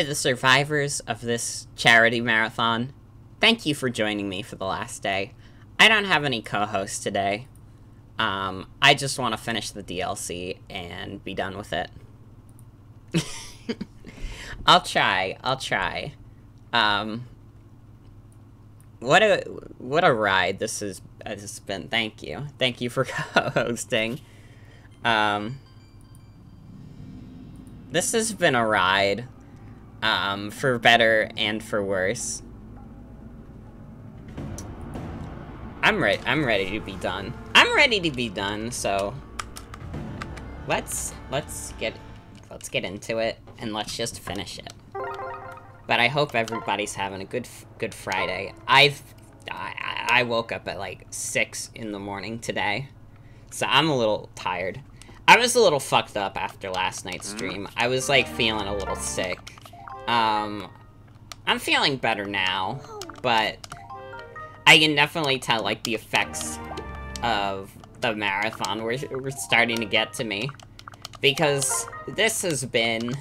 To the survivors of this charity marathon, thank you for joining me for the last day. I don't have any co-hosts today. I just want to finish the DLC and be done with it. I'll try. What a ride this has been. Thank you for co-hosting. This has been a ride, for better and for worse. I'm ready to be done. I'm ready to be done, so let's get into it and let's just finish it. But I hope everybody's having a good Friday. I woke up at like 6 in the morning today, so I'm a little tired. I was a little fucked up after last night's stream. I was like feeling a little sick. I'm feeling better now, but I can definitely tell like the effects of the marathon were starting to get to me, because this has been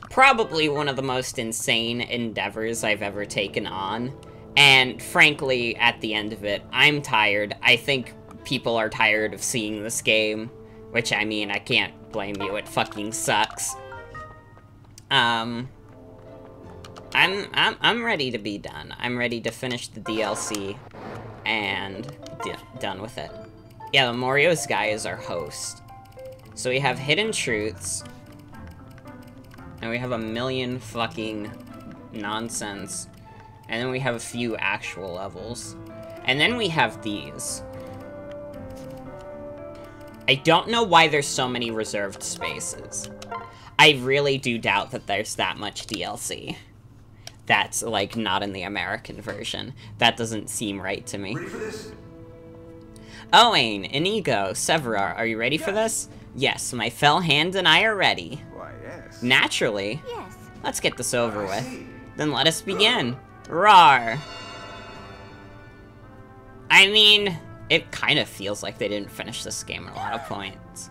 probably one of the most insane endeavors I've ever taken on, and frankly, at the end of it, I'm tired. I think people are tired of seeing this game, which, I mean, I can't blame you, it fucking sucks. I'm ready to be done. I'm ready to finish the DLC and done with it. Yeah, the Morio's guy is our host. So we have Hidden Truths, and we have a million fucking nonsense, and then we have a few actual levels, and then we have these. I don't know why there's so many reserved spaces. I really do doubt that there's that much DLC that's, like, not in the American version. That doesn't seem right to me. Owain, Inigo, Severa, are you ready for this? Yes, my fell hand and I are ready. Why, yes. Naturally. Yes. Let's get this over with. Then let us begin. Rawr. I mean, it kind of feels like they didn't finish this game at a lot of points.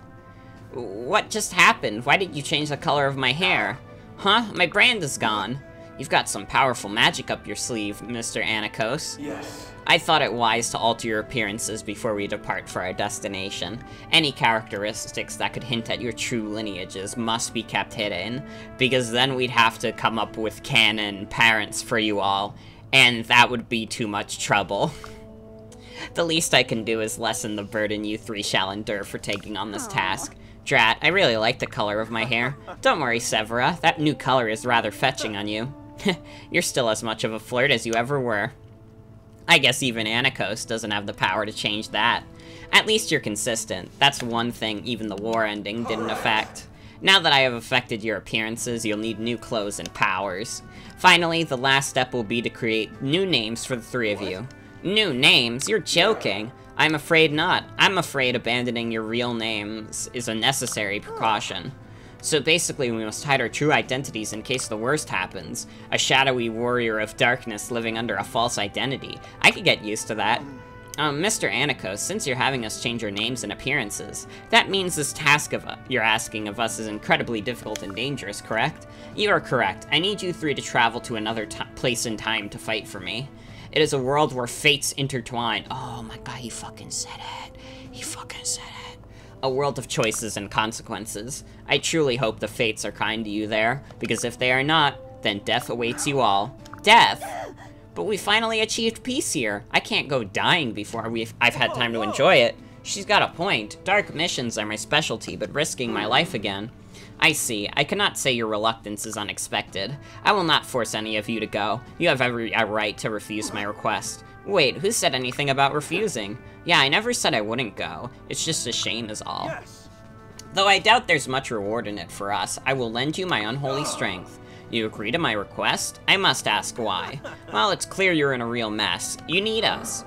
What just happened? Why did you change the color of my hair? Huh? My brand is gone. You've got some powerful magic up your sleeve, Mr. Anikos. Yes. I thought it wise to alter your appearances before we depart for our destination. Any characteristics that could hint at your true lineages must be kept hidden, because then we'd have to come up with canon parents for you all, and that would be too much trouble. The least I can do is lessen the burden you three shall endure for taking on this task. Drat, I really like the color of my hair. Don't worry, Severa, that new color is rather fetching on you. You're still as much of a flirt as you ever were. I guess even Anikos doesn't have the power to change that. At least you're consistent. That's one thing even the war ending didn't affect. Now that I have affected your appearances, you'll need new clothes and powers. Finally, the last step will be to create new names for the three of you. New names? You're joking. I'm afraid not. I'm afraid abandoning your real names is a necessary precaution. So basically, we must hide our true identities in case the worst happens. A shadowy warrior of darkness living under a false identity. I could get used to that. Mr. Anikos, since you're having us change our names and appearances, that means this task you're asking of us is incredibly difficult and dangerous, correct? You are correct. I need you three to travel to another place in time to fight for me. It is a world where fates intertwine. Oh my god, he fucking said it. He fucking said it. A world of choices and consequences. I truly hope the fates are kind to you there, because if they are not, then death awaits you all. Death? But we finally achieved peace here. I can't go dying before I've had time to enjoy it. She's got a point. Dark missions are my specialty, but risking my life again. I see. I cannot say your reluctance is unexpected. I will not force any of you to go. You have every right to refuse my request. Wait, who said anything about refusing? Yeah, I never said I wouldn't go. It's just a shame is all. Yes. Though I doubt there's much reward in it for us, I will lend you my unholy strength. You agree to my request? I must ask why. Well, it's clear you're in a real mess. You need us.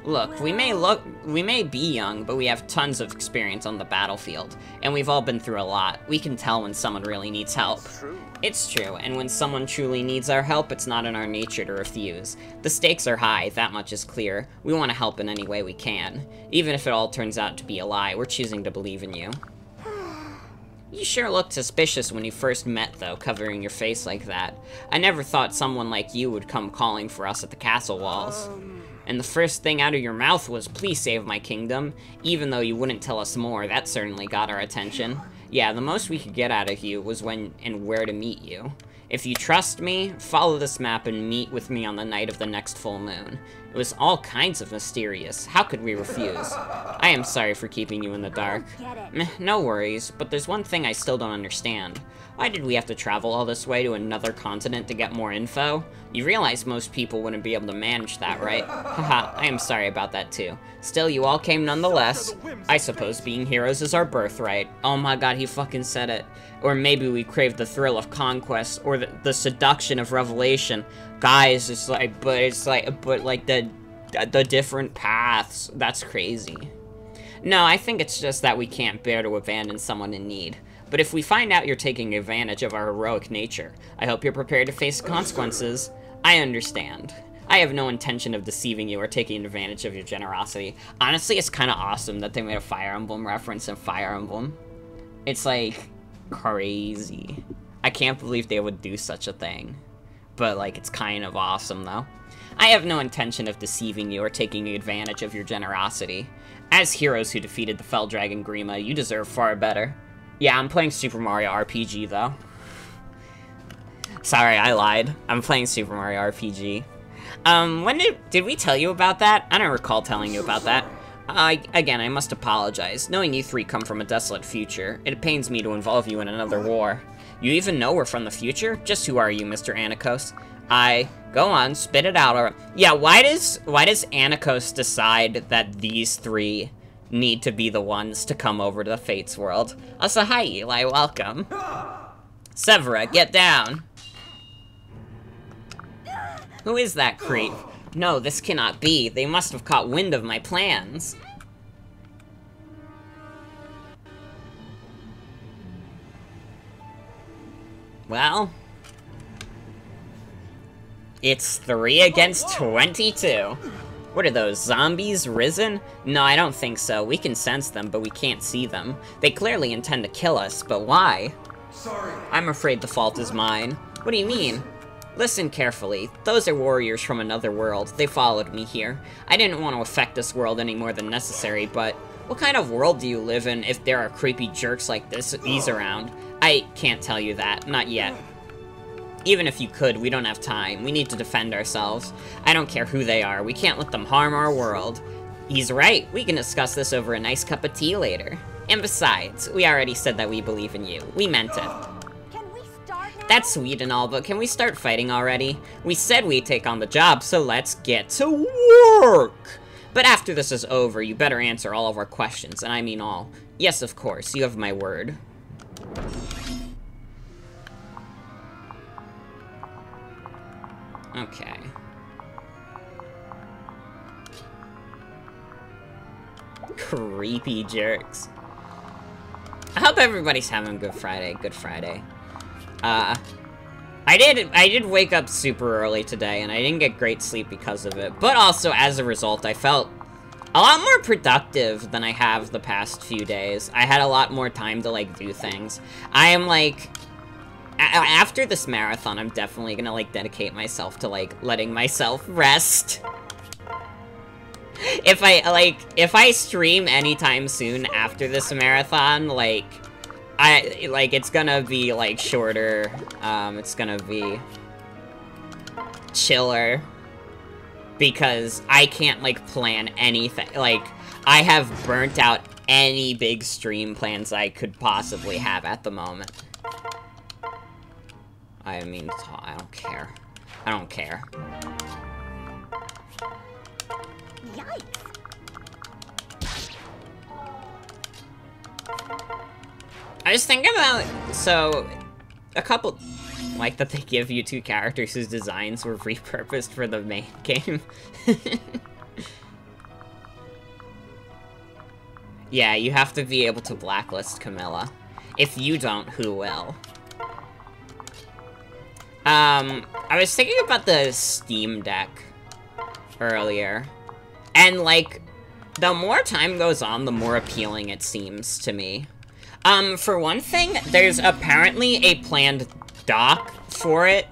Look, we may be young, but we have tons of experience on the battlefield, and we've all been through a lot. We can tell when someone really needs help. It's true, and when someone truly needs our help, it's not in our nature to refuse. The stakes are high, that much is clear. We want to help in any way we can. Even if it all turns out to be a lie, we're choosing to believe in you. You sure looked suspicious when you first met, though, covering your face like that. I never thought someone like you would come calling for us at the castle walls. And the first thing out of your mouth was, please save my kingdom. Even though you wouldn't tell us more, that certainly got our attention. Yeah, the most we could get out of you was when and where to meet you. If you trust me, follow this map and meet with me on the night of the next full moon. It was all kinds of mysterious. How could we refuse? I am sorry for keeping you in the dark. Meh, no worries, but there's one thing I still don't understand. Why did we have to travel all this way to another continent to get more info? You realize most people wouldn't be able to manage that, right? Haha, I am sorry about that too. Still, you all came nonetheless. I suppose being heroes is our birthright. Oh my god, he fucking said it. Or maybe we crave the thrill of conquest, or the seduction of revelation. Guys, it's like, but like the different paths. That's crazy. No, I think it's just that we can't bear to abandon someone in need. But if we find out you're taking advantage of our heroic nature, I hope you're prepared to face consequences. I understand. I have no intention of deceiving you or taking advantage of your generosity. Honestly, it's kind of awesome that they made a Fire Emblem reference in Fire Emblem. It's like crazy. I can't believe they would do such a thing. But like, it's kind of awesome though. I have no intention of deceiving you or taking advantage of your generosity. As heroes who defeated the Fell Dragon Grima, you deserve far better. Yeah, I'm playing Super Mario RPG, though. Sorry, I lied. I'm playing Super Mario RPG. When did we tell you about that? I don't recall telling you about that. Again, I must apologize. Knowing you three come from a desolate future, it pains me to involve you in another war. You even know we're from the future? Just who are you, Mr. Anakos? Go on, spit it out. Or yeah, why does Anakos decide that these three need to be the ones to come over to the Fates world? Also, hi Eli, welcome. Severa, get down. Who is that creep? No, this cannot be. They must have caught wind of my plans. Well, it's 3 against 22. What are those, zombies risen? No, I don't think so. We can sense them, but we can't see them. They clearly intend to kill us, but why? Sorry. I'm afraid the fault is mine. What do you mean? Listen carefully. Those are warriors from another world. They followed me here. I didn't want to affect this world any more than necessary, but what kind of world do you live in if there are creepy jerks like these around? I can't tell you that. Not yet. Even if you could, we don't have time. We need to defend ourselves. I don't care who they are. We can't let them harm our world. He's right. We can discuss this over a nice cup of tea later. And besides, we already said that we believe in you. We meant it. Can we start now? That's sweet and all, but can we start fighting already? We said we'd take on the job, so let's get to work! But after this is over, you better answer all of our questions, and I mean all. Yes, of course. You have my word. Okay. Creepy jerks. I hope everybody's having a good Friday. Good Friday. I did wake up super early today, and I didn't get great sleep because of it. But also, as a result, I felt a lot more productive than I have the past few days. I had a lot more time to, like, do things. I am, like... After this marathon, I'm definitely gonna, like, dedicate myself to, like, letting myself rest. If I stream anytime soon after this marathon, like, it's gonna be, like, shorter, it's gonna be chiller, because I can't, like, plan anything. Like, I have burnt out any big stream plans I could possibly have at the moment. I mean, I don't care. I don't care. Yikes. I was thinking about, so, a couple, like, that they give you 2 characters whose designs were repurposed for the main game. Yeah, you have to be able to blacklist Camilla. If you don't, who will? I was thinking about the Steam Deck earlier, and, like, the more time goes on, the more appealing it seems to me. For one thing, there's apparently a planned dock for it,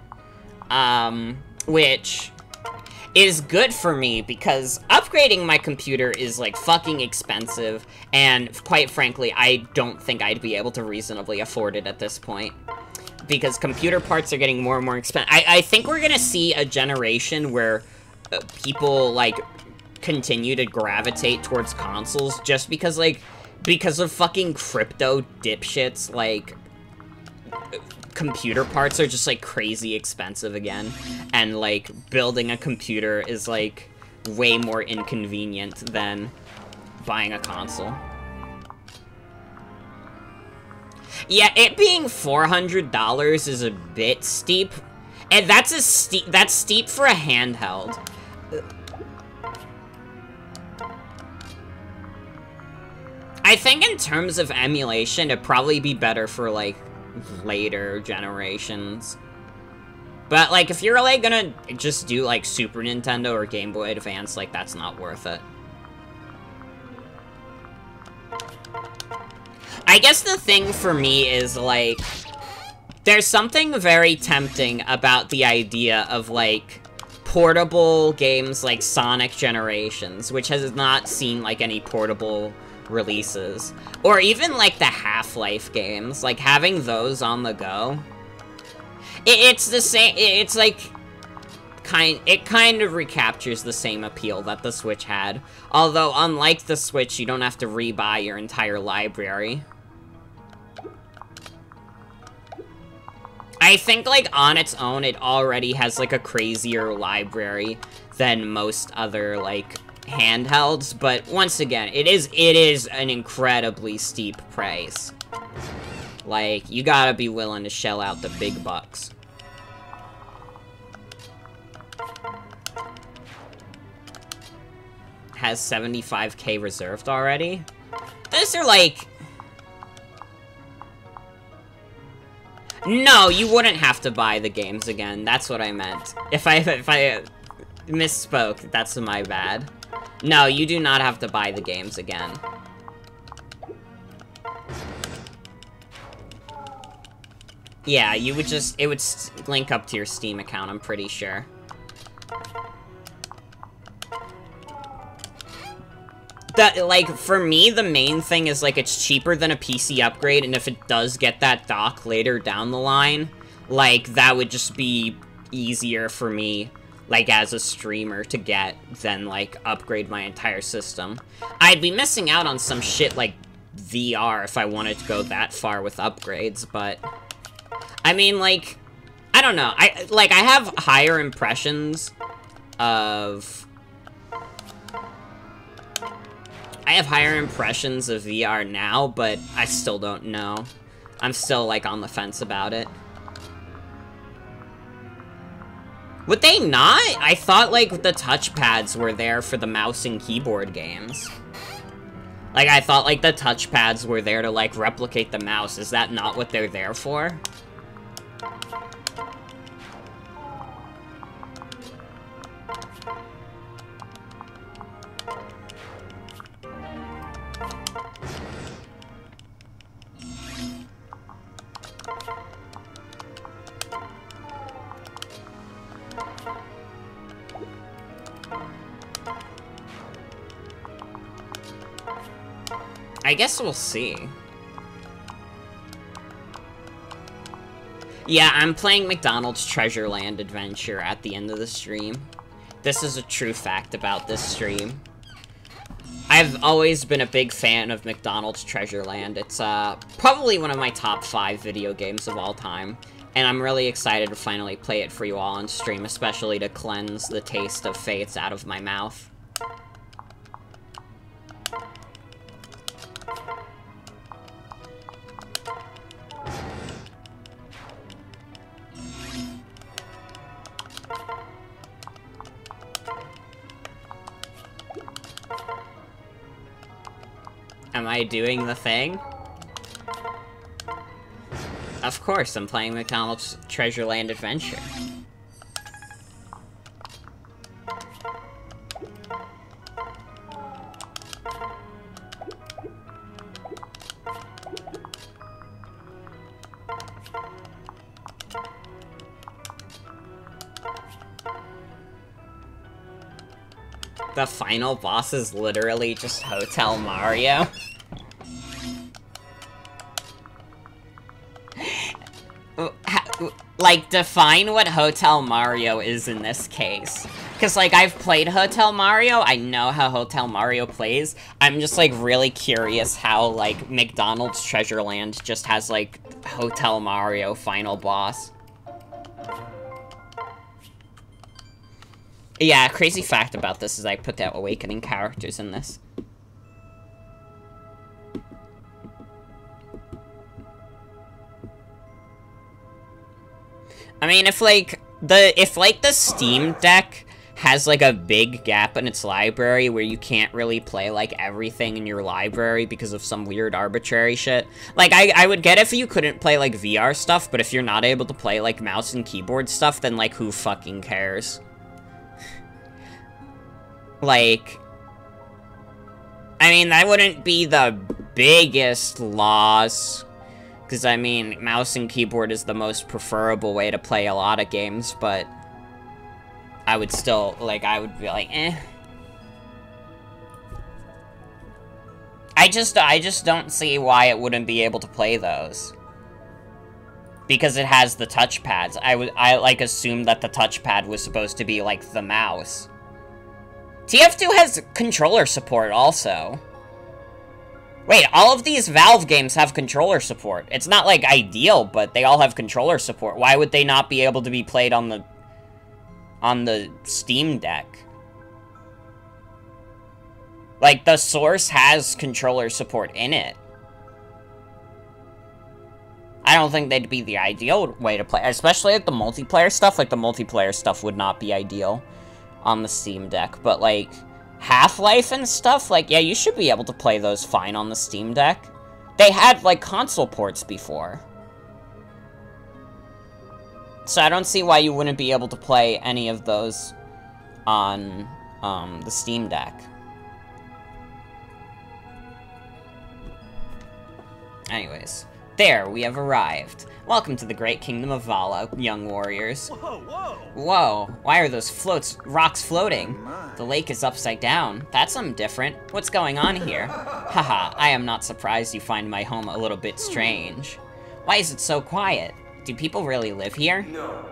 which is good for me because upgrading my computer is, like, fucking expensive, and quite frankly, I don't think I'd be able to reasonably afford it at this point. Because computer parts are getting more and more expensive. I think we're gonna see a generation where people, like, continue to gravitate towards consoles just because, like, because of fucking crypto dipshits, like, computer parts are just, like, crazy expensive again, and, like, building a computer is, like, way more inconvenient than buying a console. Yeah, it being $400 is a bit steep, and that's steep for a handheld. I think in terms of emulation, it'd probably be better for, like, later generations. But, like, if you're, like, gonna just do, like, Super Nintendo or Game Boy Advance, like, that's not worth it. I guess the thing for me is, like, there's something very tempting about the idea of, like, portable games like Sonic Generations, which has not seen, like, any portable releases, or even like the Half-Life games, like having those on the go. It's the same. It's like it kind of recaptures the same appeal that the Switch had. Although, unlike the Switch, you don't have to rebuy your entire library. I think, like, on its own, it already has, like, a crazier library than most other, like, handhelds, but once again, it is an incredibly steep price. Like, you gotta be willing to shell out the big bucks. Has 75K reserved already? Those are, like... No, you wouldn't have to buy the games again. That's what I meant. If I misspoke, that's my bad. No, you do not have to buy the games again. Yeah, you would just... It would link up to your Steam account, I'm pretty sure. Like, for me, the main thing is, like, it's cheaper than a PC upgrade, and if it does get that dock later down the line, like, that would just be easier for me, like, as a streamer to get than, like, upgrade my entire system. I'd be missing out on some shit like VR if I wanted to go that far with upgrades, but... I mean, like, I don't know. I have higher impressions of... I have higher impressions of VR now, but I still don't know. I'm still, like, on the fence about it. Would they not? I thought, like, the touchpads were there for the mouse and keyboard games. Like, I thought, like, the touchpads were there to, like, replicate the mouse. Is that not what they're there for? I guess we'll see. Yeah, I'm playing McDonald's Treasure Land Adventure at the end of the stream. This is a true fact about this stream. I've always been a big fan of McDonald's Treasure Land. It's probably one of my top 5 video games of all time. And I'm really excited to finally play it for you all on stream, especially to cleanse the taste of Fates out of my mouth. Am I doing the thing? Of course, I'm playing McDonald's Treasure Land Adventure. The final boss is literally just Hotel Mario. Like, define what Hotel Mario is in this case. Because, like, I've played Hotel Mario, I know how Hotel Mario plays. I'm just, like, really curious how, like, McDonald's Treasure Land just has, like, Hotel Mario final boss. Yeah, crazy fact about this is I put the Awakening characters in this. I mean, if the Steam Deck has, like, a big gap in its library where you can't really play, like, everything in your library because of some weird arbitrary shit. Like, I would get if you couldn't play, like, VR stuff, but if you're not able to play, like, mouse and keyboard stuff, then, like, who fucking cares? Like, I mean, that wouldn't be the biggest loss. Because, I mean, mouse and keyboard is the most preferable way to play a lot of games, but I would still, like, I would be like, eh. I just don't see why it wouldn't be able to play those. Because it has the touchpads. I like, assumed that the touchpad was supposed to be, like, the mouse. TF2 has controller support, also. Wait, all of these Valve games have controller support. It's not, like, ideal, but they all have controller support. Why would they not be able to be played on the Steam Deck? Like, the Source has controller support in it. I don't think they'd be the ideal way to play, especially like the multiplayer stuff. Like, the multiplayer stuff would not be ideal on the Steam Deck, but, like, Half-Life and stuff, like, yeah, you should be able to play those fine on the Steam Deck. They had, like, console ports before. So I don't see why you wouldn't be able to play any of those on, the Steam Deck. Anyways, there, we have arrived. Welcome to the great kingdom of Vala, young warriors. Whoa, whoa! Whoa, why are those rocks floating? The lake is upside down. That's something different. What's going on here? Haha, I am not surprised you find my home a little bit strange. Why is it so quiet? Do people really live here? No.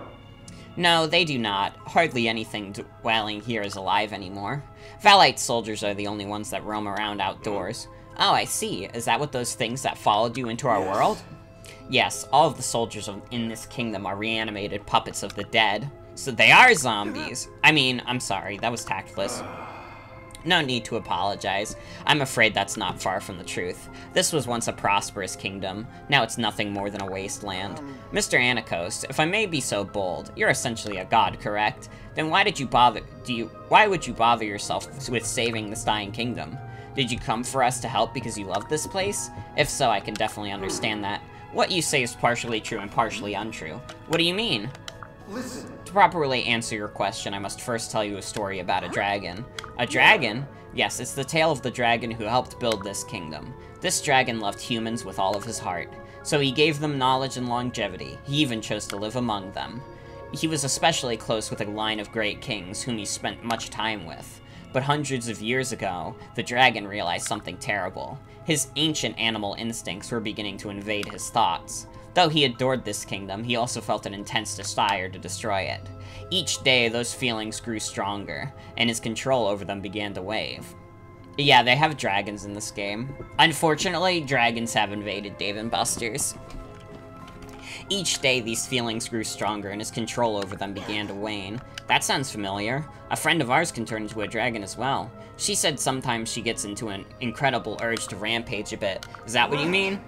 No, they do not. Hardly anything dwelling here is alive anymore. Valite soldiers are the only ones that roam around outdoors. Oh, I see. Is that what those things that followed you into our world? Yes, all of the soldiers in this kingdom are reanimated puppets of the dead. So they are zombies. I mean, I'm sorry, that was tactless. No need to apologize. I'm afraid that's not far from the truth. This was once a prosperous kingdom. Now it's nothing more than a wasteland. Mr. Anakos, if I may be so bold, you're essentially a god, correct? Then why would you bother yourself with saving this dying kingdom? Did you come for us to help because you love this place? If so, I can definitely understand that. What you say is partially true and partially untrue. What do you mean? Listen. To properly answer your question, I must first tell you a story about a dragon. A dragon? Yes, it's the tale of the dragon who helped build this kingdom. This dragon loved humans with all of his heart, so he gave them knowledge and longevity. He even chose to live among them. He was especially close with a line of great kings whom he spent much time with. But hundreds of years ago, the dragon realized something terrible. His ancient animal instincts were beginning to invade his thoughts. Though he adored this kingdom, he also felt an intense desire to destroy it. Each day, those feelings grew stronger, and his control over them began to wave. Yeah, they have dragons in this game. Unfortunately, dragons have invaded Dave & Buster's. Each day, these feelings grew stronger, and his control over them began to wane. That sounds familiar. A friend of ours can turn into a dragon as well. She said sometimes she gets into an incredible urge to rampage a bit. Is that what you mean?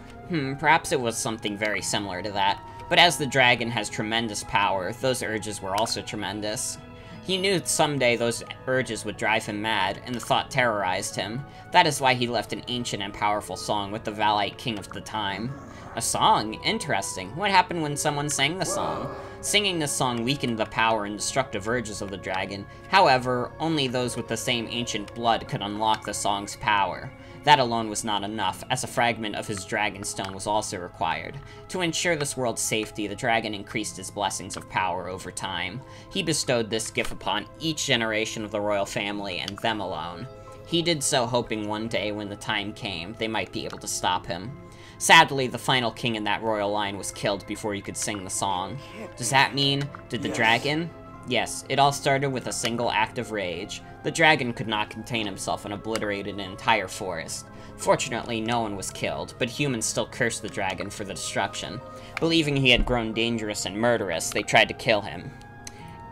Perhaps it was something very similar to that. But as the dragon has tremendous power, those urges were also tremendous. He knew someday those urges would drive him mad, and the thought terrorized him. That is why he left an ancient and powerful song with the Valite king of the time. A song? Interesting. What happened when someone sang the song? Singing this song weakened the power and destructive urges of the dragon. However, only those with the same ancient blood could unlock the song's power. That alone was not enough, as a fragment of his Dragonstone was also required. To ensure this world's safety, the dragon increased his blessings of power over time. He bestowed this gift upon each generation of the royal family, and them alone. He did so hoping one day, when the time came, they might be able to stop him. Sadly, the final king in that royal line was killed before he could sing the song. Does that mean, did the dragon? Yes, it all started with a single act of rage. The dragon could not contain himself and obliterated an entire forest. Fortunately, no one was killed, but humans still cursed the dragon for the destruction. Believing he had grown dangerous and murderous, they tried to kill him.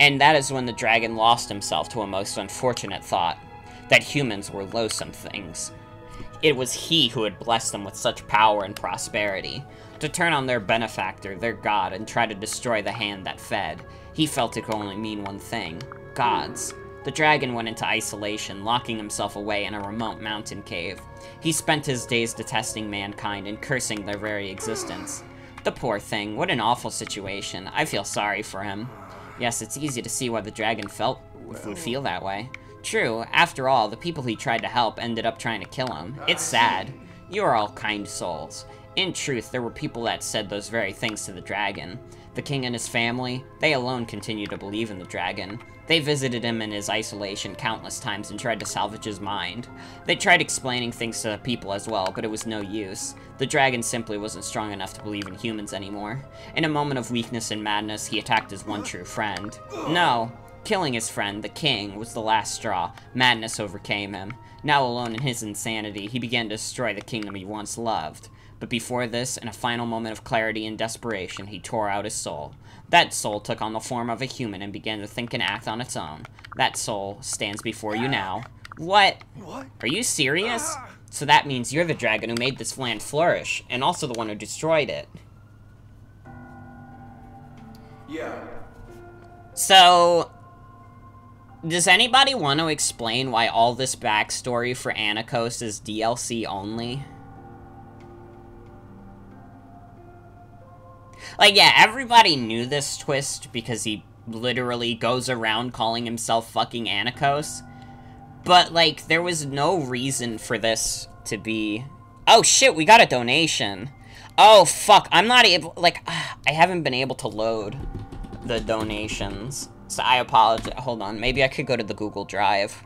And that is when the dragon lost himself to a most unfortunate thought, that humans were loathsome things. It was he who had blessed them with such power and prosperity. To turn on their benefactor, their god, and try to destroy the hand that fed, he felt it could only mean one thing: gods. The dragon went into isolation, locking himself away in a remote mountain cave. He spent his days detesting mankind and cursing their very existence. The poor thing, what an awful situation. I feel sorry for him. Yes, it's easy to see why the dragon would feel that way. True, after all, the people he tried to help ended up trying to kill him. It's sad. You are all kind souls. In truth, there were people that said those very things to the dragon. The king and his family, they alone continued to believe in the dragon. They visited him in his isolation countless times and tried to salvage his mind. They tried explaining things to the people as well, but it was no use. The dragon simply wasn't strong enough to believe in humans anymore. In a moment of weakness and madness, he attacked his one true friend. No, killing his friend, the king, was the last straw. Madness overcame him. Now alone in his insanity, he began to destroy the kingdom he once loved. But before this, in a final moment of clarity and desperation, he tore out his soul. That soul took on the form of a human and began to think and act on its own. That soul stands before you now. What? Are you serious? So that means you're the dragon who made this land flourish, and also the one who destroyed it. Yeah. So, does anybody want to explain why all this backstory for Anakos is DLC only? Like, yeah, everybody knew this twist because he literally goes around calling himself fucking Anakos. But, like, there was no reason for this to be... Oh, shit, we got a donation. Oh, fuck, I'm not able... Like, I haven't been able to load the donations. So I apologize. Hold on, maybe I could go to the Google Drive.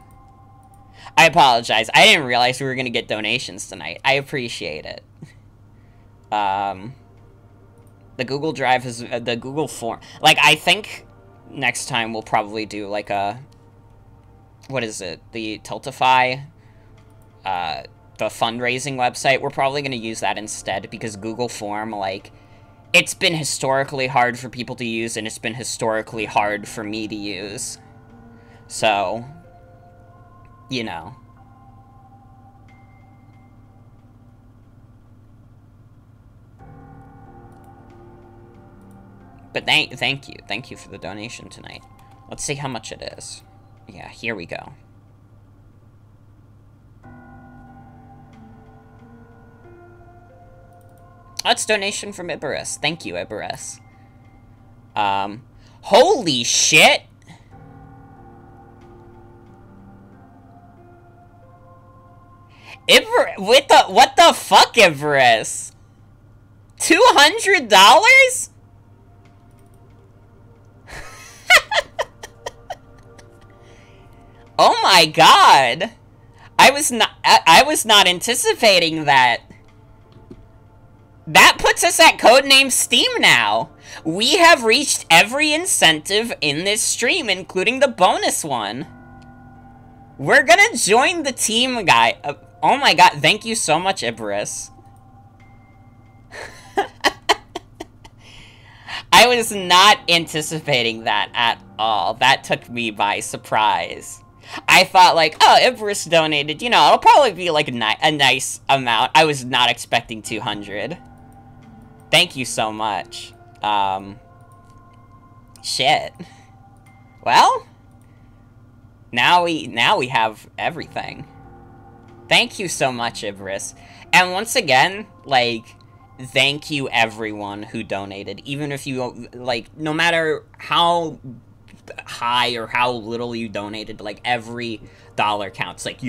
I apologize. I didn't realize we were gonna get donations tonight. I appreciate it. The Google Drive is... the Google form... Like, I think next time we'll probably do, like, a... What is it? The Tiltify, the fundraising website. We're probably going to use that instead, because Google Form, like, it's been historically hard for people to use, and it's been historically hard for me to use. So, you know. But thank you. Thank you for the donation tonight. Let's see how much it is. Yeah, here we go. That's donation from Ibarus. Thank you, Ibarus. Holy shit! What the fuck, Ibarus? $200? Oh my god! I was not anticipating that. That puts us at Codename Steam now. We have reached every incentive in this stream, including the bonus one. We're gonna join the team, guy. Oh my god, thank you so much, Ibarus. I was not anticipating that at all. That took me by surprise. I thought, like, oh, Ibarus donated, you know, it'll probably be, like, a nice amount. I was not expecting 200. Thank you so much. Shit. Well, now we have everything. Thank you so much, Ibarus. And once again, like, thank you everyone who donated. Even if you, like, no matter how high or how little you donated, like, every dollar counts. Like,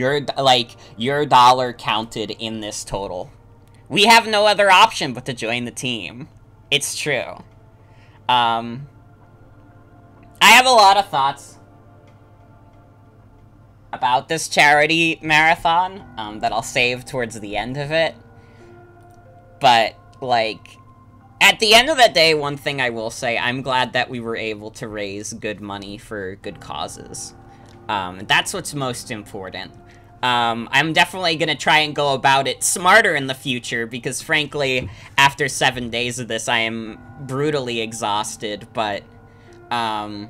your dollar counted in this total. We have no other option but to join the team. It's true. I have a lot of thoughts about this charity marathon, that I'll save towards the end of it. But, like, at the end of the day, one thing I will say, I'm glad that we were able to raise good money for good causes. That's what's most important. I'm definitely gonna try and go about it smarter in the future, because frankly, after 7 days of this, I am brutally exhausted, but, I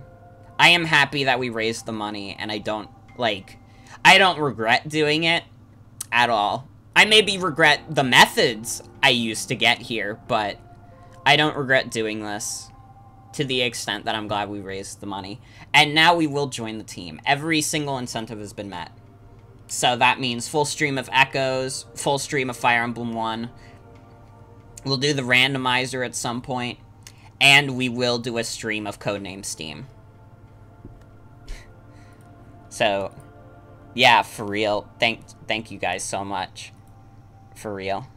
am happy that we raised the money, and I don't regret doing it at all. I maybe regret the methods I used to get here, but I don't regret doing this to the extent that I'm glad we raised the money. And now we will join the team. Every single incentive has been met. So that means full stream of Echoes, full stream of Fire Emblem 1. We'll do the randomizer at some point, and we will do a stream of Codename Steam. So, yeah, for real. Thank you guys so much. For real.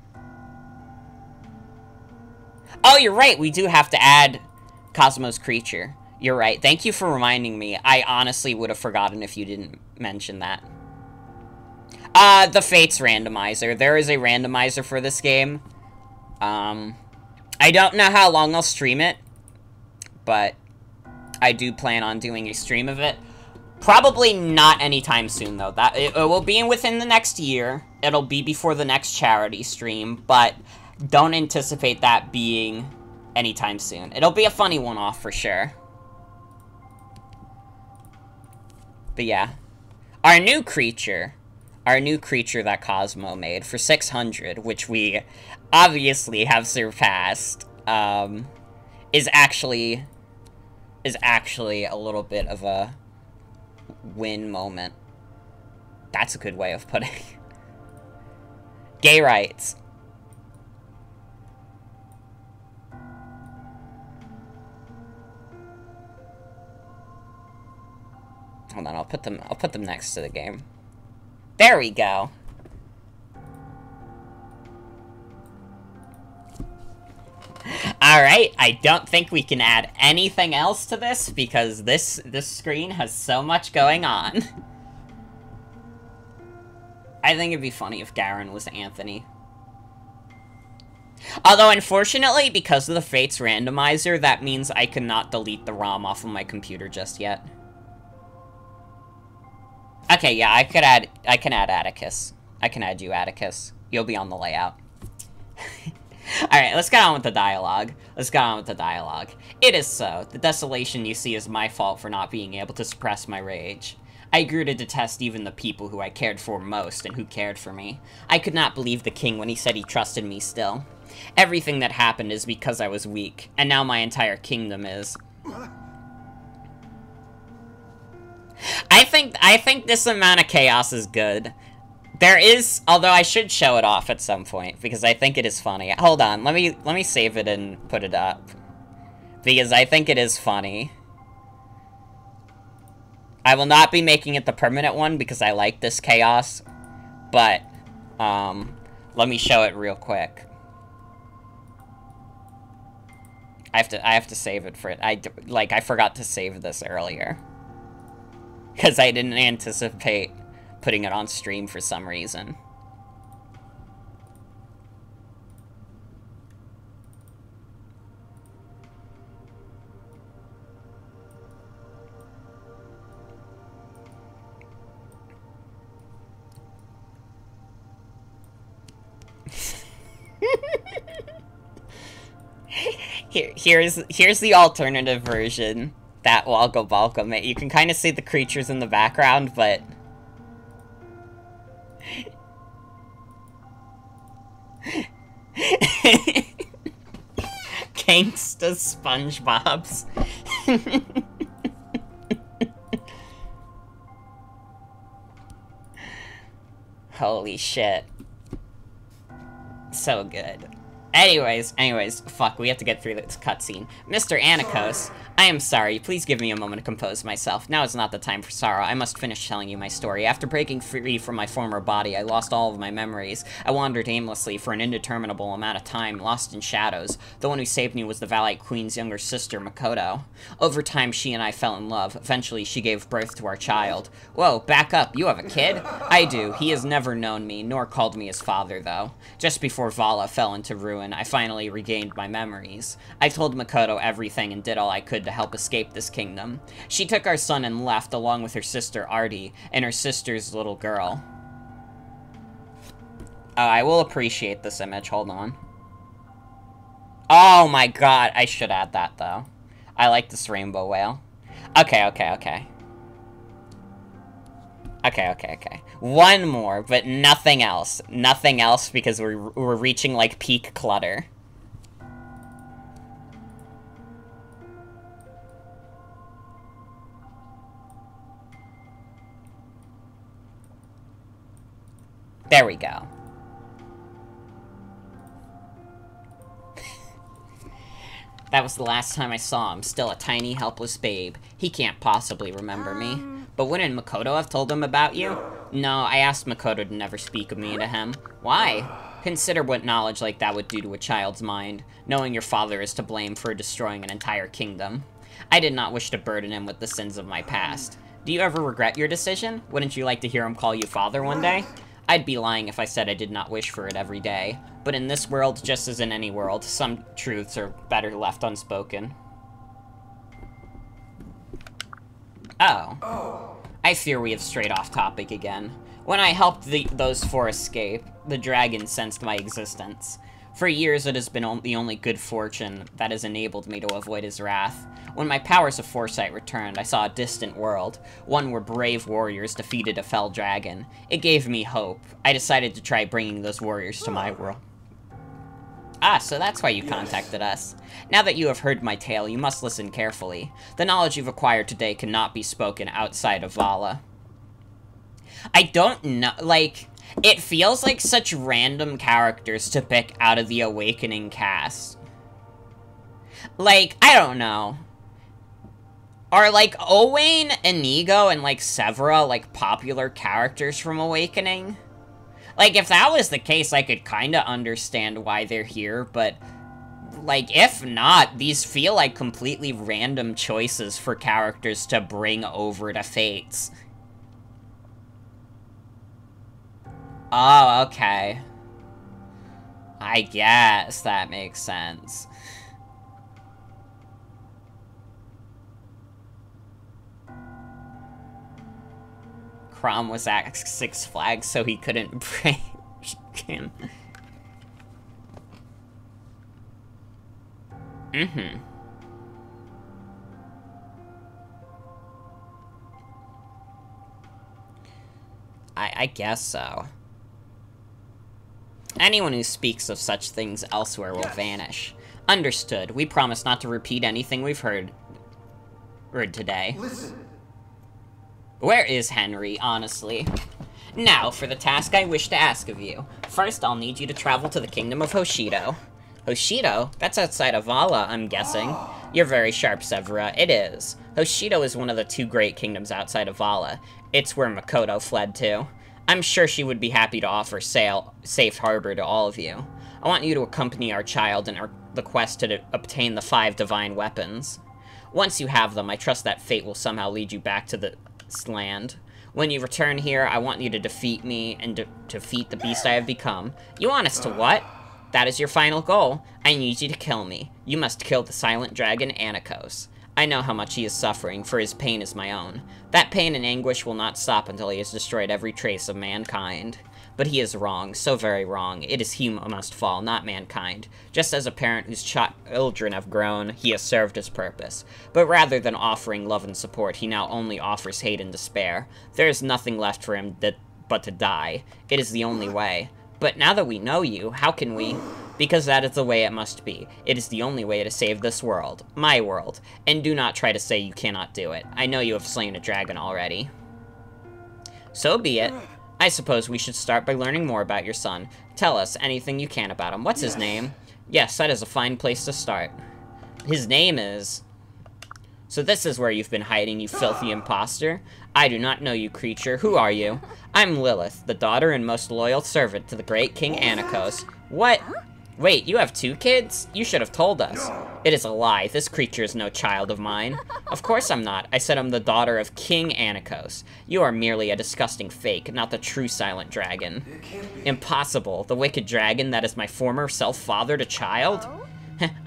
Oh, you're right. We do have to add Cosmos Creature. You're right. Thank you for reminding me. I honestly would have forgotten if you didn't mention that. The Fates randomizer. There is a randomizer for this game. I don't know how long I'll stream it, but I do plan on doing a stream of it. Probably not anytime soon, though. It will be within the next year. It'll be before the next charity stream, but don't anticipate that being anytime soon. It'll be a funny one-off for sure. But yeah. Our new creature that Cosmo made for 600, which we obviously have surpassed, is actually a little bit of a win moment. That's a good way of putting it. Gay rights. Hold on, I'll put them next to the game. There we go. Alright, I don't think we can add anything else to this, because this screen has so much going on. I think it'd be funny if Garen was Anthony. Although, unfortunately, because of the Fates randomizer, that means I cannot delete the ROM off of my computer just yet. Okay, yeah, I can add Atticus. I can add you, Atticus. You'll be on the layout. Alright, let's get on with the dialogue. It is so. The desolation you see is my fault for not being able to suppress my rage. I grew to detest even the people who I cared for most and who cared for me. I could not believe the king when he said he trusted me still. Everything that happened is because I was weak, and now my entire kingdom is. I think this amount of chaos is good. There is, although I should show it off at some point, because I think it is funny. Hold on, let me save it and put it up. Because I think it is funny. I will not be making it the permanent one, because I like this chaos. But, let me show it real quick. I have to save it for it. I forgot to save this earlier. Because I didn't anticipate putting it on stream for some reason. Here's the alternative version that Walga Balka made. You can kind of see the creatures in the background, but Gangsta SpongeBob's. Holy shit. So good. Anyways, fuck, we have to get through this cutscene. Mr. Anikos, I am sorry, please give me a moment to compose myself. Now is not the time for sorrow, I must finish telling you my story. After breaking free from my former body, I lost all of my memories. I wandered aimlessly for an indeterminable amount of time, lost in shadows. The one who saved me was the Valite Queen's younger sister, Makoto. Over time, she and I fell in love. Eventually, she gave birth to our child. Whoa, back up, you have a kid? I do. He has never known me, nor called me his father, though. Just before Vala fell into ruin, I finally regained my memories. I told Makoto everything and did all I could to help escape this kingdom. She took our son and left, along with her sister Artie, and her sister's little girl. I will appreciate this image, hold on. Oh my god, I should add that, though. I like this rainbow whale. Okay. One more, but nothing else. Nothing else, because we're reaching, like, peak clutter. There we go. That was the last time I saw him, still a tiny, helpless babe. He can't possibly remember me. But wouldn't Makoto have told him about you? No, I asked Makoto to never speak of me to him. Why? Consider what knowledge like that would do to a child's mind, knowing your father is to blame for destroying an entire kingdom. I did not wish to burden him with the sins of my past. Do you ever regret your decision? Wouldn't you like to hear him call you father one day? I'd be lying if I said I did not wish for it every day. But in this world, just as in any world, some truths are better left unspoken. Oh. I fear we have strayed off topic again. When I helped those four escape, the dragon sensed my existence. For years, it has been the only good fortune that has enabled me to avoid his wrath. When my powers of foresight returned, I saw a distant world, one where brave warriors defeated a fell dragon. It gave me hope. I decided to try bringing those warriors to my world. Ah, so that's why you contacted us. Now that you have heard my tale, you must listen carefully. The knowledge you've acquired today cannot be spoken outside of Vala. I don't know, like, it feels like such random characters to pick out of the Awakening cast. Like, I don't know. Are, like, Owain, Inigo, and, like, Severa, like, popular characters from Awakening? Like, if that was the case, I could kinda understand why they're here, but, like, if not, these feel like completely random choices for characters to bring over to Fates. Oh, okay. I guess that makes sense. Crom was at Six Flags, so he couldn't break him. I guess so. Anyone who speaks of such things elsewhere will vanish. Understood. We promise not to repeat anything we've heard today. Listen. Where is Henry, honestly? Now, for the task I wish to ask of you. First, I'll need you to travel to the kingdom of Hoshido. Hoshido? That's outside of Vala, I'm guessing. You're very sharp, Severa. It is. Hoshido is one of the two great kingdoms outside of Vala. It's where Makoto fled to. I'm sure she would be happy to offer safe harbor to all of you. I want you to accompany our child in the quest to obtain the 5 divine weapons. Once you have them, I trust that fate will somehow lead you back to this land. When you return here, I want you to defeat me and defeat the beast I have become. You want us to what? That is your final goal. I need you to kill me. You must kill the silent dragon Anikos. I know how much he is suffering, for his pain is my own. That pain and anguish will not stop until he has destroyed every trace of mankind. But he is wrong, so very wrong. It is he who must fall, not mankind. Just as a parent whose children have grown, he has served his purpose. But rather than offering love and support, he now only offers hate and despair. There is nothing left for him but to die. It is the only way. But now that we know you, how can we? Because that is the way it must be. It is the only way to save this world. My world. And do not try to say you cannot do it. I know you have slain a dragon already. So be it. I suppose we should start by learning more about your son. Tell us anything you can about him. What's his name? Yes, that is a fine place to start. His name is... So this is where you've been hiding, you filthy imposter. I do not know you, creature. Who are you? I'm Lilith, the daughter and most loyal servant to the great King Anakos. What? Wait, you have 2 kids? You should have told us. It is a lie. This creature is no child of mine. Of course I'm not. I said I'm the daughter of King Anakos. You are merely a disgusting fake, not the true silent dragon. Impossible. The wicked dragon that is my former self fathered a child?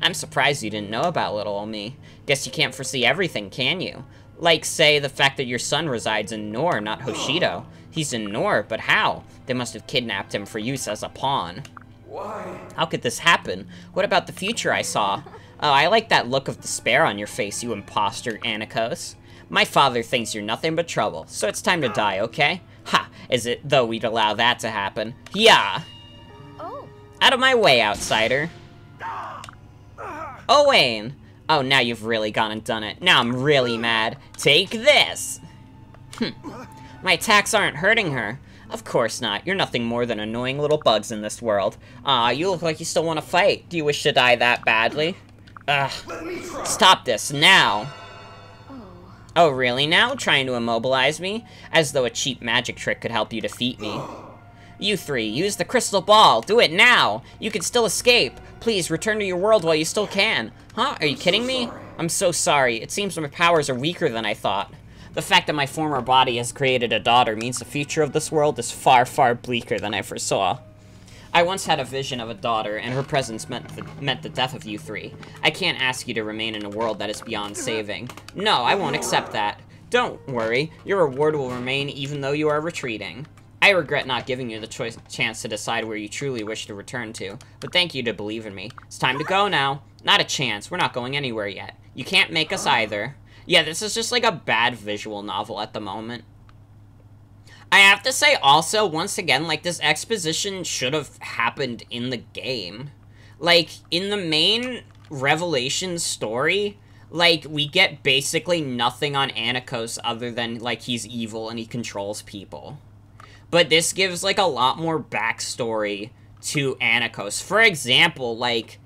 I'm surprised you didn't know about little ol' me. Guess you can't foresee everything, can you? Like, say, the fact that your son resides in Nor, not Hoshido. He's in Nor, but how? They must have kidnapped him for use as a pawn. Why? How could this happen? What about the future I saw? Oh, I like that look of despair on your face, you imposter, Anakos. My father thinks you're nothing but trouble, so it's time to die, okay? Ha! Is it though we'd allow that to happen? Yeah! Oh. Out of my way, outsider. Oh, Wayne! Oh, now you've really gone and done it. Now I'm really mad. Take this! My attacks aren't hurting her. Of course not. You're nothing more than annoying little bugs in this world. Aw, you look like you still want to fight. Do you wish to die that badly? Ugh. Stop this, now! Oh, really now? Trying to immobilize me? As though a cheap magic trick could help you defeat me. You 3, use the crystal ball. Do it now! You can still escape. Please, return to your world while you still can. Huh? Are you kidding me? I'm so sorry. It seems my powers are weaker than I thought. The fact that my former body has created a daughter means the future of this world is far, far bleaker than I foresaw. I once had a vision of a daughter, and her presence meant the death of you 3. I can't ask you to remain in a world that is beyond saving. No, I won't accept that. Don't worry, your reward will remain even though you are retreating. I regret not giving you the chance to decide where you truly wish to return to, but thank you to believe in me. It's time to go now. Not a chance, we're not going anywhere yet. You can't make us either. Yeah, this is just like a bad visual novel at the moment. I have to say also, once again, like, this exposition should have happened in the game. Like, in the main Revelation story, like, we get basically nothing on Anakos other than, like, he's evil and he controls people. But this gives, like, a lot more backstory to Anakos. For example, like,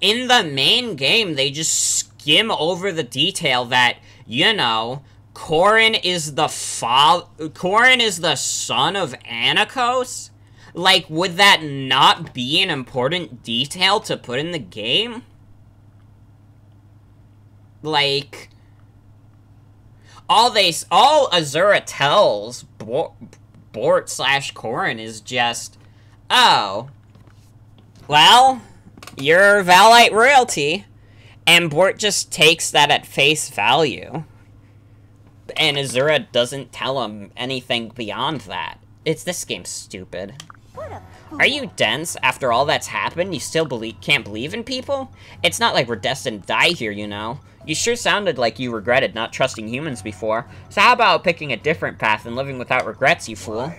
in the main game, they just skim over the detail that, you know, Corin is the son of Anakos? Like, would that not be an important detail to put in the game? Like, all Azura tells Bort/Corin is just, oh, well, you're Valite royalty, and Bort just takes that at face value. And Azura doesn't tell him anything beyond that. This game's stupid. Are you dense? After all that's happened, you still can't believe in people? It's not like we're destined to die here, you know. You sure sounded like you regretted not trusting humans before. So how about picking a different path and living without regrets, you fool?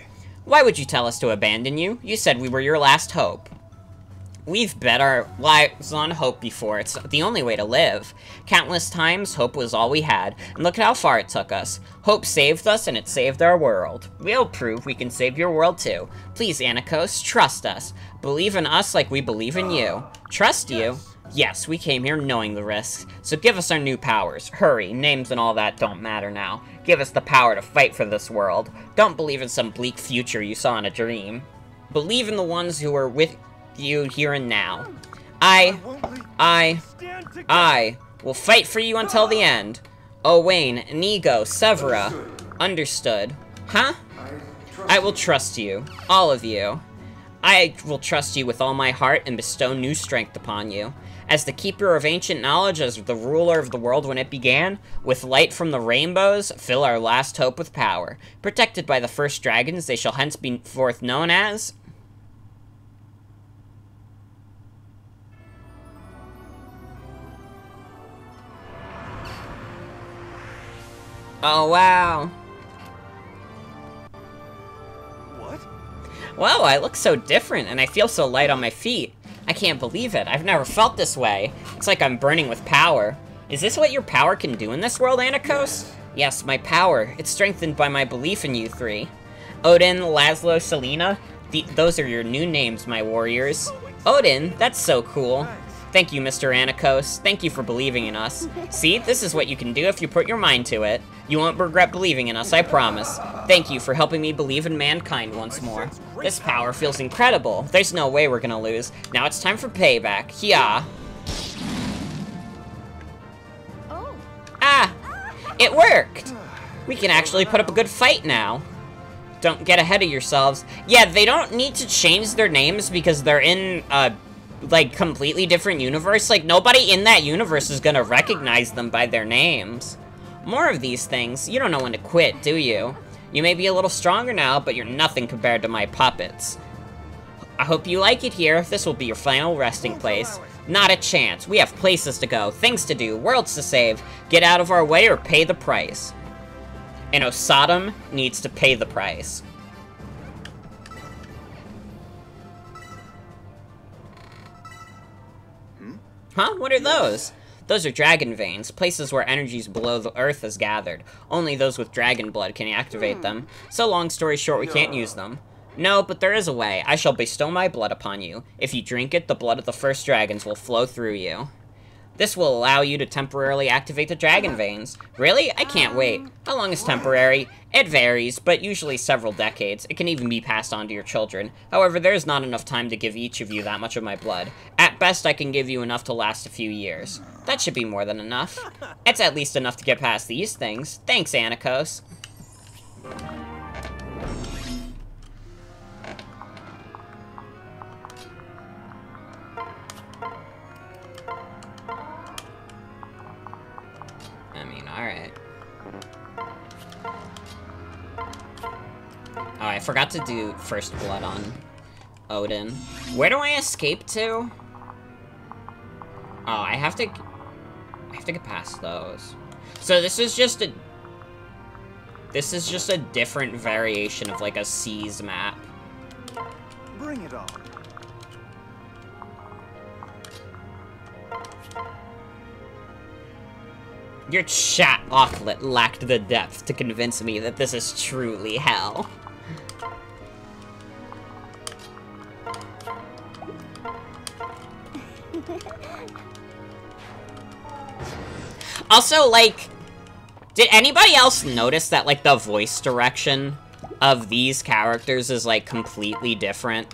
Why would you tell us to abandon you? You said we were your last hope. We've bet our lives on hope before. It's the only way to live. Countless times, hope was all we had, and look at how far it took us. Hope saved us, and it saved our world. We'll prove we can save your world, too. Please, Anakos, trust us. Believe in us like we believe in you. Trust you? Yes, we came here knowing the risks, so give us our new powers. Hurry, names and all that don't matter now. Give us the power to fight for this world. Don't believe in some bleak future you saw in a dream. Believe in the ones who are with you here and now. I will fight for you until the end. Owain, Inigo, Severa. Understood. Huh? I will trust you. All of you. I will trust you with all my heart and bestow new strength upon you. As the keeper of ancient knowledge, as the ruler of the world when it began, with light from the rainbows, fill our last hope with power. Protected by the first dragons, they shall henceforth known as... Oh, wow. What? Wow, I look so different, and I feel so light on my feet. I can't believe it. I've never felt this way. It's like I'm burning with power. Is this what your power can do in this world, Anakos? Yes, my power. It's strengthened by my belief in you 3. Odin, Laszlo, Selena. Those are your new names, my warriors. Odin, that's so cool. Thank you, Mr. Anikos. Thank you for believing in us. See, this is what you can do if you put your mind to it. You won't regret believing in us, I promise. Thank you for helping me believe in mankind once more. This power feels incredible. There's no way we're gonna lose. Now it's time for payback. Yeah. Oh. Ah! It worked! We can actually put up a good fight now. Don't get ahead of yourselves. Yeah, they don't need to change their names because they're in like, completely different universe. Like, nobody in that universe is gonna recognize them by their names. More of these things. You don't know when to quit, do you? You may be a little stronger now, but you're nothing compared to my puppets. I hope you like it here. This will be your final resting place. Not a chance. We have places to go, things to do, worlds to save. Get out of our way or pay the price. And Osadam needs to pay the price. Huh? What are those? Those are dragon veins, places where energies below the earth is gathered. Only those with dragon blood can activate them. So long story short, we can't use them. No, but there is a way. I shall bestow my blood upon you. If you drink it, the blood of the first dragons will flow through you. This will allow you to temporarily activate the dragon veins. Really? I can't wait. How long is temporary? It varies, but usually several decades. It can even be passed on to your children. However, there is not enough time to give each of you that much of my blood. At best, I can give you enough to last a few years. That should be more than enough. It's at least enough to get past these things. Thanks, Anikos. Alright. Oh, I forgot to do First Blood on Odin. Where do I escape to? Oh, I have to get past those. So this is just a different variation of like a seas map. Bring it on. Your chat offlet lacked the depth to convince me that this is truly hell. Also, like, did anybody else notice that, like, the voice direction of these characters is, like, completely different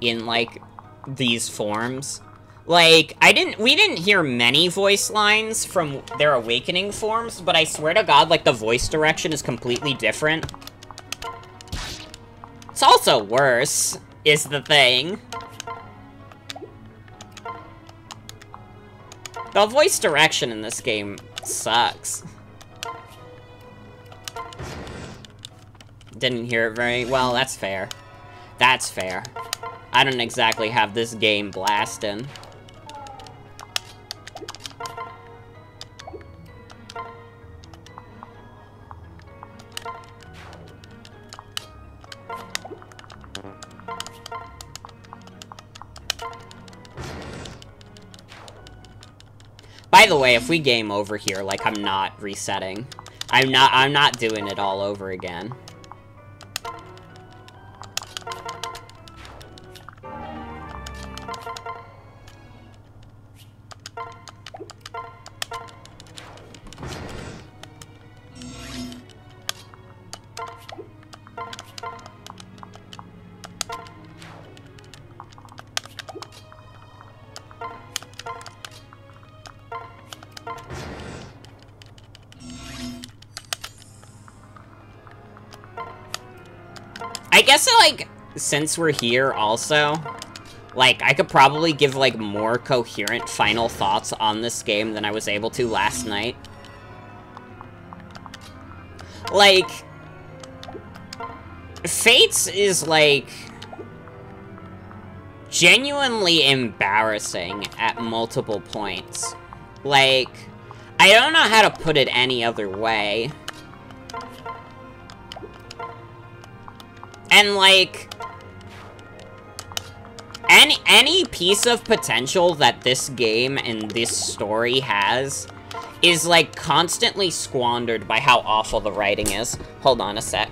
in, like, these forms? Like, we didn't hear many voice lines from their awakening forms, but I swear to God, like, the voice direction is completely different. It's also worse, is the thing. The voice direction in this game sucks. Didn't hear it very well, that's fair. That's fair. I don't exactly have this game blasting. By the way, if we game over here, like, I'm not resetting. I'm not doing it all over again. I guess, like, since we're here also, like, I could probably give, like, more coherent final thoughts on this game than I was able to last night. Like, Fates is, like, genuinely embarrassing at multiple points. Like, I don't know how to put it any other way. And, like, any piece of potential that this game and this story has is, like, constantly squandered by how awful the writing is. Hold on a sec.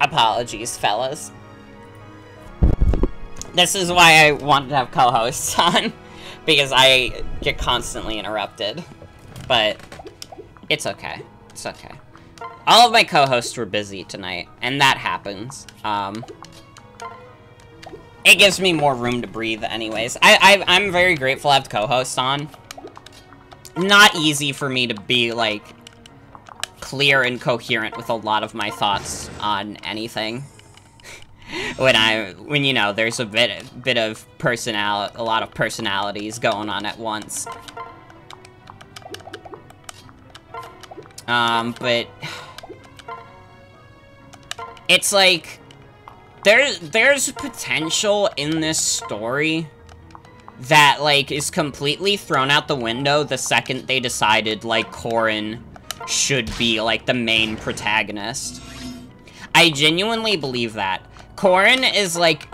Apologies, fellas. This is why I wanted to have co-hosts on, because I get constantly interrupted. But it's okay. It's okay. All of my co-hosts were busy tonight, and that happens. It gives me more room to breathe anyways. I'm very grateful I have co-hosts on. Not easy for me to be, like, clear and coherent with a lot of my thoughts on anything. when you know, there's a lot of personalities going on at once. But it's like there's potential in this story that, like, is completely thrown out the window the second they decided, like, Corrin should be, like, the main protagonist. I genuinely believe that. Corrin is, like,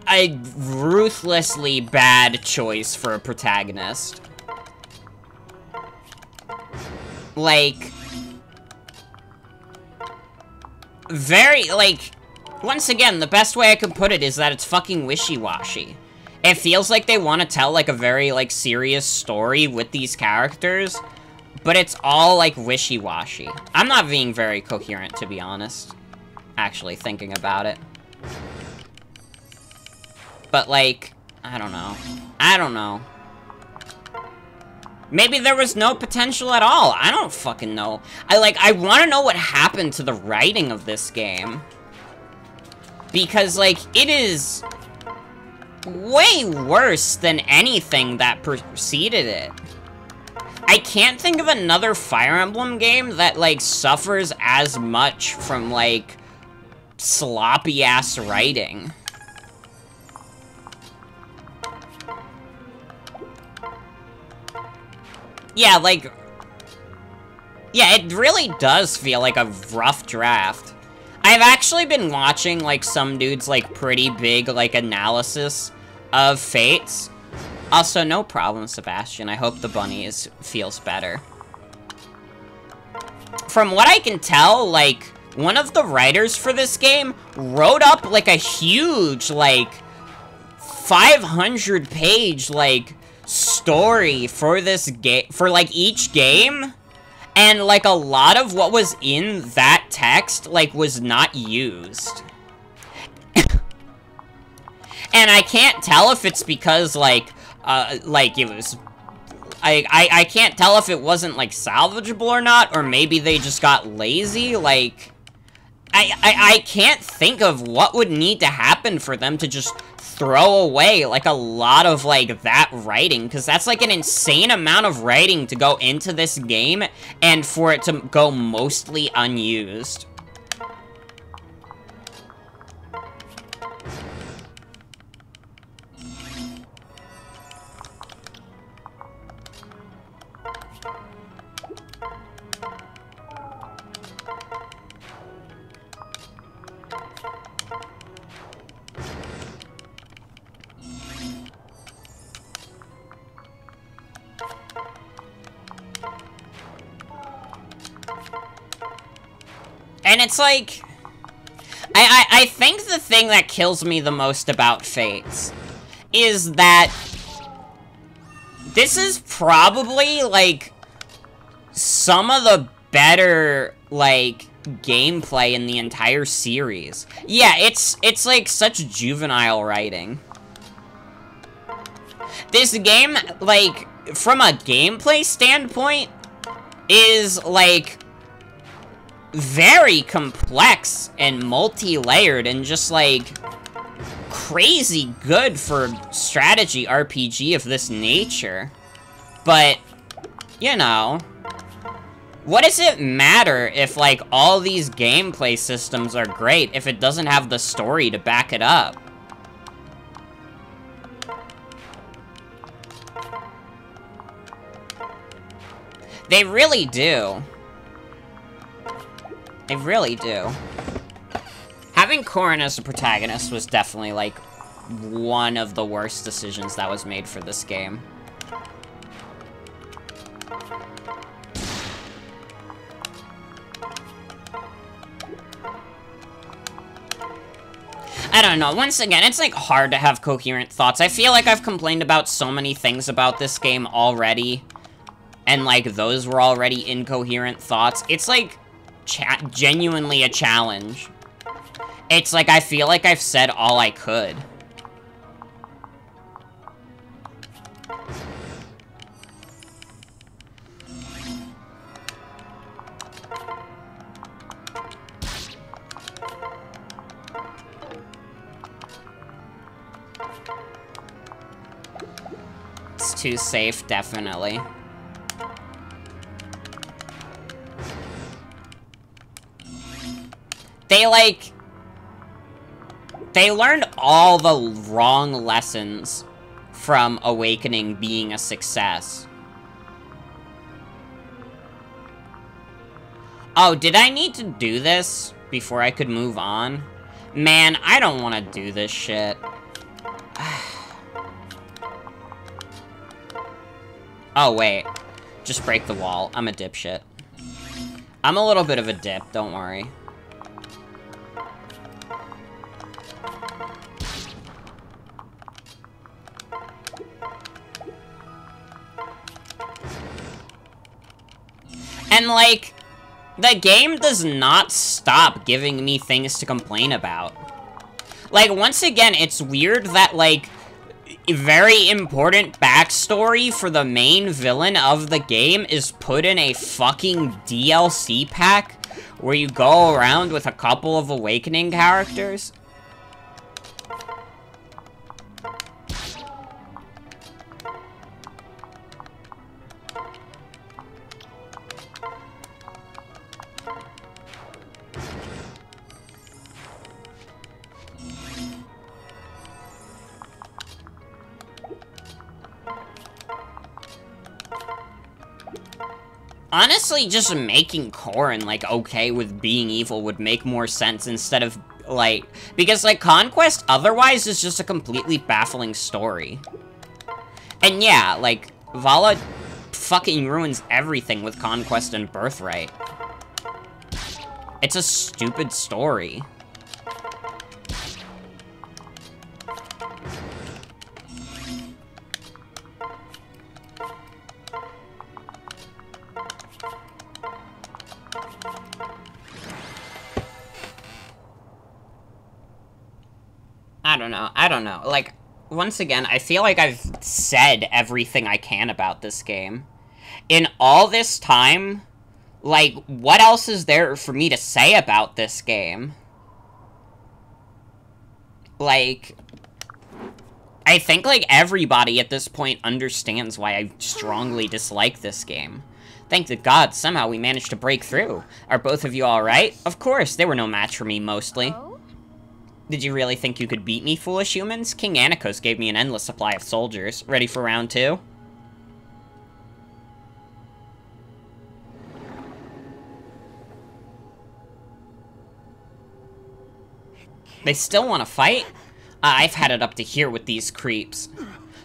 a ruthlessly bad choice for a protagonist. Like, very, like, once again, the best way I can put it is that it's fucking wishy-washy. It feels like they want to tell, like, a very, like, serious story with these characters, but it's all, like, wishy-washy. I'm not being very coherent, to be honest. Actually, thinking about it. But, like, I don't know. I don't know. Maybe there was no potential at all. I don't fucking know. I want to know what happened to the writing of this game. Because, like, it is way worse than anything that preceded it. I can't think of another Fire Emblem game that, like, suffers as much from, like, sloppy-ass writing. Yeah, like, yeah, it really does feel like a rough draft. I've actually been watching, like, some dude's, like, pretty big, like, analysis of Fates. Also, no problem, Sebastian. I hope the bunny feels better. From what I can tell, like, one of the writers for this game wrote up, like, a huge, like, 500-page, like, story for this game, for, like, each game. And, like, a lot of what was in that text, like, was not used. And I can't tell if it's because, like, it was... I can't tell if it wasn't, like, salvageable or not, or maybe they just got lazy, like... I can't think of what would need to happen for them to just throw away, like, a lot of, like, that writing, because that's, like, an insane amount of writing to go into this game, and for it to go mostly unused. And it's like, I think the thing that kills me the most about Fates is that this is probably, like, some of the better, like, gameplay in the entire series. Yeah, it's like, such juvenile writing. This game, like, from a gameplay standpoint, is, like, very complex and multi-layered and just, like, crazy good for strategy RPG of this nature. But, you know, what does it matter if, like, all these gameplay systems are great if it doesn't have the story to back it up? They really do. They really do. Having Corrin as a protagonist was definitely, like, one of the worst decisions that was made for this game. I don't know, once again, it's, like, hard to have coherent thoughts. I feel like I've complained about so many things about this game already, and, like, those were already incoherent thoughts. It's, like, genuinely a challenge. It's like, I feel like I've said all I could. It's too safe, definitely. They learned all the wrong lessons from Awakening being a success. Oh, did I need to do this before I could move on? Man, I don't want to do this shit. Oh, wait. Just break the wall. I'm a dipshit. I'm a little bit of a dip, don't worry. And, like, the game does not stop giving me things to complain about. Like, once again, it's weird that, like, a very important backstory for the main villain of the game is put in a fucking DLC pack where you go around with a couple of Awakening characters. Honestly, just making Corrin, like, okay with being evil would make more sense instead of, like... Because, like, Conquest otherwise is just a completely baffling story. And yeah, like, Vala fucking ruins everything with Conquest and Birthright. It's a stupid story. I don't know. Like, once again, I feel like I've said everything I can about this game. In all this time, like, what else is there for me to say about this game? Like, I think, like, everybody at this point understands why I strongly dislike this game. Thank the gods, somehow we managed to break through. Are both of you alright? Of course, they were no match for me, mostly. Oh? Did you really think you could beat me, foolish humans? King Anikos gave me an endless supply of soldiers. Ready for round 2? They still want to fight? I've had it up to here with these creeps.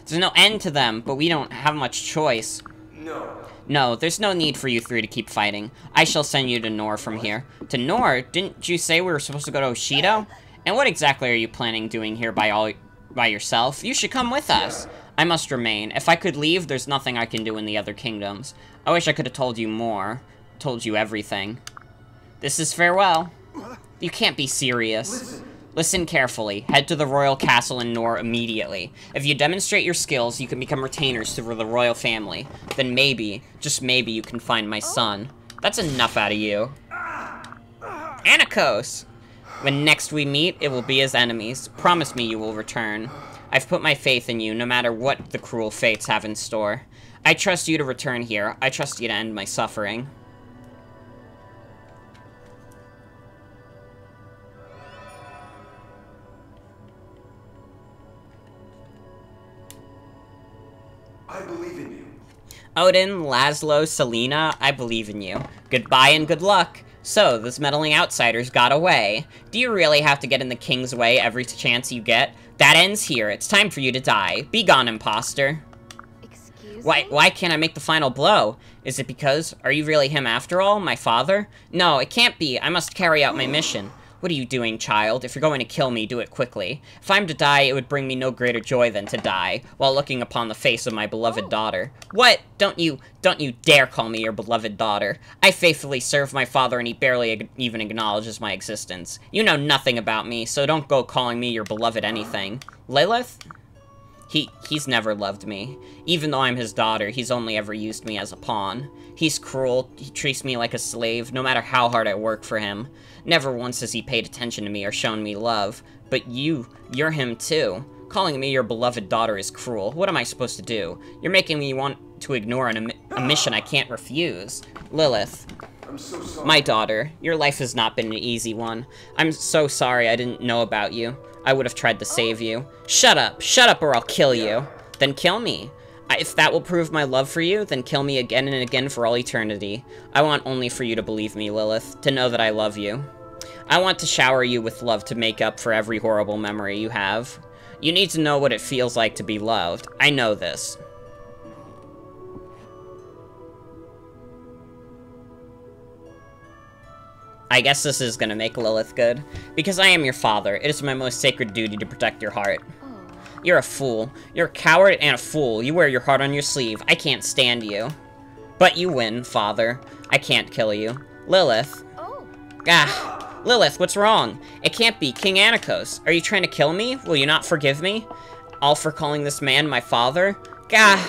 There's no end to them, but we don't have much choice. No, there's no need for you three to keep fighting. I shall send you to Nor from here. To Nor? Didn't you say we were supposed to go to Oshido? And what exactly are you planning doing here by yourself? You should come with us. I must remain. If I could leave, there's nothing I can do in the other kingdoms. I wish I could have told you more. Told you everything. This is farewell. You can't be serious. Listen carefully. Head to the royal castle in Nor immediately. If you demonstrate your skills, you can become retainers for the royal family. Then maybe, just maybe, you can find my son. That's enough out of you. Anikos! When next we meet, it will be as enemies. Promise me you will return. I've put my faith in you, no matter what the cruel fates have in store. I trust you to return here. I trust you to end my suffering. I believe in you. Odin, Laszlo, Selena, I believe in you. Goodbye and good luck. So, those meddling outsiders got away. Do you really have to get in the king's way every chance you get? That ends here. It's time for you to die. Be gone, imposter. Excuse Why me? can't I make the final blow? Is it because, are you really him after all, my father? No, it can't be. I must carry out my mission. What are you doing, child? If you're going to kill me, do it quickly. If I'm to die, it would bring me no greater joy than to die, while looking upon the face of my beloved daughter. What? Don't you dare call me your beloved daughter. I faithfully serve my father, and he barely even acknowledges my existence. You know nothing about me, so don't go calling me your beloved anything. Lilith? He's never loved me. Even though I'm his daughter, he's only ever used me as a pawn. He's cruel, he treats me like a slave, no matter how hard I work for him. Never once has he paid attention to me or shown me love. But you're him too. Calling me your beloved daughter is cruel. What am I supposed to do? You're making me want to ignore a mission I can't refuse. Lilith. I'm so sorry. My daughter, your life has not been an easy one. I'm so sorry I didn't know about you. I would have tried to save you. Shut up or I'll kill you. Then kill me. If that will prove my love for you, then kill me again and again for all eternity. I want only for you to believe me, Lilith, to know that I love you. I want to shower you with love to make up for every horrible memory you have. You need to know what it feels like to be loved. I know this. I guess this is gonna make Lilith good. Because I am your father, it is my most sacred duty to protect your heart. You're a fool. You're a coward and a fool. You wear your heart on your sleeve. I can't stand you. But you win, father. I can't kill you. Lilith. Gah. Lilith, what's wrong? It can't be King Anikos. Are you trying to kill me? Will you not forgive me? All for calling this man my father? Gah.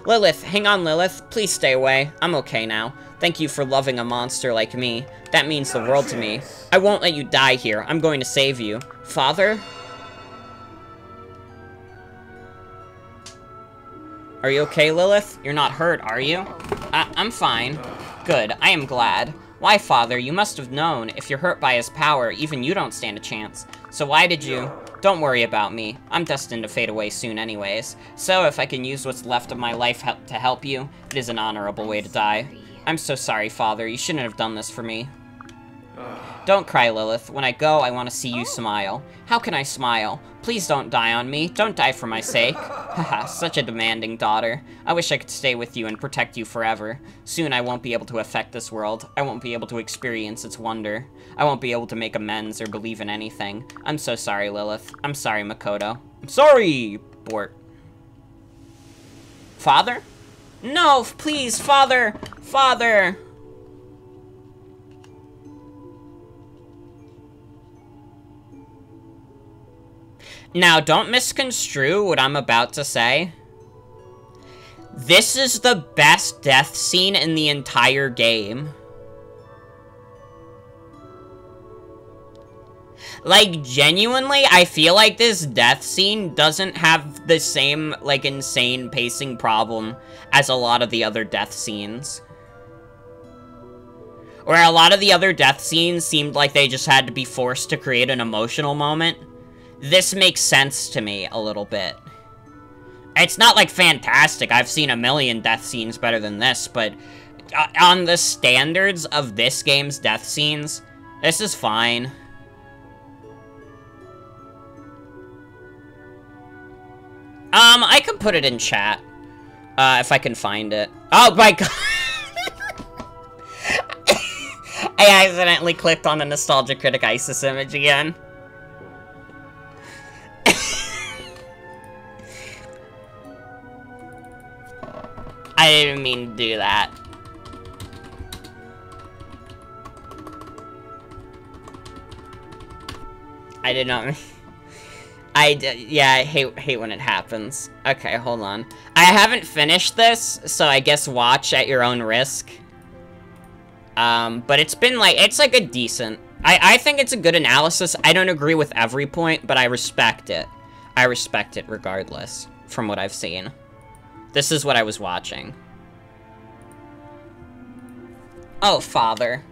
Lilith, hang on, Lilith. Please stay away. I'm okay now. Thank you for loving a monster like me. That means the world to me. I won't let you die here. I'm going to save you. Father? Are you okay, Lilith? You're not hurt, are you? I'm fine. Good, I am glad. Why, Father? You must have known. If you're hurt by his power, even you don't stand a chance. So why did you? Don't worry about me. I'm destined to fade away soon anyways. So if I can use what's left of my life to help you, it is an honorable way to die. I'm so sorry, Father. You shouldn't have done this for me. Don't cry, Lilith. When I go, I want to see you smile. How can I smile? Please don't die on me. Don't die for my sake. Haha, such a demanding daughter. I wish I could stay with you and protect you forever. Soon I won't be able to affect this world. I won't be able to experience its wonder. I won't be able to make amends or believe in anything. I'm so sorry, Lilith. I'm sorry, Makoto. I'm sorry, Bort. Father? No, please, Father! Father! Now, don't misconstrue what I'm about to say. This is the best death scene in the entire game. Like, genuinely, I feel like this death scene doesn't have the same, like, insane pacing problem as a lot of the other death scenes. Where a lot of the other death scenes seemed like they just had to be forced to create an emotional moment. This makes sense to me a little bit. It's not, like, fantastic. I've seen a million death scenes better than this, but on the standards of this game's death scenes, this is fine. I can put it in chat, if I can find it. Oh my god! I accidentally clicked on the Nostalgia Critic ISIS image again. I didn't mean to do that. I did not mean... yeah, I hate when it happens. Okay, hold on. I haven't finished this, so I guess watch at your own risk. But it's been like, it's like a decent... I think it's a good analysis. I don't agree with every point, but I respect it. I respect it regardless, from what I've seen. This is what I was watching. Oh, Father.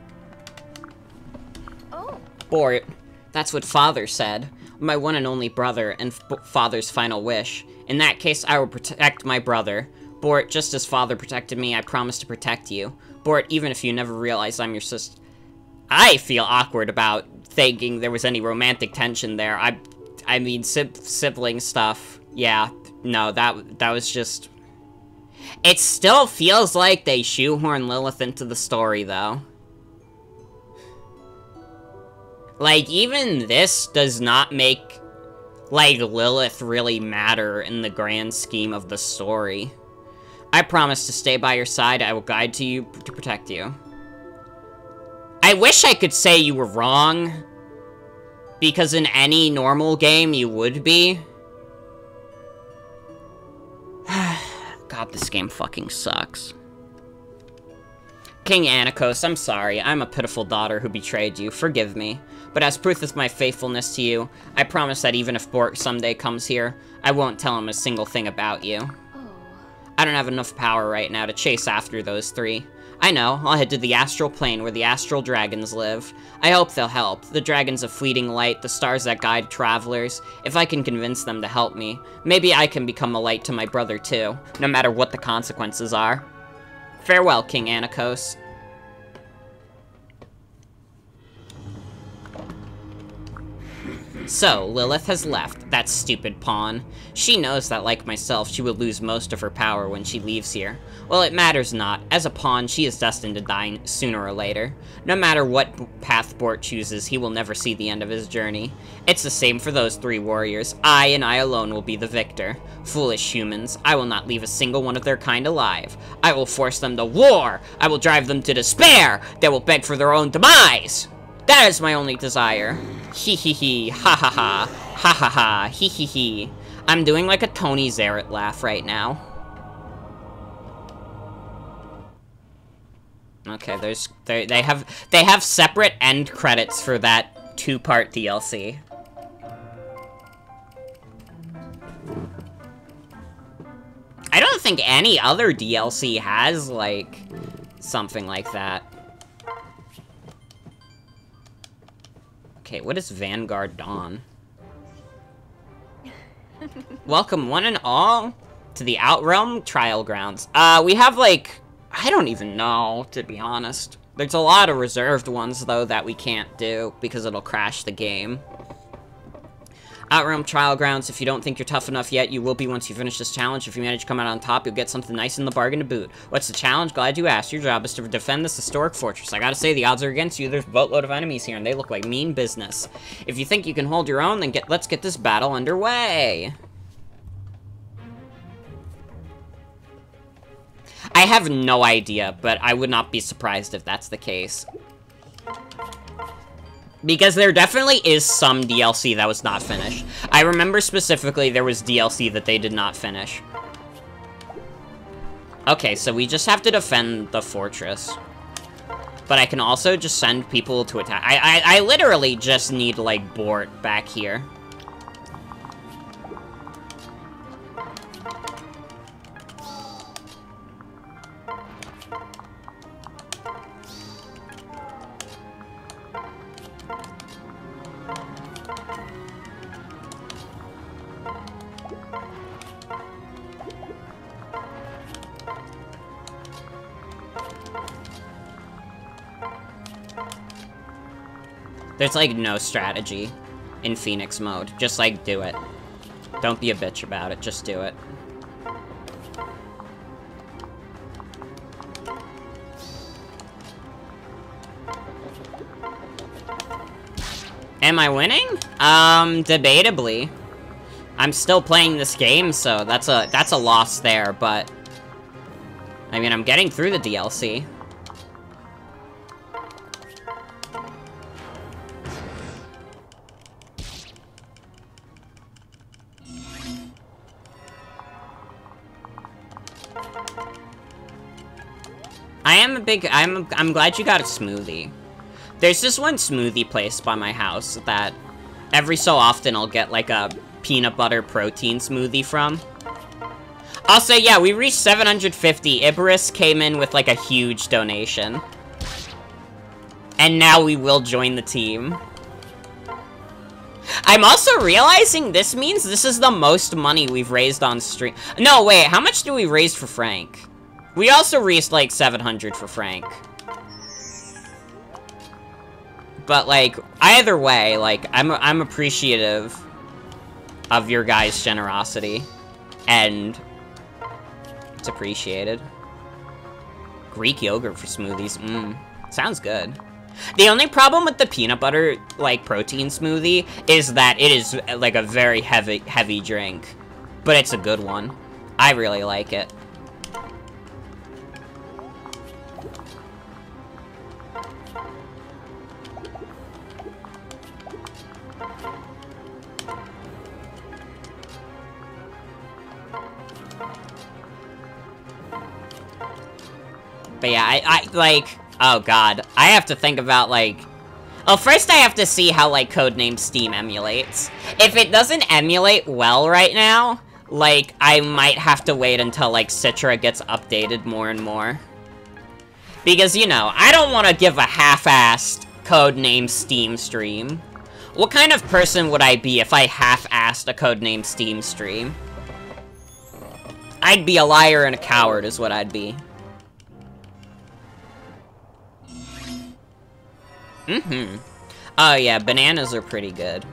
Oh. Bort, that's what Father said. My one and only brother, and Father's final wish. In that case, I will protect my brother. Bort, just as Father protected me, I promise to protect you. Bort, even if you never realize I'm your sister... I feel awkward about thinking there was any romantic tension there. I mean, sibling stuff. Yeah, no, that was just... It still feels like they shoehorn Lilith into the story, though. Like, even this does not make, like, Lilith really matter in the grand scheme of the story. I promise to stay by your side. I will guide to you to protect you. I wish I could say you were wrong, because in any normal game you would be. God, this game fucking sucks. King Anakos, I'm sorry. I'm a pitiful daughter who betrayed you. Forgive me. But as proof of my faithfulness to you, I promise that even if Bort someday comes here, I won't tell him a single thing about you. Oh. I don't have enough power right now to chase after those three. I know, I'll head to the astral plane where the astral dragons live. I hope they'll help. The dragons of fleeting light, the stars that guide travelers. If I can convince them to help me, maybe I can become a light to my brother too, no matter what the consequences are. Farewell, King Anakos. So, Lilith has left, that stupid pawn. She knows that, like myself, she will lose most of her power when she leaves here. Well, it matters not. As a pawn, she is destined to die sooner or later. No matter what path Bort chooses, he will never see the end of his journey. It's the same for those three warriors. I, and I alone, will be the victor. Foolish humans, I will not leave a single one of their kind alive. I will force them to war! I will drive them to despair! They will beg for their own demise! That is my only desire. Hee hee hee, ha ha ha, ha ha ha, hee hee hee. I'm doing like a Tony Zarrett laugh right now. Okay, they have separate end credits for that 2-part DLC. I don't think any other DLC has like something like that. Okay, what is Vanguard Dawn? Welcome, one and all, to the Outrealm Trial Grounds. We have, like, I don't even know, to be honest. There's a lot of reserved ones, though, that we can't do, because it'll crash the game. Outrealm Trial Grounds, if you don't think you're tough enough yet, you will be once you finish this challenge. If you manage to come out on top, you'll get something nice in the bargain to boot. What's the challenge? Glad you asked. Your job is to defend this historic fortress. I gotta say, the odds are against you. There's a boatload of enemies here, and they look like mean business. If you think you can hold your own, then let's get this battle underway. I have no idea, but I would not be surprised if that's the case. Because there definitely is some DLC that was not finished. I remember specifically there was DLC that they did not finish. Okay, so we just have to defend the fortress. But I can also just send people to attack. I literally just need, like, Bort back here. There's, like, no strategy in Phoenix mode. Just, like, do it. Don't be a bitch about it. Just do it. Am I winning? Debatably. I'm still playing this game, so that's a loss there, but... I mean, I'm getting through the DLC. I'm glad you got a smoothie. There's this one smoothie place by my house that every so often I'll get like a peanut butter protein smoothie from. Also, yeah, we reached 750. Ibarus came in with like a huge donation. And now we will join the team. I'm also realizing this means this is the most money we've raised on stream. No, wait, how much do we raise for Frank? We also raised, like, 700 for Frank. But, like, either way, like, I'm appreciative of your guys' generosity. And it's appreciated. Greek yogurt for smoothies. Sounds good. The only problem with the peanut butter, like, protein smoothie is that it is, like, a very heavy drink. But it's a good one. I really like it. But yeah, I like, oh god. I have to think about, like... Well, first I have to see how, like, Codename Steam emulates. If it doesn't emulate well right now, like, I might have to wait until, like, Citra gets updated more and more. Because, you know, I don't want to give a half-assed Codename Steam stream. What kind of person would I be if I half-assed a Codename Steam stream? I'd be a liar and a coward is what I'd be. Mm-hmm. Oh yeah, bananas are pretty good.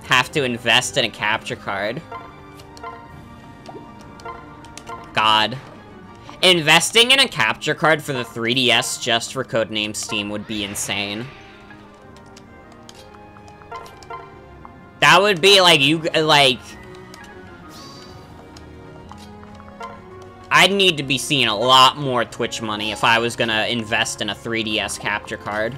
Have to invest in a capture card. God. Investing in a capture card for the 3DS just for Codename Steam would be insane. That would be like, I'd need to be seeing a lot more Twitch money if I was gonna invest in a 3DS capture card.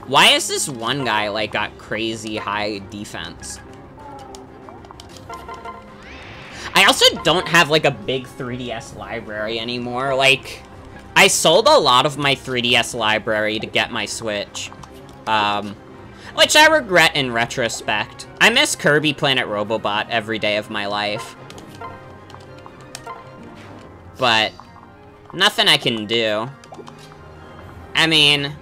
Why is this one guy, like, got crazy high defense? I also don't have, like, a big 3DS library anymore. Like, I sold a lot of my 3DS library to get my Switch. Which I regret in retrospect. I miss Kirby Planet Robobot every day of my life. But, nothing I can do. I mean,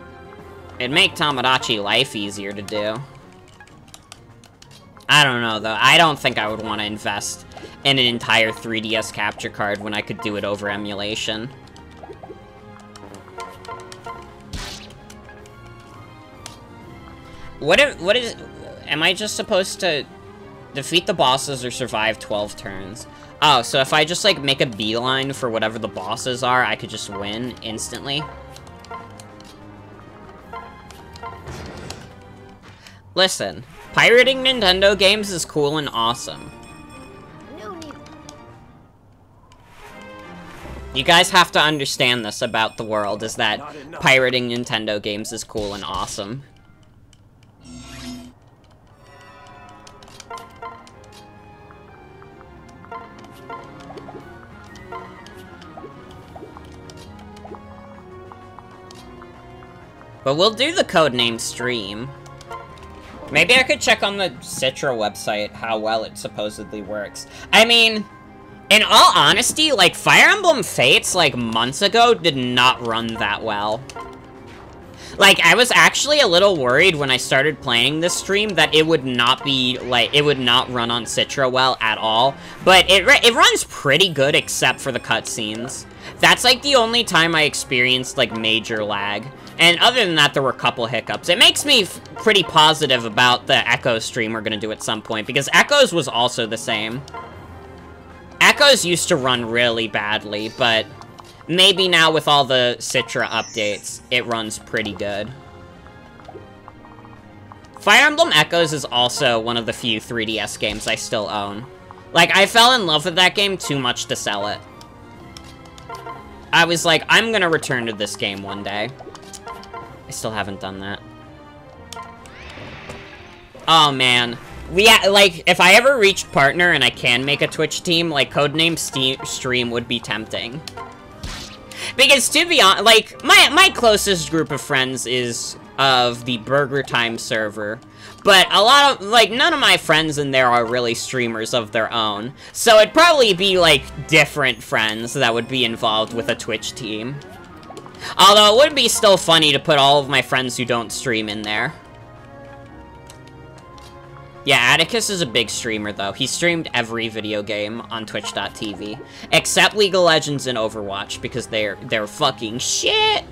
it'd make Tomodachi Life easier to do. I don't know, though. I don't think I would want to invest in an entire 3DS capture card when I could do it over emulation. Am I just supposed to defeat the bosses or survive 12 turns? Oh, so if I just, like, make a beeline for whatever the bosses are, I could just win instantly? Listen, pirating Nintendo games is cool and awesome. You guys have to understand this about the world, is that pirating Nintendo games is cool and awesome. But we'll do the Codename stream. Maybe I could check on the Citra website how well it supposedly works. I mean, in all honesty, like, Fire Emblem Fates, like, months ago did not run that well. Like, I was actually a little worried when I started playing this stream that it would not be, like, it would not run on Citra well at all. But it runs pretty good except for the cutscenes. That's, like, the only time I experienced, like, major lag. And other than that, there were a couple hiccups. It makes me pretty positive about the Echo stream we're gonna do at some point, because Echoes was also the same. Echoes used to run really badly, but maybe now with all the Citra updates, it runs pretty good. Fire Emblem Echoes is also one of the few 3DS games I still own. Like, I fell in love with that game too much to sell it. I was like, I'm gonna return to this game one day. I still haven't done that. Oh, man. Like, if I ever reached partner and I can make a Twitch team, like, Codename stream would be tempting. Because, to be honest, like, my closest group of friends is of the Burger Time server. But a lot of, like, none of my friends in there are really streamers of their own. So it'd probably be, like, different friends that would be involved with a Twitch team. Although, it would be still funny to put all of my friends who don't stream in there. Yeah, Atticus is a big streamer, though. He streamed every video game on Twitch.tv. Except League of Legends and Overwatch, because they're fucking shit!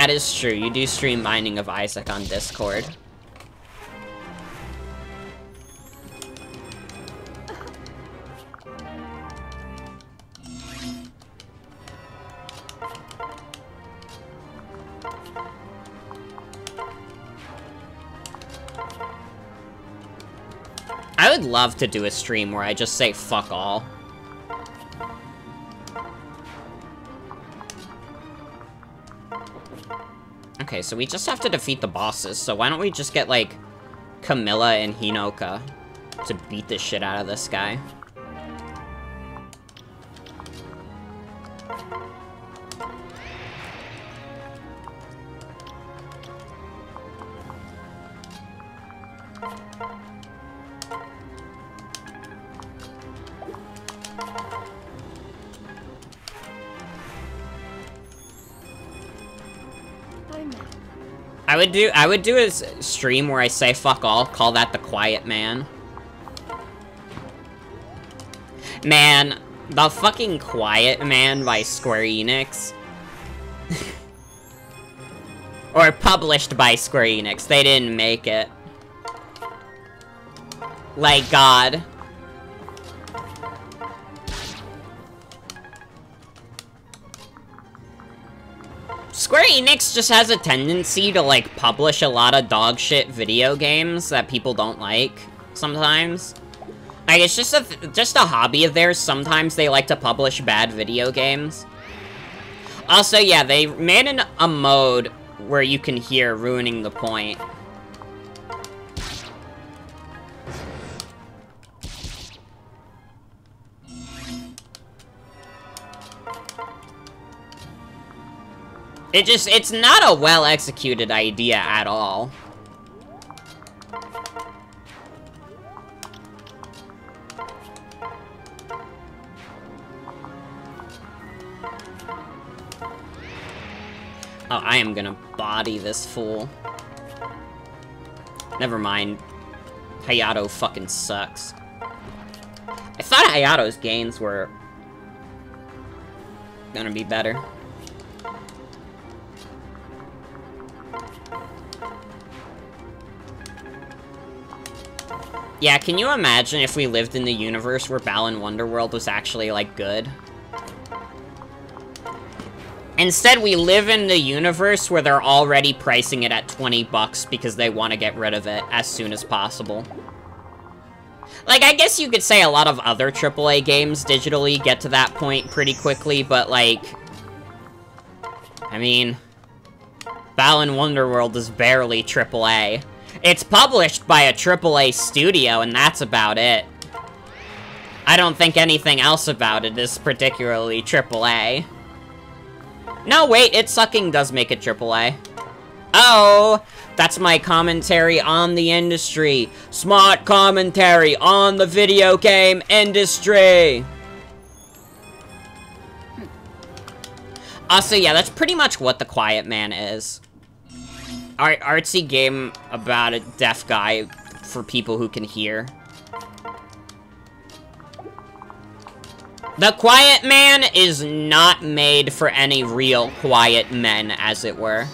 that is true. You do stream Binding of Isaac on Discord. I would love to do a stream where I just say fuck all. Okay, so we just have to defeat the bosses, so why don't we just get, like, Camilla and Hinoka to beat the shit out of this guy. I would do a stream where I say fuck all, call that the Quiet Man. Man, the fucking Quiet Man by Square Enix. Or published by Square Enix, they didn't make it. Like, God. Square Enix just has a tendency to, like, publish a lot of dog shit video games that people don't like, sometimes. Like, it's just a hobby of theirs. Sometimes they like to publish bad video games. Also, yeah, they made a mode where you can hear ruining the point. It's not a well-executed idea at all. Oh, I am gonna body this fool. Never mind. Hayato fucking sucks. I thought Hayato's gains were gonna be better. Yeah, can you imagine if we lived in the universe where Balan Wonderworld was actually, like, good? Instead, we live in the universe where they're already pricing it at 20 bucks because they want to get rid of it as soon as possible. Like, I guess you could say a lot of other AAA games digitally get to that point pretty quickly, but, like... I mean... Balan Wonderworld is barely AAA. It's published by a AAA studio, and that's about it. I don't think anything else about it is particularly AAA. No, wait, It Sucking does make it AAA. Oh, that's my commentary on the industry. Smart commentary on the video game industry. Also, yeah, that's pretty much what The Quiet Man is. Artsy game about a deaf guy for people who can hear. The Quiet Man is not made for any real quiet men, as it were.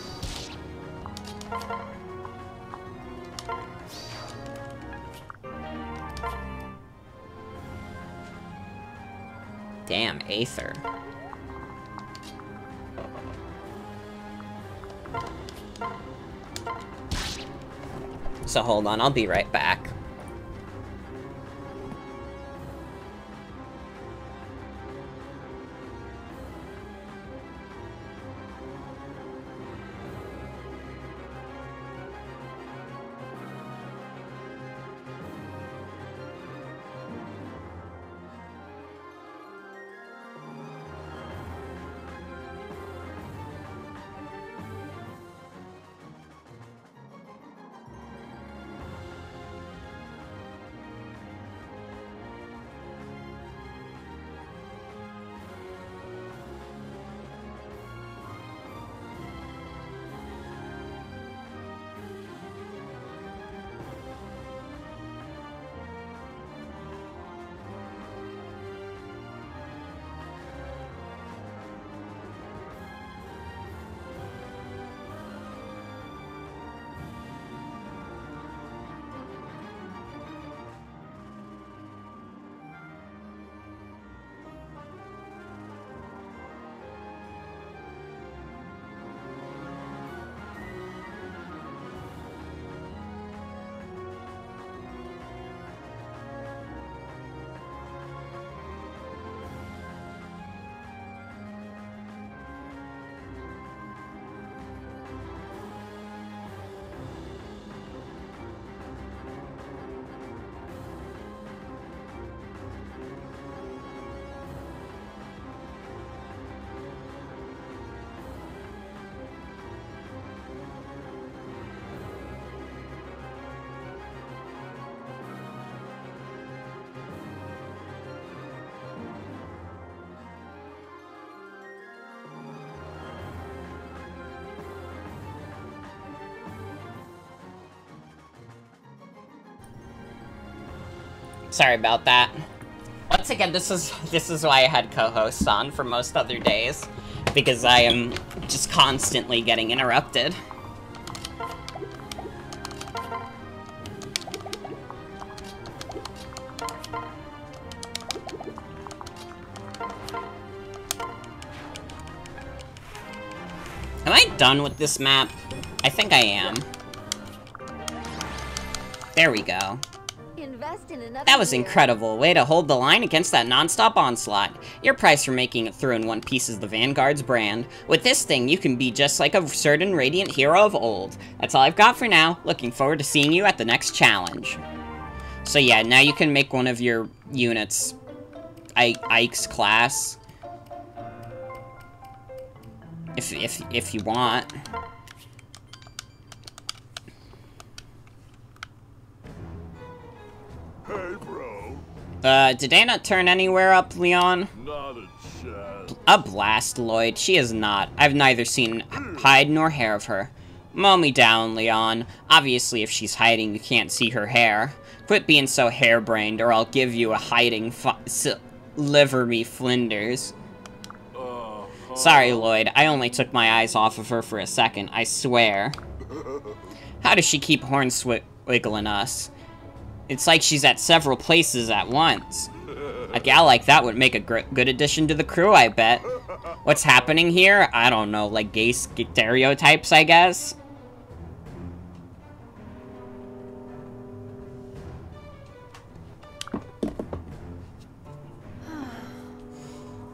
Damn, Aether. So hold on, I'll be right back. Sorry about that. Once again, this is why I had co-hosts on for most other days, because I am just constantly getting interrupted. Am I done with this map? I think I am. There we go. Invest in another That was year. incredible. Way to hold the line against that non-stop onslaught. Your price for making it through in one piece is the Vanguard's brand. With this thing, you can be just like a certain radiant hero of old. That's all I've got for now. Looking forward to seeing you at the next challenge. So yeah, now you can make one of your units Ike's class. If you want. Hey, bro. Did Anna turn anywhere up, Leon? Not a chance. A blast, Lloyd. She is not. I've neither seen hide nor hair of her. Mow me down, Leon. Obviously, if she's hiding, you can't see her hair. Quit being so harebrained, or I'll give you a hiding liver me flinders. Sorry, Lloyd. I only took my eyes off of her for a second, I swear. How does she keep hornswiggling us? It's like she's at several places at once. A gal like that would make a good addition to the crew, I bet. What's happening here? I don't know, like gay stereotypes, I guess?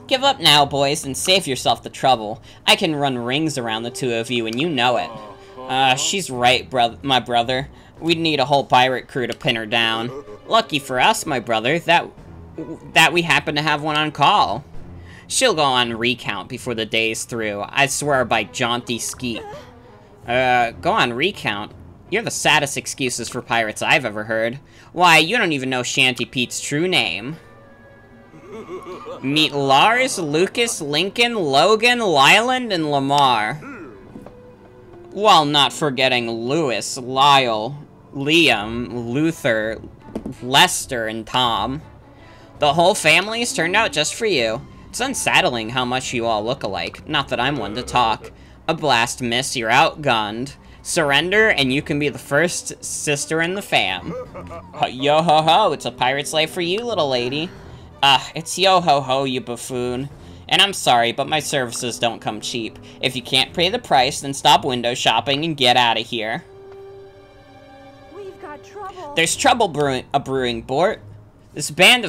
Give up now, boys, and save yourself the trouble. I can run rings around the two of you, and you know it. She's right, my brother. We'd need a whole pirate crew to pin her down. Lucky for us, my brother, that we happen to have one on call. She'll go on recount before the day's through. I swear by Jaunty Skeet. Go on recount? You're the saddest excuses for pirates I've ever heard. Why, you don't even know Shanty Pete's true name. Meet Lars, Lucas, Lincoln, Logan, Lyland, and Lamar. While not forgetting Lewis, Lyle, Liam, Luther, Lester, and Tom. The whole family's turned out just for you. It's unsettling how much you all look alike. Not that I'm one to talk. A blast, miss, you're outgunned. Surrender, and you can be the first sister in the fam. Yo-ho-ho, it's a pirate's life for you, little lady. It's yo-ho-ho, you buffoon. And I'm sorry, but my services don't come cheap. If you can't pay the price, then stop window shopping and get out of here. We've got trouble. There's trouble brewing, Bort. A band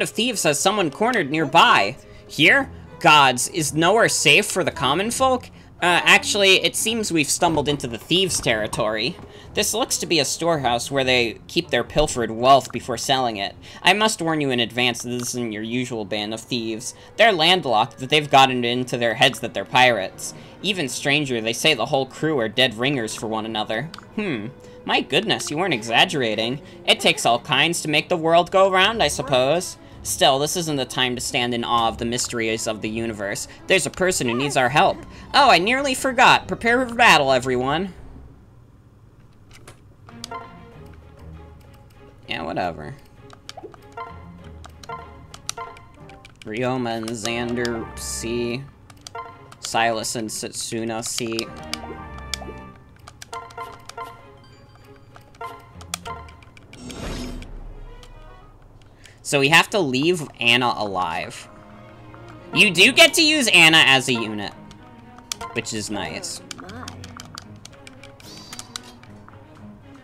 of thieves has someone cornered nearby. Here? Gods, is nowhere safe for the common folk? Actually, it seems we've stumbled into the thieves' territory. This looks to be a storehouse where they keep their pilfered wealth before selling it. I must warn you in advance that this isn't your usual band of thieves. They're landlocked, but they've gotten it into their heads that they're pirates. Even stranger, they say the whole crew are dead ringers for one another. My goodness, you weren't exaggerating. It takes all kinds to make the world go round, I suppose. Still, this isn't the time to stand in awe of the mysteries of the universe. There's a person who needs our help. Oh, I nearly forgot. Prepare for battle, everyone. Yeah, whatever. Ryoma and Xander, C. Silas and Setsuna, C. So we have to leave Anna alive. You do get to use Anna as a unit, which is nice. My.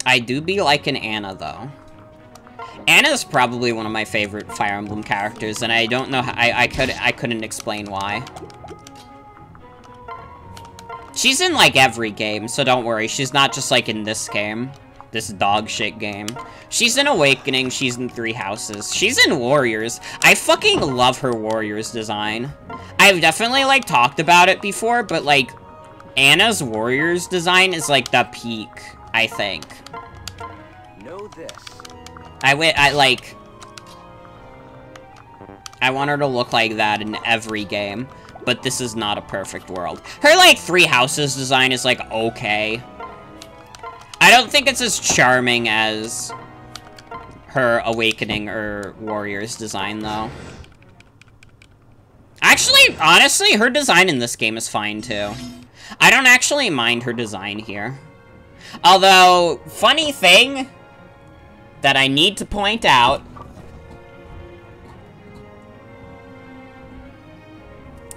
I do be liking Anna, though. Anna's probably one of my favorite Fire Emblem characters, and I don't know how, I couldn't explain why. She's in, like, every game, so don't worry. She's not just, like, in this game. This dog shit game. She's in Awakening, she's in Three Houses. She's in Warriors. I fucking love her Warriors design. I've definitely, like, talked about it before, but, like, Anna's Warriors design is, like, the peak, I think. Know this. I want her to look like that in every game, but this is not a perfect world. Her, like, Three Houses design is, like, okay. I don't think it's as charming as her Awakening or Warriors design, though. Actually, honestly, her design in this game is fine, too. I don't actually mind her design here. Although, funny thing that I need to point out.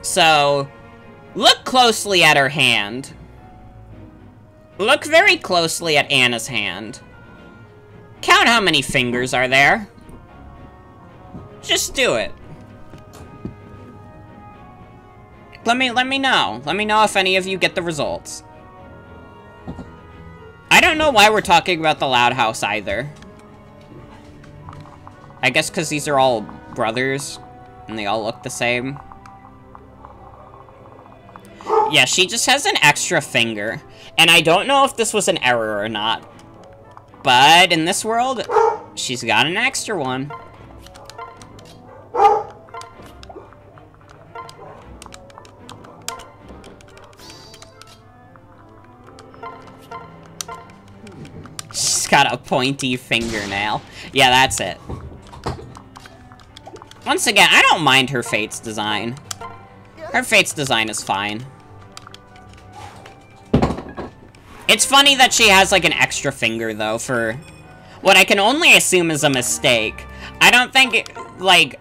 So, look closely at her hand. Look very closely at Anna's hand. Count how many fingers are there. Just do it. Let me know. Let me know if any of you get the results. I don't know why we're talking about the Loud House either. I guess because these are all brothers, and they all look the same. Yeah, she just has an extra finger. And I don't know if this was an error or not. But in this world, she's got an extra one. She's got a pointy fingernail. Yeah, that's it. Once again, I don't mind her Fate's design. Her Fate's design is fine. It's funny that she has, like, an extra finger, though, for what I can only assume is a mistake. I don't think, like,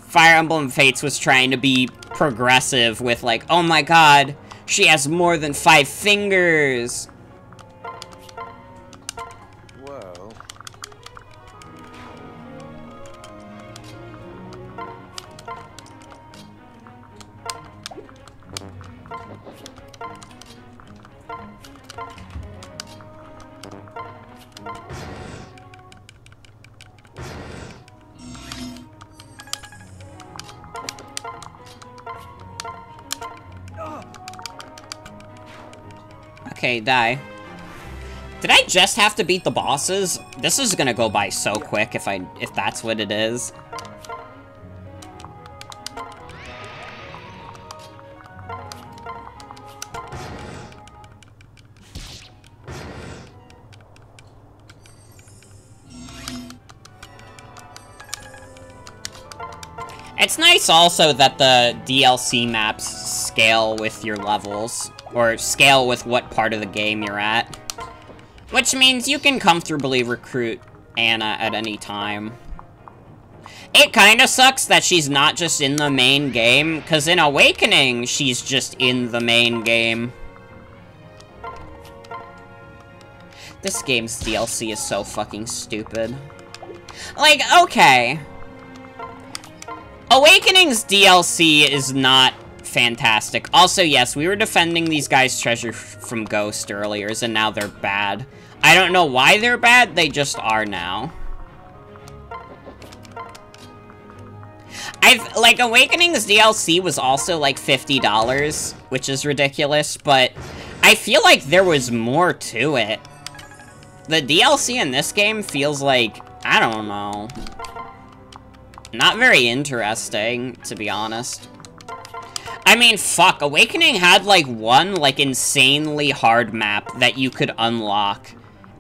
Fire Emblem Fates was trying to be progressive with, like, oh my god, she has more than 5 fingers. Well. Okay, die. Did I just have to beat the bosses? This is gonna go by so quick if that's what it is. It's nice also that the DLC maps scale with your levels, or scale with what part of the game you're at. Which means you can comfortably recruit Anna at any time. It kinda sucks that she's not just in the main game, because in Awakening, she's just in the main game. This game's DLC is so fucking stupid. Like, okay. Awakening's DLC is not fantastic. Also, yes, we were defending these guys' treasure from Ghost earlier, and now they're bad. I don't know why they're bad, they just are now. Like, Awakening's DLC was also, like, $50, which is ridiculous, but I feel like there was more to it. The DLC in this game feels like, I don't know, not very interesting, to be honest. I mean, fuck, Awakening had, like, one, like, insanely hard map that you could unlock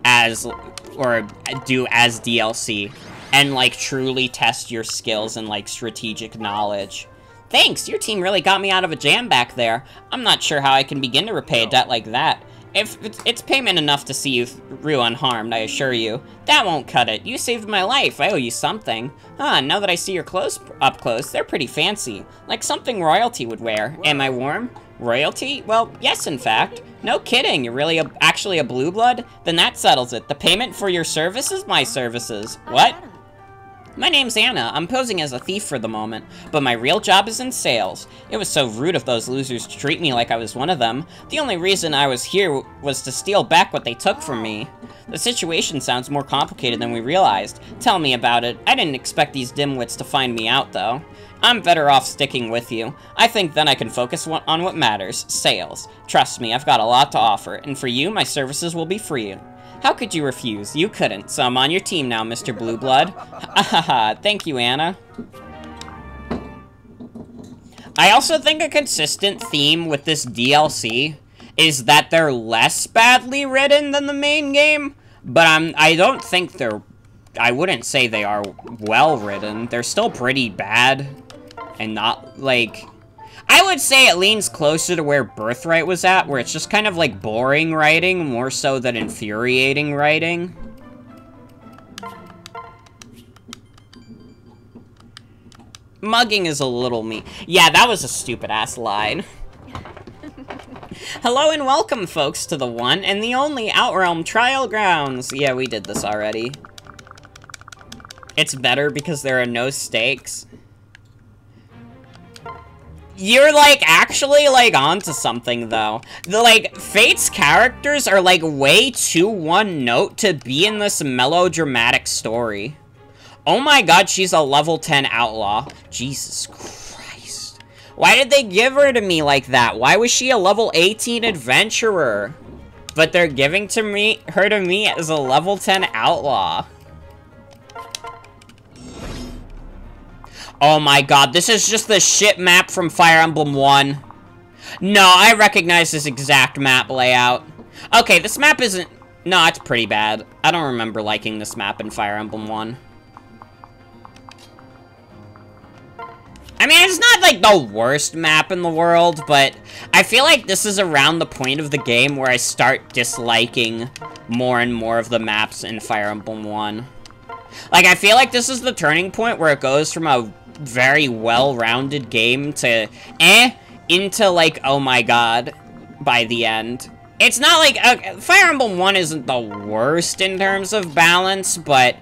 as, or do as DLC, and, like, truly test your skills and, like, strategic knowledge. Thanks, your team really got me out of a jam back there. I'm not sure how I can begin to repay a debt like that. If it's payment enough to see you through unharmed, I assure you. That won't cut it. You saved my life. I owe you something. Now that I see your clothes up close, they're pretty fancy. Like something royalty would wear. Am I warm? Royalty? Well, yes, in fact. No kidding. You're really actually a blue blood? Then that settles it. The payment for your service is my services. What? My name's Anna. I'm posing as a thief for the moment, but my real job is in sales. It was so rude of those losers to treat me like I was one of them. The only reason I was here was to steal back what they took from me. The situation sounds more complicated than we realized. Tell me about it. I didn't expect these dimwits to find me out, though. I'm better off sticking with you. I think then I can focus on what matters, sales. Trust me, I've got a lot to offer, and for you, my services will be free. How could you refuse? You couldn't, so I'm on your team now, Mr. Blue Blood. Thank you, Anna. I also think a consistent theme with this DLC is that they're less badly written than the main game, but I don't think they're I wouldn't say they are well written. They're still pretty bad. And not, like... I would say it leans closer to where Birthright was at, where it's just kind of, like, boring writing, more so than infuriating writing. Mugging is a little mean. Yeah, that was a stupid-ass line. Hello and welcome, folks, to the one and the only Outrealm Trial Grounds. Yeah, we did this already. It's better because there are no stakes. You're, like, actually, like, onto something, though. The, like, Fate's characters are, like, way too one-note to be in this melodramatic story. Oh my god, she's a level 10 outlaw. Jesus Christ. Why did they give her to me like that? Why was she a level 18 adventurer? But they're giving her to me as a level 10 outlaw. Oh my god, this is just the shit map from Fire Emblem 1. No, I recognize this exact map layout. Okay, this map isn't... No, it's pretty bad. I don't remember liking this map in Fire Emblem 1. I mean, it's not, like, the worst map in the world, but I feel like this is around the point of the game where I start disliking more and more of the maps in Fire Emblem 1. Like, I feel like this is the turning point where it goes from a very well-rounded game to, into, like, oh my god, by the end. It's not like, Fire Emblem 1 isn't the worst in terms of balance, but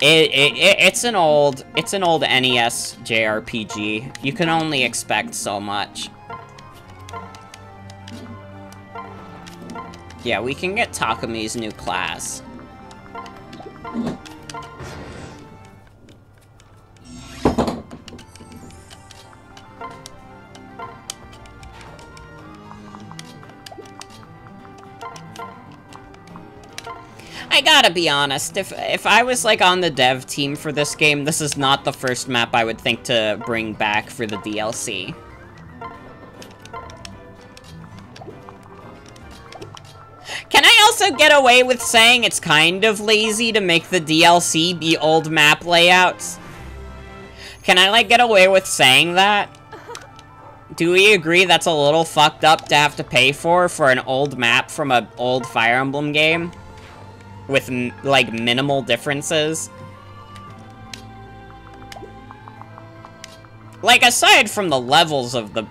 it's an old NES JRPG. You can only expect so much. Yeah, we can get Takami's new class. I gotta be honest, if I was, like, on the dev team for this game, this is not the first map I would think to bring back for the DLC. Can I also get away with saying it's kind of lazy to make the DLC be old map layouts? Can I, like, get away with saying that? Do we agree that's a little fucked up to have to pay for an old map from an old Fire Emblem game? With, like, minimal differences. Like, aside from the levels of the,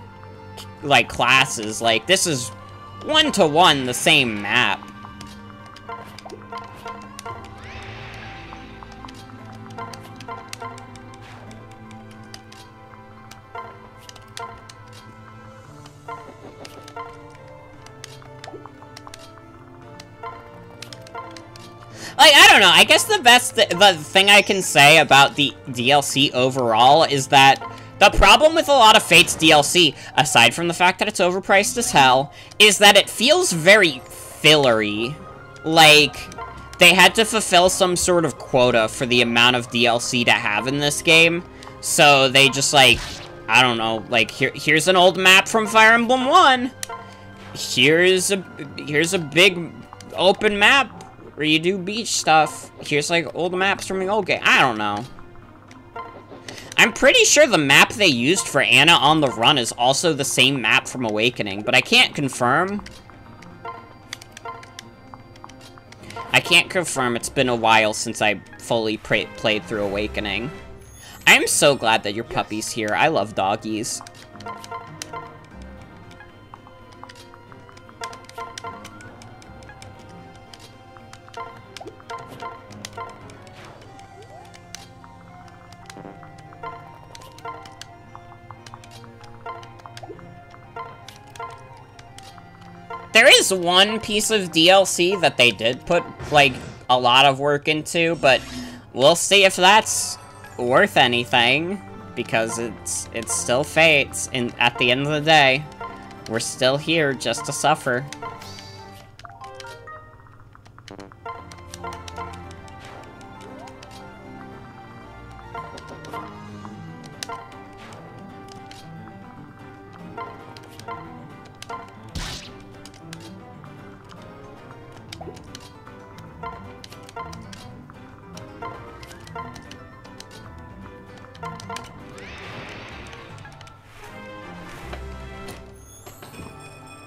like, classes, like, this is one-to-one the same map. Like, I don't know, I guess the thing I can say about the DLC overall is that the problem with a lot of Fate's DLC, aside from the fact that it's overpriced as hell, is that it feels very fillery. Like, they had to fulfill some sort of quota for the amount of DLC to have in this game, so they just, like, I don't know, like, here's an old map from Fire Emblem 1, here's a big open map where you do beach stuff. Here's, like, old maps from the old game. I don't know. I'm pretty sure the map they used for Anna on the Run is also the same map from Awakening, but I can't confirm. I can't confirm. It's been a while since I fully played through Awakening. I'm so glad that your puppy's here. I love doggies. There is one piece of DLC that they did put, like, a lot of work into, but we'll see if that's worth anything, because it's still Fate, and at the end of the day, we're still here just to suffer.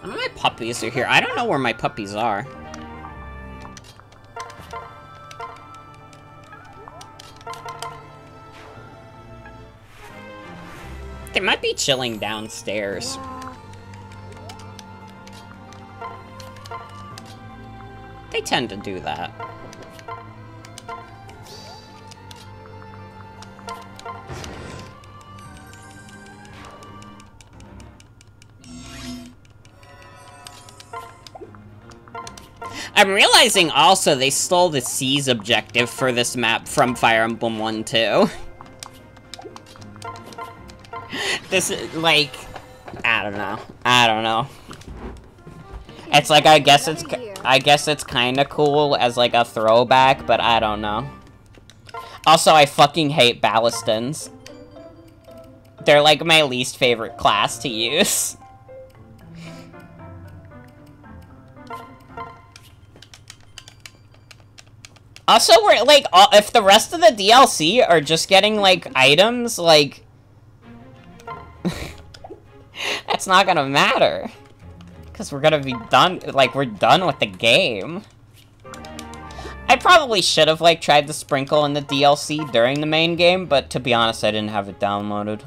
None of my puppies are here. I don't know where my puppies are. They might be chilling downstairs. They tend to do that. I'm realizing also they stole the C's objective for this map from Fire Emblem 1 too. This is, like, I don't know. It's like, I guess it's kinda cool as, like, a throwback, but I don't know. Also, I fucking hate Ballistons. They're, like, my least favorite class to use. Also, we're, like, if the rest of the DLC are just getting, like, items, like... that's not gonna matter. Because we're gonna be done, like, we're done with the game. I probably should have, like, tried to sprinkle in the DLC during the main game, but to be honest, I didn't have it downloaded.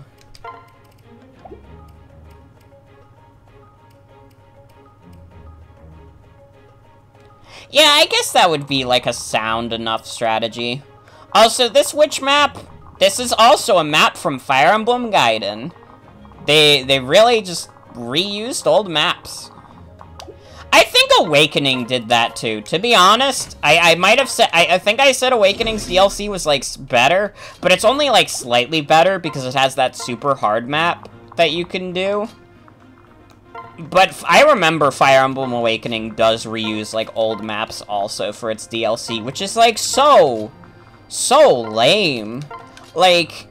Yeah, I guess that would be, like, a sound enough strategy. Also, this witch map, this is also a map from Fire Emblem Gaiden. They really just reused old maps. I think Awakening did that too. To be honest, I might have said, I think I said Awakening's DLC was, like, better, but it's only, like, slightly better because it has that super hard map that you can do. But I remember Fire Emblem Awakening does reuse, like, old maps also for its DLC, which is, like, so lame. Like,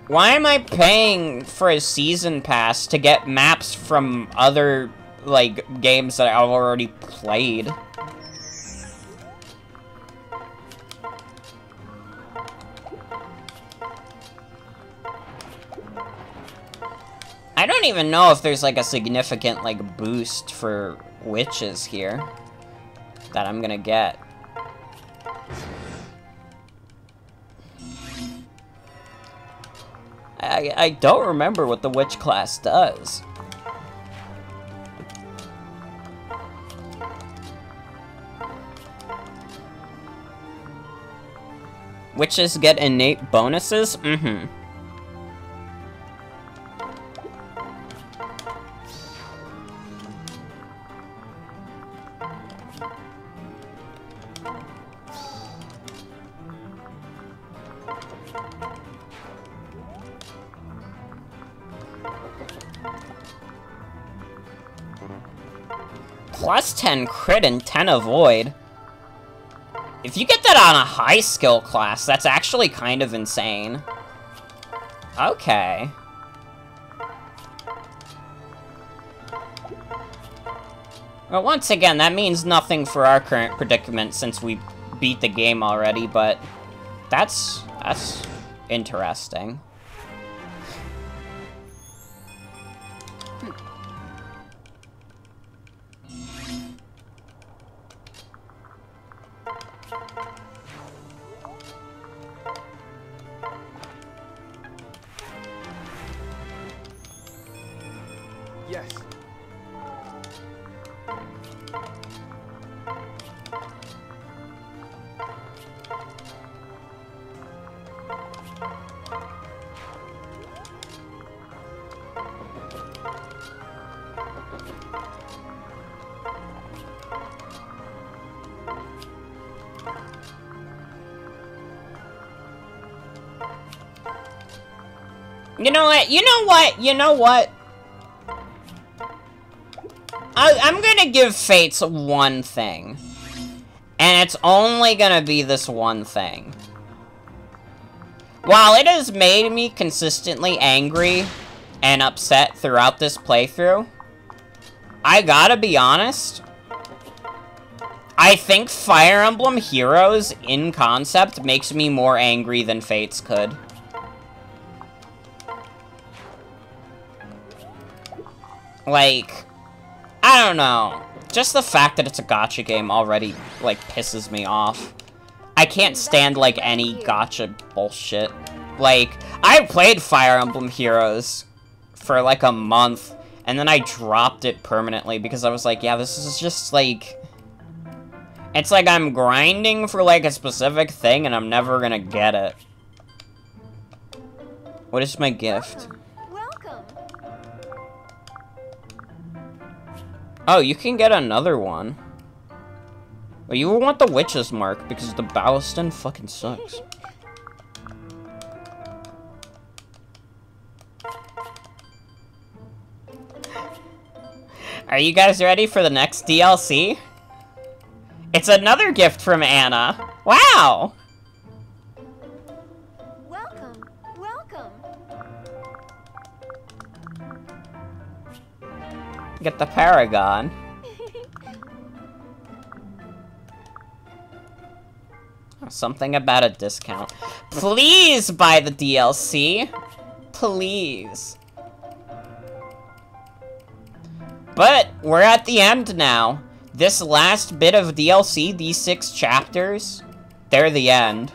why am I paying for a season pass to get maps from other, like, games that I've already played? I don't even know if there's, like, a significant, like, boost for witches here that I'm gonna get. I don't remember what the witch class does. Witches get innate bonuses? Mm-hmm. Plus 10 crit and 10 avoid. If you get that on a high skill class, that's actually kind of insane. Okay. Well, once again, that means nothing for our current predicament since we beat the game already, but that's interesting. Yes. You know what? You know what? You know what? I'm gonna give Fates one thing. And it's only gonna be this one thing. While it has made me consistently angry and upset throughout this playthrough, I gotta be honest, I think Fire Emblem Heroes, in concept, makes me more angry than Fates could. Like, I don't know. Just the fact that it's a gacha game already, like, pisses me off. I can't stand, like, any gacha bullshit. Like, I played Fire Emblem Heroes for, like, a month, and then I dropped it permanently because I was like, yeah, this is just, like... It's like I'm grinding for, like, a specific thing, and I'm never gonna get it. What is my gift? Welcome. Oh, you can get another one. But you want the Witch's Mark, because the Ballaston fucking sucks. Are you guys ready for the next DLC? It's another gift from Anna. Wow! Welcome. Welcome. Get the Paragon. Something about a discount. Please buy the DLC. Please. But we're at the end now. This last bit of DLC, these 6 chapters, they're the end.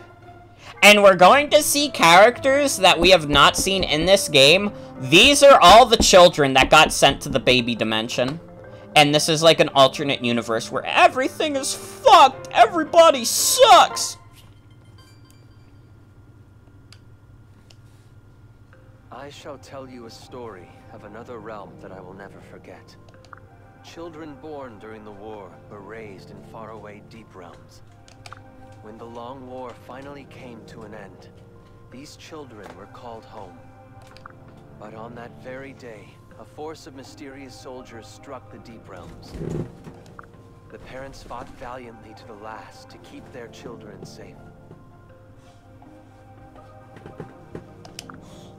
And we're going to see characters that we have not seen in this game. These are all the children that got sent to the baby dimension. And this is like an alternate universe where everything is fucked. Everybody sucks. I shall tell you a story of another realm that I will never forget. Children born during the war were raised in faraway deep realms. When the long war finally came to an end, these children were called home. But on that very day, a force of mysterious soldiers struck the deep realms. The parents fought valiantly to the last to keep their children safe.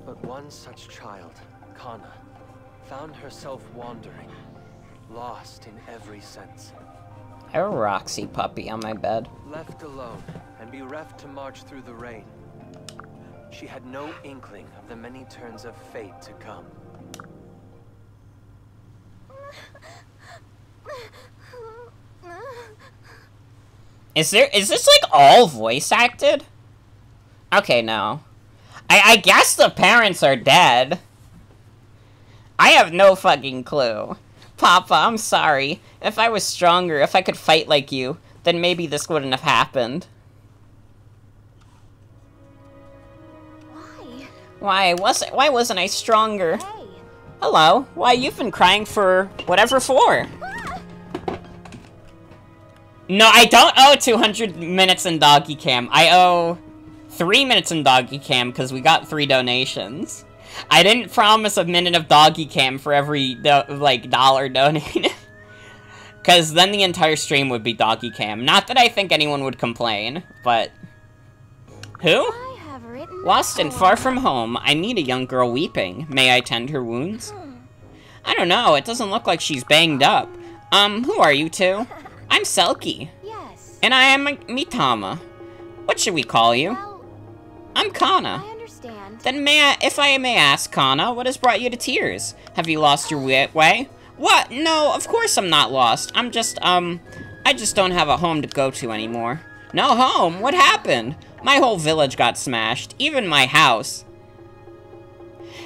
But one such child, Kana, found herself wandering, lost in every sense. I have a Roxy puppy on my bed. Left alone and bereft to march through the rain, she had no inkling of the many turns of fate to come. Is this like all voice acted? Okay, no. I guess the parents are dead. I have no fucking clue. Papa, I'm sorry. If I was stronger, if I could fight like you, then maybe this wouldn't have happened. Why wasn't I stronger? Hey. Hello. Why, you've been crying for whatever for. No, I don't owe 200 minutes in Doggy Cam. I owe 3 minutes in Doggy Cam because we got 3 donations. I didn't promise a minute of Doggy Cam for every, dollar donated. Because then the entire stream would be Doggy Cam. Not that I think anyone would complain, but... Who? I have written Lost and far from home, I meet a young girl weeping. May I tend her wounds? I don't know, it doesn't look like she's banged up. Who are you two? I'm Selkie. Yes. And I am Mitama. What should we call you? Well, I'm Kana. I understand. Then if I may ask, Kana, what has brought you to tears? Have you lost your way? What? No, of course I'm not lost. I just don't have a home to go to anymore. No home? What happened? My whole village got smashed, even my house.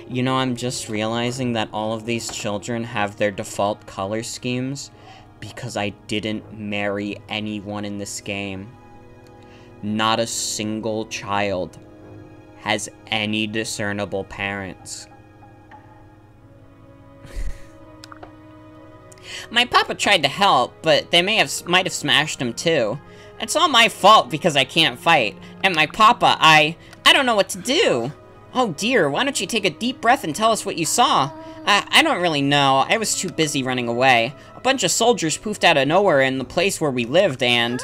You know, I'm just realizing that all of these children have their default color schemes because I didn't marry anyone in this game. Not a single child has any discernible parents. My papa tried to help, but they might have smashed him too. It's all my fault because I can't fight. And my papa, I don't know what to do. Oh dear, why don't you take a deep breath and tell us what you saw? I don't really know. I was too busy running away. A bunch of soldiers poofed out of nowhere in the place where we lived and...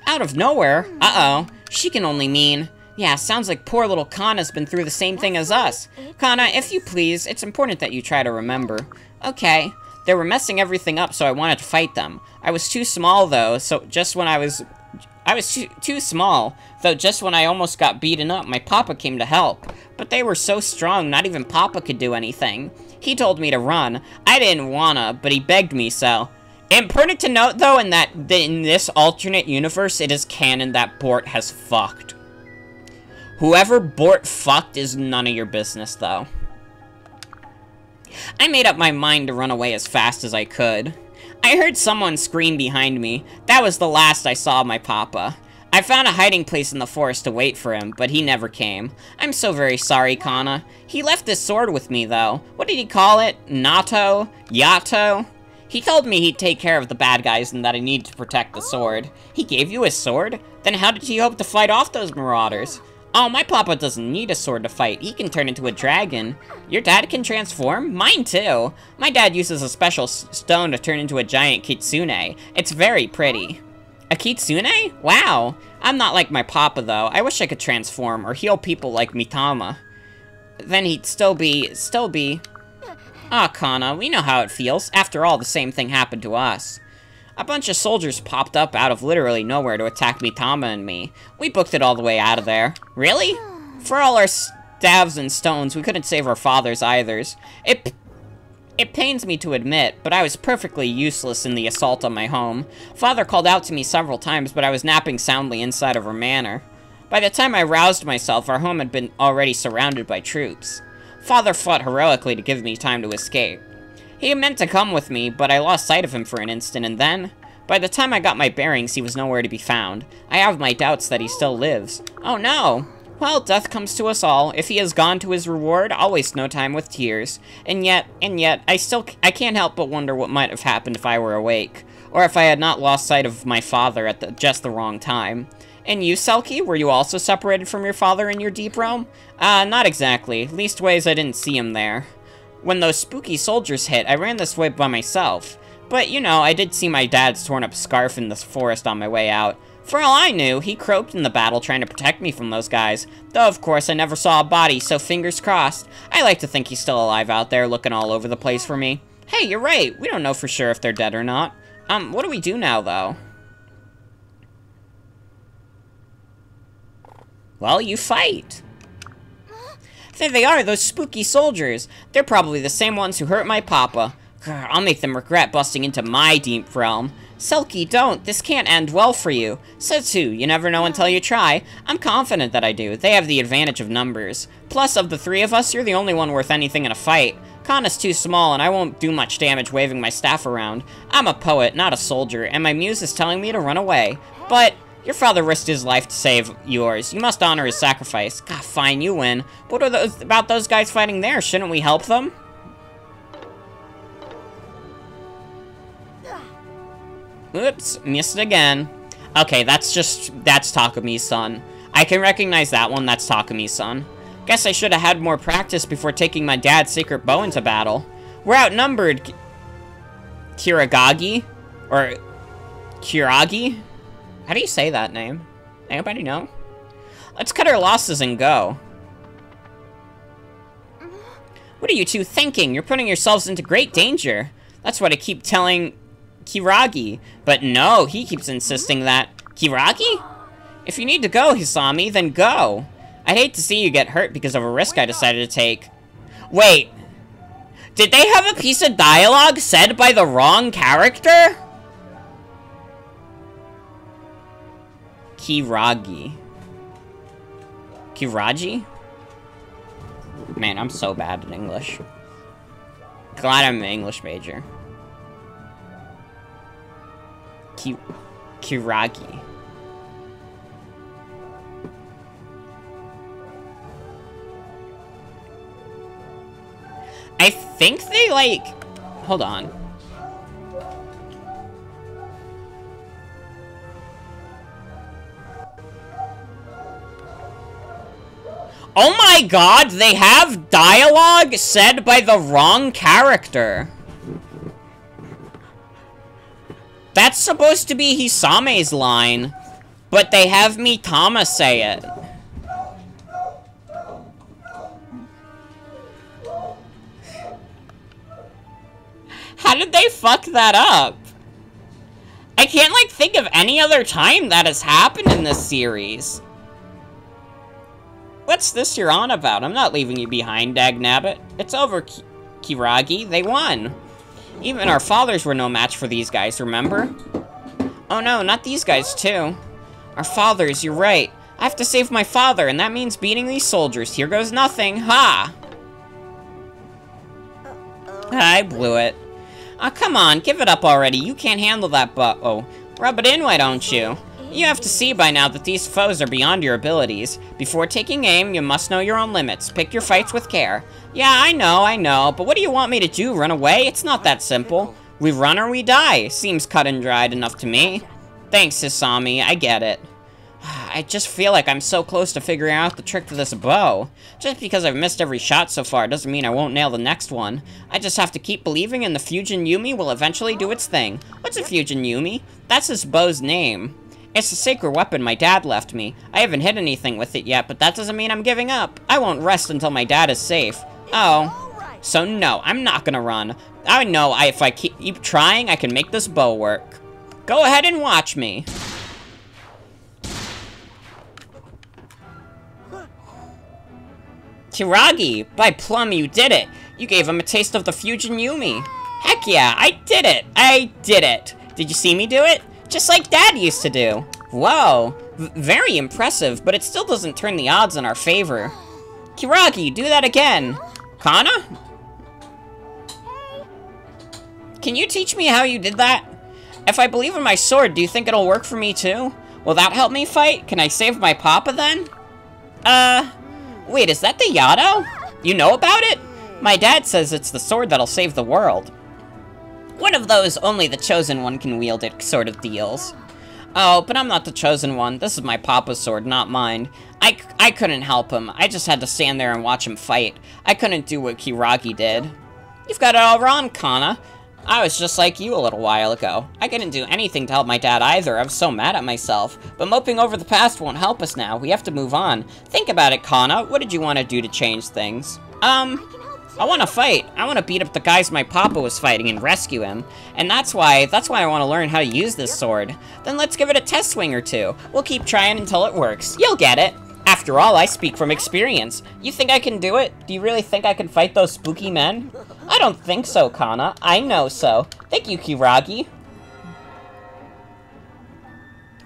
Out of nowhere? Uh-oh. She can only mean... Yeah, sounds like poor little Kana's been through the same thing as us. Kana, if you please, it's important that you try to remember. Okay. They were messing everything up, so I wanted to fight them. I was too small, though, so just when I was too small, though just when I almost got beaten up, my papa came to help. But they were so strong, not even Papa could do anything. He told me to run. I didn't wanna, but he begged me so. Important to note, though, in this alternate universe, it is canon that Bort has fucked. Whoever Bort fucked is none of your business, though. I made up my mind to run away as fast as I could. I heard someone scream behind me. That was the last I saw of my Papa. I found a hiding place in the forest to wait for him, but he never came. I'm so very sorry, Kana. He left this sword with me, though. What did he call it? Nato? Yato? He told me he'd take care of the bad guys and that I need to protect the sword. He gave you his sword? Then how did he hope to fight off those marauders? Oh, my Papa doesn't need a sword to fight. He can turn into a dragon. Your dad can transform? Mine too. My dad uses a special stone to turn into a giant kitsune. It's very pretty. A kitsune? Wow. I'm not like my Papa, though. I wish I could transform or heal people like Mitama. Then he'd still be... Ah, Kana, we know how it feels. After all, the same thing happened to us. A bunch of soldiers popped up out of literally nowhere to attack Mitama and me. We booked it all the way out of there. Really? For all our staves and stones, we couldn't save our fathers either. It pains me to admit, but I was perfectly useless in the assault on my home. Father called out to me several times, but I was napping soundly inside of our manor. By the time I roused myself, our home had been already surrounded by troops. Father fought heroically to give me time to escape. He meant to come with me, but I lost sight of him for an instant, and then... By the time I got my bearings, he was nowhere to be found. I have my doubts that he still lives. Oh no! Well, death comes to us all. If he has gone to his reward, I'll waste no time with tears. And yet, I can't help but wonder what might have happened if I were awake. Or if I had not lost sight of my father at just the wrong time. And you, Selkie, were you also separated from your father in your deep realm? Not exactly. Leastways, I didn't see him there. When those spooky soldiers hit, I ran this way by myself. But, you know, I did see my dad's torn up scarf in the forest on my way out. For all I knew, he croaked in the battle trying to protect me from those guys. Though, of course, I never saw a body, so fingers crossed. I like to think he's still alive out there, looking all over the place for me. Hey, you're right. We don't know for sure if they're dead or not. What do we do now, though? Well, you fight. There they are, those spooky soldiers. They're probably the same ones who hurt my Papa. Grr, I'll make them regret busting into my deep realm. Selkie, don't. This can't end well for you. Setsu, you never know until you try. I'm confident that I do. They have the advantage of numbers. Plus, of the three of us, you're the only one worth anything in a fight. Kana's too small, and I won't do much damage waving my staff around. I'm a poet, not a soldier, and my muse is telling me to run away. But... your father risked his life to save yours. You must honor his sacrifice. God, fine, you win. What are about those guys fighting there? Shouldn't we help them? Oops, missed again. Okay, that's Takumi's son. I can recognize that one, that's Takumi's son. Guess I should have had more practice before taking my dad's secret bow into battle. We're outnumbered, Kiragagi? Or Kiragi? How do you say that name? Anybody know? Let's cut our losses and go. What are you two thinking? You're putting yourselves into great danger. That's what I keep telling Kiragi. But no, he keeps insisting that... Kiragi? If you need to go, Hisami, then go. I'd hate to see you get hurt because of a risk I decided to take. Wait. Did they have a piece of dialogue said by the wrong character? Kiragi. Kiraji? Man, I'm so bad at English. Glad I'm an English major. Kiragi. I think they, like... hold on. Oh my god, they have dialogue said by the wrong character. That's supposed to be Hisame's line, but they have Mitama say it. How did they fuck that up? I can't, like, think of any other time that has happened in this series. What's this you're on about? I'm not leaving you behind, Dagnabbit. It's over, Kiragi. They won. Even our fathers were no match for these guys, remember? Oh no, not these guys, too. Our fathers, you're right. I have to save my father, and that means beating these soldiers. Here goes nothing. Ha! I blew it. Oh, come on, give it up already. You can't handle that oh. Rub it in, why don't you? You have to see by now that these foes are beyond your abilities. Before taking aim, you must know your own limits. Pick your fights with care. Yeah, I know, but what do you want me to do, run away? It's not that simple. We run or we die. Seems cut and dried enough to me. Thanks, Hisami, I get it. I just feel like I'm so close to figuring out the trick to this bow. Just because I've missed every shot so far doesn't mean I won't nail the next one. I just have to keep believing and the Fujin Yumi will eventually do its thing. What's a Fujin Yumi? That's this bow's name. It's a sacred weapon my dad left me. I haven't hit anything with it yet, but that doesn't mean I'm giving up. I won't rest until my dad is safe. Oh. So no, I'm not gonna run. I know if I keep trying, I can make this bow work. Go ahead and watch me. Kiragi, by plum, you did it. You gave him a taste of the Fujin Yumi. Heck yeah, I did it. I did it. Did you see me do it? Just like Dad used to do. Whoa, very impressive, but it still doesn't turn the odds in our favor. Kiragi, do that again. Kana? Can you teach me how you did that? If I believe in my sword, do you think it'll work for me too? Will that help me fight? Can I save my papa then? Wait, is that the Yado? You know about it? My dad says it's the sword that'll save the world. One of those only the chosen one can wield it sort of deals. Oh, but I'm not the chosen one. This is my papa's sword, not mine. I couldn't help him. I just had to stand there and watch him fight. I couldn't do what Kiragi did. You've got it all wrong, Kana. I was just like you a little while ago. I couldn't do anything to help my dad either. I was so mad at myself. But moping over the past won't help us now. We have to move on. Think about it, Kana. What did you want to do to change things? I want to fight. I want to beat up the guys my papa was fighting and rescue him. And that's why I want to learn how to use this sword. Then let's give it a test swing or two. We'll keep trying until it works. You'll get it. After all, I speak from experience. You think I can do it? Do you really think I can fight those spooky men? I don't think so, Kana. I know so. Thank you, Kiragi.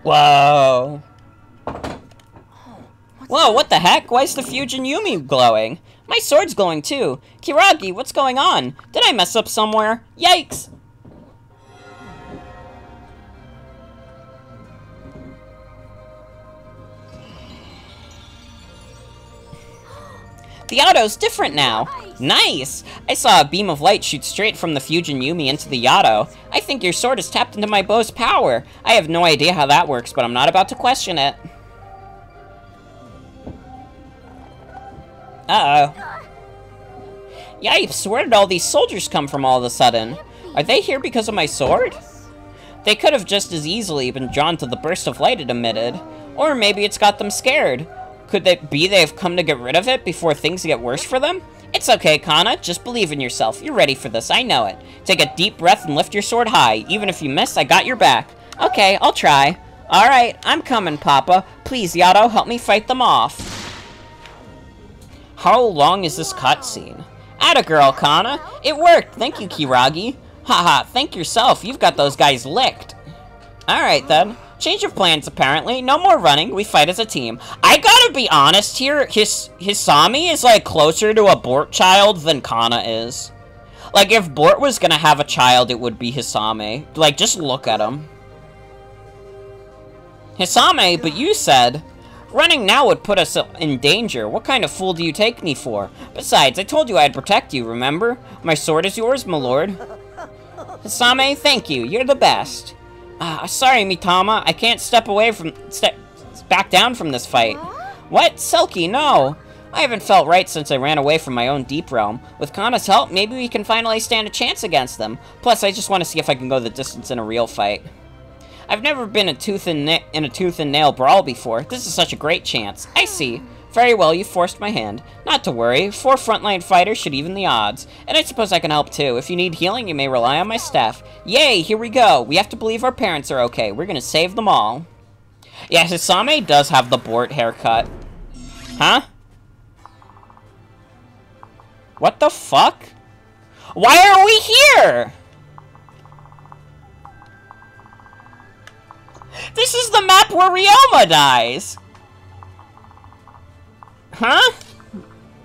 Whoa. Whoa, what the heck? Why is the Fujin Yumi glowing? My sword's glowing too. Kiragi, what's going on? Did I mess up somewhere? Yikes! The Yato's different now. Nice! I saw a beam of light shoot straight from the Fujin Yumi into the Yato. I think your sword has tapped into my bow's power. I have no idea how that works, but I'm not about to question it. Uh-oh. Yipes, where did all these soldiers come from all of a sudden? Are they here because of my sword? They could have just as easily been drawn to the burst of light it emitted. Or maybe it's got them scared. Could it be they've come to get rid of it before things get worse for them? It's okay, Kana. Just believe in yourself. You're ready for this. I know it. Take a deep breath and lift your sword high. Even if you miss, I got your back. Okay, I'll try. Alright, I'm coming, Papa. Please, Yato, help me fight them off. How long is this cutscene? Atta girl, Kana. It worked. Thank you, Kiragi. Haha, thank yourself. You've got those guys licked. Alright, then. Change of plans, apparently. No more running. We fight as a team. I gotta be honest here. Hisami is, like, closer to a Bort child than Kana is. Like, if Bort was gonna have a child, it would be Hisami. Like, just look at him. Hisami, but you said... Running now would put us in danger. What kind of fool do you take me for? Besides, I told you I'd protect you, remember? My sword is yours, my lord. Hisame, thank you. You're the best. Sorry, Mitama. I can't back down from this fight. What? Selkie, no. I haven't felt right since I ran away from my own deep realm. With Kana's help, maybe we can finally stand a chance against them. Plus, I just want to see if I can go the distance in a real fight. I've never been in a tooth and nail brawl before. This is such a great chance. I see. Very well, you forced my hand. Not to worry. 4 frontline fighters should even the odds. And I suppose I can help too. If you need healing, you may rely on my staff. Yay, here we go. We have to believe our parents are okay. We're gonna save them all. Yeah, Hisame does have the Bort haircut. Huh? What the fuck? Why are we here? This is the map where Ryoma dies! Huh?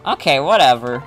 Okay, whatever.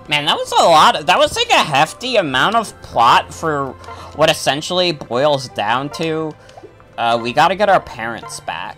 Man, that was a lot. That was like a hefty amount of plot for what essentially boils down to, we gotta get our parents back.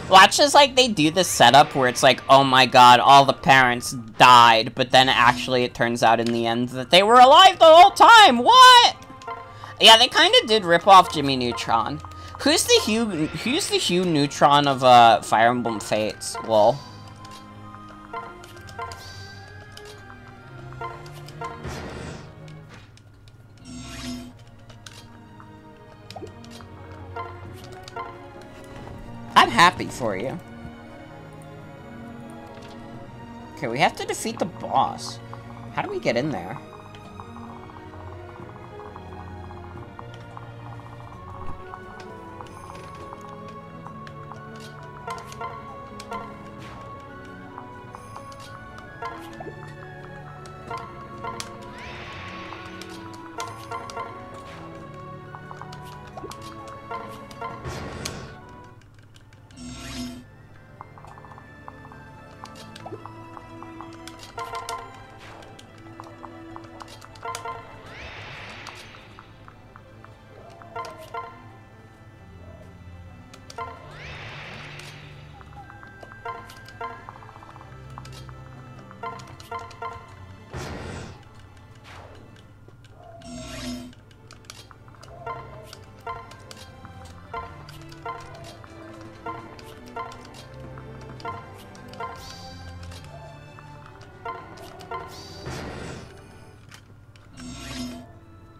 Watch as, like, they do this setup where it's like, oh my god, all the parents died, but then actually it turns out in the end that they were alive the whole time! What?! Yeah, they kinda did rip off Jimmy Neutron. Who's the Hugh Neutron of, Fire Emblem Fates? Lol. I'm happy for you. Okay, we have to defeat the boss. How do we get in there?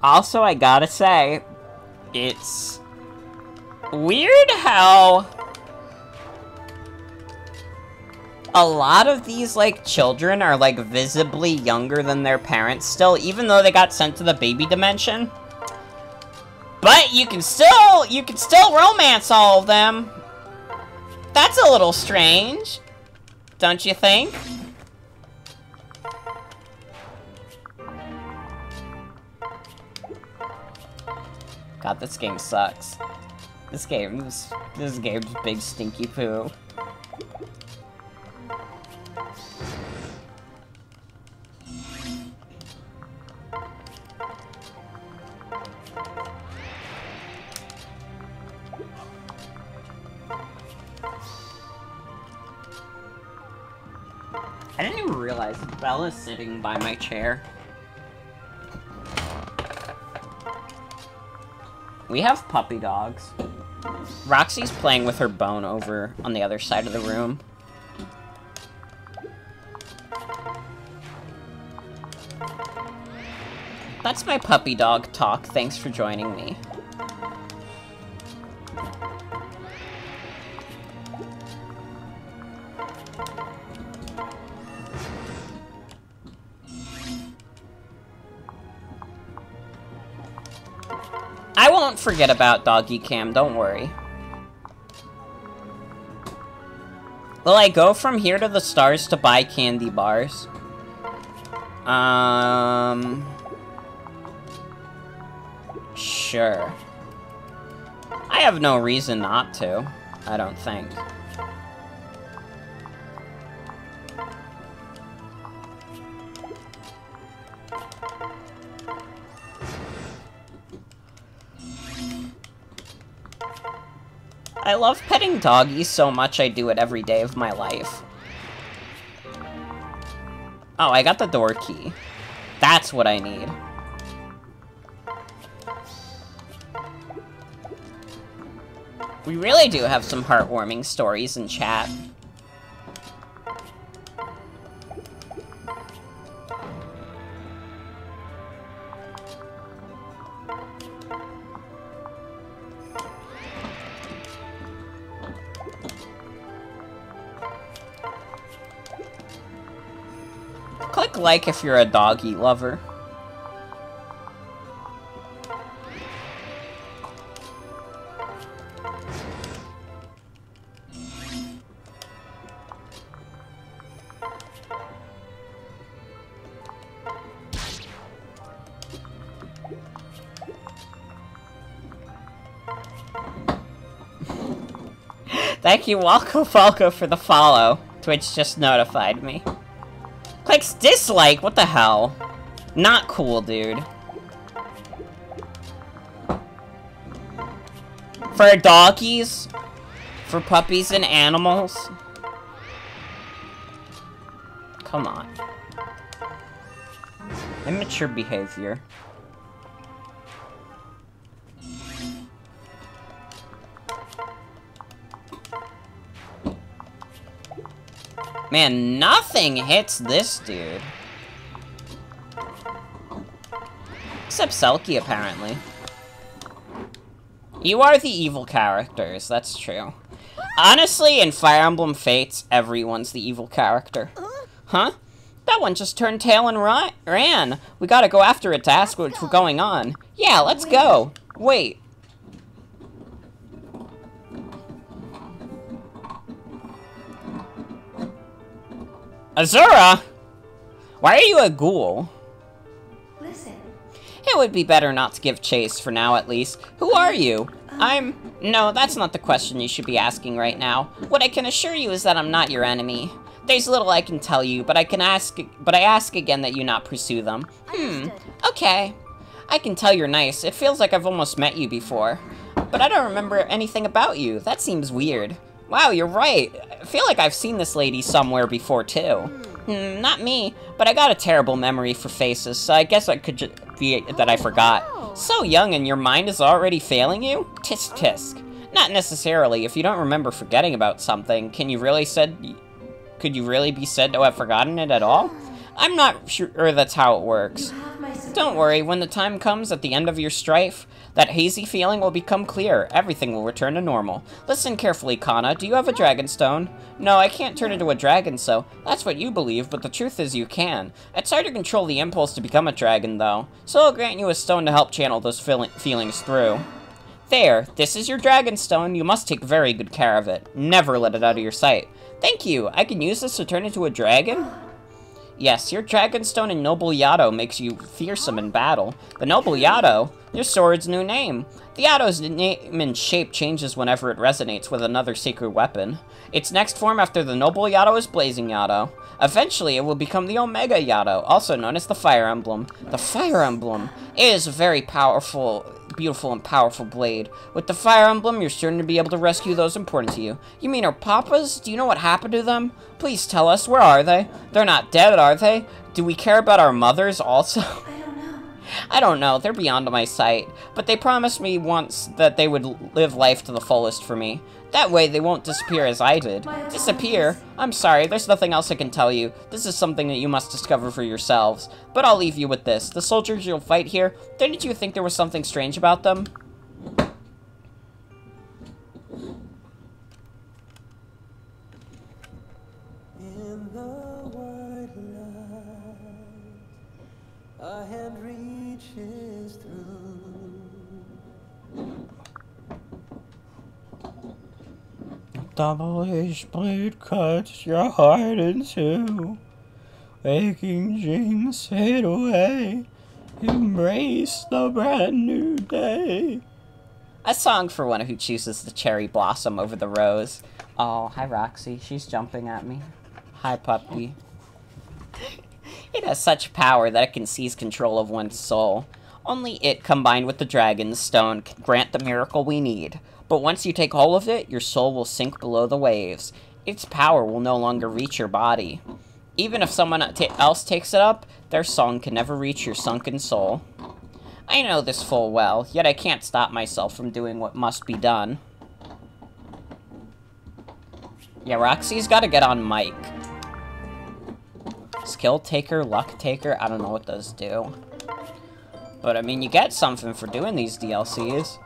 Also, I gotta say, it's weird how a lot of these, like, children are, like, visibly younger than their parents still, even though they got sent to the baby dimension. But you can still romance all of them. That's a little strange, don't you think? God, this game sucks. This game's big stinky poo. I didn't even realize Bella's sitting by my chair. We have puppy dogs. Roxy's playing with her bone over on the other side of the room. That's my puppy dog talk. Thanks for joining me. I won't forget about Doggy Cam, don't worry. Will I go from here to the stars to buy candy bars? Sure. I have no reason not to, I don't think. I love petting doggies so much I do it every day of my life. Oh, I got the door key. That's what I need. We really do have some heartwarming stories in chat. Click like if you're a doggy lover. Thank you, Walko Falco, for the follow. Twitch just notified me. Clicks dislike? What the hell? Not cool, dude. For doggies? For puppies and animals? Come on. Immature behavior. Man, nothing hits this dude. Except Selkie, apparently. You are the evil characters, that's true. Honestly, in Fire Emblem Fates, everyone's the evil character. Huh? That one just turned tail and ran. We gotta go after it to ask what's going on. Yeah, let's go. Wait. Azura? Why are you a ghoul? Listen. It would be better not to give chase, for now at least. Who are you? No, that's not the question you should be asking right now. What I can assure you is that I'm not your enemy. There's little I can tell you, but I ask again that you not pursue them. Okay. I can tell you're nice. It feels like I've almost met you before. But I don't remember anything about you. That seems weird. Wow, you're right. I feel like I've seen this lady somewhere before, too. Not me, but I got a terrible memory for faces, so I guess it could be that I forgot. So young and your mind is already failing you? Tisk tisk. Not necessarily. If you don't remember forgetting about something, could you really be said to have forgotten it at all? I'm not sure that's how it works. Don't worry, when the time comes at the end of your strife, that hazy feeling will become clear. Everything will return to normal. Listen carefully, Kana. Do you have a dragon stone? No, I can't turn into a dragon, so that's what you believe, but the truth is you can. It's hard to control the impulse to become a dragon, though, so I'll grant you a stone to help channel those feelings through. There, this is your dragon stone. You must take very good care of it. Never let it out of your sight. Thank you. I can use this to turn into a dragon? Yes, your Dragonstone in Noble Yato makes you fearsome in battle. The Noble Yato? Your sword's new name. The Yato's name and shape changes whenever it resonates with another sacred weapon. Its next form after the Noble Yato is Blazing Yato. Eventually, it will become the Omega Yato, also known as the Fire Emblem. The Fire Emblem is a very powerful, beautiful, and powerful blade. With the Fire Emblem, you're certain to be able to rescue those important to you. You mean our papas? Do you know what happened to them? Please tell us, where are they? They're not dead, are they? Do we care about our mothers also? I don't know, they're beyond my sight. But they promised me once that they would live life to the fullest for me. That way they won't disappear as I did. Disappear? I'm sorry, there's nothing else I can tell you. This is something that you must discover for yourselves. But I'll leave you with this. The soldiers you'll fight here, didn't you think there was something strange about them? In the white light, a hand reaches through. Double-edged blade cuts your heart in two. Aching dreams fade away. Embrace the brand new day. A song for one who chooses the cherry blossom over the rose. Oh, hi Roxy. She's jumping at me. Hi, puppy. It has such power that it can seize control of one's soul. Only it, combined with the Dragon's Stone, can grant the miracle we need. But once you take hold of it, your soul will sink below the waves. Its power will no longer reach your body. Even if someone else takes it up, their song can never reach your sunken soul. I know this full well, yet I can't stop myself from doing what must be done. Yeah, Roxy's gotta get on mic. Skill taker, luck taker, I don't know what those do. But, I mean, you get something for doing these DLCs.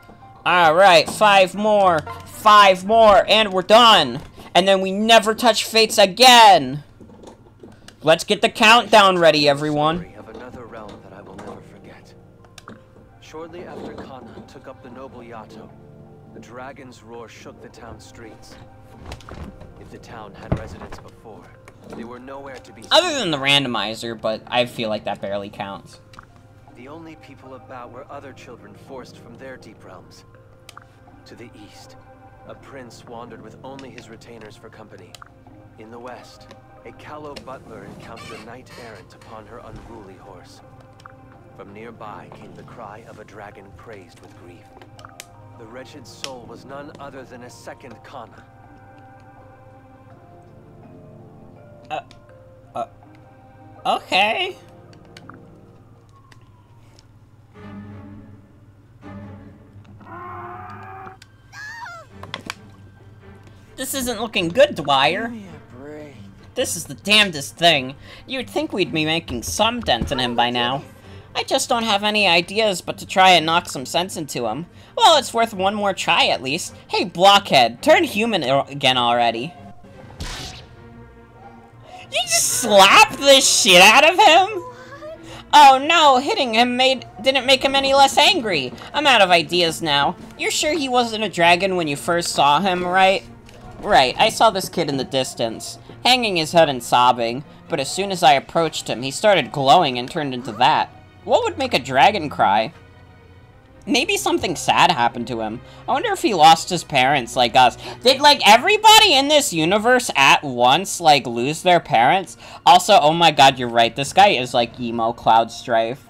Alright, 5 more! 5 more, and we're done! And then we never touch Fates again! Let's get the countdown ready, everyone. Of another realm that I will never forget. Shortly after Kana took up the noble Yato, the dragon's roar shook the town streets. If the town had residents before, they were nowhere to be seen. Other than the randomizer, but I feel like that barely counts. The only people about were other children forced from their deep realms. To the east, a prince wandered with only his retainers for company. In the west, a callow butler encountered a knight-errant upon her unruly horse. From nearby came the cry of a dragon crazed with grief. The wretched soul was none other than a second Kana. Okay. This isn't looking good, Dwyer. This is the damnedest thing. You'd think we'd be making some dent in him by now. I just don't have any ideas but to try and knock some sense into him. Well, it's worth one more try at least. Hey, Blockhead, turn human again already. You just slapped the shit out of him? Oh no, hitting him didn't make him any less angry. I'm out of ideas now. You're sure he wasn't a dragon when you first saw him, right? Right, I saw this kid in the distance, hanging his head and sobbing, but as soon as I approached him, he started glowing and turned into that. What would make a dragon cry? Maybe something sad happened to him. I wonder if he lost his parents like us. Did, like, everybody in this universe at once, like, lose their parents? Also, oh my god, you're right. This guy is, like, emo Cloud Strife.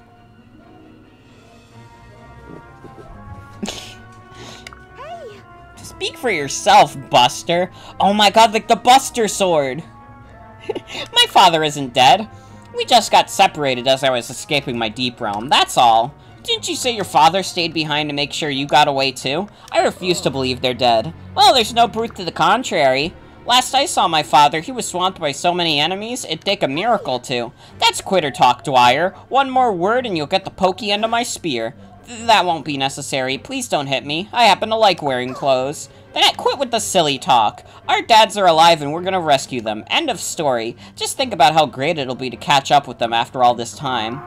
Hey! Speak for yourself, Buster. Oh my god, like the Buster Sword. My father isn't dead. We just got separated as I was escaping my deep realm, that's all. Didn't you say your father stayed behind to make sure you got away too? I refuse to believe they're dead. Well, there's no proof to the contrary. Last I saw my father, he was swamped by so many enemies, it'd take a miracle to. That's quitter talk, Dwyer. One more word and you'll get the pokey end of my spear. That won't be necessary. Please don't hit me. I happen to like wearing clothes. Then quit with the silly talk. Our dads are alive and we're gonna rescue them. End of story. Just think about how great it'll be to catch up with them after all this time.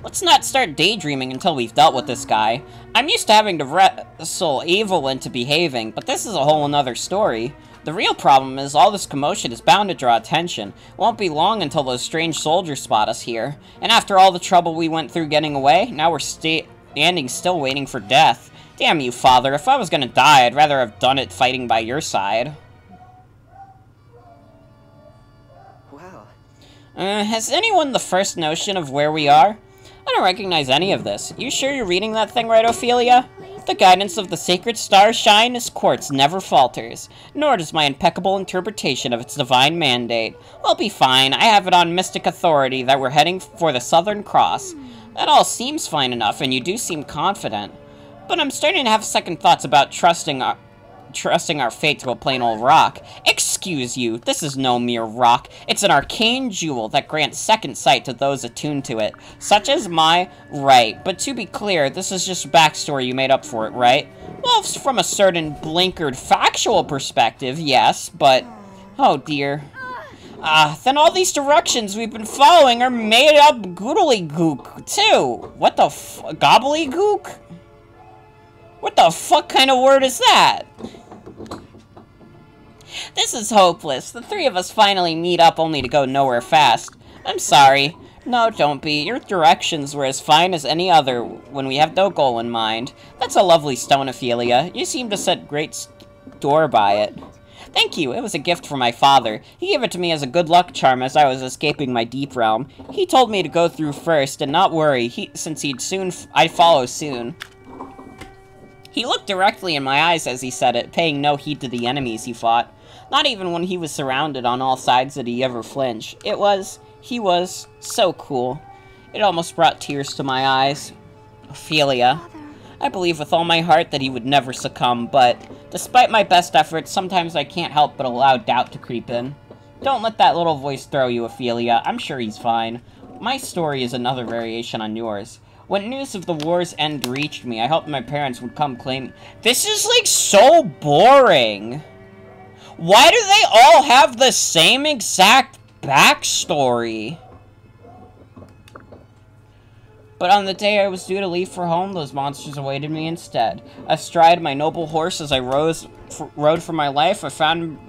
Let's not start daydreaming until we've dealt with this guy. I'm used to having to wrestle evil into behaving, but this is a whole another story. The real problem is all this commotion is bound to draw attention. It won't be long until those strange soldiers spot us here. And after all the trouble we went through getting away, now we're standing still waiting for death. Damn you, Father. If I was gonna die, I'd rather have done it fighting by your side. Wow. Has anyone the first notion of where we are? I don't recognize any of this. You sure you're reading that thing right, Ophelia? The guidance of the sacred star Shyness Quartz never falters, nor does my impeccable interpretation of its divine mandate. We'll be fine. I have it on mystic authority that we're heading for the Southern Cross. That all seems fine enough, and you do seem confident. But I'm starting to have second thoughts about trusting our fate to a plain old rock. Excuse you, this is no mere rock. It's an arcane jewel that grants second sight to those attuned to it, such as right. But to be clear, this is just backstory you made up for it, right? Well, from a certain blinkered factual perspective, yes, but... oh dear. Then all these directions we've been following are made up goodly-gook, too. What the gobbly-gook? What the fuck kind of word is that? This is hopeless. The three of us finally meet up only to go nowhere fast. I'm sorry. No, don't be. Your directions were as fine as any other when we have no goal in mind. That's a lovely stone, Ophelia. You seem to set great store by it. Thank you, it was a gift from my father. He gave it to me as a good luck charm as I was escaping my deep realm. He told me to go through first and not worry, since I'd follow soon. He looked directly in my eyes as he said it, paying no heed to the enemies he fought. Not even when he was surrounded on all sides did he ever flinch. He was so cool. It almost brought tears to my eyes. Ophelia. I believe with all my heart that he would never succumb, but despite my best efforts, sometimes I can't help but allow doubt to creep in. Don't let that little voice throw you, Ophelia. I'm sure he's fine. My story is another variation on yours. When news of the war's end reached me, I hoped my parents would come claim— This is, like, so boring! Why do they all have the same exact backstory? But on the day I was due to leave for home, those monsters awaited me instead. Astride my noble horse as I rode for my life, I found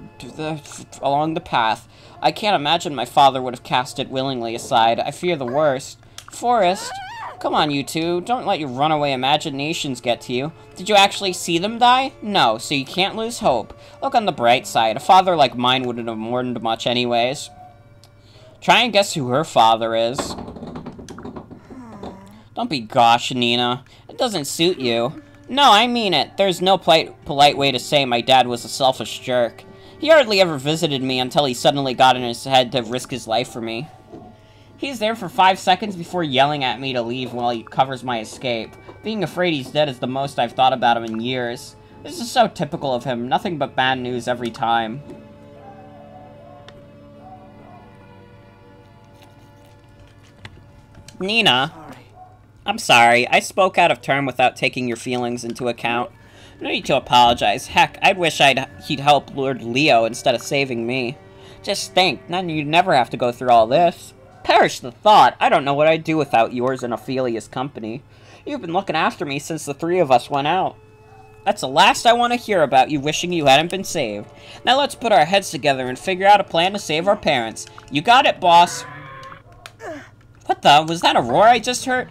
along the path. I can't imagine my father would have cast it willingly aside. I fear the worst. Forrest, come on, you two. Don't let your runaway imaginations get to you. Did you actually see them die? No, so you can't lose hope. Look on the bright side. A father like mine wouldn't have mourned much anyways. Try and guess who her father is. Don't be gosh, Nina. It doesn't suit you. No, I mean it. There's no polite way to say my dad was a selfish jerk. He hardly ever visited me until he suddenly got in his head to risk his life for me. He's there for 5 seconds before yelling at me to leave while he covers my escape. Being afraid he's dead is the most I've thought about him in years. This is so typical of him. Nothing but bad news every time. Nina. I'm sorry, I spoke out of turn without taking your feelings into account. No need to apologize. Heck, I'd wish he'd help Lord Leo instead of saving me. Just think, then you'd never have to go through all this. Perish the thought, I don't know what I'd do without yours and Ophelia's company. You've been looking after me since the three of us went out. That's the last I want to hear about you wishing you hadn't been saved. Now let's put our heads together and figure out a plan to save our parents. You got it, boss. What the? Was that a roar I just heard?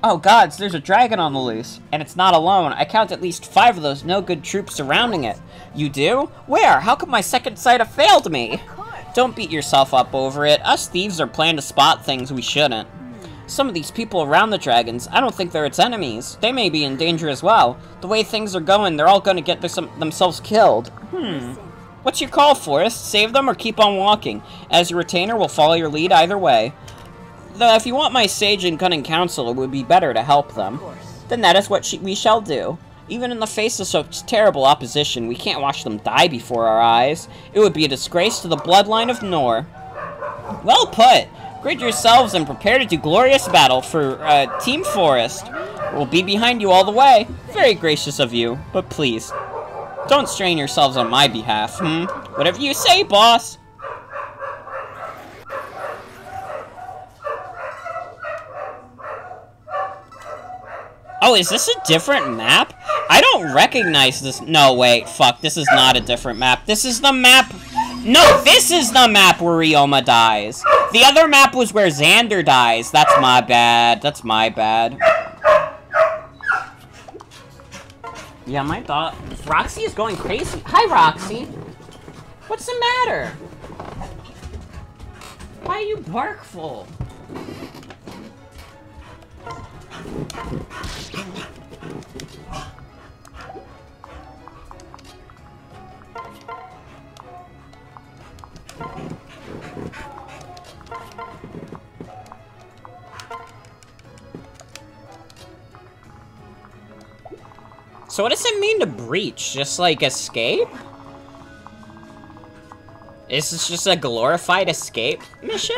Oh gods, there's a dragon on the loose. And it's not alone. I count at least 5 of those no-good troops surrounding it. You do? Where? How come my second sight have failed me? Don't beat yourself up over it. Us thieves are planned to spot things we shouldn't. Some of these people around the dragons, I don't think they're its enemies. They may be in danger as well. The way things are going, they're all gonna get themselves killed. What's your call, Forrest? Save them or keep on walking? As your retainer, we'll follow your lead either way. Though if you want my sage and cunning counsel, it would be better to help them. Then that is what we shall do. Even in the face of such terrible opposition, we can't watch them die before our eyes. It would be a disgrace to the bloodline of Nor. Well put! Grid yourselves and prepare to do glorious battle for Team Forest. We'll be behind you all the way. Very gracious of you, but please, don't strain yourselves on my behalf, Whatever you say, boss! Oh, is this a different map? I don't recognize this. No, wait, fuck, this is not a different map. This is the map... No, this is the map where Ryoma dies. The other map was where Xander dies. That's my bad. That's my bad. Yeah, my thought... Roxy is going crazy. Hi, Roxy. What's the matter? Why are you barkful? So what does it mean to breach? Just like escape? Is this just a glorified escape mission?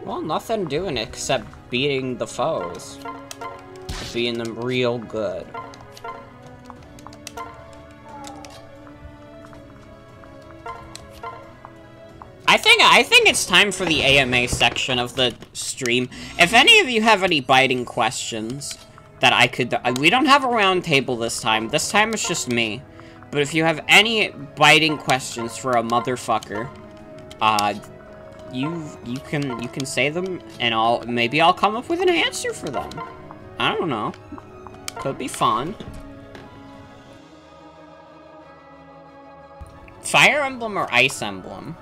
Well, nothing doing except beating the foes. Beating them real good. think it's time for the AMA section of the stream. If any of you have any biting questions that I could... we don't have a round table this time. This time it's just me. But if you have any biting questions for a motherfucker, you can say them, and maybe I'll come up with an answer for them. I don't know. Could be fun. Fire Emblem or Ice Emblem?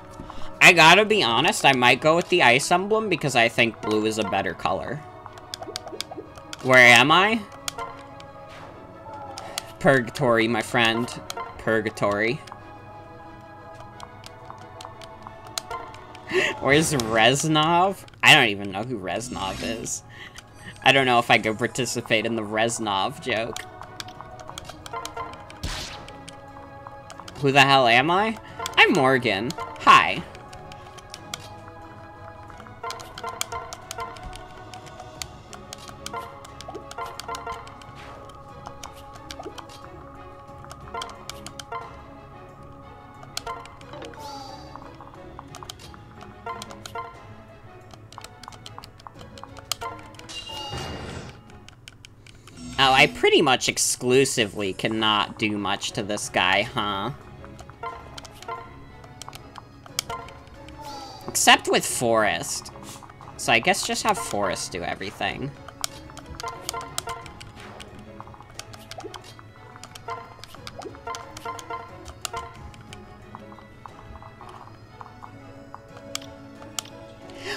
I gotta be honest, I might go with the Ice Emblem because I think blue is a better color. Where am I? Purgatory, my friend. Purgatory. Where's Reznov? I don't even know who Reznov is. I don't know if I could participate in the Reznov joke. Who the hell am I? I'm Morgan. Hi. Oh, I pretty much exclusively cannot do much to this guy, huh? Except with Forest. So I guess just have Forest do everything.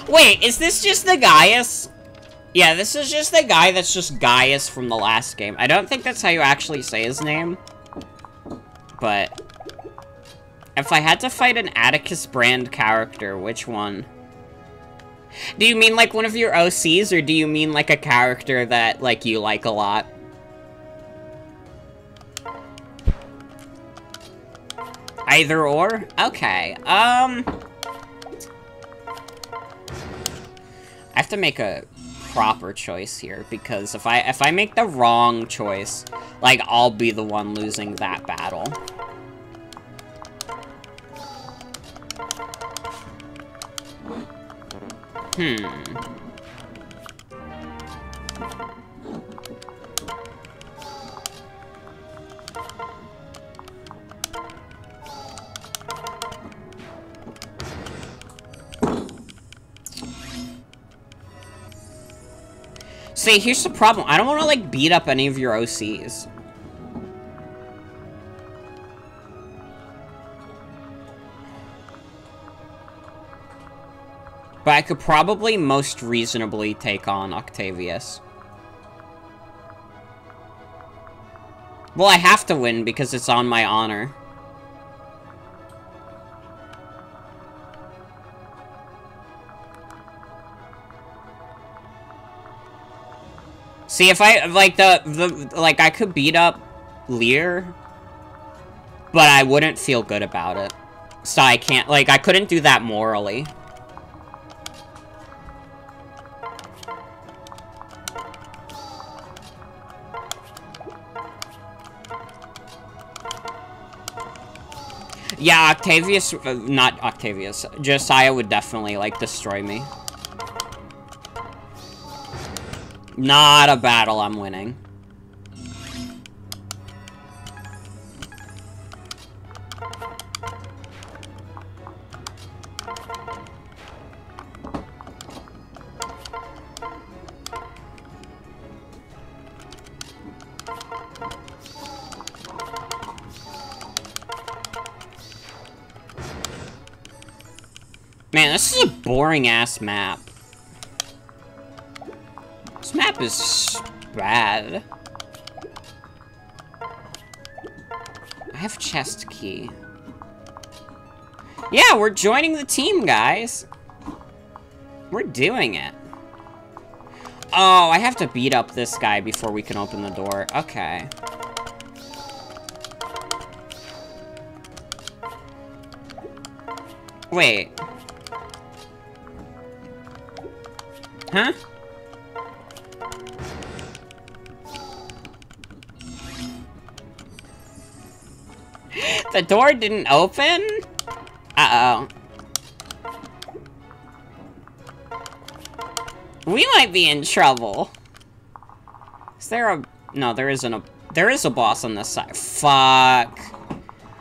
Wait, is this just the Gaius? Yeah, this is just the guy that's just Gaius from the last game. I don't think that's how you actually say his name. But if I had to fight an Atticus brand character, which one? Do you mean like one of your OCs, or do you mean like a character that like you like a lot? Either or? Okay. I have to make a proper choice here, because if I make the wrong choice, like, I'll be the one losing that battle. See, here's the problem. I don't want to, like, beat up any of your OCs. But I could probably most reasonably take on Octavius. Well, I have to win because it's on my honor. See, if I, like, like, I could beat up Lear, but I wouldn't feel good about it. So I can't, like, I couldn't do that morally. Yeah, Octavius, not Octavius, Josiah would definitely, like, destroy me. Not a battle I'm winning. Man, this is a boring-ass map. This map is bad. I have chest key. Yeah, we're joining the team, guys. We're doing it. Oh, I have to beat up this guy before we can open the door. Okay. Wait. Huh? The door didn't open? Uh-oh. We might be in trouble. Is there a... No, there isn't a... There is a boss on this side. Fuck.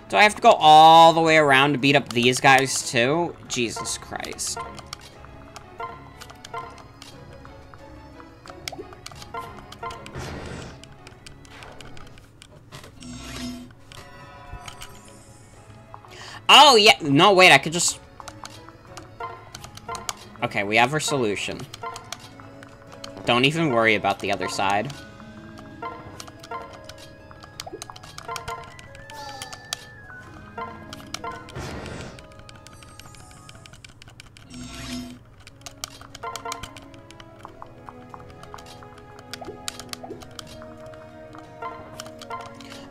Do I have to go all the way around to beat up these guys, too? Jesus Christ. Oh, yeah. No, wait, I could just... Okay, we have our solution. Don't even worry about the other side.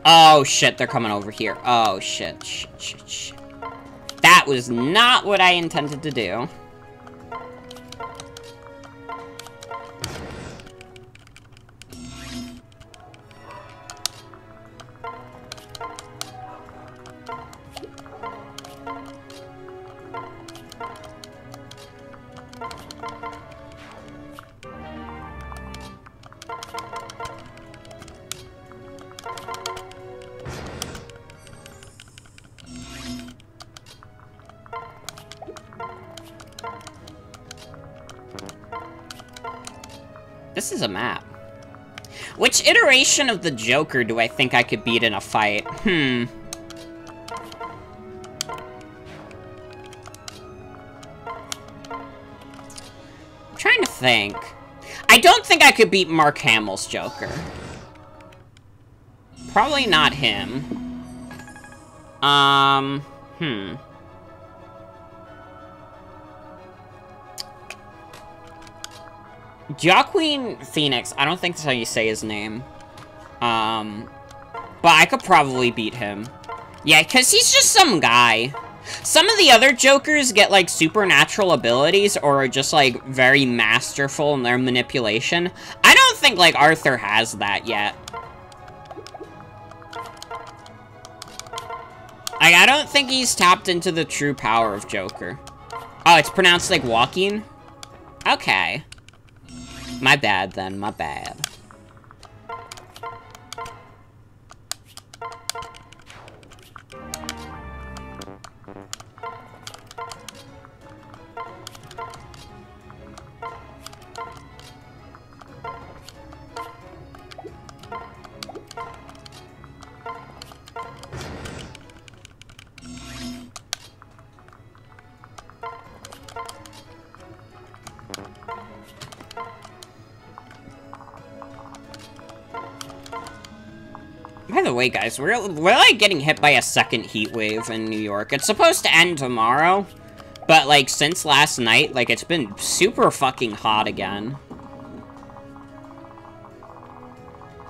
Oh, shit, they're coming over here. Oh, shit, shit, shit, shit. That was not what I intended to do. This is a map. Which iteration of the Joker do I think I could beat in a fight? I'm trying to think. I don't think I could beat Mark Hamill's Joker. Probably not him. Joaquin Phoenix, I don't think that's how you say his name. But I could probably beat him. Yeah, because he's just some guy. Some of the other Jokers get, like, supernatural abilities or are just, like, very masterful in their manipulation. I don't think, like, Arthur has that yet. Like, I don't think he's tapped into the true power of Joker. Oh, it's pronounced like walking? Okay. My bad, then. My bad. By the way, guys, we're like getting hit by a second heat wave in New York. It's supposed to end tomorrow, but like since last night, like it's been super fucking hot again.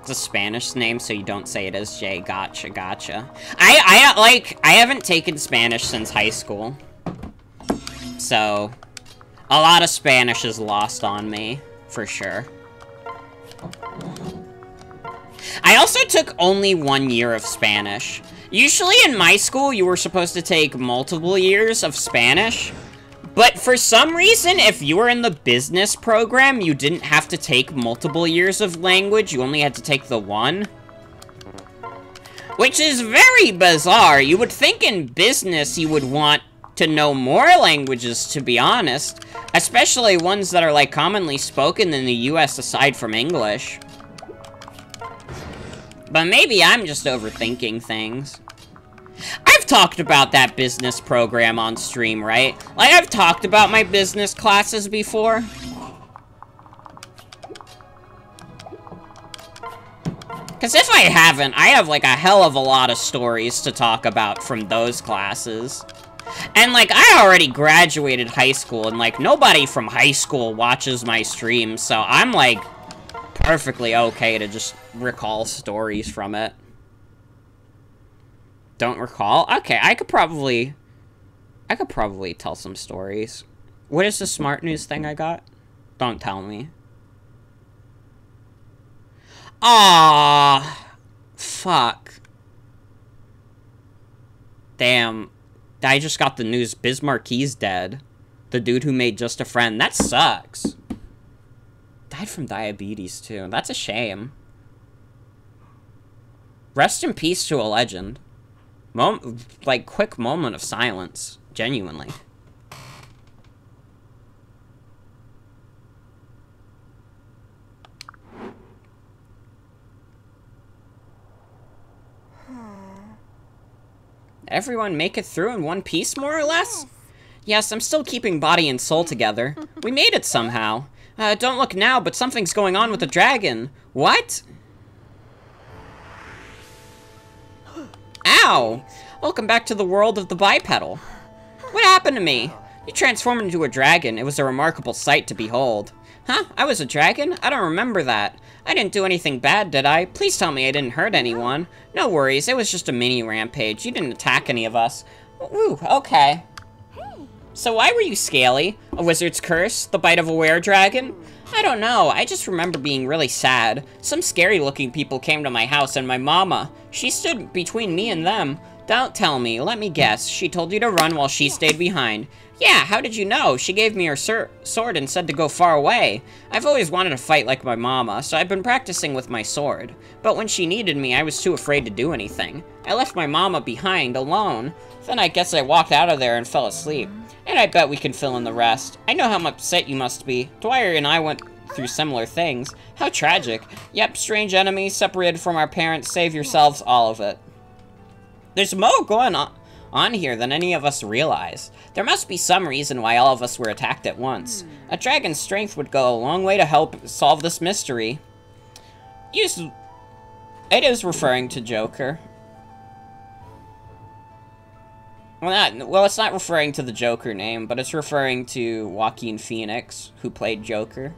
It's a Spanish name, so you don't say it as Jay. Gotcha, gotcha. I haven't taken Spanish since high school, so a lot of Spanish is lost on me for sure. I also took only 1 year of Spanish. Usually in my school, you were supposed to take multiple years of Spanish. But for some reason, if you were in the business program, you didn't have to take multiple years of language. You only had to take the one. Which is very bizarre. You would think in business you would want to know more languages, to be honest. Especially ones that are, like, commonly spoken in the US aside from English. But maybe I'm just overthinking things. I've talked about that business program on stream, right? Like, I've talked about my business classes before. Because if I haven't, I have, like, a hell of a lot of stories to talk about from those classes. And, like, I already graduated high school, and, like, nobody from high school watches my streams, so I'm, like, perfectly okay to just recall stories from it. Don't recall? Okay, I could probably tell some stories. What is the smart news thing I got? Don't tell me. Ah, fuck. Damn. I just got the news Biz Marquis dead. The dude who made Just a Friend. That sucks. died from diabetes, too. That's a shame. Rest in peace to a legend. Quick moment of silence. Genuinely. Everyone make it through in one piece, more or less? Yes, I'm still keeping body and soul together. We made it somehow. Don't look now, but something's going on with the dragon. What? Ow! Welcome back to the world of the bipedal. What happened to me? You transformed into a dragon. It was a remarkable sight to behold. Huh? I was a dragon? I don't remember that. I didn't do anything bad, did I? Please tell me I didn't hurt anyone. No worries, it was just a mini rampage. You didn't attack any of us. Ooh, okay. So why were you scaly? A wizard's curse? The bite of a were-dragon? I don't know, I just remember being really sad. Some scary-looking people came to my house and my mama. She stood between me and them. Don't tell me, let me guess. She told you to run while she stayed behind. Yeah, how did you know? She gave me her sword and said to go far away. I've always wanted to fight like my mama, so I've been practicing with my sword. But when she needed me, I was too afraid to do anything. I left my mama behind, alone. Then I guess I walked out of there and fell asleep. And I bet we can fill in the rest. I know how upset you must be. Dwyer and I went through similar things. How tragic. Yep, strange enemies, separated from our parents, save yourselves, all of it. There's more going on here than any of us realize. There must be some reason why all of us were attacked at once. A dragon's strength would go a long way to help solve this mystery. It is referring to Joker. Well, it's not referring to the Joker name, but it's referring to Joaquin Phoenix, who played Joker.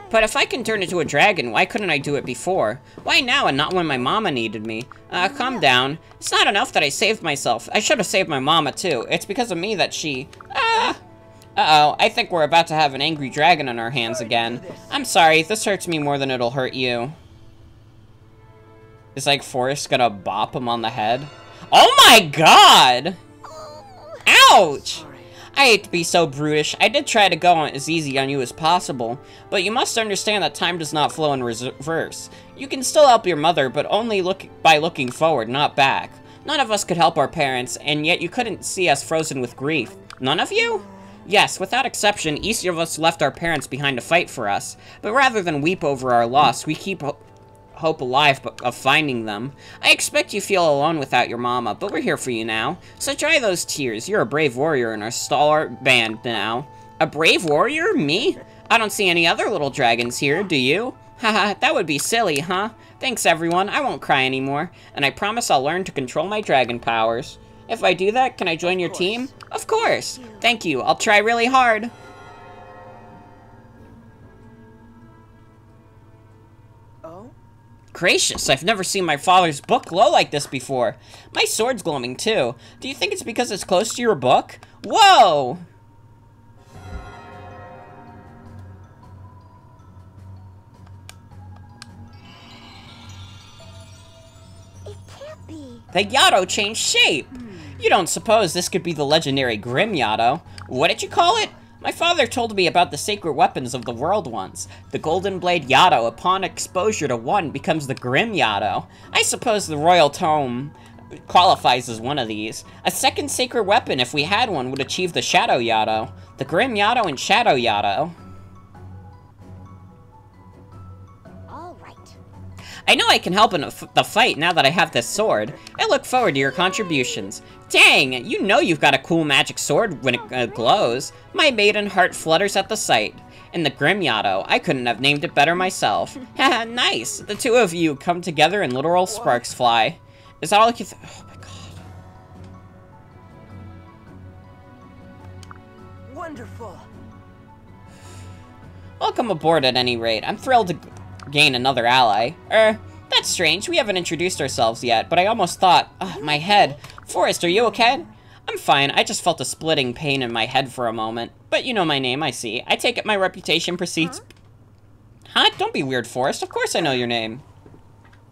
But if I can turn into a dragon, why couldn't I do it before? Why now and not when my mama needed me? Calm down. It's not enough that I saved myself. I should have saved my mama, too. It's because of me that she... Uh-oh, I think we're about to have an angry dragon on our hands again. I'm sorry, this hurts me more than it'll hurt you. Is, like, Forrest gonna bop him on the head? Oh my god! Ouch! I hate to be so brutish. I did try to go as easy on you as possible, but you must understand that time does not flow in reverse. You can still help your mother, but only by looking forward, not back. None of us could help our parents, and yet you couldn't see us frozen with grief. None of you? Yes, without exception, each of us left our parents behind to fight for us. But rather than weep over our loss, we keep hope alive of finding them. I expect you feel alone without your mama, but we're here for you now. So dry those tears. You're a brave warrior in our stalwart band now. A brave warrior? Me? I don't see any other little dragons here, do you? Haha, that would be silly, huh? Thanks, everyone. I won't cry anymore. And I promise I'll learn to control my dragon powers. If I do that, can I join your team? Of course. Thank you. I'll try really hard. Gracious, I've never seen my father's book glow like this before. My sword's glowing too. Do you think it's because it's close to your book? Whoa! It can't be. The Yato changed shape. You don't suppose this could be the legendary Grim Yato? What did you call it? My father told me about the sacred weapons of the world once. The Golden Blade Yato, upon exposure to one, becomes the Grim Yato. I suppose the Royal Tome qualifies as one of these. A second sacred weapon, if we had one, would achieve the Shadow Yato. The Grim Yato and Shadow Yato. All right. I know I can help in the fight now that I have this sword. I look forward to your contributions. Dang, you know you've got a cool magic sword when it glows. My maiden heart flutters at the sight. And the Grim Yato, I couldn't have named it better myself. Haha, nice. The two of you come together and literal sparks fly. Is that all you oh my god. Wonderful. Welcome aboard at any rate. I'm thrilled to gain another ally. That's strange. We haven't introduced ourselves yet, but I almost thought, my head. Forrest, are you okay? I'm fine. I just felt a splitting pain in my head for a moment. But you know my name, I see. I take it my reputation precedes... Huh? Don't be weird, Forrest. Of course I know your name.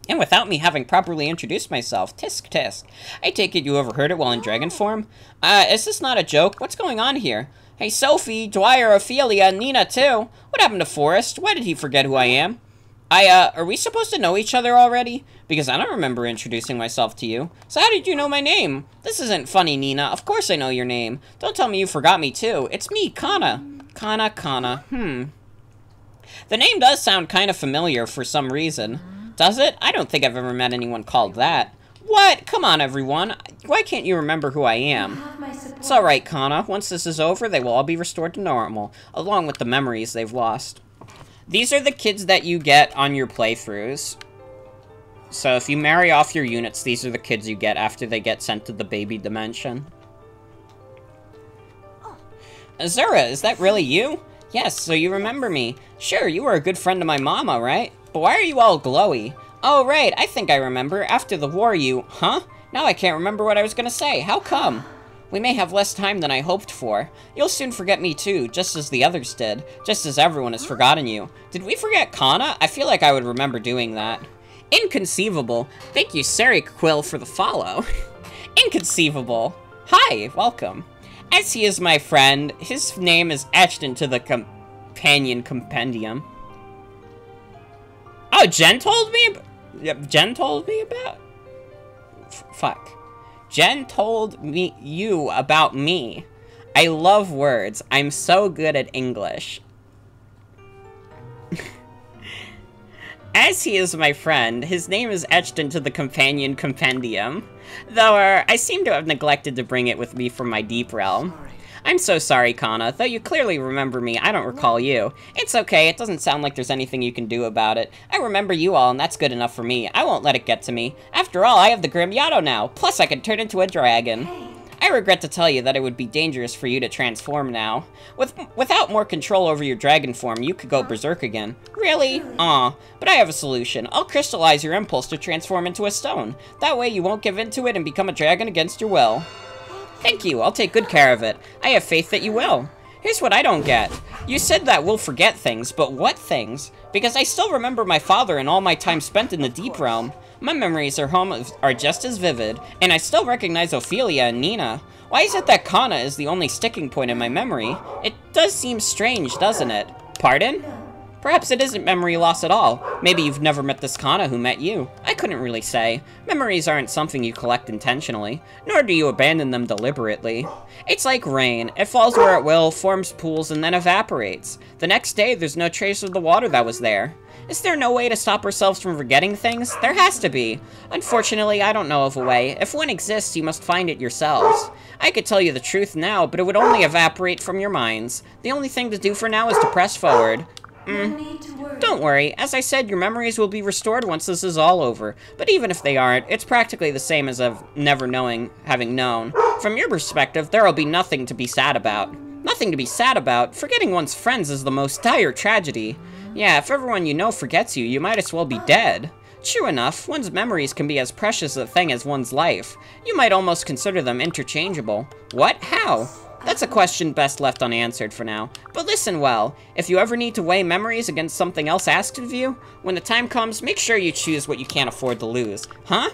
And without me having properly introduced myself, tisk tisk. I take it you overheard it while in dragon form? Is this not a joke? What's going on here? Hey, Sophie, Dwyer, Ophelia, and Nina, too. What happened to Forrest? Why did he forget who I am? Are we supposed to know each other already? Because I don't remember introducing myself to you. So how did you know my name? This isn't funny, Nina. Of course I know your name. Don't tell me you forgot me, too. It's me, Kana. Kana. The name does sound kind of familiar for some reason. Does it? I don't think I've ever met anyone called that. What? Come on, everyone. Why can't you remember who I am? It's alright, Kana. Once this is over, they will all be restored to normal, along with the memories they've lost. These are the kids that you get on your playthroughs. So if you marry off your units, these are the kids you get after they get sent to the baby dimension. Azura, is that really you? Yes, so you remember me. Sure, you were a good friend of my mama, right? But why are you all glowy? Oh, right, I think I remember. After the war, you... Huh? Now I can't remember what I was gonna say. How come? We may have less time than I hoped for. You'll soon forget me too, just as the others did. Just as everyone has forgotten you. Did we forget Kana? I feel like I would remember doing that. Inconceivable. Thank you, Quill, for the follow. Inconceivable. Hi, welcome. As he is my friend, his name is etched into the companion compendium. Oh, Jen told me about? Fuck. Jen told you about me. I love words. I'm so good at English. As he is my friend, his name is etched into the companion compendium. Though, I seem to have neglected to bring it with me from my deep realm. I'm so sorry, Kana. Though you clearly remember me, I don't recall you. It's okay, it doesn't sound like there's anything you can do about it. I remember you all, and that's good enough for me. I won't let it get to me. After all, I have the Grim Yato now. Plus, I can turn into a dragon. I regret to tell you that it would be dangerous for you to transform now. Without more control over your dragon form, you could go berserk again. Really? Aw. But I have a solution. I'll crystallize your impulse to transform into a stone. That way you won't give in to it and become a dragon against your will. Thank you, I'll take good care of it. I have faith that you will. Here's what I don't get. You said that we'll forget things, but what things? Because I still remember my father and all my time spent in the Deep Realm. My memories are just as vivid, and I still recognize Ophelia and Nina. Why is it that Kana is the only sticking point in my memory? It does seem strange, doesn't it? Pardon? Perhaps it isn't memory loss at all. Maybe you've never met this Kana who met you. I couldn't really say. Memories aren't something you collect intentionally, nor do you abandon them deliberately. It's like rain. It falls where it will, forms pools, and then evaporates. The next day, there's no trace of the water that was there. Is there no way to stop ourselves from forgetting things? There has to be. Unfortunately, I don't know of a way. If one exists, you must find it yourselves. I could tell you the truth now, but it would only evaporate from your minds. The only thing to do for now is to press forward. Don't worry. As I said, your memories will be restored once this is all over. But even if they aren't, it's practically the same as of never having known. From your perspective, there will be nothing to be sad about. Nothing to be sad about? Forgetting one's friends is the most dire tragedy. Yeah, if everyone you know forgets you, you might as well be dead. True enough, one's memories can be as precious a thing as one's life. You might almost consider them interchangeable. What? How? That's a question best left unanswered for now. But listen well, if you ever need to weigh memories against something else asked of you, when the time comes, make sure you choose what you can't afford to lose. Huh?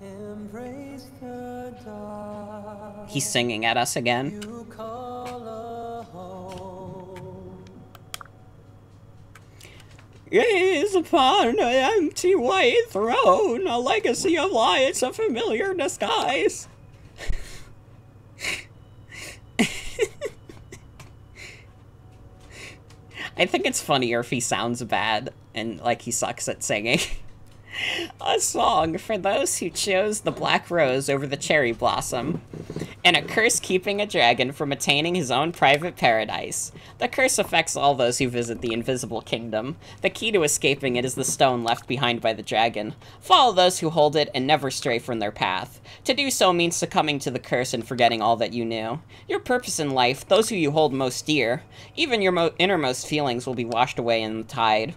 Embrace the dark. He's singing at us again. You call a home. Gaze upon an empty white throne, a legacy of lights, a familiar disguise. I think it's funnier if he sounds bad and like he sucks at singing. A song for those who chose the black rose over the cherry blossom, and a curse keeping a dragon from attaining his own private paradise. The curse affects all those who visit the invisible kingdom. The key to escaping it is the stone left behind by the dragon. Follow those who hold it and never stray from their path. To do so means succumbing to the curse and forgetting all that you knew. Your purpose in life, those who you hold most dear, even your innermost feelings will be washed away in the tide.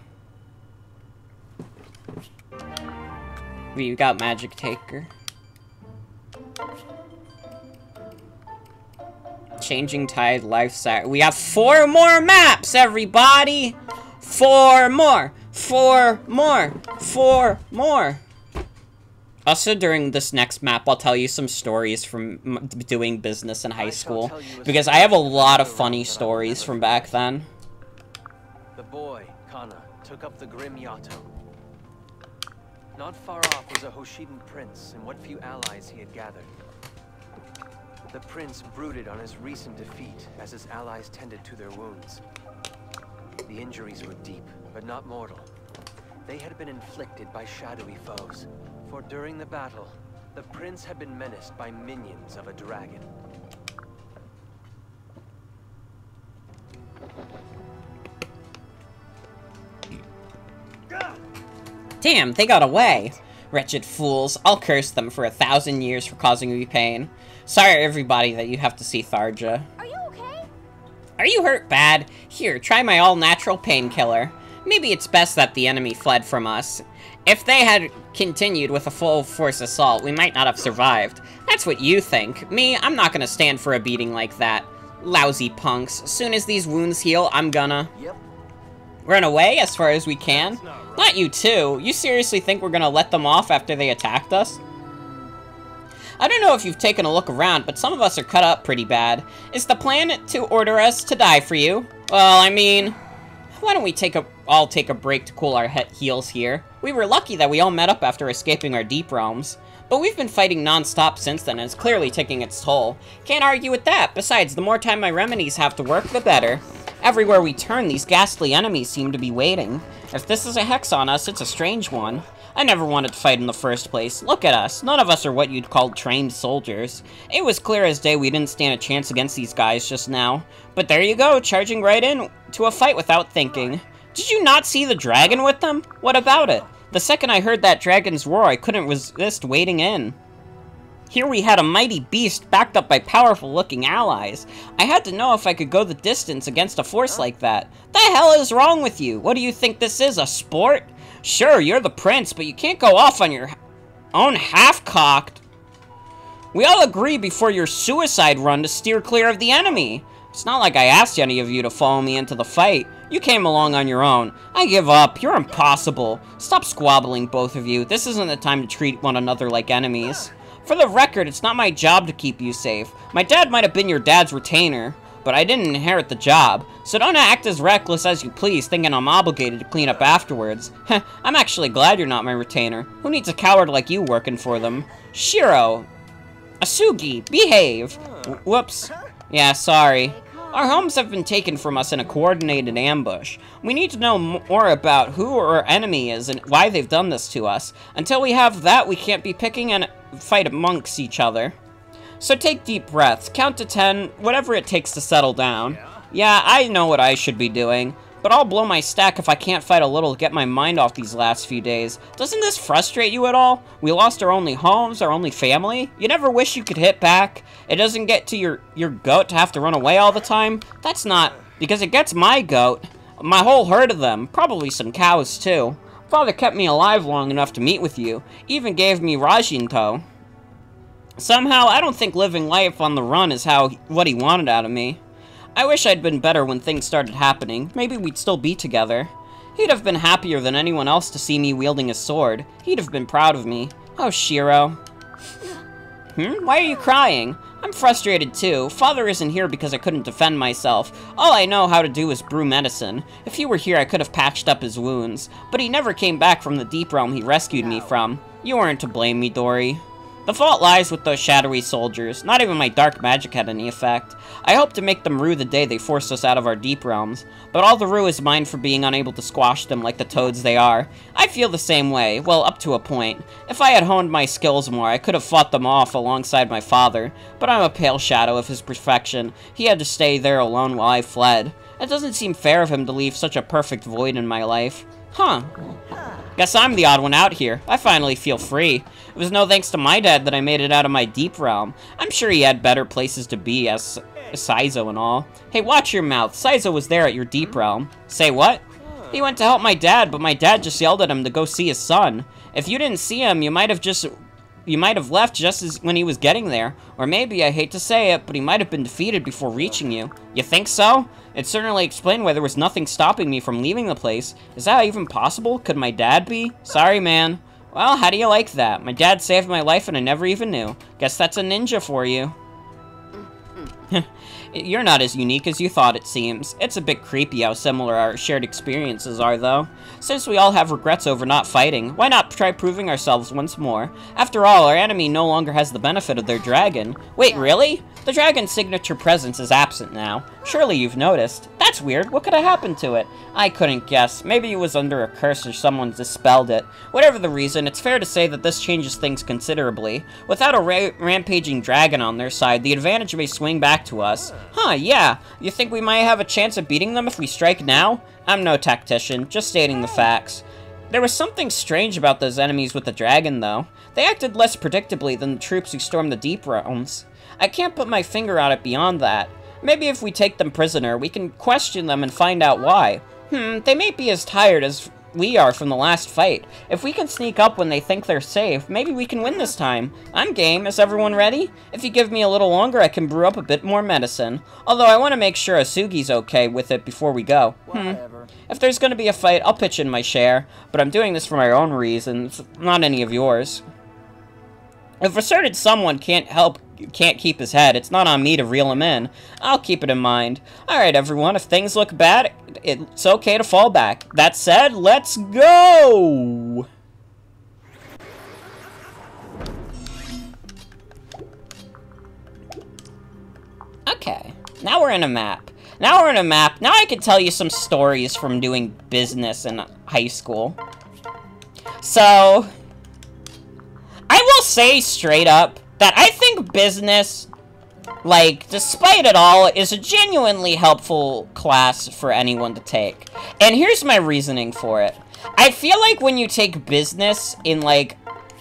We got Magic Taker. Changing Tide, Life Sac. We have 4 more maps, everybody! 4 more! 4 more! 4 more! Also, during this next map, I'll tell you some stories from doing business in high school, because I have a lot of funny stories from back then. The boy, Kana, took up the grim Yato. Not far off was a Hoshidan prince and what few allies he had gathered. The prince brooded on his recent defeat as his allies tended to their wounds. The injuries were deep, but not mortal. They had been inflicted by shadowy foes, for during the battle, the prince had been menaced by minions of a dragon. Damn, they got away. Wretched fools, I'll curse them for 1,000 years for causing me pain. Sorry everybody that you have to see Tharja. Are you okay? Are you hurt bad? Here, try my all-natural painkiller. Maybe it's best that the enemy fled from us. If they had continued with a full-force assault, we might not have survived. That's what you think. Me, I'm not gonna stand for a beating like that. Lousy punks. Soon as these wounds heal, I'm gonna... run away as far as we can? Not you too. You seriously think we're gonna let them off after they attacked us? I don't know if you've taken a look around, but some of us are cut up pretty bad. Is the plan to order us to die for you? Well, I mean... why don't we all take a break to cool our heels here? We were lucky that we all met up after escaping our deep realms. But we've been fighting non-stop since then, and it's clearly taking its toll. Can't argue with that. Besides, the more time my remedies have to work, the better. Everywhere we turn, these ghastly enemies seem to be waiting. If this is a hex on us, it's a strange one. I never wanted to fight in the first place. Look at us. None of us are what you'd call trained soldiers. It was clear as day we didn't stand a chance against these guys just now. But there you go, charging right in to a fight without thinking. Did you not see the dragon with them? What about it? The second I heard that dragon's roar, I couldn't resist wading in. Here we had a mighty beast backed up by powerful-looking allies. I had to know if I could go the distance against a force like that. The hell is wrong with you? What do you think this is, a sport? Sure, you're the prince, but you can't go off on your own half-cocked. We all agree before your suicide run to steer clear of the enemy. It's not like I asked any of you to follow me into the fight. You came along on your own. I give up. You're impossible. Stop squabbling, both of you. This isn't the time to treat one another like enemies. For the record, it's not my job to keep you safe. My dad might have been your dad's retainer, but I didn't inherit the job. So don't act as reckless as you please, thinking I'm obligated to clean up afterwards. Heh, I'm actually glad you're not my retainer. Who needs a coward like you working for them? Shiro! Asugi, behave! Whoops. Yeah, sorry. Our homes have been taken from us in a coordinated ambush. We need to know more about who our enemy is and why they've done this to us. Until we have that, we can't be picking and fight amongst each other. So take deep breaths, count to 10, whatever it takes to settle down. Yeah, I know what I should be doing, but I'll blow my stack if I can't fight a little to get my mind off these last few days. Doesn't this frustrate you at all? We lost our only homes, our only family? You never wish you could hit back? It doesn't get to your goat to have to run away all the time? That's not, because it gets my goat. My whole herd of them, probably some cows too. Father kept me alive long enough to meet with you, even gave me Rajinto. Somehow, I don't think living life on the run is what he wanted out of me. I wish I'd been better when things started happening. Maybe we'd still be together. He'd have been happier than anyone else to see me wielding a sword. He'd have been proud of me. Oh, Shiro. Why are you crying? I'm frustrated too. Father isn't here because I couldn't defend myself. All I know how to do is brew medicine. If he were here, I could have patched up his wounds. But he never came back from the deep realm he rescued me from. You weren't to blame, Midori. The fault lies with those shadowy soldiers. Not even my dark magic had any effect. I hope to make them rue the day they forced us out of our deep realms, but all the rue is mine for being unable to squash them like the toads they are. I feel the same way, well, up to a point. If I had honed my skills more, I could have fought them off alongside my father, but I'm a pale shadow of his perfection. He had to stay there alone while I fled. It doesn't seem fair of him to leave such a perfect void in my life. Huh. Guess I'm the odd one out here. I finally feel free. It was no thanks to my dad that I made it out of my deep realm. I'm sure he had better places to be, as Saizo and all. Hey, watch your mouth. Saizo was there at your deep realm. Say what? He went to help my dad, but my dad just yelled at him to go see his son. If you didn't see him, you might have left just as when he was getting there. Or maybe, I hate to say it, but he might have been defeated before reaching you. You think so? It certainly explained why there was nothing stopping me from leaving the place. Is that even possible? Could my dad be? Sorry, man. Well, how do you like that? My dad saved my life and I never even knew. Guess that's a ninja for you. You're not as unique as you thought, it seems. It's a bit creepy how similar our shared experiences are, though. Since we all have regrets over not fighting, why not try proving ourselves once more? After all, our enemy no longer has the benefit of their dragon. Wait, really? The dragon's signature presence is absent now. Surely you've noticed. That's weird. What could have happened to it? I couldn't guess. Maybe it was under a curse or someone dispelled it. Whatever the reason, it's fair to say that this changes things considerably. Without a rampaging dragon on their side, the advantage may swing back to us. Huh, yeah. You think we might have a chance of beating them if we strike now? I'm no tactician, just stating the facts. There was something strange about those enemies with the dragon, though. They acted less predictably than the troops who stormed the Deep Realms. I can't put my finger on it beyond that. Maybe if we take them prisoner, we can question them and find out why. They may be as tired as we are from the last fight. If we can sneak up when they think they're safe, maybe we can win this time. I'm game. Is everyone ready? If you give me a little longer, I can brew up a bit more medicine. Although I want to make sure Asugi's okay with it before we go. If there's going to be a fight, I'll pitch in my share. But I'm doing this for my own reasons, not any of yours. If a certain someone can't keep his head, it's not on me to reel him in. I'll keep it in mind. Alright, everyone, if things look bad, it's okay to fall back. That said, let's go! Okay, now we're in a map. Now I can tell you some stories from doing business in high school. So, I will say straight up that I think business, like, despite it all, is a genuinely helpful class for anyone to take. And here's my reasoning for it. I feel like when you take business in, like,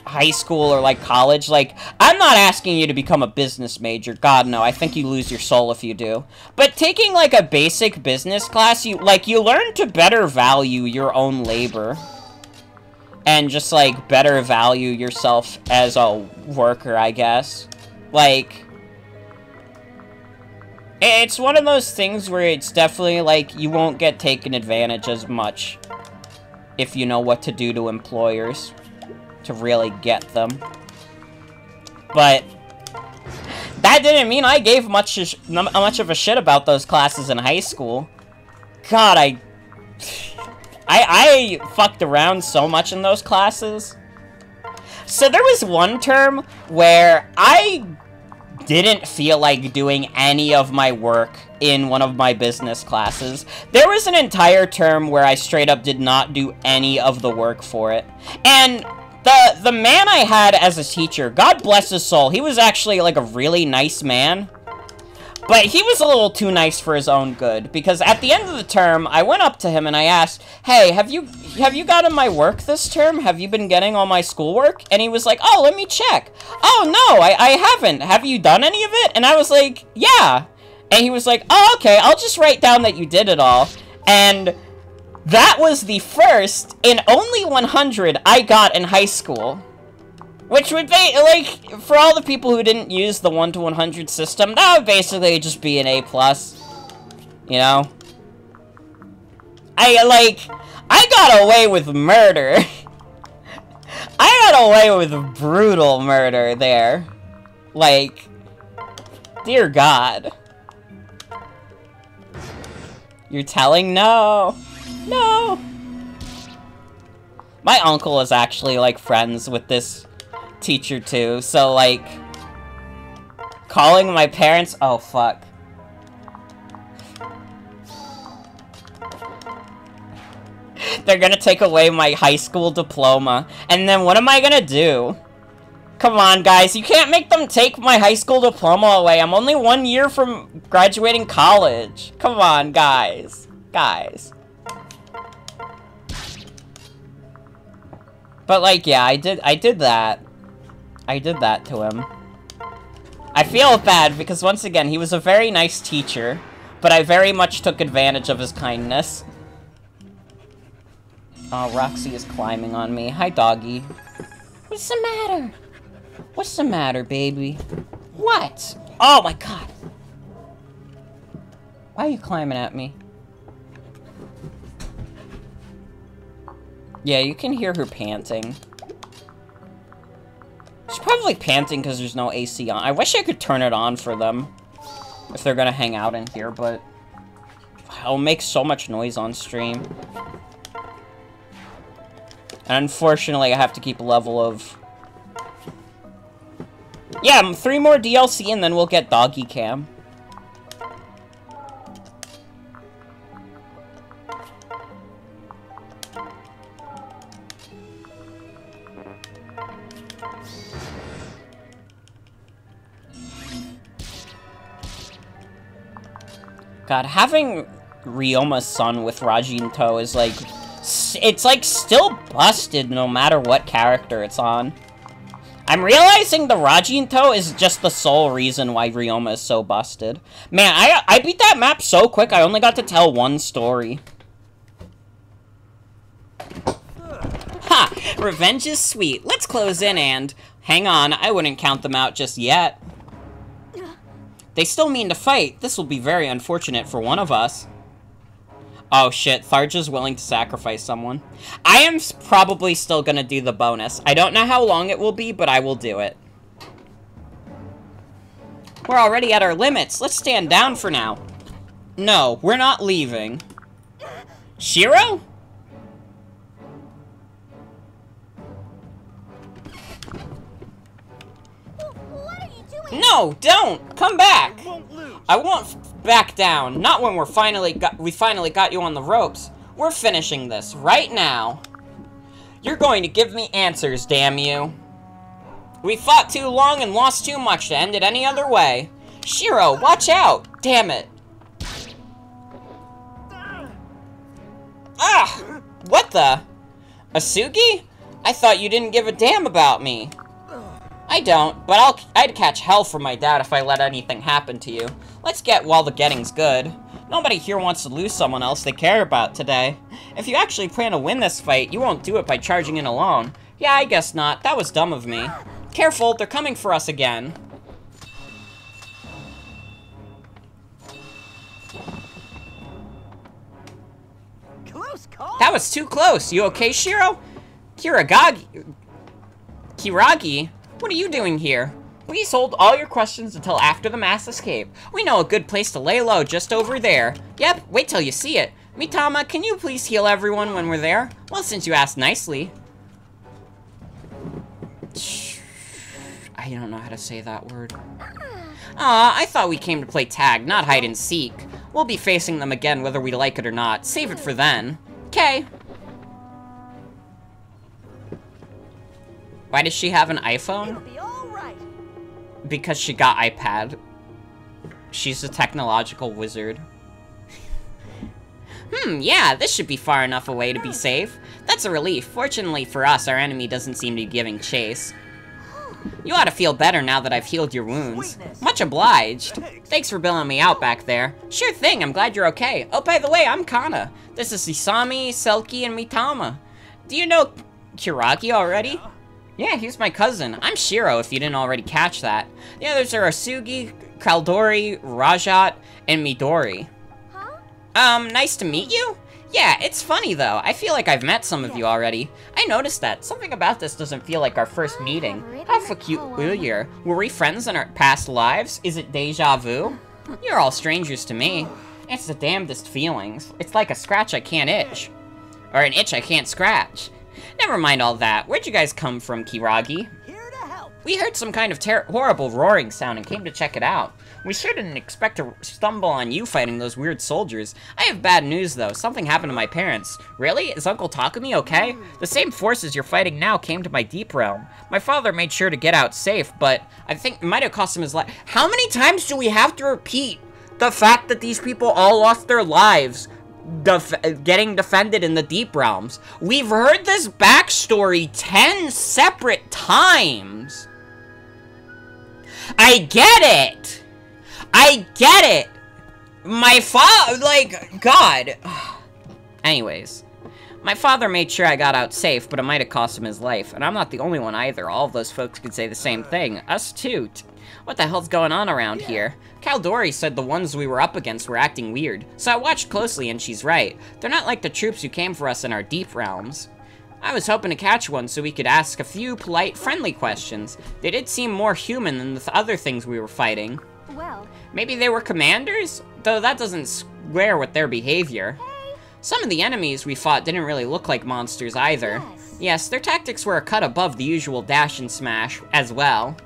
high school or, like, college, like, I'm not asking you to become a business major. God, no. I think you lose your soul if you do. But taking, like, a basic business class, you learn to better value your own labor. And just, like, better value yourself as a worker, I guess. Like, it's one of those things where it's definitely, like, you won't get taken advantage as much if you know what to do to employers to really get them. But that didn't mean I gave much of a shit about those classes in high school. God, I fucked around so much in those classes. So there was one term where I didn't feel like doing any of my work in one of my business classes. There was an entire term where I straight up did not do any of the work for it. And the man I had as a teacher, God bless his soul, he was actually like a really nice man. But he was a little too nice for his own good, because at the end of the term, I went up to him and I asked, hey, have you gotten my work this term? Have you been getting all my schoolwork? And he was like, oh, let me check. Oh, no, I haven't. Have you done any of it? And I was like, yeah. And he was like, oh, okay, I'll just write down that you did it all. And that was the first and only 100 I got in high school. Which would be, like, for all the people who didn't use the 1 to 100 system, that would basically just be an A+. You know? I got away with murder. I got away with brutal murder there. Like, dear God. You're telling? No. No. My uncle is actually, like, friends with this teacher too, so like calling my parents, oh fuck. They're gonna take away my high school diploma, and then what am I gonna do? Come on guys, you can't make them take my high school diploma away. I'm only 1 year from graduating college. Come on guys. But like, yeah, I did that. I did that to him. I feel bad because, once again, he was a very nice teacher, but I very much took advantage of his kindness. Oh, Roxy is climbing on me. Hi, doggy. What's the matter? What's the matter, baby? What? Oh, my God. Why are you climbing at me? Yeah, you can hear her panting. She's probably panting because there's no AC on. I wish I could turn it on for them if they're gonna hang out in here, but it'll make so much noise on stream. And unfortunately, I have to keep a level of... Yeah, 3 more DLC and then we'll get Doggy Cam. God, having Ryoma's son with Raji in tow is like... It's like still busted no matter what character it's on. I'm realizing the Raji in tow is just the sole reason why Ryoma is so busted. Man, I beat that map so quick, I only got to tell one story. Ha! Revenge is sweet. Let's close in and... Hang on, I wouldn't count them out just yet. They still mean to fight. This will be very unfortunate for one of us. Oh shit, Tharja's willing to sacrifice someone. I am probably still gonna do the bonus. I don't know how long it will be, but I will do it. We're already at our limits. Let's stand down for now. No, we're not leaving. Shiro? What are you doing? No, don't! Come back! I won't back down. Not when we finally got you on the ropes. We're finishing this right now. You're going to give me answers, damn you. We fought too long and lost too much to end it any other way. Shiro, watch out! Damn it. Ah! What the? Asugi? I thought you didn't give a damn about me. I don't, but I'd catch hell from my dad if I let anything happen to you. Let's get while the getting's good. Nobody here wants to lose someone else they care about today. If you actually plan to win this fight, you won't do it by charging in alone. Yeah, I guess not. That was dumb of me. Careful, they're coming for us again. Close call. That was too close. You okay, Shiro? Kiragi? What are you doing here? Please hold all your questions until after the mass escape. We know a good place to lay low just over there. Yep, wait till you see it. Mitama, can you please heal everyone when we're there? Well, since you asked nicely. I don't know how to say that word. Aw, I thought we came to play tag, not hide and seek. We'll be facing them again whether we like it or not. Save it for then. Okay. Why does she have an iPhone? It'll be all right. Because she got iPad. She's a technological wizard. Yeah, this should be far enough away to be safe. That's a relief. Fortunately for us, our enemy doesn't seem to be giving chase. You ought to feel better now that I've healed your wounds. Sweetness. Much obliged. Thanks for bailing me out back there. Sure thing, I'm glad you're okay. Oh, by the way, I'm Kana. This is Isami, Selkie, and Mitama. Do you know Kiragi already? Yeah, he's my cousin. I'm Shiro, if you didn't already catch that. The others are Asugi, Kaldori, Rajat, and Midori. Huh? Nice to meet you? Yeah, it's funny though. I feel like I've met some of you already. I noticed that. Something about this doesn't feel like our first meeting. How peculiar. Were we friends in our past lives? Is it deja vu? You're all strangers to me. It's the damnedest feelings. It's like a scratch I can't itch. Or an itch I can't scratch. Never mind all that. Where'd you guys come from, Kiragi? Here to help. We heard some kind of horrible roaring sound and came to check it out. We sure didn't expect to stumble on you fighting those weird soldiers. I have bad news, though. Something happened to my parents. Really? Is Uncle Takumi okay? The same forces you're fighting now came to my deep realm. My father made sure to get out safe, but I think it might have cost him his life. How many times do we have to repeat the fact that these people all lost their lives getting defended in the deep realms? We've heard this backstory 10 separate times. I get it. I get it! My father, like, God. Anyways, my father made sure I got out safe, but it might have cost him his life. And I'm not the only one either. All of those folks could say the same thing. Us too. What the hell's going on around here? Kaldori said the ones we were up against were acting weird. So I watched closely and she's right. They're not like the troops who came for us in our deep realms. I was hoping to catch one so we could ask a few polite, friendly questions. They did seem more human than the other things we were fighting. Well, Maybe they were commanders? Though that doesn't square with their behavior. Some of the enemies we fought didn't really look like monsters either. Yes, their tactics were a cut above the usual dash and smash as well.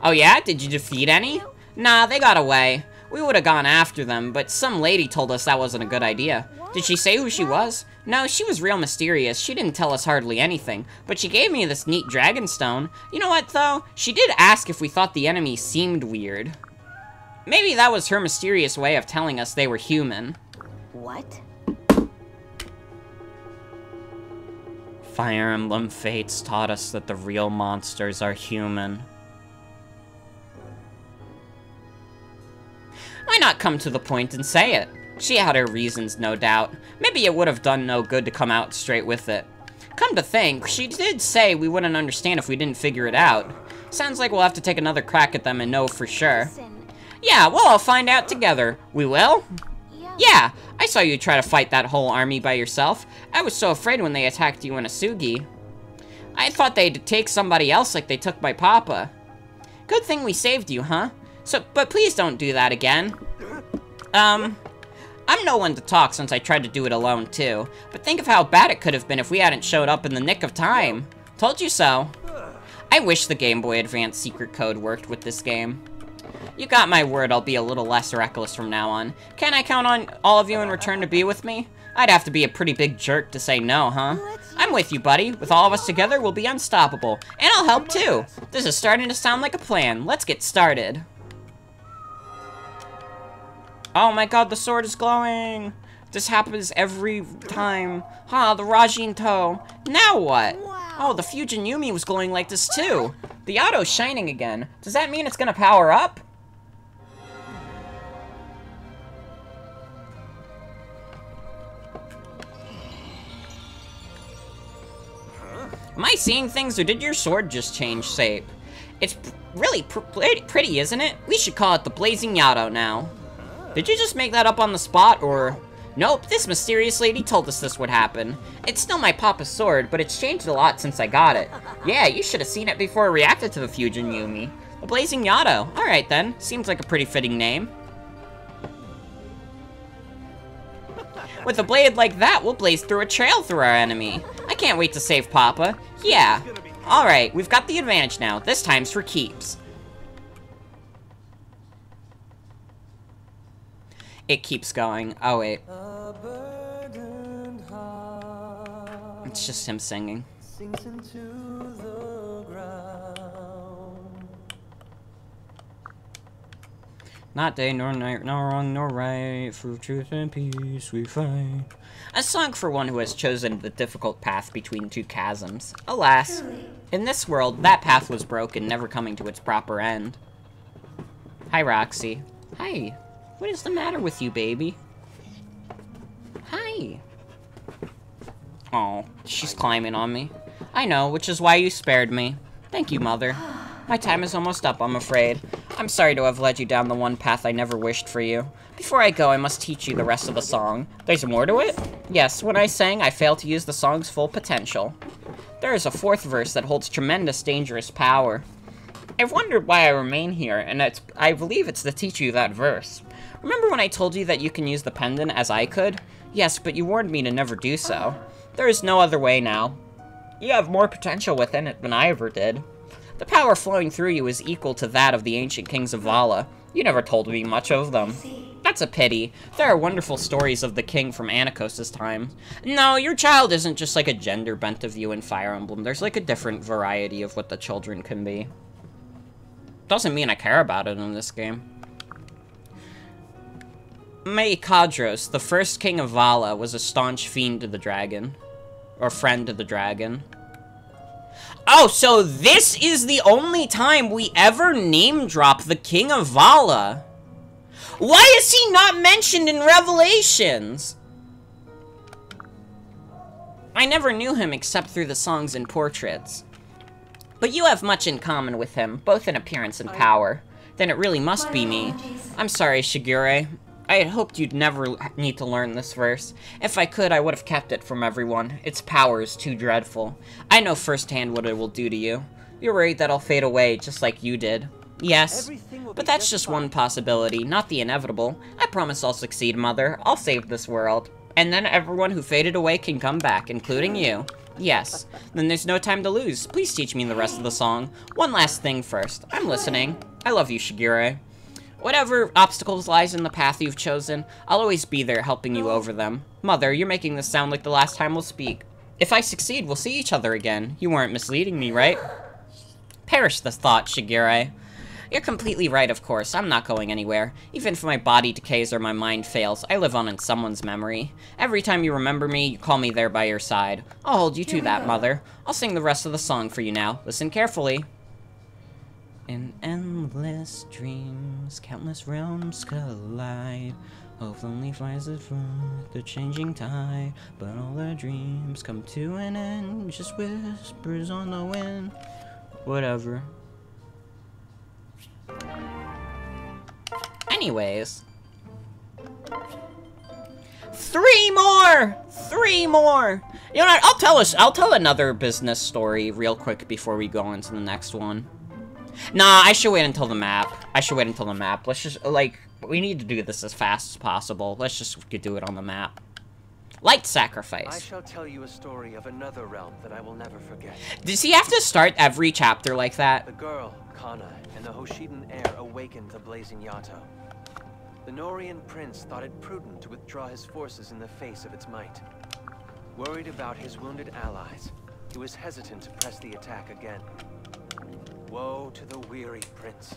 Oh yeah? Did you defeat any? Nah, they got away. We would have gone after them, but some lady told us that wasn't a good idea. Did she say who she was? No, she was real mysterious. She didn't tell us hardly anything, but she gave me this neat dragon stone. You know what, though? She did ask if we thought the enemy seemed weird. Maybe that was her mysterious way of telling us they were human. what? Fire Emblem Fates taught us that the real monsters are human. Why not come to the point and say it? She had her reasons, no doubt. Maybe it would have done no good to come out straight with it. Come to think, she did say we wouldn't understand if we didn't figure it out. Sounds like we'll have to take another crack at them and know for sure. Listen, Yeah, we'll all find out together. We will? Yeah, I saw you try to fight that whole army by yourself. I was so afraid when they attacked you in Asugi. I thought they'd take somebody else like they took my papa. Good thing we saved you, huh? But please don't do that again. I'm no one to talk since I tried to do it alone, too. But think of how bad it could have been if we hadn't showed up in the nick of time. Told you so. I wish the Game Boy Advance secret code worked with this game. You got my word, I'll be a little less reckless from now on. Can I count on all of you in return to be with me? I'd have to be a pretty big jerk to say no, huh? I'm with you, buddy. With all of us together, we'll be unstoppable. And I'll help, too. This is starting to sound like a plan. Let's get started. Oh my god, the sword is glowing! This happens every time. Ha, the Rajinto. Now what? Oh, the Fujin Yumi was glowing like this too. The auto's shining again. Does that mean it's gonna power up? Am I seeing things, or did your sword just change shape? It's really pretty, isn't it? We should call it the Blazing Yato now. Did you just make that up on the spot, or... Nope, this mysterious lady told us this would happen. It's still my papa's sword, but it's changed a lot since I got it. Yeah, you should have seen it before it reacted to the Fujin Yumi. The Blazing Yato. Alright then, seems like a pretty fitting name. With a blade like that, we'll blaze through a trail through our enemy. I can't wait to save Papa. Yeah. Alright, we've got the advantage now. This time's for keeps. It keeps going. Oh, wait. It's just him singing. Not day nor night, nor wrong nor right, for truth and peace we fight. A song for one who has chosen the difficult path between two chasms. Alas, in this world, that path was broken, never coming to its proper end. Hi, Roxy. Hi. What is the matter with you, baby? Hi. Oh, she's climbing on me. I know, which is why you spared me. Thank you, Mother. My time is almost up, I'm afraid. I'm sorry to have led you down the one path I never wished for you. Before I go, I must teach you the rest of the song. There's more to it? Yes, when I sang, I failed to use the song's full potential. There is a fourth verse that holds tremendous, dangerous power. I've wondered why I remain here, and I believe it's to teach you that verse. Remember when I told you that you can use the pendant as I could? Yes, but you warned me to never do so. There is no other way now. You have more potential within it than I ever did. The power flowing through you is equal to that of the ancient kings of Vala. You never told me much of them. That's a pity. There are wonderful stories of the king from Anikos' time. No, your child isn't just like a gender bent of you in Fire Emblem. There's like a different variety of what the children can be. Doesn't mean I care about it in this game. Meikadros, the first king of Vala, was a staunch fiend to the dragon. Or friend to the dragon. Oh, so this is the only time we ever name-drop the king of Vala. Why is he not mentioned in Revelations? I never knew him except through the songs and portraits. But you have much in common with him, both in appearance and power. Then it really must be me. I'm sorry, Shigure. I had hoped you'd never need to learn this verse. If I could, I would have kept it from everyone. Its power is too dreadful. I know firsthand what it will do to you. You're worried that I'll fade away, just like you did. Yes, but that's just one possibility, not the inevitable. I promise I'll succeed, Mother. I'll save this world. And then everyone who faded away can come back, including you. Yes, then there's no time to lose. Please teach me the rest of the song. One last thing first. I'm listening. I love you, Shigure. Whatever obstacles lies in the path you've chosen, I'll always be there helping you over them. Mother, you're making this sound like the last time we'll speak. If I succeed, we'll see each other again. You weren't misleading me, right? Perish the thought, Shigure. You're completely right, of course. I'm not going anywhere. Even if my body decays or my mind fails, I live on in someone's memory. Every time you remember me, you call me there by your side. I'll hold you to that, Mother. I'll sing the rest of the song for you now. Listen carefully. In endless dreams, countless realms collide. Hope only flies it from the changing tide. But all the dreams come to an end, just whispers on the wind. Whatever. Anyways. 3 more! 3 more! You know what, I'll tell another business story real quick before we go on to the next one. Nah, I should wait until the map. Let's just, like, we need to do this as fast as possible. Let's just do it on the map. Light sacrifice. I shall tell you a story of another realm that I will never forget. Does he have to start every chapter like that? The girl, Kana, and the Hoshidan heir awakened the Blazing Yato. The Norian prince thought it prudent to withdraw his forces in the face of its might. Worried about his wounded allies, he was hesitant to press the attack again. Woe to the weary prince,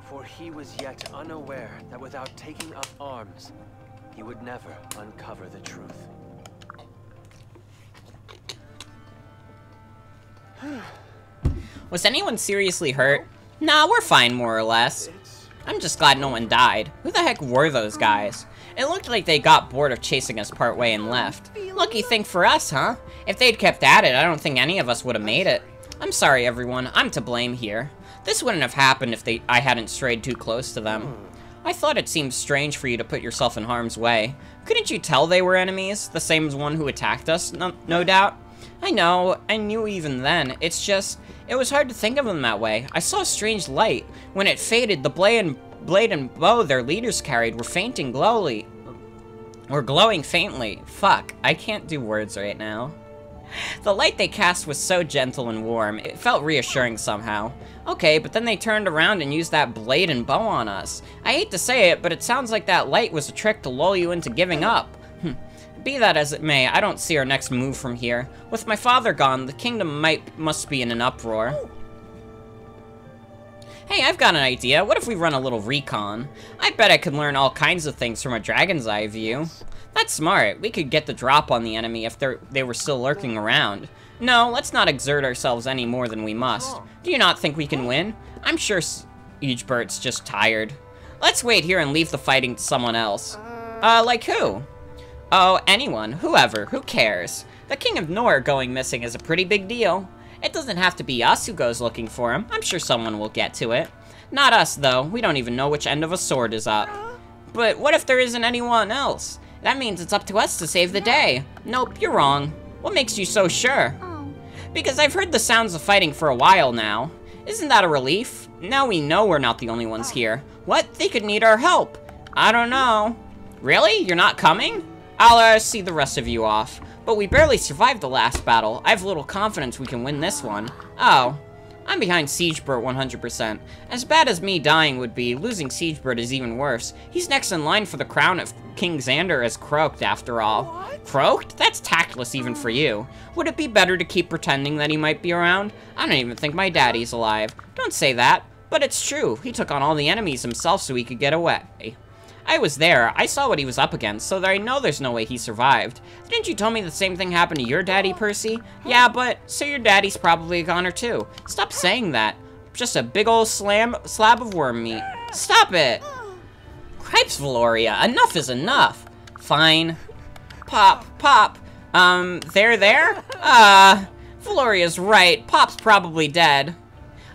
for he was yet unaware that without taking up arms, he would never uncover the truth. Was anyone seriously hurt? Nah, we're fine, more or less. I'm just glad no one died. Who the heck were those guys? It looked like they got bored of chasing us partway and left. Lucky thing for us, huh? If they'd kept at it, I don't think any of us would have made it. I'm sorry, everyone. I'm to blame here. This wouldn't have happened if I hadn't strayed too close to them. I thought it seemed strange for you to put yourself in harm's way. Couldn't you tell they were enemies? The same as one who attacked us, no doubt? I know, I knew even then. It's just, it was hard to think of them that way. I saw a strange light. When it faded, the blade and bow their leaders carried were glowing faintly. Fuck, I can't do words right now. The light they cast was so gentle and warm, it felt reassuring somehow. Okay, but then they turned around and used that blade and bow on us. I hate to say it, but it sounds like that light was a trick to lull you into giving up. Be that as it may, I don't see our next move from here. With my father gone, the kingdom must be in an uproar. Hey, I've got an idea. What if we run a little recon? I bet I could learn all kinds of things from a dragon's eye view. That's smart. We could get the drop on the enemy if they were still lurking around. No, let's not exert ourselves any more than we must. Do you not think we can win? I'm sure Siegebert's just tired. Let's wait here and leave the fighting to someone else. Like who? Oh, anyone. Whoever. Who cares? The King of Nor going missing is a pretty big deal. It doesn't have to be us who goes looking for him. I'm sure someone will get to it. Not us, though. We don't even know which end of a sword is up. But what if there isn't anyone else? That means it's up to us to save the day. Nope, you're wrong. What makes you so sure? Because I've heard the sounds of fighting for a while now. Isn't that a relief? Now we know we're not the only ones here. What? They could need our help. I don't know. Really? You're not coming? I'll see the rest of you off. But we barely survived the last battle. I have little confidence we can win this one. Oh. I'm behind Siegebert 100%. As bad as me dying would be, losing Siegebert is even worse. He's next in line for the crown if King Xander is croaked after all. What? Croaked? That's tactless even for you. Would it be better to keep pretending that he might be around? I don't even think my daddy's alive. Don't say that. But it's true. He took on all the enemies himself so he could get away. I was there. I saw what he was up against, so that I know there's no way he survived. Didn't you tell me the same thing happened to your daddy, Percy? Yeah, but so your daddy's probably a goner too. Stop saying that. Just a big old slab of worm meat. Stop it! Cripes, Valoria. Enough is enough. Fine. Pop. There? Valoria's right. Pop's probably dead.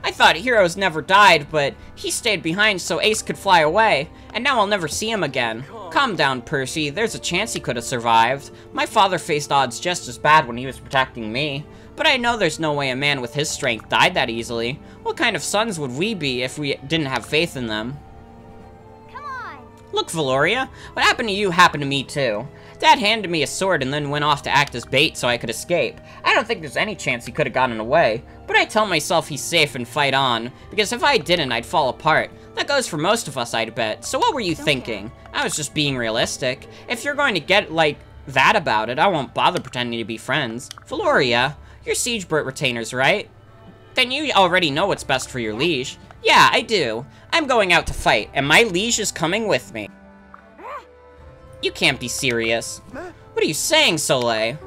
I thought heroes never died, but he stayed behind so Ace could fly away, and now I'll never see him again. Calm down, Percy. There's a chance he could have survived. My father faced odds just as bad when he was protecting me. But I know there's no way a man with his strength died that easily. What kind of sons would we be if we didn't have faith in them? Come on. Look, Valoria, what happened to you happened to me too. Dad handed me a sword and then went off to act as bait so I could escape. I don't think there's any chance he could have gotten away, but I tell myself he's safe and fight on, because if I didn't, I'd fall apart. That goes for most of us, I'd bet. So what were you thinking? I was just being realistic. If you're going to get, like, that about it, I won't bother pretending to be friends. Valoria, you're Siegebert retainers, right? Then you already know what's best for your liege. Yeah, I do. I'm going out to fight, and my liege is coming with me. You can't be serious. What are you saying, Soleil?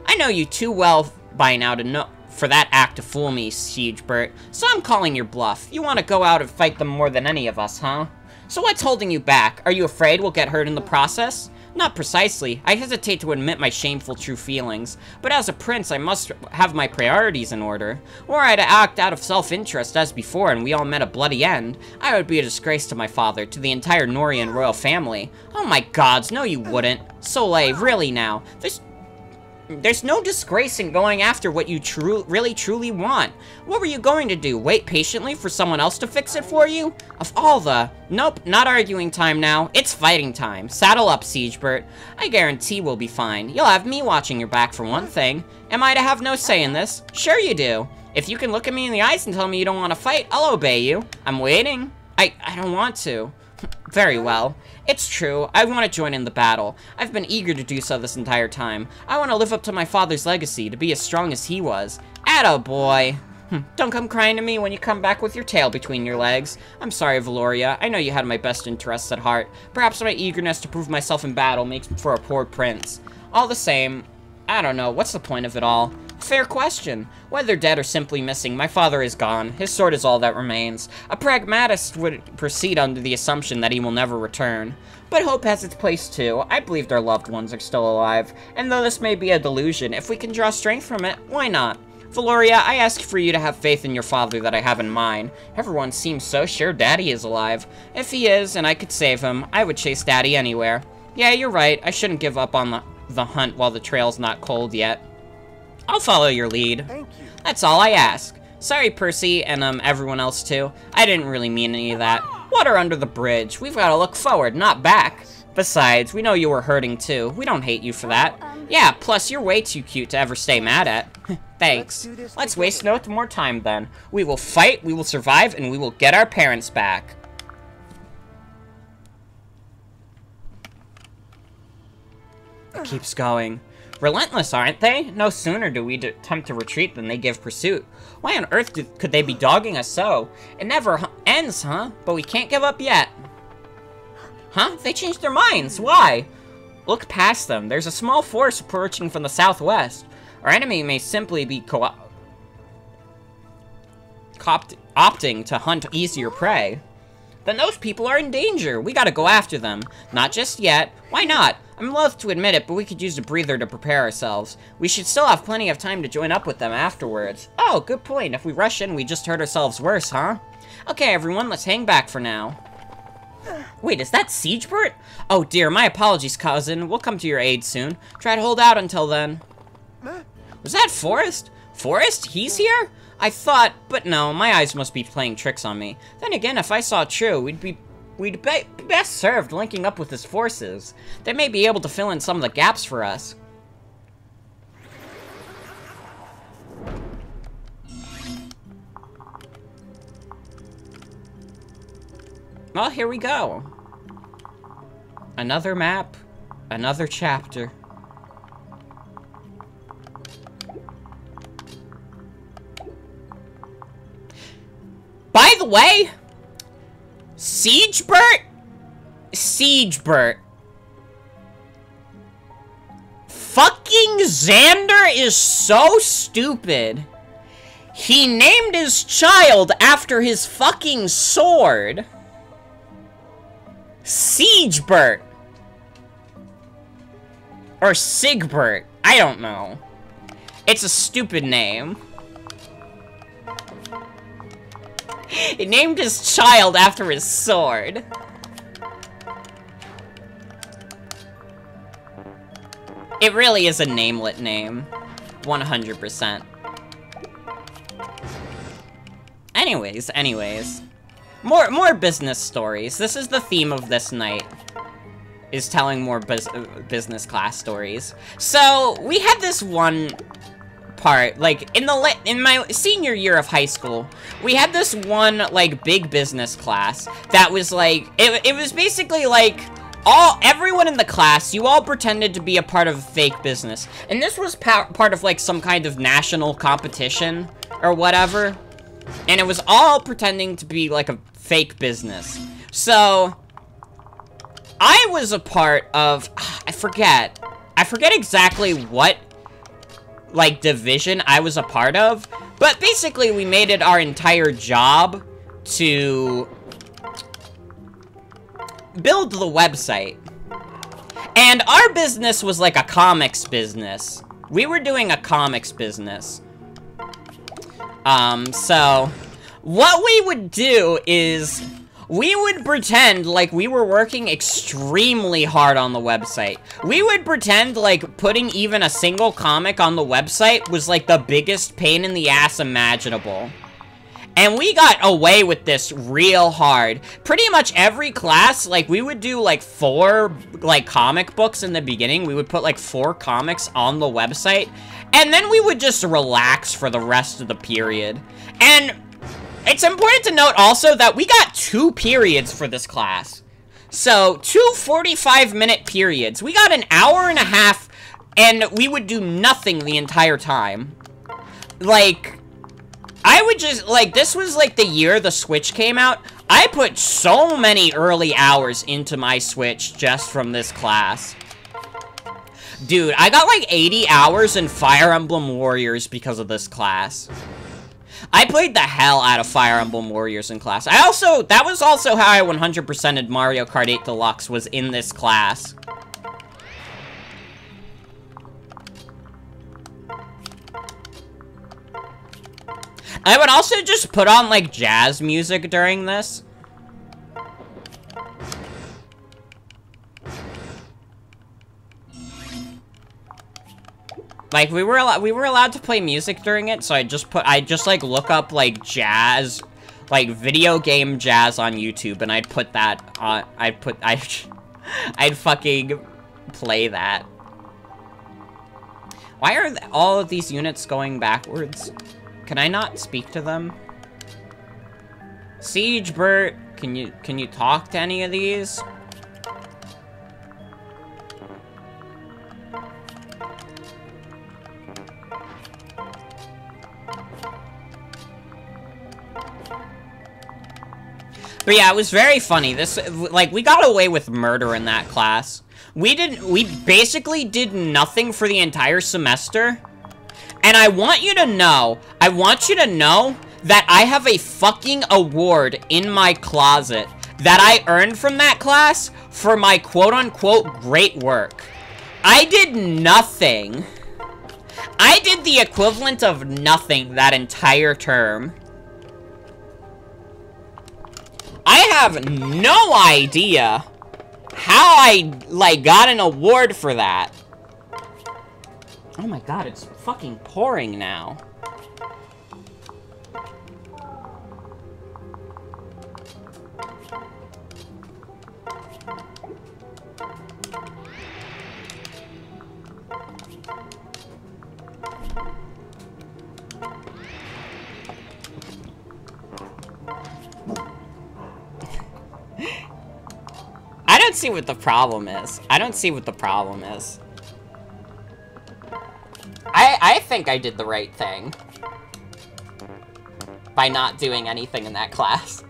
I know you too well by now to know for that act to fool me, Siegebert, so I'm calling your bluff. You want to go out and fight them more than any of us, huh? So what's holding you back? Are you afraid we'll get hurt in the process? Not precisely. I hesitate to admit my shameful true feelings, but as a prince, I must have my priorities in order. Were I to act out of self-interest as before and we all met a bloody end, I would be a disgrace to my father, to the entire Norian royal family. Oh my gods, no you wouldn't. Soleil, really now. There's no disgrace in going after what you really truly want. What were you going to do? Wait patiently for someone else to fix it for you? Of all the... Nope, not arguing time now. It's fighting time. Saddle up, Siegebert. I guarantee we'll be fine. You'll have me watching your back for one thing. Am I to have no say in this? Sure you do. If you can look at me in the eyes and tell me you don't want to fight, I'll obey you. I'm waiting. I don't want to. Very well. It's true, I want to join in the battle. I've been eager to do so this entire time. I want to live up to my father's legacy, to be as strong as he was. Attaboy. Don't come crying to me when you come back with your tail between your legs. I'm sorry, Valoria. I know you had my best interests at heart. Perhaps my eagerness to prove myself in battle makes for a poor prince. All the same, I don't know, what's the point of it all? Fair question. Whether dead or simply missing, my father is gone. His sword is all that remains. A pragmatist would proceed under the assumption that he will never return. But hope has its place too. I believe their loved ones are still alive. And though this may be a delusion, if we can draw strength from it, why not? Valoria, I ask for you to have faith in your father that I have in mine. Everyone seems so sure Daddy is alive. If he is, and I could save him, I would chase Daddy anywhere. Yeah, you're right. I shouldn't give up on the hunt while the trail's not cold yet. I'll follow your lead. Thank you. That's all I ask. Sorry, Percy, and everyone else too. I didn't really mean any of that. Water under the bridge. We've got to look forward, not back. Besides, we know you were hurting too. We don't hate you for that. Yeah, plus you're way too cute to ever stay mad at. Thanks. Let's waste no more time then. We will fight, we will survive, and we will get our parents back. It keeps going. Relentless, aren't they? No sooner do we attempt to retreat than they give pursuit. Why on earth could they be dogging us so? It never ends, huh? But we can't give up yet. Huh? They changed their minds. Why? Look past them. There's a small force approaching from the southwest. Our enemy may simply be opting to hunt easier prey. Then those people are in danger. We gotta go after them. Not just yet. Why not? I'm loath to admit it, but we could use a breather to prepare ourselves. We should still have plenty of time to join up with them afterwards. Oh, good point. If we rush in, we just hurt ourselves worse, huh? Okay, everyone, let's hang back for now. Wait, is that Siegebert? Oh dear, my apologies, cousin. We'll come to your aid soon. Try to hold out until then. Was that Forrest? Forrest? He's here? I thought, but no, my eyes must be playing tricks on me. Then again, if I saw true, we'd be best served linking up with his forces. They may be able to fill in some of the gaps for us. Well, here we go. Another map, another chapter. By the way, Siegebert? Fucking Xander is so stupid. He named his child after his fucking sword. Siegebert. Or Sigbert. I don't know. It's a stupid name. He named his child after his sword. It really is a namelet name. 100%. Anyways. More business stories. This is the theme of this night. Is telling more business class stories. So, we had this one part, like, in my senior year of high school, we had this one, like, big business class that was, like, it was basically, like, everyone in the class, you all pretended to be a part of fake business. And this was part of, like, some kind of national competition or whatever. And it was all pretending to be, like, a fake business. So, I was a part of, I forget exactly what, like, division I was a part of, but basically we made it our entire job to build the website. And our business was like a comics business. We were doing a comics business. So, what we would do is, we would pretend like we were working extremely hard on the website. We would pretend like putting even a single comic on the website was like the biggest pain in the ass imaginable. And we got away with this real hard. Pretty much every class, like, we would do like 4, like, comic books in the beginning. We would put like 4 comics on the website. And then we would just relax for the rest of the period. And it's important to note also that we got 2 periods for this class. So, 2 45-minute periods. We got an hour and a half, and we would do nothing the entire time. Like, I would just, like, this was, like, the year the Switch came out. I put so many early hours into my Switch just from this class. Dude, I got, like, 80 hours in Fire Emblem Warriors because of this class. I played the hell out of Fire Emblem Warriors in class. That was also how I 100%ed Mario Kart 8 Deluxe, was in this class. I would also just put on, like, jazz music during this. Like, we were allowed to play music during it, so I just like look up like jazz, like video game jazz on YouTube, and I'd put that on. I'd fucking play that. Why are all of these units going backwards? Can I not speak to them? Siegebert, can you talk to any of these? But yeah, it was very funny. This, like, we got away with murder in that class. We basically did nothing for the entire semester. And I want you to know that I have a fucking award in my closet that I earned from that class for my quote-unquote great work. I did nothing. I did the equivalent of nothing that entire term. I have no idea how I, like, got an award for that. Oh my god, it's fucking pouring now. I don't see what the problem is. I don't see what the problem is. I think I did the right thing by not doing anything in that class.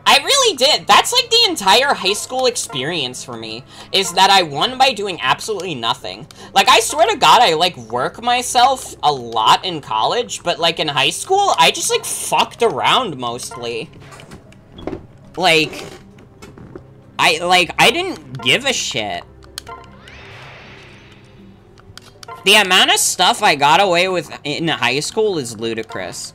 I really did. That's like the entire high school experience for me, is that I won by doing absolutely nothing. Like, I swear to God, I, like, work myself a lot in college, but, like, in high school, I just, like, fucked around mostly. Like, I didn't give a shit. The amount of stuff I got away with in high school is ludicrous.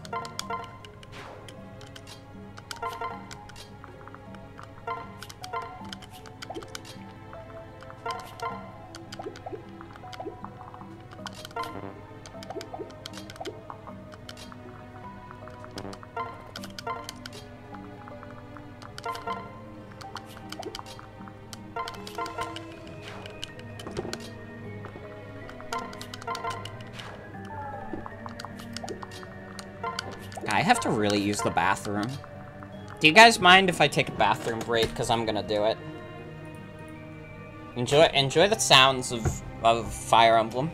I have to really use the bathroom. Do you guys mind if I take a bathroom break? Because I'm gonna do it. Enjoy the sounds of Fire Emblem.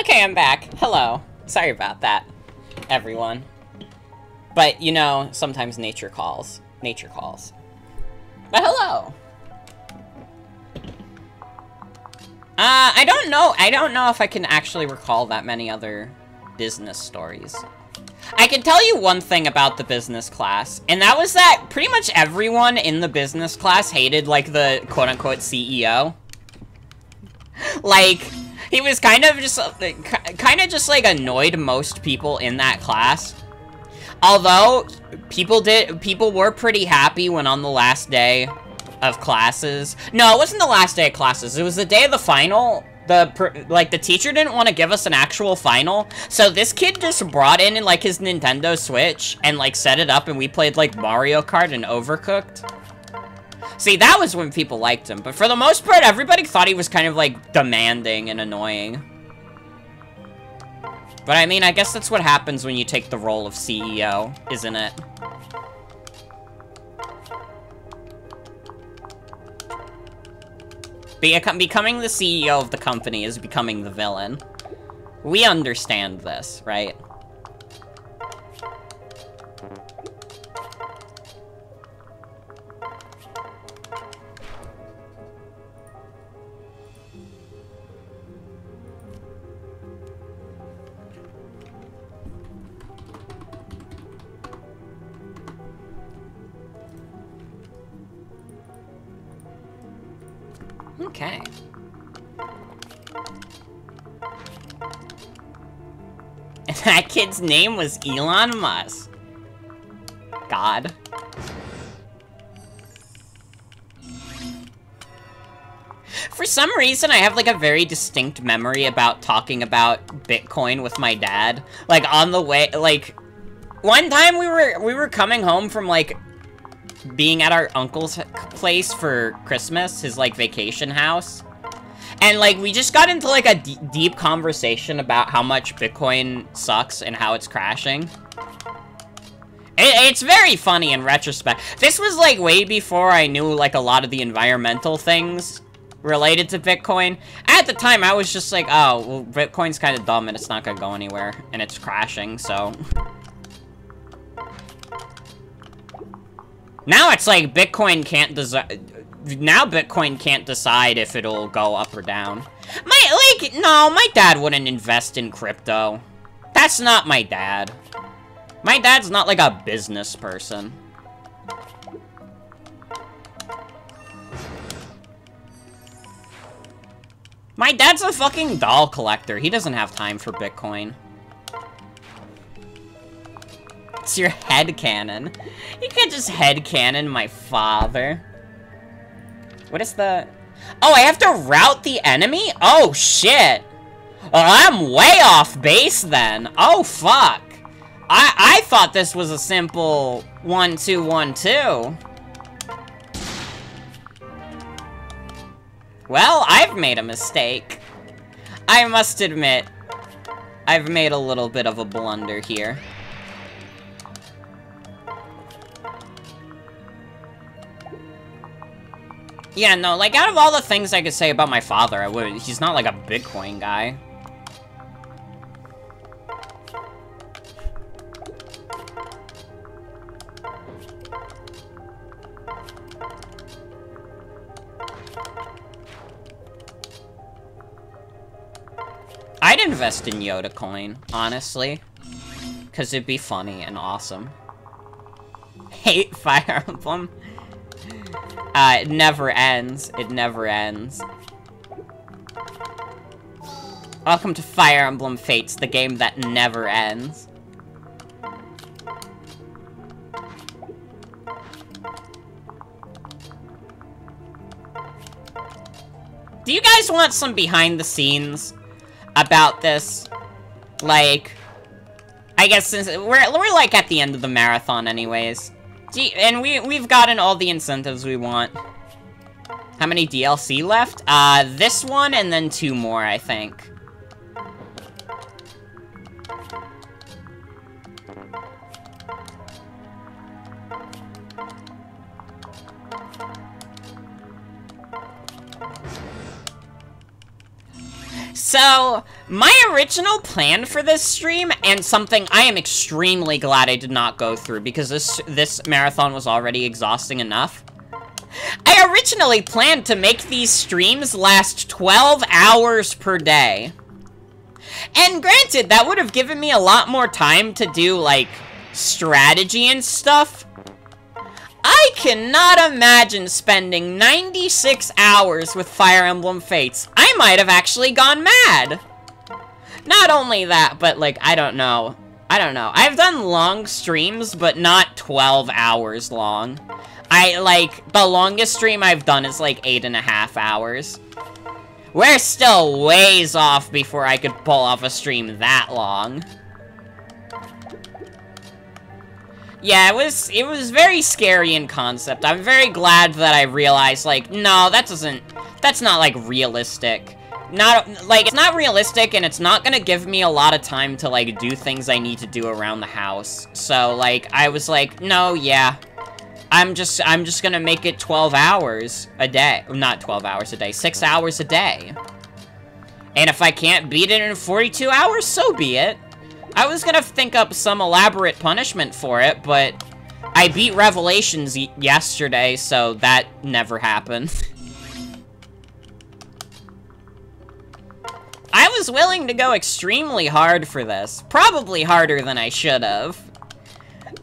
Okay, I'm back. Hello. Sorry about that, everyone. But, you know, sometimes nature calls. Nature calls. But hello! I don't know if I can actually recall that many other business stories. I can tell you one thing about the business class, and that was that pretty much everyone in the business class hated, like, the quote-unquote CEO. Like, he was kind of just, like, annoyed most people in that class. Although, people were pretty happy when on the last day of classes. No, it wasn't the last day of classes. It was the day of the final. The teacher didn't want to give us an actual final. So this kid just brought in, like, his Nintendo Switch and, like, set it up and we played, like, Mario Kart and Overcooked. See, that was when people liked him. But for the most part, everybody thought he was kind of, like, demanding and annoying. But I mean, I guess that's what happens when you take the role of CEO, isn't it? Becoming the CEO of the company is becoming the villain. We understand this, right? Okay. And that kid's name was Elon Musk. God. For some reason, I have, like, a very distinct memory about talking about Bitcoin with my dad. Like, on the way, like, one time we were coming home from, like, being at our uncle's place for Christmas, his, like, vacation house. And, like, we just got into, like, a deep conversation about how much Bitcoin sucks and how it's crashing. It's very funny in retrospect. This was, like, way before I knew, like, a lot of the environmental things related to Bitcoin. At the time, I was just like, oh, well, Bitcoin's kind of dumb and it's not gonna go anywhere. And it's crashing, so... Now it's like Bitcoin can't decide if it'll go up or down. No, my dad wouldn't invest in crypto. That's not my dad. My dad's not like a business person. My dad's a fucking doll collector. He doesn't have time for Bitcoin. It's your headcanon. You can't just headcanon my father. What is the... Oh, I have to rout the enemy? Oh, shit. Well, I'm way off base then. Oh, fuck. I thought this was a simple 1-2-1-2. Well, I've made a mistake. I must admit, I've made a little bit of a blunder here. Yeah, no, like, out of all the things I could say about my father, he's not like a Bitcoin guy. I'd invest in Yoda coin, honestly. Because it'd be funny and awesome. Hate Fire Emblem. It never ends. It never ends. Welcome to Fire Emblem Fates, the game that never ends. Do you guys want some behind the scenes about this? Like, I guess since we're like at the end of the marathon anyways. And we've gotten all the incentives we want. How many DLC left? This one and then 2 more, I think. So, My original plan for this stream, and something I am extremely glad I did not go through, because this marathon was already exhausting enough. I originally planned to make these streams last 12 hours per day. And granted, that would have given me a lot more time to do, like, strategy and stuff. I cannot imagine spending 96 hours with Fire Emblem Fates. I might have actually gone mad. Not only that, but, like, I don't know. I've done long streams, but not 12 hours long. The longest stream I've done is, like, 8.5 hours. We're still ways off before I could pull off a stream that long. Yeah, it was very scary in concept. I'm very glad that I realized, like, no, that's not, like, realistic. It's not realistic, and it's not gonna give me a lot of time to, like, do things I need to do around the house. So, like, I was like, no, yeah. I'm just gonna make it 12 hours a day. Not 12 hours a day, 6 hours a day. And if I can't beat it in 42 hours, so be it. I was gonna think up some elaborate punishment for it, but I beat Revelations yesterday, so that never happened. I was willing to go extremely hard for this. Probably harder than I should have.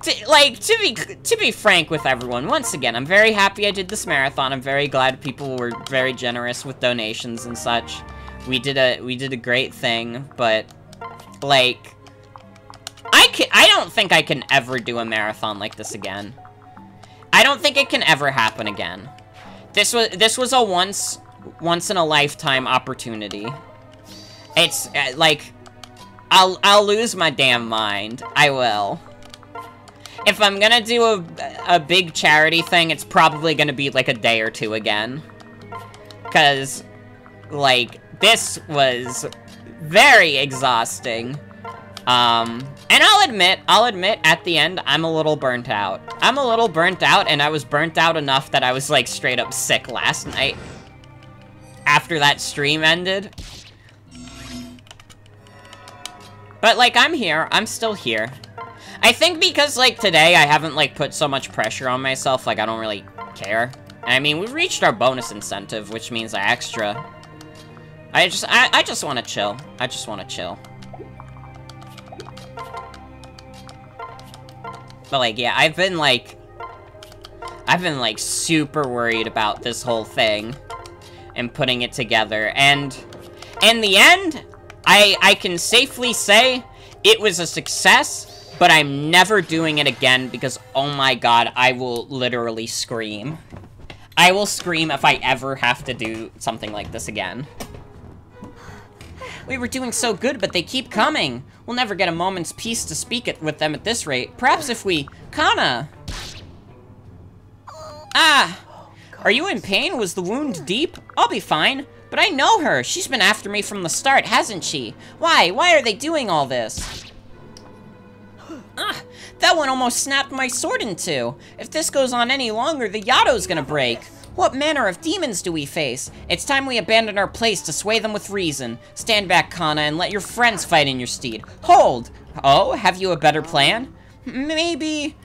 To be frank with everyone, once again, I'm very happy I did this marathon. I'm very glad people were very generous with donations and such. We did a great thing, but, like, I don't think I can ever do a marathon like this again. I don't think it can ever happen again. This was a once in a lifetime opportunity. It's like, I'll lose my damn mind. I will. If I'm gonna do a big charity thing, it's probably gonna be like a day or two again. 'Cause, like, this was very exhausting. And I'll admit, at the end, I'm a little burnt out. I'm a little burnt out, and I was burnt out enough that I was, like, straight up sick last night. After that stream ended. But, like, I'm here. I'm still here. I think because, like, today I haven't, like, put so much pressure on myself, like, I don't really care. I mean, we've reached our bonus incentive, which means extra. I just want to chill. I just want to chill. But, like, yeah, I've been, like, super worried about this whole thing. And putting it together. And, in the end, I can safely say it was a success. But I'm never doing it again because, oh my god, I will literally scream. I will scream if I ever have to do something like this again. We were doing so good, but they keep coming. We'll never get a moment's peace to speak with them at this rate. Perhaps if we... Kana! Ah! Are you in pain? Was the wound deep? I'll be fine. But I know her. She's been after me from the start, hasn't she? Why? Why are they doing all this? Ah, that one almost snapped my sword in two. If this goes on any longer, the Yato's gonna break. What manner of demons do we face? It's time we abandon our place to sway them with reason. Stand back, Kana, and let your friends fight in your stead. Hold! Oh, have you a better plan? Maybe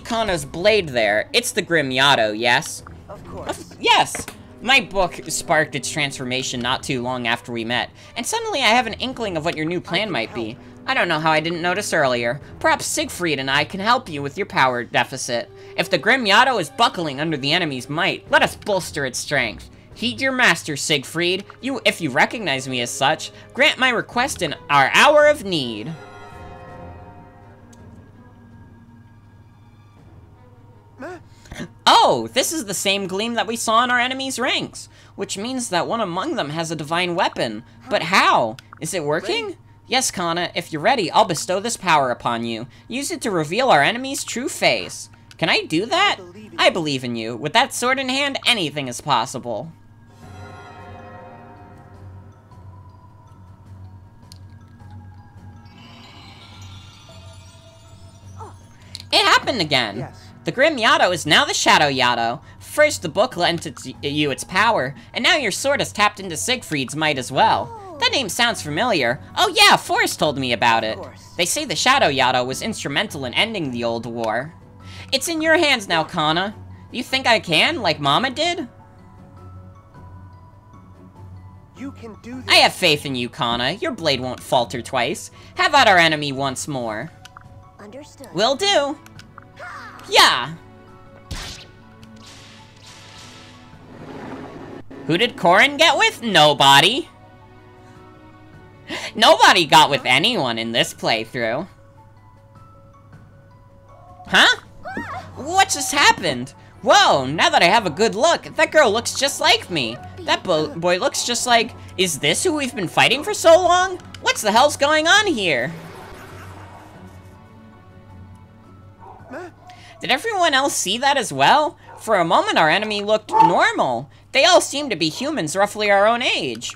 Kana's blade there. It's the Grim Yato, yes? Of course. Yes! My book sparked its transformation not too long after we met, and suddenly I have an inkling of what your new plan might be. I don't know how I didn't notice earlier. Perhaps Siegfried and I can help you with your power deficit. If the Grim Yato is buckling under the enemy's might, let us bolster its strength. Heed your master, Siegfried. If you recognize me as such, grant my request in our hour of need. Oh, this is the same gleam that we saw in our enemies' ranks, which means that one among them has a divine weapon. But how? Is it working? Yes, Kana, if you're ready, I'll bestow this power upon you. Use it to reveal our enemy's true face. Can I do that? I believe in you. With that sword in hand, anything is possible. It happened again. Yes. The Grim Yato is now the Shadow Yato. First, the book lent you its power, and now your sword has tapped into Siegfried's might as well. That name sounds familiar. Oh yeah, Forrest told me about it. They say the Shadow Yado was instrumental in ending the old war. It's in your hands now, Kana. You think I can, like Mama did? You can do this. I have faith in you, Kana. Your blade won't falter twice. Have at our enemy once more. Understood. Will do. Yeah. Who did Korin get with? Nobody. Nobody got with anyone in this playthrough. Huh? What just happened? Whoa, now that I have a good look, that girl looks just like me. That boy looks just like... Is this who we've been fighting for so long? What's the hell's going on here? Did everyone else see that as well? For a moment, our enemy looked normal. They all seem to be humans roughly our own age.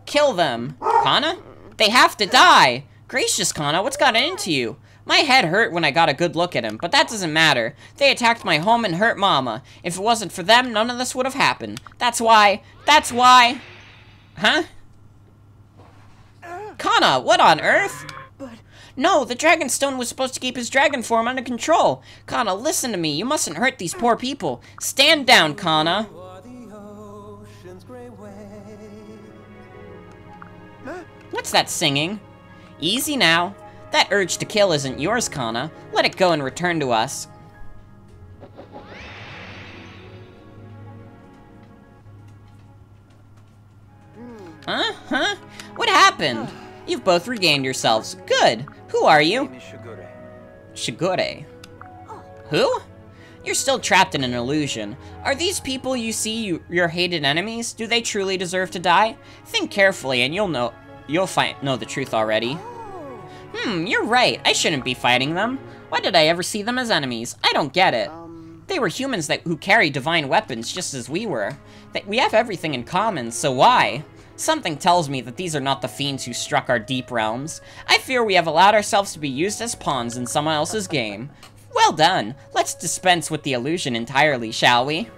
Kill them. Kana? They have to die. Gracious, Kana, what's gotten into you? My head hurt when I got a good look at him, but that doesn't matter. They attacked my home and hurt Mama. If it wasn't for them, none of this would have happened. That's why... Huh? Kana, what on earth? No, the Dragon Stone was supposed to keep his dragon form under control. Kana, listen to me. You mustn't hurt these poor people. Stand down, Kana. What's that singing? Easy now. That urge to kill isn't yours, Kana. Let it go and return to us. Huh? What happened? You've both regained yourselves. Good. Who are you? My name is Shigure. Shigure. Who? You're still trapped in an illusion. Are these people you see your hated enemies? Do they truly deserve to die? Think carefully and you'll know the truth already. You're right. I shouldn't be fighting them. Why did I ever see them as enemies? I don't get it. They were humans who carry divine weapons just as we were. We have everything in common, so why? Something tells me that these are not the fiends who struck our deep realms. I fear we have allowed ourselves to be used as pawns in someone else's game. Well done. Let's dispense with the illusion entirely, shall we?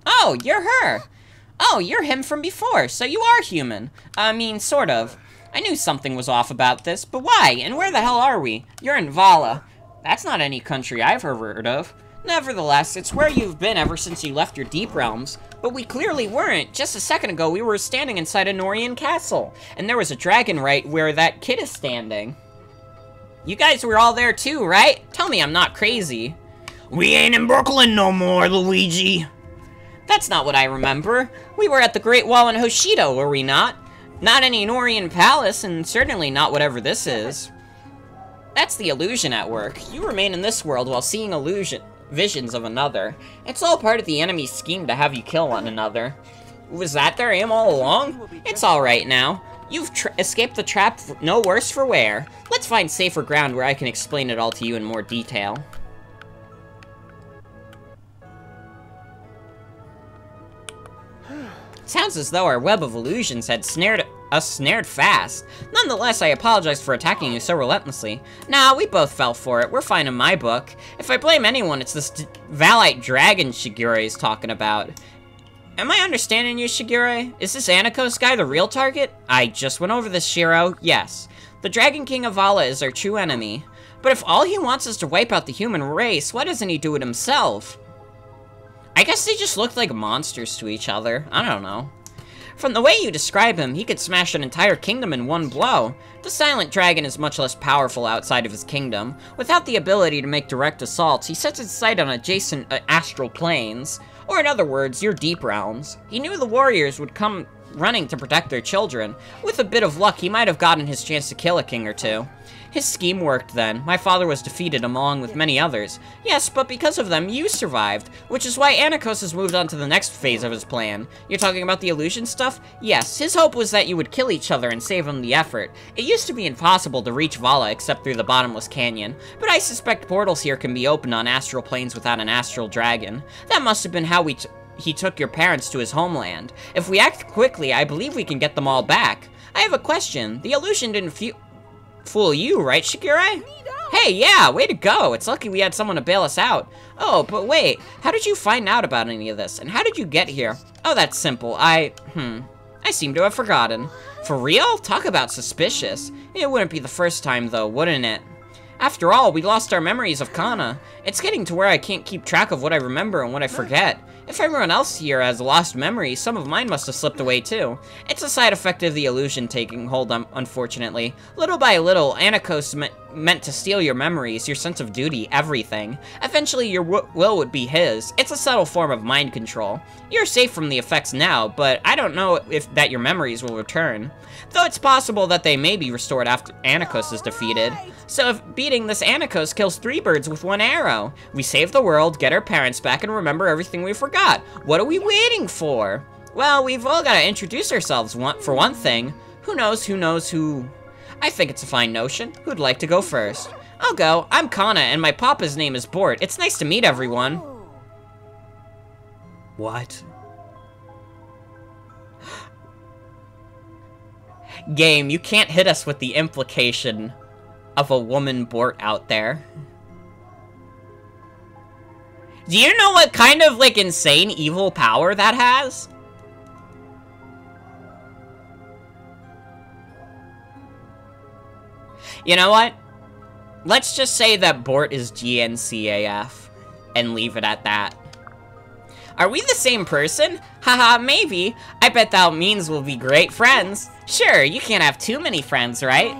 Oh, you're her! Oh, you're him from before, so you are human. I mean, sort of. I knew something was off about this, but why? And where the hell are we? You're in Vala. That's not any country I've heard of. Nevertheless, it's where you've been ever since you left your deep realms. But we clearly weren't. Just a second ago, we were standing inside a Norian castle, and there was a dragon right where that kid is standing. You guys were all there too, right? Tell me I'm not crazy. We ain't in Brooklyn no more, Luigi. That's not what I remember. We were at the Great Wall in Hoshido, were we not? Not any Norian palace, and certainly not whatever this is. That's the illusion at work. You remain in this world while seeing visions of another. It's all part of the enemy's scheme to have you kill one another. Was that their aim all along? It's alright now. You've escaped the trap no worse for wear. Let's find safer ground where I can explain it all to you in more detail. Sounds as though our web of illusions had snared fast. Nonetheless, I apologize for attacking you so relentlessly. Nah, we both fell for it. We're fine in my book. If I blame anyone, it's this Valite dragon Shigure is talking about. Am I understanding you, Shigure? Is this Anako's guy the real target? I just went over this, Shiro. Yes. The Dragon King of Vala is our true enemy. But if all he wants is to wipe out the human race, why doesn't he do it himself? I guess they just looked like monsters to each other. I don't know. From the way you describe him, he could smash an entire kingdom in one blow. The Silent Dragon is much less powerful outside of his kingdom. Without the ability to make direct assaults, he sets his sight on adjacent astral planes. Or in other words, your deep realms. He knew the warriors would come running to protect their children. With a bit of luck, he might have gotten his chance to kill a king or two. His scheme worked then. My father was defeated along with many others. Yes, but because of them, you survived, which is why Anakos has moved on to the next phase of his plan. You're talking about the illusion stuff? Yes, his hope was that you would kill each other and save him the effort. It used to be impossible to reach Vala except through the bottomless canyon, but I suspect portals here can be opened on astral planes without an astral dragon. That must have been how he took your parents to his homeland. If we act quickly, I believe we can get them all back. I have a question. The illusion didn't Fool you, right, Shigure? Hey, yeah, way to go. It's lucky we had someone to bail us out. Oh, but wait, how did you find out about any of this? And how did you get here? Oh, that's simple. I seem to have forgotten. For real? Talk about suspicious. It wouldn't be the first time, though, wouldn't it? After all, we lost our memories of Kana. It's getting to where I can't keep track of what I remember and what I forget. If everyone else here has lost memories, some of mine must have slipped away too. It's a side effect of the illusion taking hold, unfortunately. Little by little, Anakos meant to steal your memories, your sense of duty, everything. Eventually, your will would be his. It's a subtle form of mind control. You're safe from the effects now, but I don't know if that your memories will return. Though it's possible that they may be restored after Anakos is defeated. So if beating this Anakos kills 3 birds with 1 arrow, we save the world, get our parents back, and remember everything we forgot. What are we waiting for? Well, we've all got to introduce ourselves for one thing. Who knows who? I think it's a fine notion. Who'd like to go first? I'll go. I'm Kana, and my papa's name is Bort. It's nice to meet everyone. What? Game, you can't hit us with the implication of a woman Bort out there. Do you know what kind of, like, insane evil power that has? You know what? Let's just say that Bort is GNCAF and leave it at that. Are we the same person? Haha, maybe. I bet that means we'll be great friends. Sure, you can't have too many friends, right?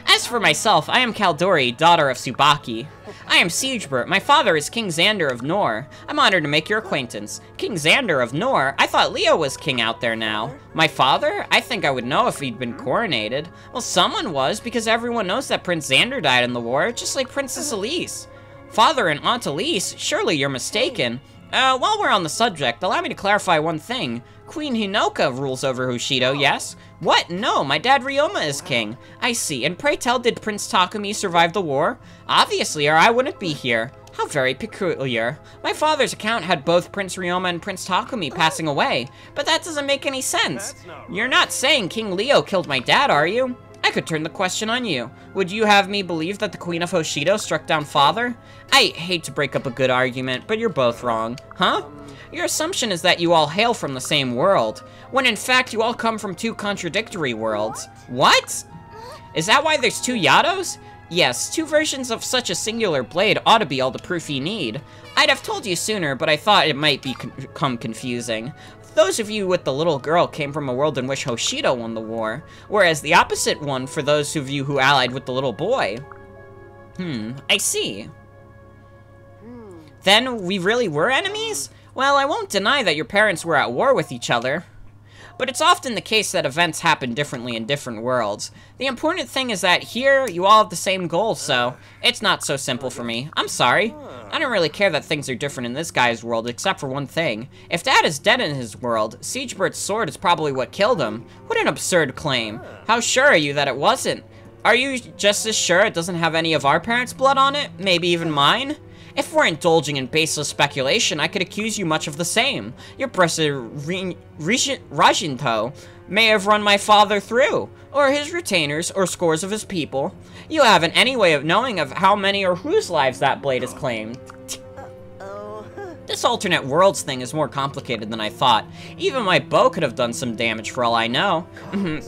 As for myself, I am Kaldori, daughter of Tsubaki. I am Siegebert. My father is King Xander of Nor. I'm honored to make your acquaintance. King Xander of Nor? I thought Leo was king out there now. My father? I think I would know if he'd been coronated. Well, someone was, because everyone knows that Prince Xander died in the war, just like Princess Elise. Father and Aunt Elise? Surely you're mistaken. While we're on the subject, allow me to clarify one thing. Queen Hinoka rules over Hoshido, yes? What? No, my dad Ryoma is king. I see, and pray tell, did Prince Takumi survive the war? Obviously, or I wouldn't be here. How very peculiar. My father's account had both Prince Ryoma and Prince Takumi passing away, but that doesn't make any sense. You're not saying King Leo killed my dad, are you? I could turn the question on you. Would you have me believe that the Queen of Hoshido struck down father? I hate to break up a good argument, but you're both wrong. Huh? Your assumption is that you all hail from the same world, when in fact you all come from 2 contradictory worlds. What? Is that why there's 2 Yados? Yes, 2 versions of such a singular blade ought to be all the proof you need. I'd have told you sooner, but I thought it might become confusing. Those of you with the little girl came from a world in which Hoshido won the war, whereas the opposite one for those of you who allied with the little boy. I see. Then we really were enemies? Well, I won't deny that your parents were at war with each other. But it's often the case that events happen differently in different worlds. The important thing is that here, you all have the same goal, so it's not so simple for me. I'm sorry. I don't really care that things are different in this guy's world, except for one thing. If Dad is dead in his world, Siegebert's sword is probably what killed him. What an absurd claim. How sure are you that it wasn't? Are you just as sure it doesn't have any of our parents' blood on it? Maybe even mine? If we're indulging in baseless speculation, I could accuse you much of the same. Your Rajinto may have run my father through, or his retainers, or scores of his people. You haven't any way of knowing of how many or whose lives that blade has claimed. This alternate worlds thing is more complicated than I thought. Even my bow could have done some damage for all I know.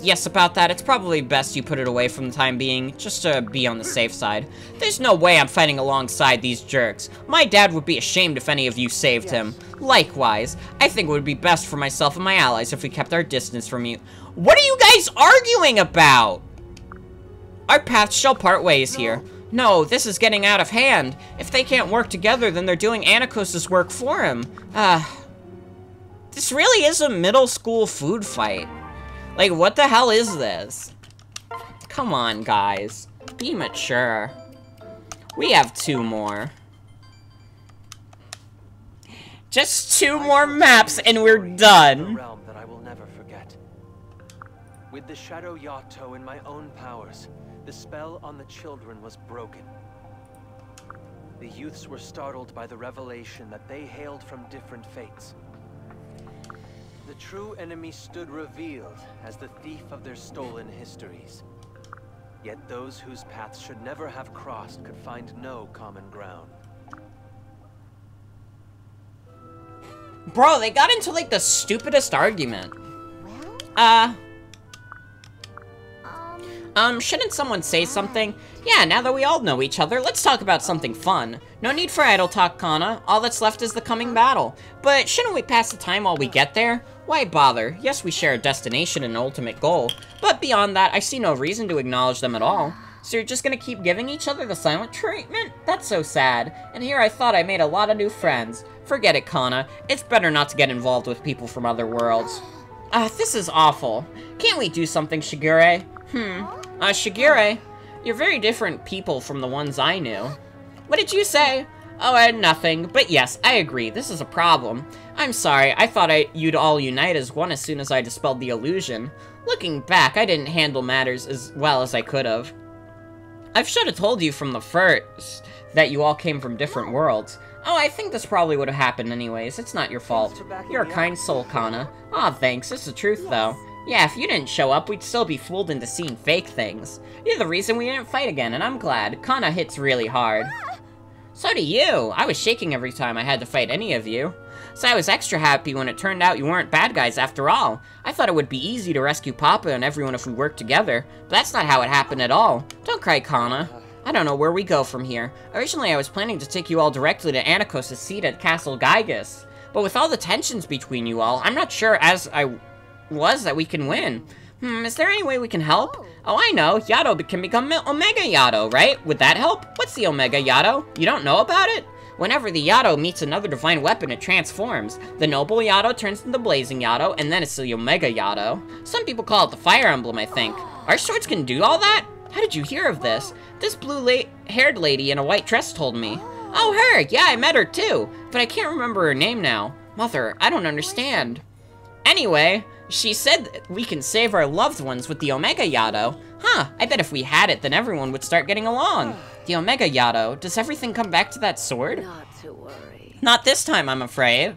Yes, about that, it's probably best you put it away for the time being, just to be on the safe side. There's no way I'm fighting alongside these jerks. My dad would be ashamed if any of you saved him. Likewise, I think it would be best for myself and my allies if we kept our distance from you. What are you guys arguing about? Our paths shall part ways here. No, this is getting out of hand. If they can't work together, then they're doing Anakos' work for him. This really is a middle school food fight. Like, what the hell is this? Come on, guys. Be mature. We have 2 more. Just 2 more maps and we're done. Realm that I will never forget. With the Shadow Yato in my own powers, the spell on the children was broken. The youths were startled by the revelation that they hailed from different fates. The true enemy stood revealed as the thief of their stolen histories. Yet those whose paths should never have crossed could find no common ground. Bro, they got into, like, the stupidest argument. Well, Shouldn't someone say something? Yeah, now that we all know each other, let's talk about something fun. No need for idle talk, Kana. All that's left is the coming battle. But shouldn't we pass the time while we get there? Why bother? Yes, we share a destination and ultimate goal. But beyond that, I see no reason to acknowledge them at all. So you're just gonna keep giving each other the silent treatment? That's so sad. And here I thought I made a lot of new friends. Forget it, Kana. It's better not to get involved with people from other worlds. This is awful. Can't we do something, Shigure? Shigure, you're very different people from the ones I knew. What did you say? Oh, nothing. But yes, I agree. This is a problem. I'm sorry. I thought you'd all unite as one as soon as I dispelled the illusion. Looking back, I didn't handle matters as well as I could have. I should have told you from the first that you all came from different worlds. Oh, I think this probably would have happened anyways. It's not your fault. You're a kind soul, Kana. Aw, thanks. It's the truth, though. Yeah, if you didn't show up, we'd still be fooled into seeing fake things. You're the reason we didn't fight again, and I'm glad. Kana hits really hard. So do you. I was shaking every time I had to fight any of you. So I was extra happy when it turned out you weren't bad guys after all. I thought it would be easy to rescue Papa and everyone if we worked together, but that's not how it happened at all. Don't cry, Kana. I don't know where we go from here. Originally, I was planning to take you all directly to Anakos' seat at Castle Gygus. But with all the tensions between you all, I'm not sure that we can win. Is there any way we can help? Oh, I know. Yato can become Omega Yato, right? Would that help? What's the Omega Yato? You don't know about it? Whenever the Yato meets another divine weapon, it transforms. The Noble Yato turns into Blazing Yato, and then it's the Omega Yato. Some people call it the Fire Emblem, I think. Our swords can do all that? How did you hear of this? This blue-haired lady in a white dress told me. Oh, her! Yeah, I met her too, but I can't remember her name now. Mother, I don't understand. Anyway, she said that we can save our loved ones with the Omega Yato. Huh, I bet if we had it, then everyone would start getting along. The Omega Yato, does everything come back to that sword? Not to worry. Not this time, I'm afraid.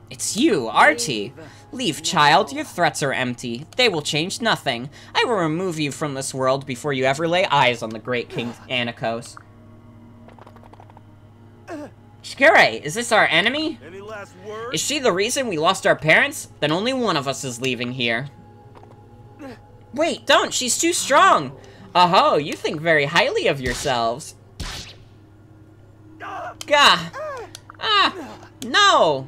It's you, Artie. Leave, child. Your threats are empty. They will change nothing. I will remove you from this world before you ever lay eyes on the great King Anakos. Shigure, is this our enemy? Any last words? Is she the reason we lost our parents? Then only one of us is leaving here. Wait, don't! She's too strong! Oh, you think very highly of yourselves. Gah! No!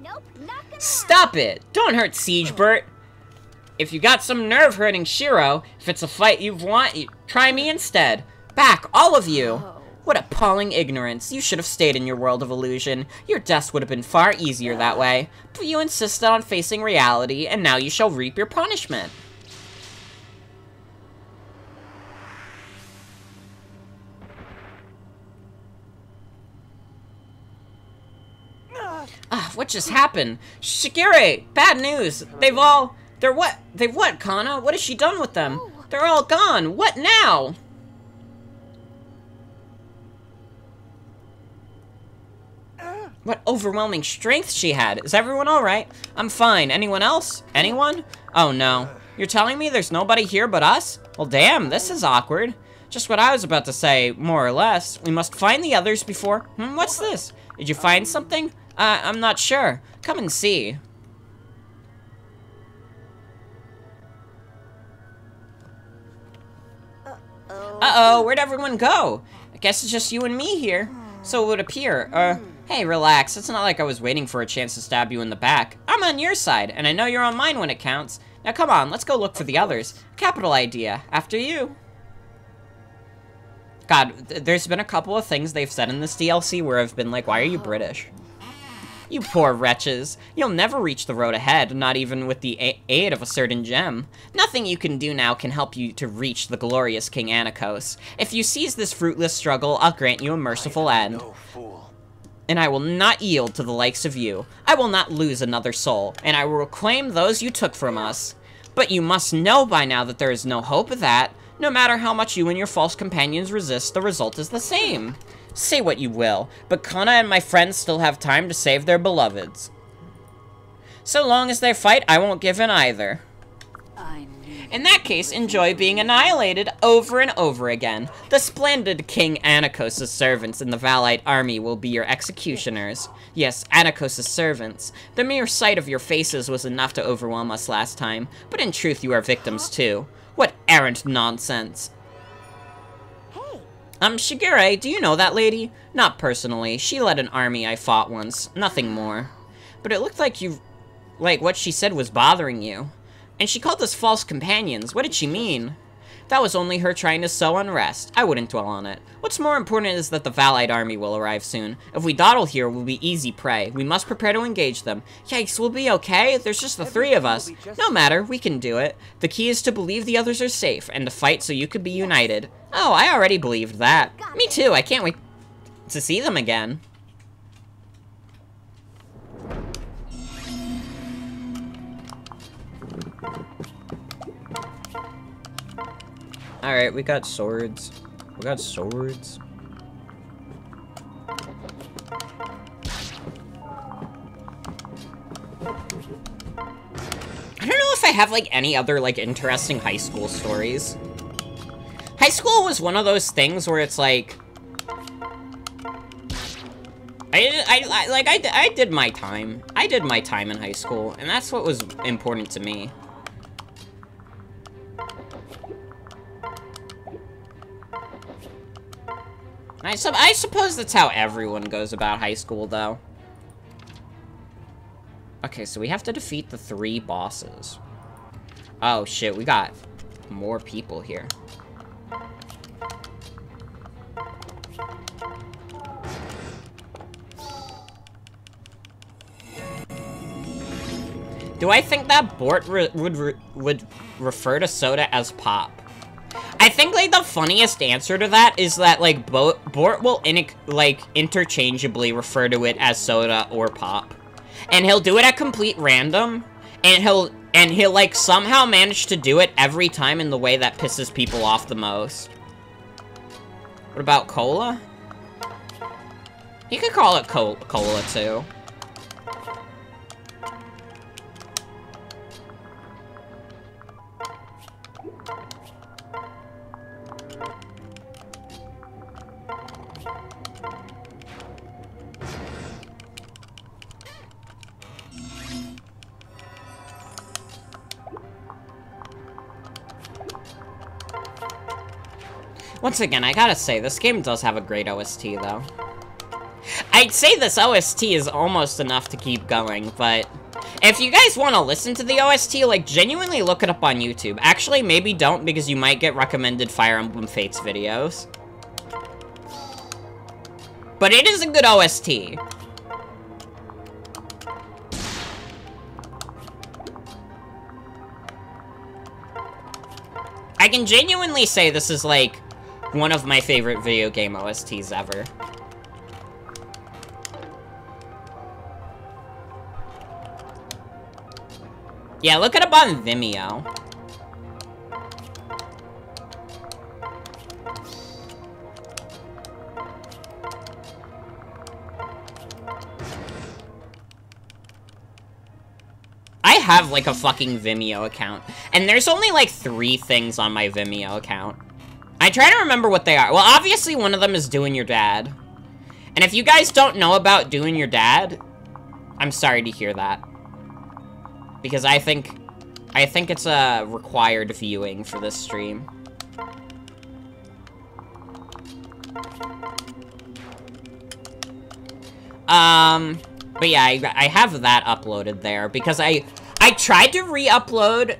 nope, not gonna Stop it! Don't hurt Siegebert! If you got some nerve hurting Shiro, if it's a fight you want, try me instead. Back, all of you! What appalling ignorance. You should have stayed in your world of illusion. Your deaths would have been far easier that way. But you insisted on facing reality, and now you shall reap your punishment. What just happened? Shigure! Bad news! They've what, Kana? What has she done with them? They're all gone! What now? What overwhelming strength she had. Is everyone alright? I'm fine. Anyone else? Anyone? Oh no. You're telling me there's nobody here but us? Well damn, this is awkward. Just what I was about to say, more or less. We must find the others before... what's this? Did you find something? I'm not sure. Come and see. Uh-oh, where'd everyone go? I guess it's just you and me here. So it would appear. Hey, relax. It's not like I was waiting for a chance to stab you in the back. I'm on your side, and I know you're on mine when it counts. Now come on, let's go look for the others. Capital idea. After you. God, there's been a couple of things they've said in this DLC where I've been like, why are you British? You poor wretches. You'll never reach the road ahead, not even with the aid of a certain gem. Nothing you can do now can help you to reach the glorious King Anakos. If you seize this fruitless struggle, I'll grant you a merciful end. No fool. And I will not yield to the likes of you. I will not lose another soul, and I will reclaim those you took from us. But you must know by now that there is no hope of that. No matter how much you and your false companions resist, the result is the same. Say what you will, but Kana and my friends still have time to save their beloveds. So long as they fight, I won't give in either. In that case, enjoy being annihilated over and over again. The splendid King Anakos' servants in the Valite army will be your executioners. Yes, Anakos' servants. The mere sight of your faces was enough to overwhelm us last time, but in truth you are victims too. What errant nonsense. Hey. Shigure, do you know that lady? Not personally. She led an army I fought once. Nothing more. But it looked like what she said was bothering you. And she called us false companions. What did she mean? That was only her trying to sow unrest. I wouldn't dwell on it. What's more important is that the Valite army will arrive soon. If we dawdle here, we'll be easy prey. We must prepare to engage them. Yikes, we'll be okay? There's just the three of us. No matter, we can do it. The key is to believe the others are safe, and to fight so you could be united. Oh, I already believed that. Me too, I can't wait to see them again. Alright, we got swords. We got swords. I don't know if I have, like, any other, like, interesting high school stories. High school was one of those things where it's like... I did my time. I did my time in high school, and that's what was important to me. I suppose that's how everyone goes about high school, though. Okay, so we have to defeat the 3 bosses. Oh, shit, we got more people here. Do I think that Bort would refer to soda as pop? I think, like, the funniest answer to that is that, like, Bort will, interchangeably refer to it as soda or pop. And he'll do it at complete random, and he'll, like, somehow manage to do it every time in the way that pisses people off the most. What about cola? You could call it cola, too. Once again, I gotta say, this game does have a great OST, though. I'd say this OST is almost enough to keep going, but... if you guys want to listen to the OST, like, genuinely look it up on YouTube. Actually, maybe don't, because you might get recommended Fire Emblem Fates videos. But it is a good OST. I can genuinely say this is, like, one of my favorite video game OSTs ever. Yeah, look it up on Vimeo. I have, like, a fucking Vimeo account, and there's only, like, 3 things on my Vimeo account. I try to remember what they are. Well, obviously one of them is Doing Your Dad. And if you guys don't know about Doing Your Dad, I'm sorry to hear that. Because I think it's a required viewing for this stream. But yeah, I have that uploaded there because I tried to re-upload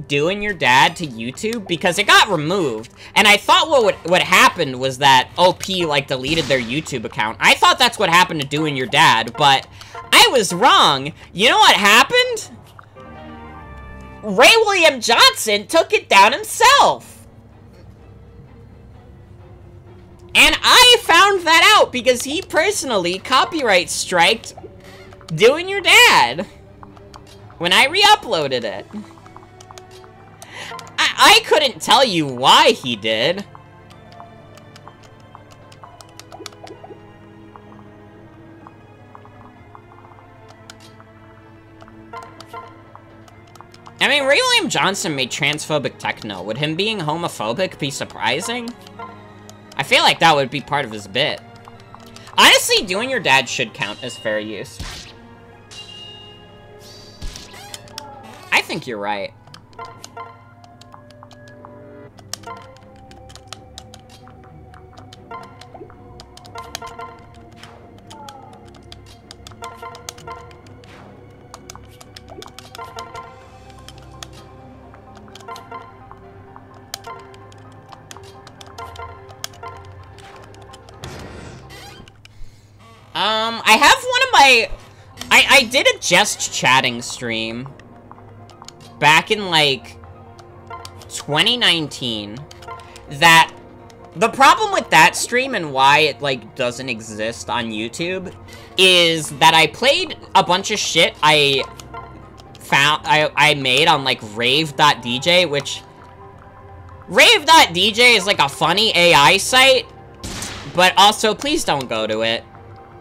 Doing Your Dad to YouTube because it got removed, and I thought what happened was that OP, like, deleted their YouTube account. I thought that's what happened to Doing Your Dad, but I was wrong. You know what happened? Ray William Johnson took it down himself. And I found that out because he personally copyright striked Doing Your Dad when I re-uploaded it. I couldn't tell you why he did. I mean, Ray William Johnson made transphobic techno. Would him being homophobic be surprising? I feel like that would be part of his bit. Honestly, doing your dad should count as fair use. I think you're right. I have one of my... I did a just chatting stream back in, like, 2019 that... The problem with that stream and why it, like, doesn't exist on YouTube is that I played a bunch of shit I made on, like, rave.dj, which... Rave.dj is, like, a funny AI site, but also, please don't go to it.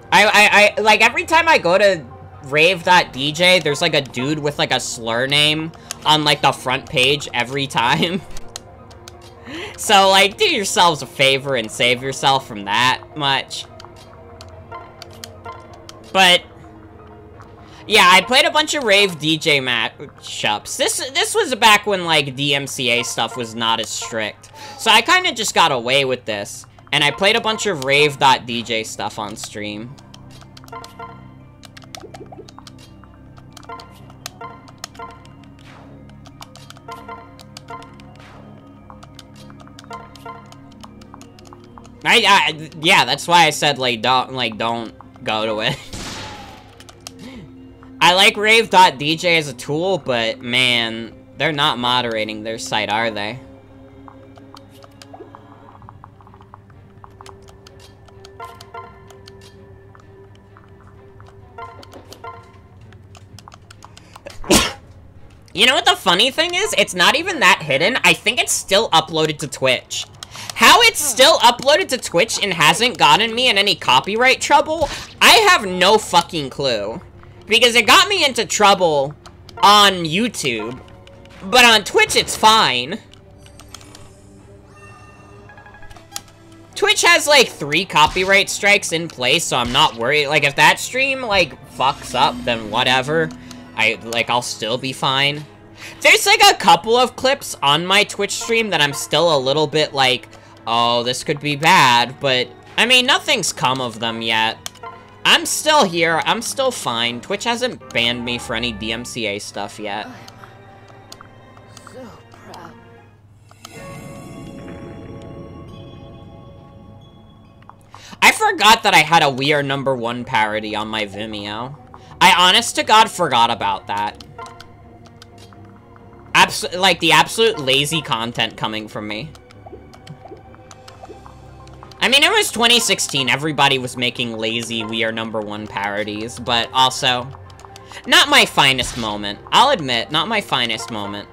Like, every time I go to rave.dj, there's, like, a dude with, like, a slur name on, like, the front page every time. So, like, do yourselves a favor and save yourself from that much. But, yeah, I played a bunch of rave DJ matchups. This was back when, like, DMCA stuff was not as strict. So I kind of just got away with this. And I played a bunch of rave.dj stuff on stream. Yeah, that's why I said, like, don't go to it. I like rave.dj as a tool, but, man, they're not moderating their site, are they? You know what the funny thing is? It's not even that hidden. I think it's still uploaded to Twitch. How it's still uploaded to Twitch and hasn't gotten me in any copyright trouble, I have no fucking clue. Because it got me into trouble on YouTube, but on Twitch it's fine. Twitch has, like, 3 copyright strikes in place, so I'm not worried. Like, if that stream, like, fucks up, then whatever. I'll still be fine. There's, like, a couple of clips on my Twitch stream that I'm still a little bit like, oh, this could be bad, but, I mean, nothing's come of them yet. I'm still here, I'm still fine. Twitch hasn't banned me for any DMCA stuff yet. I'm so proud. I forgot that I had a We Are #1 parody on my Vimeo. I honest to God forgot about that. Like, the absolute lazy content coming from me. I mean, it was 2016, everybody was making lazy We Are #1 parodies, but also, not my finest moment. I'll admit, not my finest moment.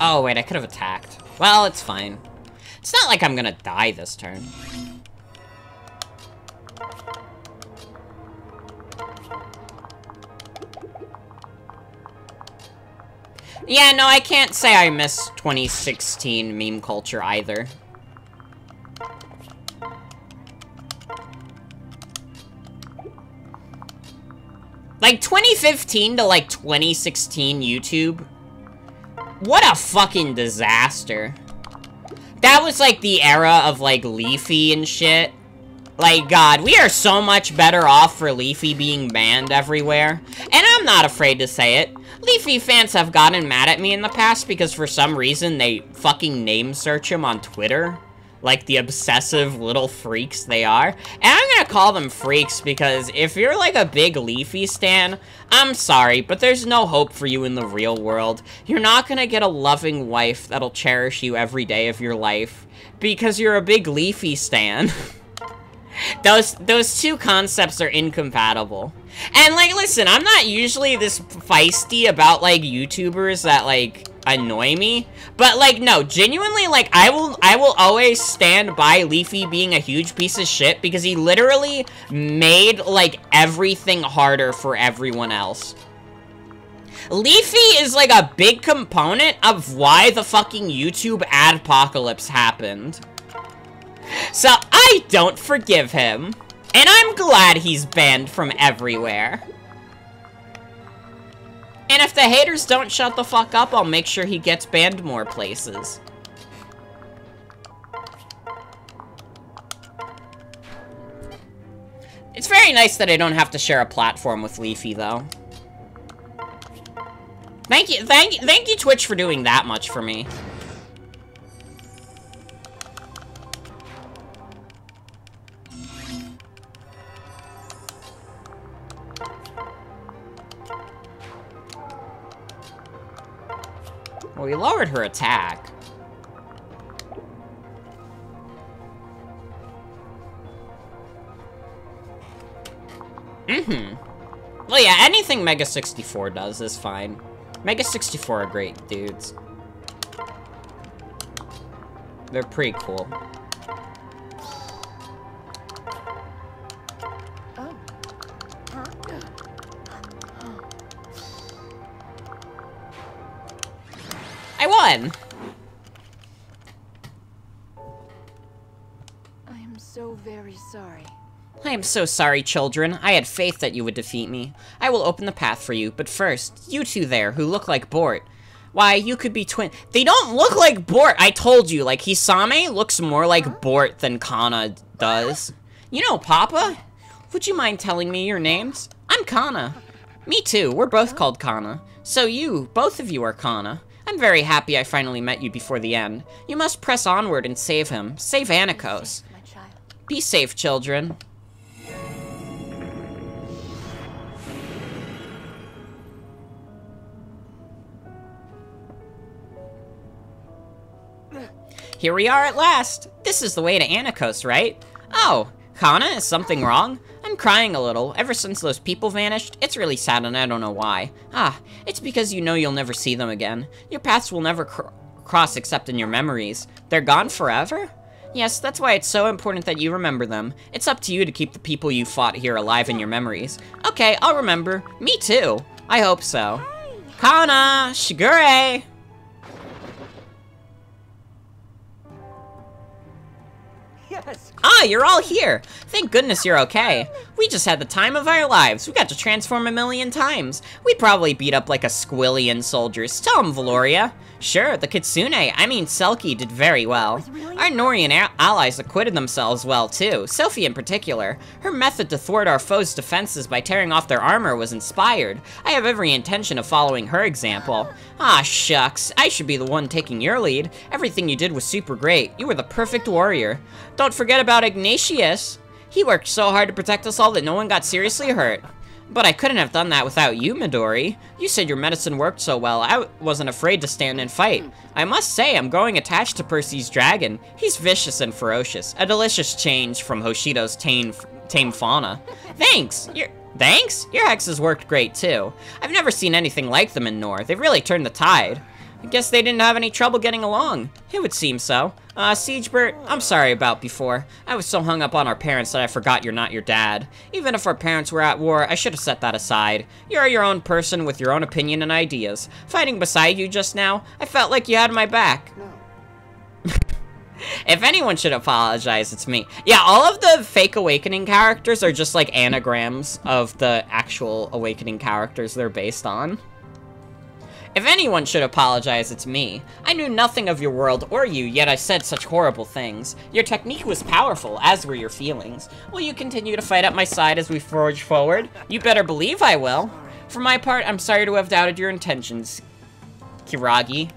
Oh, wait, I could have attacked. Well, it's fine. It's not like I'm gonna die this turn. Yeah, no, I can't say I miss 2016 meme culture either. Like, 2015 to, like, 2016 YouTube. What a fucking disaster. That was, like, the era of, like, Leafy and shit. Like, God, we are so much better off for Leafy being banned everywhere. And I'm not afraid to say it. Leafy fans have gotten mad at me in the past because for some reason they fucking name search him on Twitter. like the obsessive little freaks they are. And I'm gonna call them freaks because if you're like a big Leafy stan, I'm sorry, but there's no hope for you in the real world. You're not gonna get a loving wife that'll cherish you every day of your life because you're a big Leafy stan. Those two concepts are incompatible. And, like, listen, I'm not usually this feisty about, like, YouTubers that, like, annoy me. But, like, no, genuinely, like, I will always stand by Leafy being a huge piece of shit because he literally made, like, everything harder for everyone else. Leafy is, like, a big component of why the fucking YouTube adpocalypse happened. So, I don't forgive him. And I'm glad he's banned from everywhere. And if the haters don't shut the fuck up, I'll make sure he gets banned more places. It's very nice that I don't have to share a platform with Leafy, though. Thank you, Twitch, for doing that much for me. Well, we lowered her attack. Well, yeah, anything Mega 64 does is fine. Mega 64 are great dudes. They're pretty cool. I won! I am so very sorry. I am so sorry, children. I had faith that you would defeat me. I will open the path for you, but first, you two there, who look like Bort. Why, you could be twin- They don't look like Bort! I told you, like, Hisame looks more like Bort than Kana does. You know, Papa? Would you mind telling me your names? I'm Kana. Me too, we're both called Kana. So you, both of you are Kana. I'm very happy I finally met you before the end. You must press onward and save him. Save Anikos. My child. Be safe, children. Here we are at last. This is the way to Anikos, right? Oh, Kana, is something wrong? I'm crying a little. Ever since those people vanished, it's really sad and I don't know why. Ah, it's because you know you'll never see them again. Your paths will never cross except in your memories. They're gone forever? Yes, that's why it's so important that you remember them. It's up to you to keep the people you fought here alive in your memories. Okay, I'll remember. Me too. I hope so. Kana! Shigure! Yes. Ah, you're all here! Thank goodness you're okay. We just had the time of our lives. We got to transform 1,000,000 times. We probably beat up like a squillion soldiers. Tell them, Valoria. Sure, the Kitsune, Selkie did very well. Our Norian allies acquitted themselves well, too. Sophie in particular. Her method to thwart our foes' defenses by tearing off their armor was inspired. I have every intention of following her example. Ah, shucks. I should be the one taking your lead. Everything you did was super great. You were the perfect warrior. Don't forget about Ignatius. He worked so hard to protect us all that no one got seriously hurt. But I couldn't have done that without you, Midori. You said your medicine worked so well, I wasn't afraid to stand and fight. I must say, I'm growing attached to Percy's dragon. He's vicious and ferocious, a delicious change from Hoshido's tame fauna. Thanks! Thanks? Your hexes worked great, too. I've never seen anything like them in Nor. They've really turned the tide. I guess they didn't have any trouble getting along. It would seem so. Siegebert, I'm sorry about before. I was so hung up on our parents that I forgot you're not your dad. Even if our parents were at war, I should have set that aside. You're your own person with your own opinion and ideas. Fighting beside you just now, I felt like you had my back. If anyone should apologize, it's me. Yeah, all of the fake Awakening characters are just like anagrams of the actual Awakening characters they're based on. If anyone should apologize, it's me. I knew nothing of your world or you, yet I said such horrible things. Your technique was powerful, as were your feelings. Will you continue to fight at my side as we forge forward? You better believe I will. For my part, I'm sorry to have doubted your intentions, Kiragi.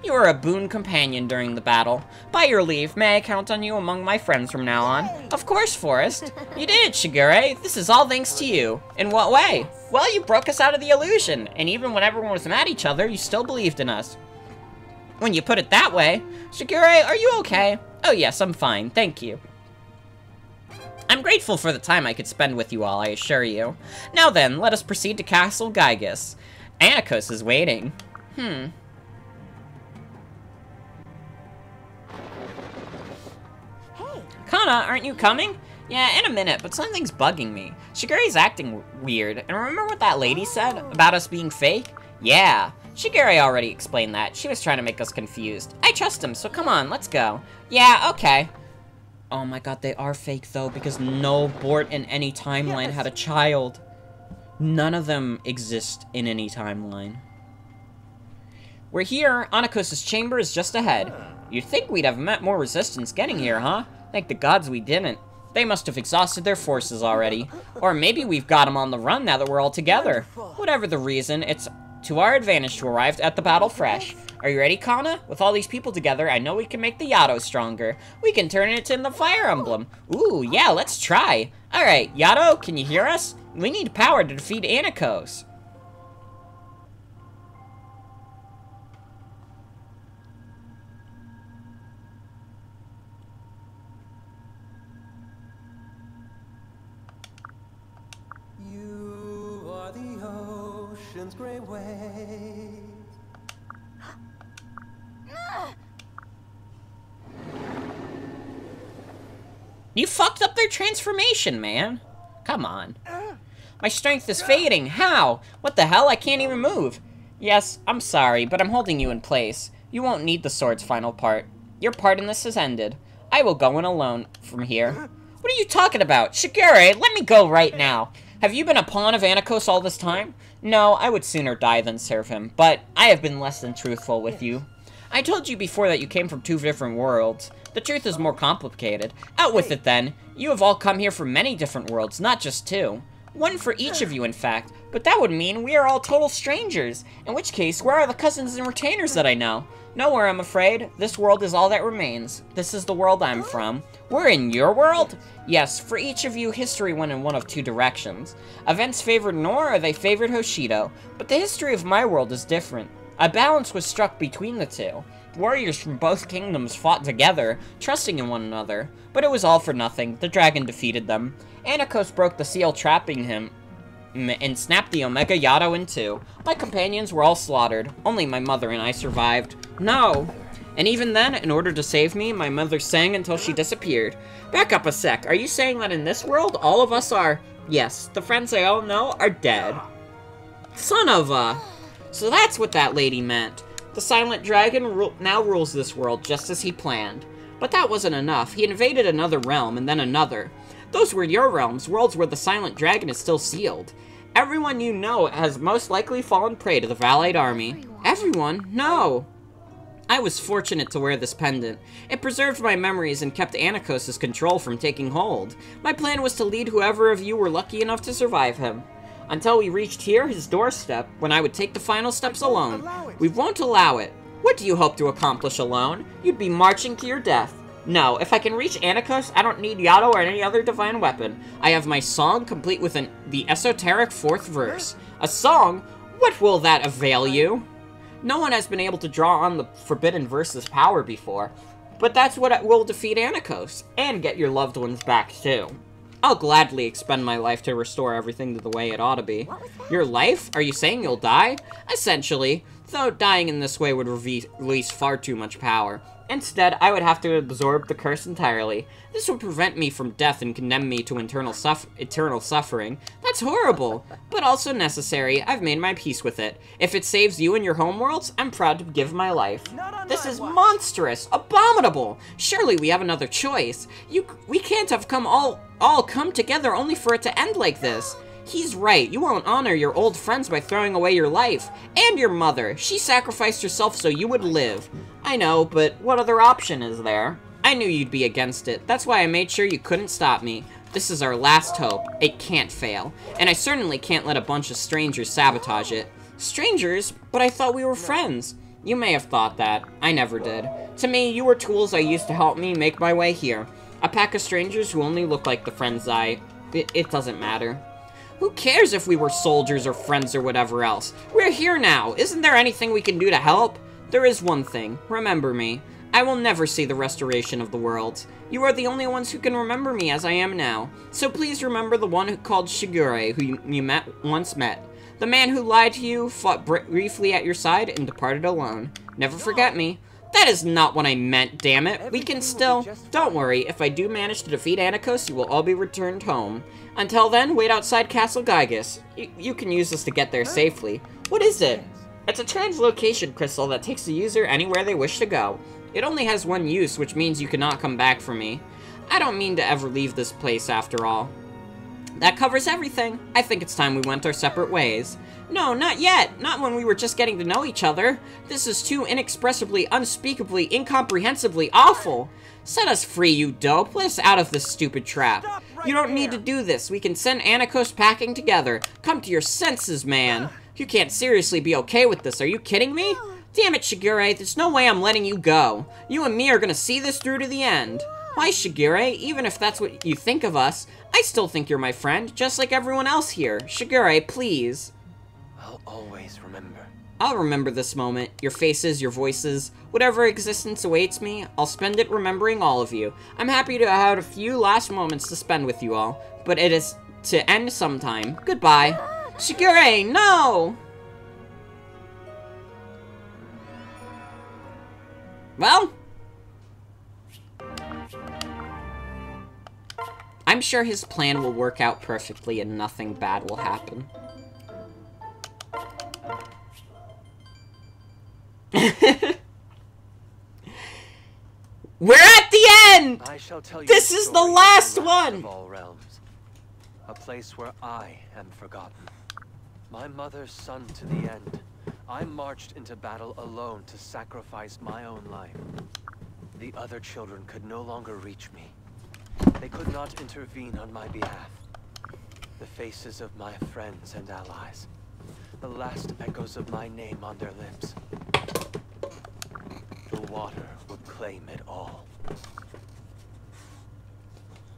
You were a boon companion during the battle. By your leave, may I count on you among my friends from now on? Of course, Forrest. You did it, Shigure. This is all thanks to you. In what way? Well, you broke us out of the illusion, and even when everyone was mad at each other, you still believed in us. When you put it that way, Shigure, are you okay? Oh yes, I'm fine, thank you. I'm grateful for the time I could spend with you all, I assure you. Now then, let us proceed to Castle Gygus. Anakos is waiting. Kana, aren't you coming? Yeah, in a minute, but something's bugging me. Shigure's acting weird, and remember what that lady said about us being fake? Yeah, Shigure already explained that. She was trying to make us confused. I trust him, so come on, let's go. Yeah, okay. Oh my god, they are fake though, because no Bort in any timeline had a child. None of them exist in any timeline. We're here. Anakos' chamber is just ahead. You'd think we'd have met more resistance getting here, huh? Thank the gods we didn't. They must have exhausted their forces already. Or maybe we've got them on the run now that we're all together. Whatever the reason, it's to our advantage to arrive at the battle fresh. Are you ready, Kana? With all these people together, I know we can make the Yato stronger. We can turn it into the Fire Emblem. Ooh, yeah, let's try. Alright, Yato, can you hear us? We need power to defeat Anakos. You are the ocean's great waves. You fucked up their transformation, man. Come on. My strength is fading. How? What the hell? I can't even move. Yes, I'm sorry, but I'm holding you in place. You won't need the sword's final part. Your part in this has ended. I will go in alone from here. What are you talking about? Shigure, let me go right now. Have you been a pawn of Anakos all this time? No, I would sooner die than serve him, but I have been less than truthful with you. I told you before that you came from 2 different worlds. The truth is more complicated. Out with it then. You have all come here from many different worlds, not just 2. 1 for each of you, in fact. But that would mean we are all total strangers. In which case, where are the cousins and retainers that I know? Nowhere, I'm afraid. This world is all that remains. This is the world I'm from. We're in your world? Yes, for each of you, history went in one of 2 directions. Events favored Nor, or they favored Hoshido. But the history of my world is different. A balance was struck between the 2. Warriors from both kingdoms fought together, trusting in one another. But it was all for nothing. The dragon defeated them. Anakos broke the seal trapping him and snapped the Omega Yato in 2. My companions were all slaughtered. Only my mother and I survived. No! And even then, in order to save me, my mother sang until she disappeared. Back up a sec. Are you saying that in this world, all of us are... Yes, the friends I all know are dead. Son of a... So that's what that lady meant. The Silent Dragon now rules this world just as he planned. But that wasn't enough. He invaded another realm and then another. Those were your realms, worlds where the Silent Dragon is still sealed. Everyone you know has most likely fallen prey to the Valide army. Everyone? No! I was fortunate to wear this pendant. It preserved my memories and kept Anakos' control from taking hold. My plan was to lead whoever of you were lucky enough to survive him. Until we reached here, his doorstep, when I would take the final steps alone. We won't allow it. What do you hope to accomplish alone? You'd be marching to your death. No, if I can reach Anakos, I don't need Yato or any other divine weapon. I have my song, complete with the esoteric 4th verse. A song? What will that avail you? No one has been able to draw on the forbidden verse's power before. But that's what will defeat Anakos, and get your loved ones back too. I'll gladly expend my life to restore everything to the way it ought to be. Your life? Are you saying you'll die? Essentially, though dying in this way would release far too much power. Instead, I would have to absorb the curse entirely. This would prevent me from death and condemn me to eternal suffering. That's horrible, but also necessary. I've made my peace with it. If it saves you and your homeworlds, I'm proud to give my life. This is monstrous, abominable. Surely we have another choice. We can't have all come together only for it to end like this. He's right. You won't honor your old friends by throwing away your life. And your mother. She sacrificed herself so you would live. I know, but what other option is there? I knew you'd be against it. That's why I made sure you couldn't stop me. This is our last hope. It can't fail. And I certainly can't let a bunch of strangers sabotage it. Strangers? But I thought we were friends. You may have thought that. I never did. To me, you were tools I used to help me make my way here. A pack of strangers who only look like the friends It doesn't matter. Who cares if we were soldiers or friends or whatever else? We're here now. Isn't there anything we can do to help? There is one thing. Remember me. I will never see the restoration of the world. You are the only ones who can remember me as I am now. So please remember the one who called Shigure, who you once met. The man who lied to you, fought briefly at your side, and departed alone. Never forget me. That is not what I meant, damn it. We can still... Don't worry, if I do manage to defeat Anakos, you will all be returned home. Until then, wait outside Castle Gygus. You can use this to get there safely. What is it? It's a translocation crystal that takes the user anywhere they wish to go. It only has one use, which means you cannot come back for me. I don't mean to ever leave this place after all. That covers everything. I think it's time we went our separate ways. No, not yet. Not when we were just getting to know each other. This is too inexpressibly, unspeakably, incomprehensibly awful. Set us free, you dope. Let us out of this stupid trap. You don't need to do this. We can send Anakos packing together. Come to your senses, man. You can't seriously be okay with this. Are you kidding me? Damn it, Shigure. There's no way I'm letting you go. You and me are gonna see this through to the end. Why, Shigure? Even if that's what you think of us, I still think you're my friend, just like everyone else here. Shigure, please. I'll always remember. I'll remember this moment, your faces, your voices, whatever existence awaits me, I'll spend it remembering all of you. I'm happy to have a few last moments to spend with you all, but it is to end sometime. Goodbye. Shigure, no! Well, I'm sure his plan will work out perfectly and nothing bad will happen. We're at the end! I shall tell you this is the last one! Of all realms. A place where I am forgotten. My mother's son to the end. I marched into battle alone to sacrifice my own life. The other children could no longer reach me. They could not intervene on my behalf. The faces of my friends and allies. The last echoes of my name on their lips. The water would claim it all.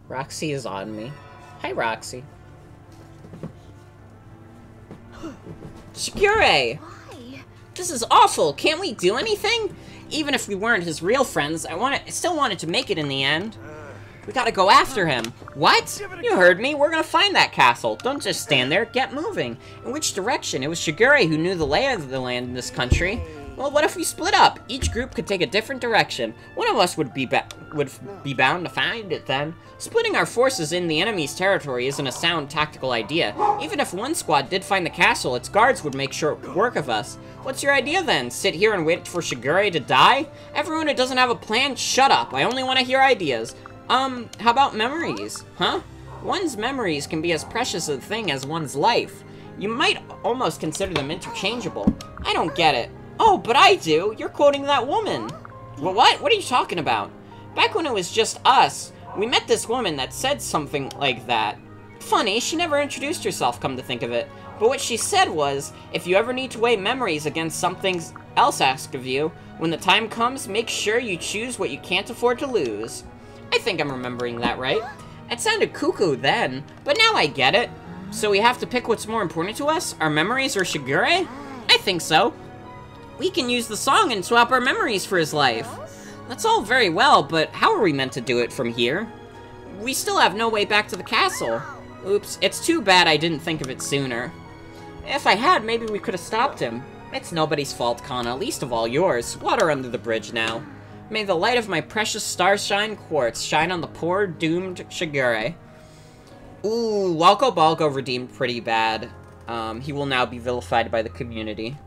Roxy is on me. Hi, Roxy. Shigure! Why? This is awful! Can't we do anything? Even if we weren't his real friends, I still wanted to make it in the end. We gotta go after him. What? You heard me. We're gonna find that castle. Don't just stand there. Get moving. In which direction? It was Shigure who knew the lay of the land in this country. Well, what if we split up? Each group could take a different direction. One of us would be bound to find it then. Splitting our forces in the enemy's territory isn't a sound tactical idea. Even if one squad did find the castle, its guards would make short work of us. What's your idea then? Sit here and wait for Shigure to die? Everyone who doesn't have a plan, shut up. I only want to hear ideas. How about memories? Huh? One's memories can be as precious a thing as one's life. You might almost consider them interchangeable. I don't get it. Oh, but I do. You're quoting that woman. Well, what? What are you talking about? Back when it was just us, we met this woman that said something like that. Funny, she never introduced herself, come to think of it. But what she said was, if you ever need to weigh memories against something else asked of you, when the time comes, make sure you choose what you can't afford to lose. I think I'm remembering that right. It sounded cuckoo then, but now I get it. So we have to pick what's more important to us, our memories or Shigure? I think so. We can use the song and swap our memories for his life. That's all very well, but how are we meant to do it from here? We still have no way back to the castle. Oops, it's too bad I didn't think of it sooner. If I had, maybe we could have stopped him. It's nobody's fault, Kana, least of all yours. Water under the bridge now. May the light of my precious starshine quartz shine on the poor, doomed Shigure. Ooh, Walko Balko redeemed pretty bad. He will now be vilified by the community.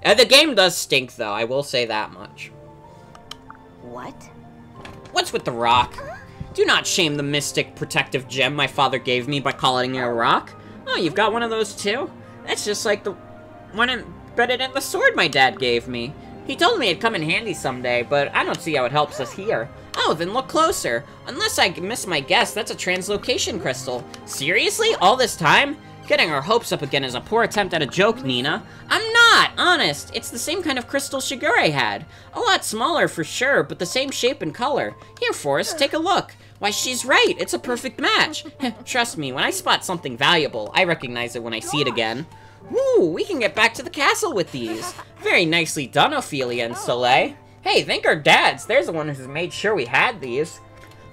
The game does stink, though, I will say that much. What? What's with the rock? Do not shame the mystic protective gem my father gave me by calling it a rock. Oh, you've got one of those too? That's just like the one embedded in the sword my dad gave me. He told me it'd come in handy someday, but I don't see how it helps us here. Oh, then look closer. Unless I miss my guess, that's a translocation crystal. Seriously? All this time? Getting our hopes up again is a poor attempt at a joke, Nina. I'm not, honest. It's the same kind of crystal Shigure had. A lot smaller for sure, but the same shape and color. Here, Forrest, take a look. Why, she's right. It's a perfect match. Trust me, when I spot something valuable, I recognize it when I see it again. Woo, we can get back to the castle with these. Very nicely done, Ophelia and Soleil. Hey, thank our dads. There's the one who's made sure we had these.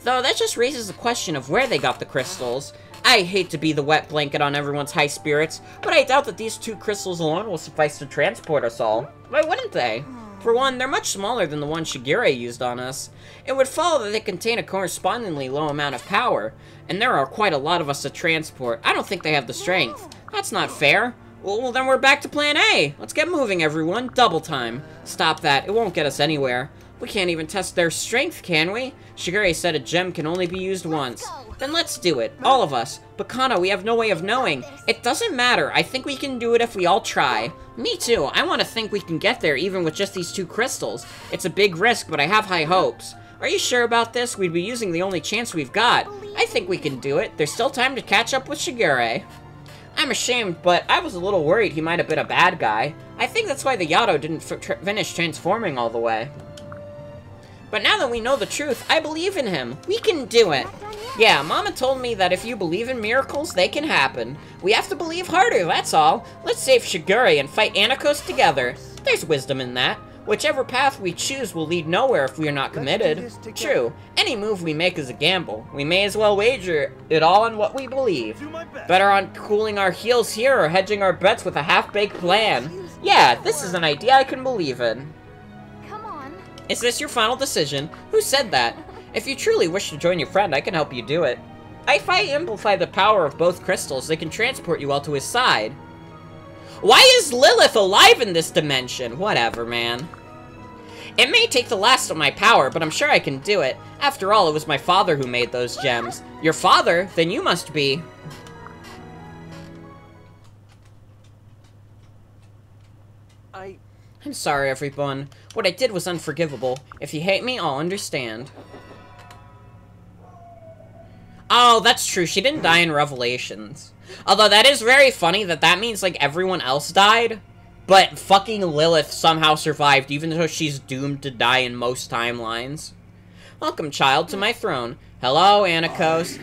Though that just raises the question of where they got the crystals. I hate to be the wet blanket on everyone's high spirits, but I doubt that these 2 crystals alone will suffice to transport us all. Why wouldn't they? For one, they're much smaller than the one Shigure used on us. It would follow that they contain a correspondingly low amount of power, and there are quite a lot of us to transport. I don't think they have the strength. That's not fair. Well, then we're back to plan A. Let's get moving, everyone. Double time. Stop that. It won't get us anywhere. We can't even test their strength, can we? Shigure said a gem can only be used once. Then let's do it. All of us. But Kana, we have no way of knowing. It doesn't matter. I think we can do it if we all try. Me too. I want to think we can get there even with just these 2 crystals. It's a big risk, but I have high hopes. Are you sure about this? We'd be using the only chance we've got. I think we can do it. There's still time to catch up with Shigure. I'm ashamed, but I was a little worried he might have been a bad guy. I think that's why the Yato didn't finish transforming all the way. But now that we know the truth, I believe in him. We can do it. Yeah, Mama told me that if you believe in miracles, they can happen. We have to believe harder, that's all. Let's save Shigure and fight Anakos together. There's wisdom in that. Whichever path we choose will lead nowhere if we are not committed. True. Any move we make is a gamble. We may as well wager it all on what we believe. Better on cooling our heels here or hedging our bets with a half-baked plan. Yeah, this is an idea I can believe in. Come on. Is this your final decision? Who said that? If you truly wish to join your friend, I can help you do it. If I amplify the power of both crystals, they can transport you all to his side. Why is Lilith alive in this dimension? Whatever, man. It may take the last of my power, but I'm sure I can do it. After all, it was my father who made those gems. Your father? Then you must be... I'm sorry, everyone. What I did was unforgivable. If you hate me, I'll understand. Oh, that's true. She didn't die in Revelations. Although that is very funny that means, like, everyone else died. But fucking Lilith somehow survived, even though she's doomed to die in most timelines. Welcome, child, to my throne. Hello, Anakos.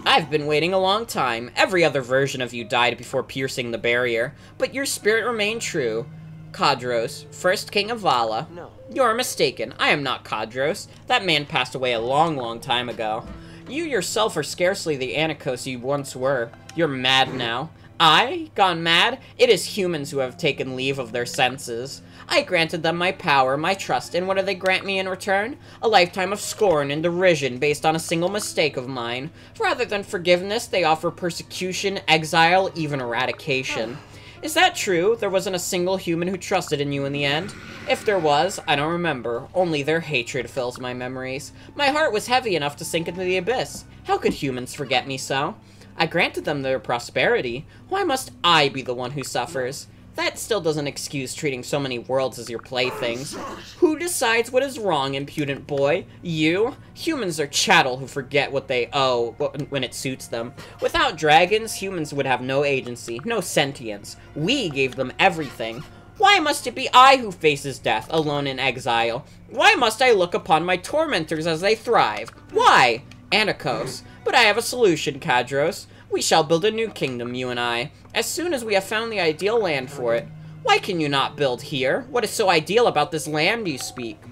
I've been waiting a long time. Every other version of you died before piercing the barrier, but your spirit remained true. Kadros, first king of Vala. No. You're mistaken. I am not Kadros. That man passed away a long, long time ago. You yourself are scarcely the Anakos you once were. You're mad now. I? Gone mad? It is humans who have taken leave of their senses. I granted them my power, my trust, and what do they grant me in return? A lifetime of scorn and derision based on a single mistake of mine. Rather than forgiveness, they offer persecution, exile, even eradication. Is that true? There wasn't a single human who trusted in you in the end? If there was, I don't remember. Only their hatred fills my memories. My heart was heavy enough to sink into the abyss. How could humans forget me so? I granted them their prosperity. Why must I be the one who suffers? That still doesn't excuse treating so many worlds as your playthings. Who decides what is wrong, impudent boy? You? Humans are chattel who forget what they owe when it suits them. Without dragons, humans would have no agency, no sentience. We gave them everything. Why must it be I who faces death, alone in exile? Why must I look upon my tormentors as they thrive? Why? Anakos. But I have a solution, Kadros. We shall build a new kingdom, you and I, as soon as we have found the ideal land for it. Why can you not build here? What is so ideal about this land you speak?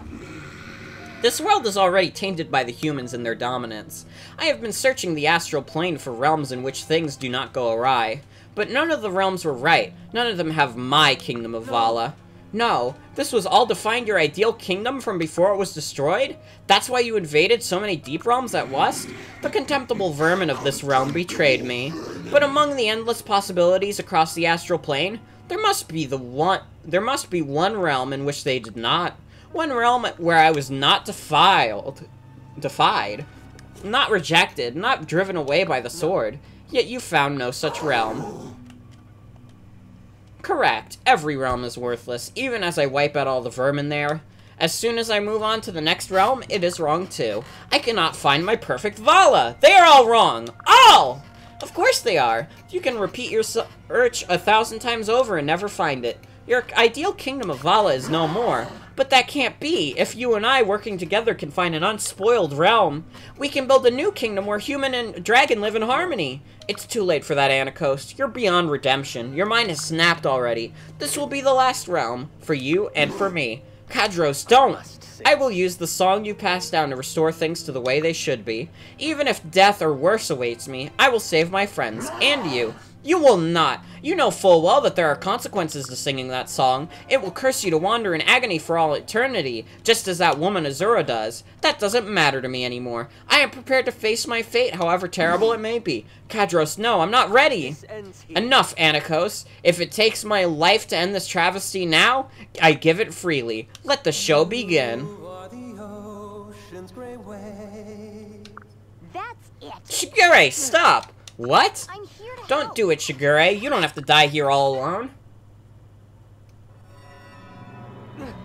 This world is already tainted by the humans and their dominance. I have been searching the astral plane for realms in which things do not go awry. But none of the realms were right. None of them have my kingdom of Vala. No, this was all to find your ideal kingdom from before it was destroyed? That's why you invaded so many deep realms at once? The contemptible vermin of this realm betrayed me. But among the endless possibilities across the astral plane, there must be one realm in which they did not. One realm where I was not defied, not rejected, not driven away by the sword. Yet you found no such realm. Correct. Every realm is worthless, even as I wipe out all the vermin there. As soon as I move on to the next realm, it is wrong too. I cannot find my perfect Vala! They are all wrong! All! Of course they are! You can repeat your search 1,000 times over and never find it. Your ideal kingdom of Vala is no more. But that can't be. If you and I, working together, can find an unspoiled realm, we can build a new kingdom where human and dragon live in harmony. It's too late for that, Anakos. You're beyond redemption. Your mind has snapped already. This will be the last realm. For you and for me. Kadros, don't! I will use the song you passed down to restore things to the way they should be. Even if death or worse awaits me, I will save my friends, and you. You will not. You know full well that there are consequences to singing that song. It will curse you to wander in agony for all eternity, just as that woman Azura does. That doesn't matter to me anymore. I am prepared to face my fate, however terrible it may be. Kadros, no, I'm not ready. Enough, Anakos. If it takes my life to end this travesty now, I give it freely. Let the show begin. That's it. Shigure, stop! What? I'm here to Don't help. do it, Shigure. You don't have to die here all alone.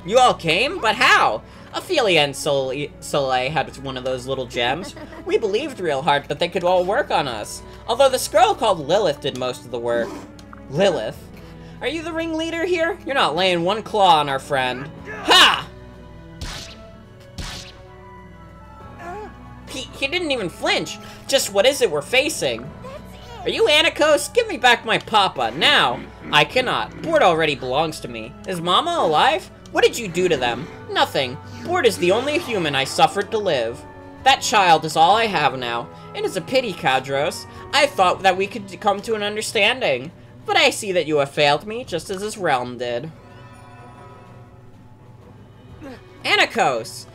You all came? But how? Ophelia and Soleil had one of those little gems. We believed real hard that they could all work on us. Although the scroll called Lilith did most of the work. Lilith? Are you the ringleader here? You're not laying one claw on our friend. Ha! He didn't even flinch. Just what is it we're facing? Are you Anakos? Give me back my papa, now! I cannot. Board already belongs to me. Is Mama alive? What did you do to them? Nothing. Board is the only human I suffered to live. That child is all I have now. It is a pity, Kadros. I thought that we could come to an understanding. But I see that you have failed me, just as this realm did. Anakos!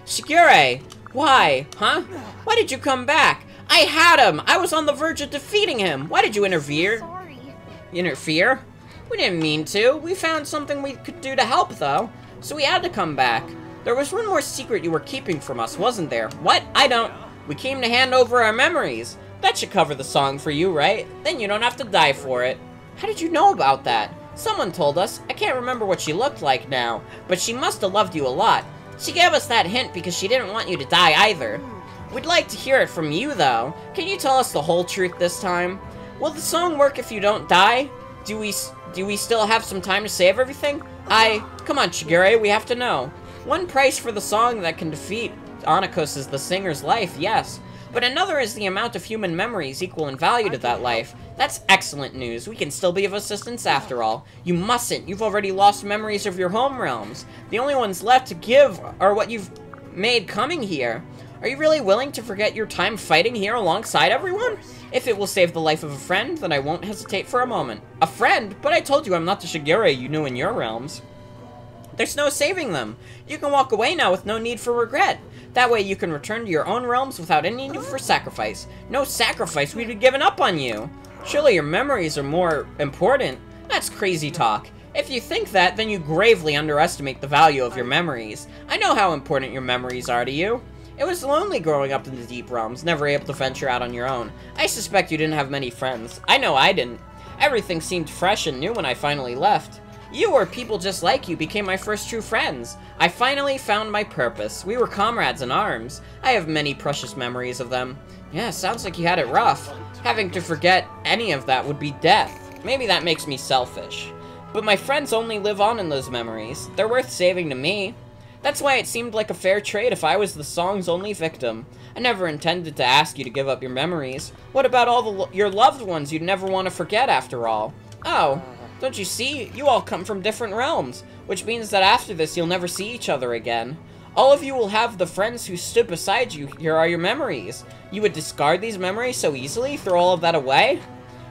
Shigure! Why? Huh? Why did you come back? I had him! I was on the verge of defeating him! Why did you interfere? Sorry. Interfere? We didn't mean to. We found something we could do to help, though. So we had to come back. There was one more secret you were keeping from us, wasn't there? What? I don't... We came to hand over our memories. That should cover the song for you, right? Then you don't have to die for it. How did you know about that? Someone told us. I can't remember what she looked like now, but she must have loved you a lot. She gave us that hint because she didn't want you to die either. We'd like to hear it from you, though. Can you tell us the whole truth this time? Will the song work if you don't die? Do we still have some time to save everything? Come on, Shigure, we have to know. One price for the song that can defeat Anakos is the singer's life, yes. But another is the amount of human memories equal in value to that life. That's excellent news. We can still be of assistance after all. You mustn't. You've already lost memories of your home realms. The only ones left to give are what you've made coming here. Are you really willing to forget your time fighting here alongside everyone? If it will save the life of a friend, then I won't hesitate for a moment. A friend? But I told you I'm not the Shigure you knew in your realms. There's no saving them. You can walk away now with no need for regret. That way you can return to your own realms without any need for sacrifice. No sacrifice, we'd have given up on you. Surely your memories are more important. That's crazy talk. If you think that, then you gravely underestimate the value of your memories. I know how important your memories are to you. It was lonely growing up in the deep realms, never able to venture out on your own. I suspect you didn't have many friends. I know I didn't. Everything seemed fresh and new when I finally left. You or people just like you became my first true friends. I finally found my purpose. We were comrades in arms. I have many precious memories of them. Yeah, sounds like you had it rough. Having to forget any of that would be death. Maybe that makes me selfish. But my friends only live on in those memories. They're worth saving to me. That's why it seemed like a fair trade if I was the song's only victim. I never intended to ask you to give up your memories. What about all your loved ones you'd never want to forget after all? Oh, don't you see? You all come from different realms, which means that after this you'll never see each other again. All of you will have the friends who stood beside you. Here are your memories. You would discard these memories so easily? Throw all of that away?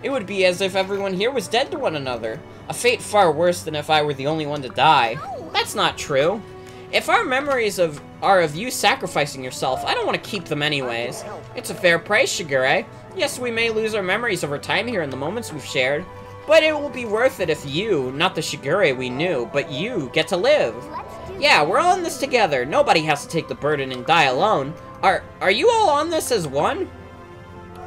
It would be as if everyone here was dead to one another. A fate far worse than if I were the only one to die. That's not true. If our memories are of you sacrificing yourself, I don't want to keep them anyways. It's a fair price, Shigure. Yes, we may lose our memories over time here in the moments we've shared, but it will be worth it if you, not the Shigure we knew, but you, get to live. Yeah, we're all in this together. Nobody has to take the burden and die alone. Are you all on this as one?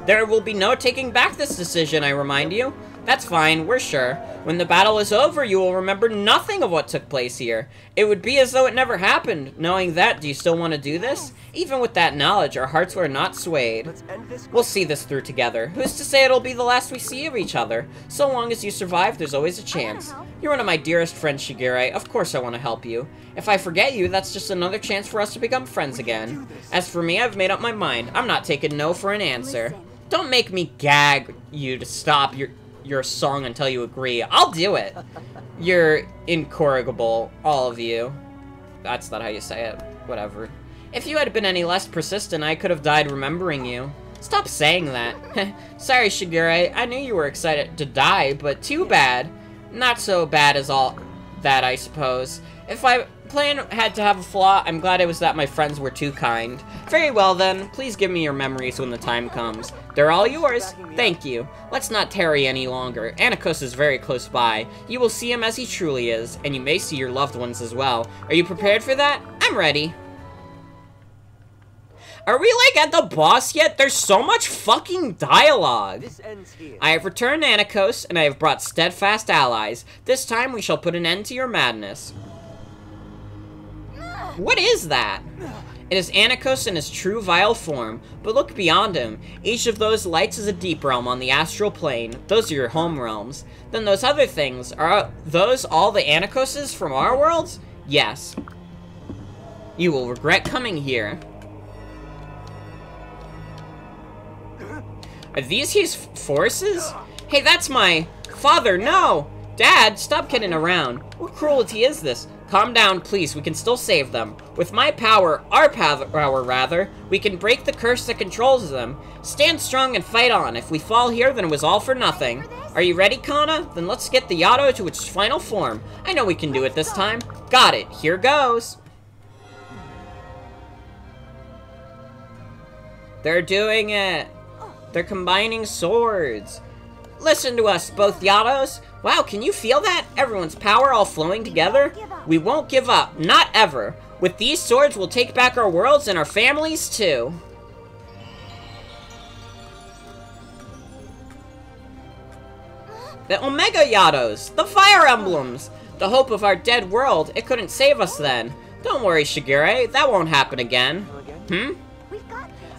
There will be no taking back this decision, I remind you. That's fine, we're sure. When the battle is over, you will remember nothing of what took place here. It would be as though it never happened. Knowing that, do you still want to do this? Even with that knowledge, our hearts were not swayed. Let's end this. We'll see this through together. Who's to say it'll be the last we see of each other? So long as you survive, there's always a chance. You're one of my dearest friends, Shigure. Of course I want to help you. If I forget you, that's just another chance for us to become friends again. As for me, I've made up my mind. I'm not taking no for an answer. Don't make me gag you to stop your song until you agree. I'll do it. You're incorrigible, all of you. That's not how you say it. Whatever. If you had been any less persistent, I could have died remembering you. Stop saying that. Sorry, Shigure. I knew you were excited to die, but too bad. Not so bad as all that, I suppose. If my plan had to have a flaw, I'm glad it was that my friends were too kind. Very well then, please give me your memories when the time comes. They're all yours. Thank you. Let's not tarry any longer. Anakos is very close by. You will see him as he truly is, and you may see your loved ones as well. Are you prepared for that? I'm ready. Are we, like, at the boss yet? There's so much fucking dialogue. This ends here. I have returned Anakos, and I have brought steadfast allies. This time we shall put an end to your madness. What is that? It is Anakos in his true vile form, but look beyond him. Each of those lights is a deep realm on the astral plane. Those are your home realms. Then those other things, are those all the Anakoses from our worlds? Yes. You will regret coming here. Are these his forces? Hey, that's my father, no! Dad, stop kidding around. What cruelty is this? Calm down, please, we can still save them. With my power, our power rather, we can break the curse that controls them. Stand strong and fight on. If we fall here, then it was all for nothing. Are you ready, Kana? Then let's get the Yato to its final form. I know we can do it this time. Got it, here goes. They're doing it. They're combining swords. Listen to us, both Yatos. Wow, can you feel that? Everyone's power all flowing together? We won't give up, not ever. With these swords, we'll take back our worlds and our families, too. The Omega Yatos, the Fire Emblems. The hope of our dead world, it couldn't save us then. Don't worry, Shigure, that won't happen again.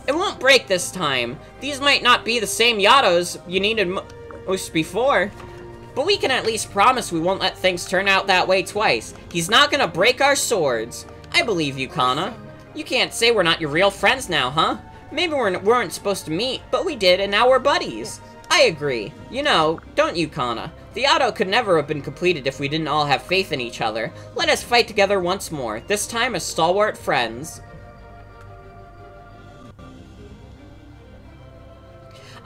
It won't break this time. These might not be the same Yatos you needed most before. But we can at least promise we won't let things turn out that way twice. He's not gonna break our swords. I believe you, Kana. You can't say we're not your real friends now, huh? Maybe we weren't supposed to meet, but we did, and now we're buddies. I agree. You know, don't you, Kana? The Yato could never have been completed if we didn't all have faith in each other. Let us fight together once more, this time as stalwart friends.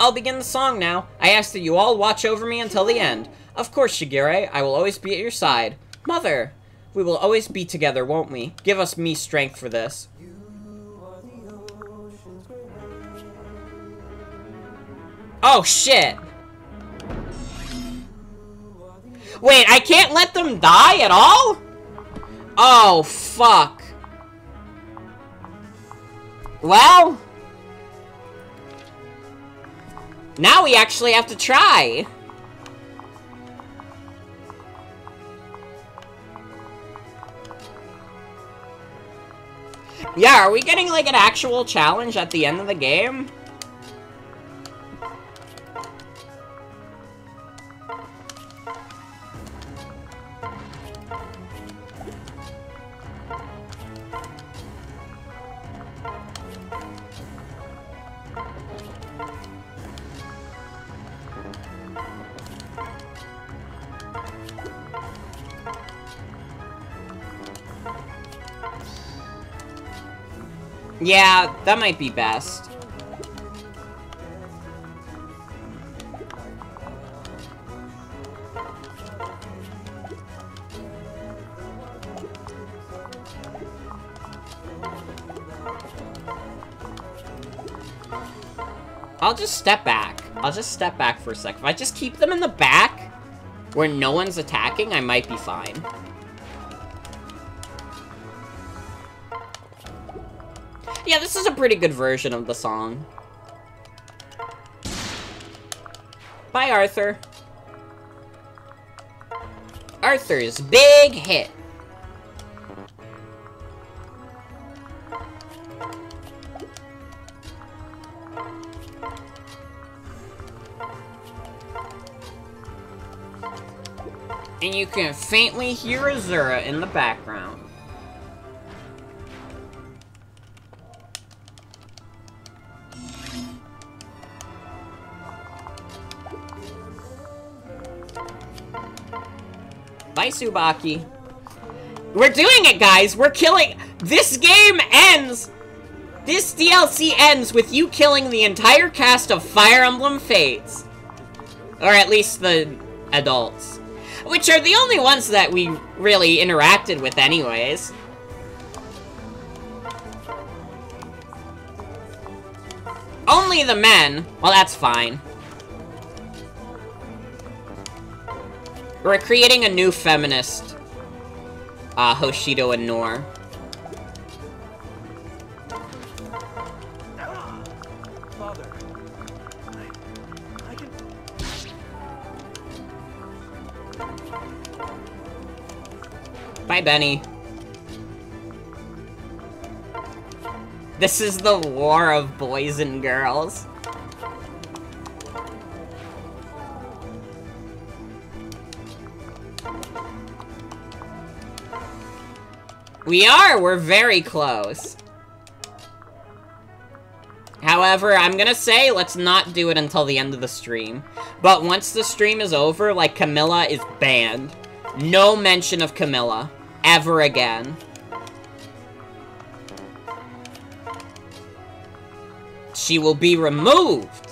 I'll begin the song now. I ask that you all watch over me until the end. Of course, Shigure, I will always be at your side. Mother! We will always be together, won't we? Give us me strength for this. Oh, shit! Wait, I can't let them die at all? Oh, fuck. Well... now we actually have to try! Yeah, are we getting like an actual challenge at the end of the game? Yeah, that might be best. I'll just step back. I'll just step back for a sec. If I just keep them in the back, where no one's attacking, I might be fine. Yeah, this is a pretty good version of the song. Bye, Arthur. Arthur's big hit. And you can faintly hear Azura in the background. Bye, Tsubaki. We're doing it, guys! We're killing— This game ends! This DLC ends with you killing the entire cast of Fire Emblem Fates. Or at least the adults. Which are the only ones that we really interacted with anyways. Only the men. Well, that's fine. We're creating a new feminist. Hoshido and Noor. Father, I can... Bye, Benny. This is the war of boys and girls. We're very close. However, I'm gonna say, let's not do it until the end of the stream. But once the stream is over, like, Camilla is banned. No mention of Camilla. Ever again. She will be removed.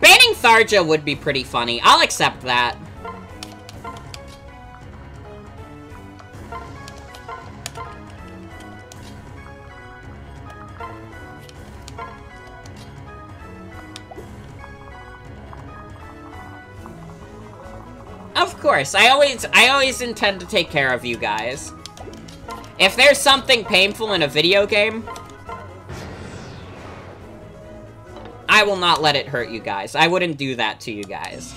Banning Tharja would be pretty funny. I'll accept that. Of course, I always intend to take care of you guys. If there's something painful in a video game, I will not let it hurt you guys. I wouldn't do that to you guys.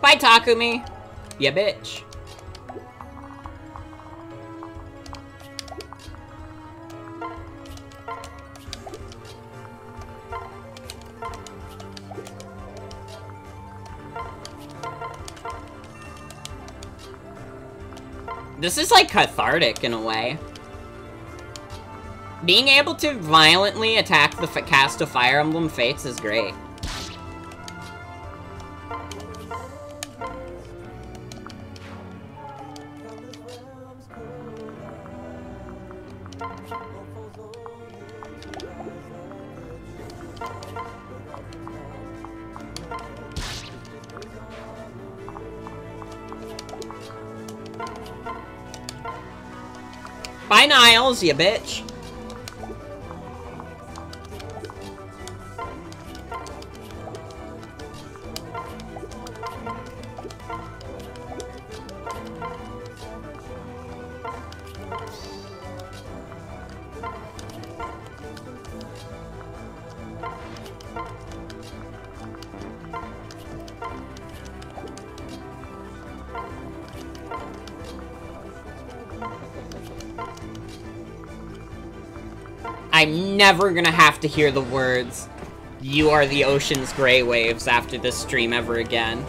Bye, Takumi. Ya bitch. This is, like, cathartic in a way. Being able to violently attack the cast of Fire Emblem Fates is great. Bye, Niles, you bitch. I'm never gonna have to hear the words, "You are the ocean's gray waves," after this stream ever again.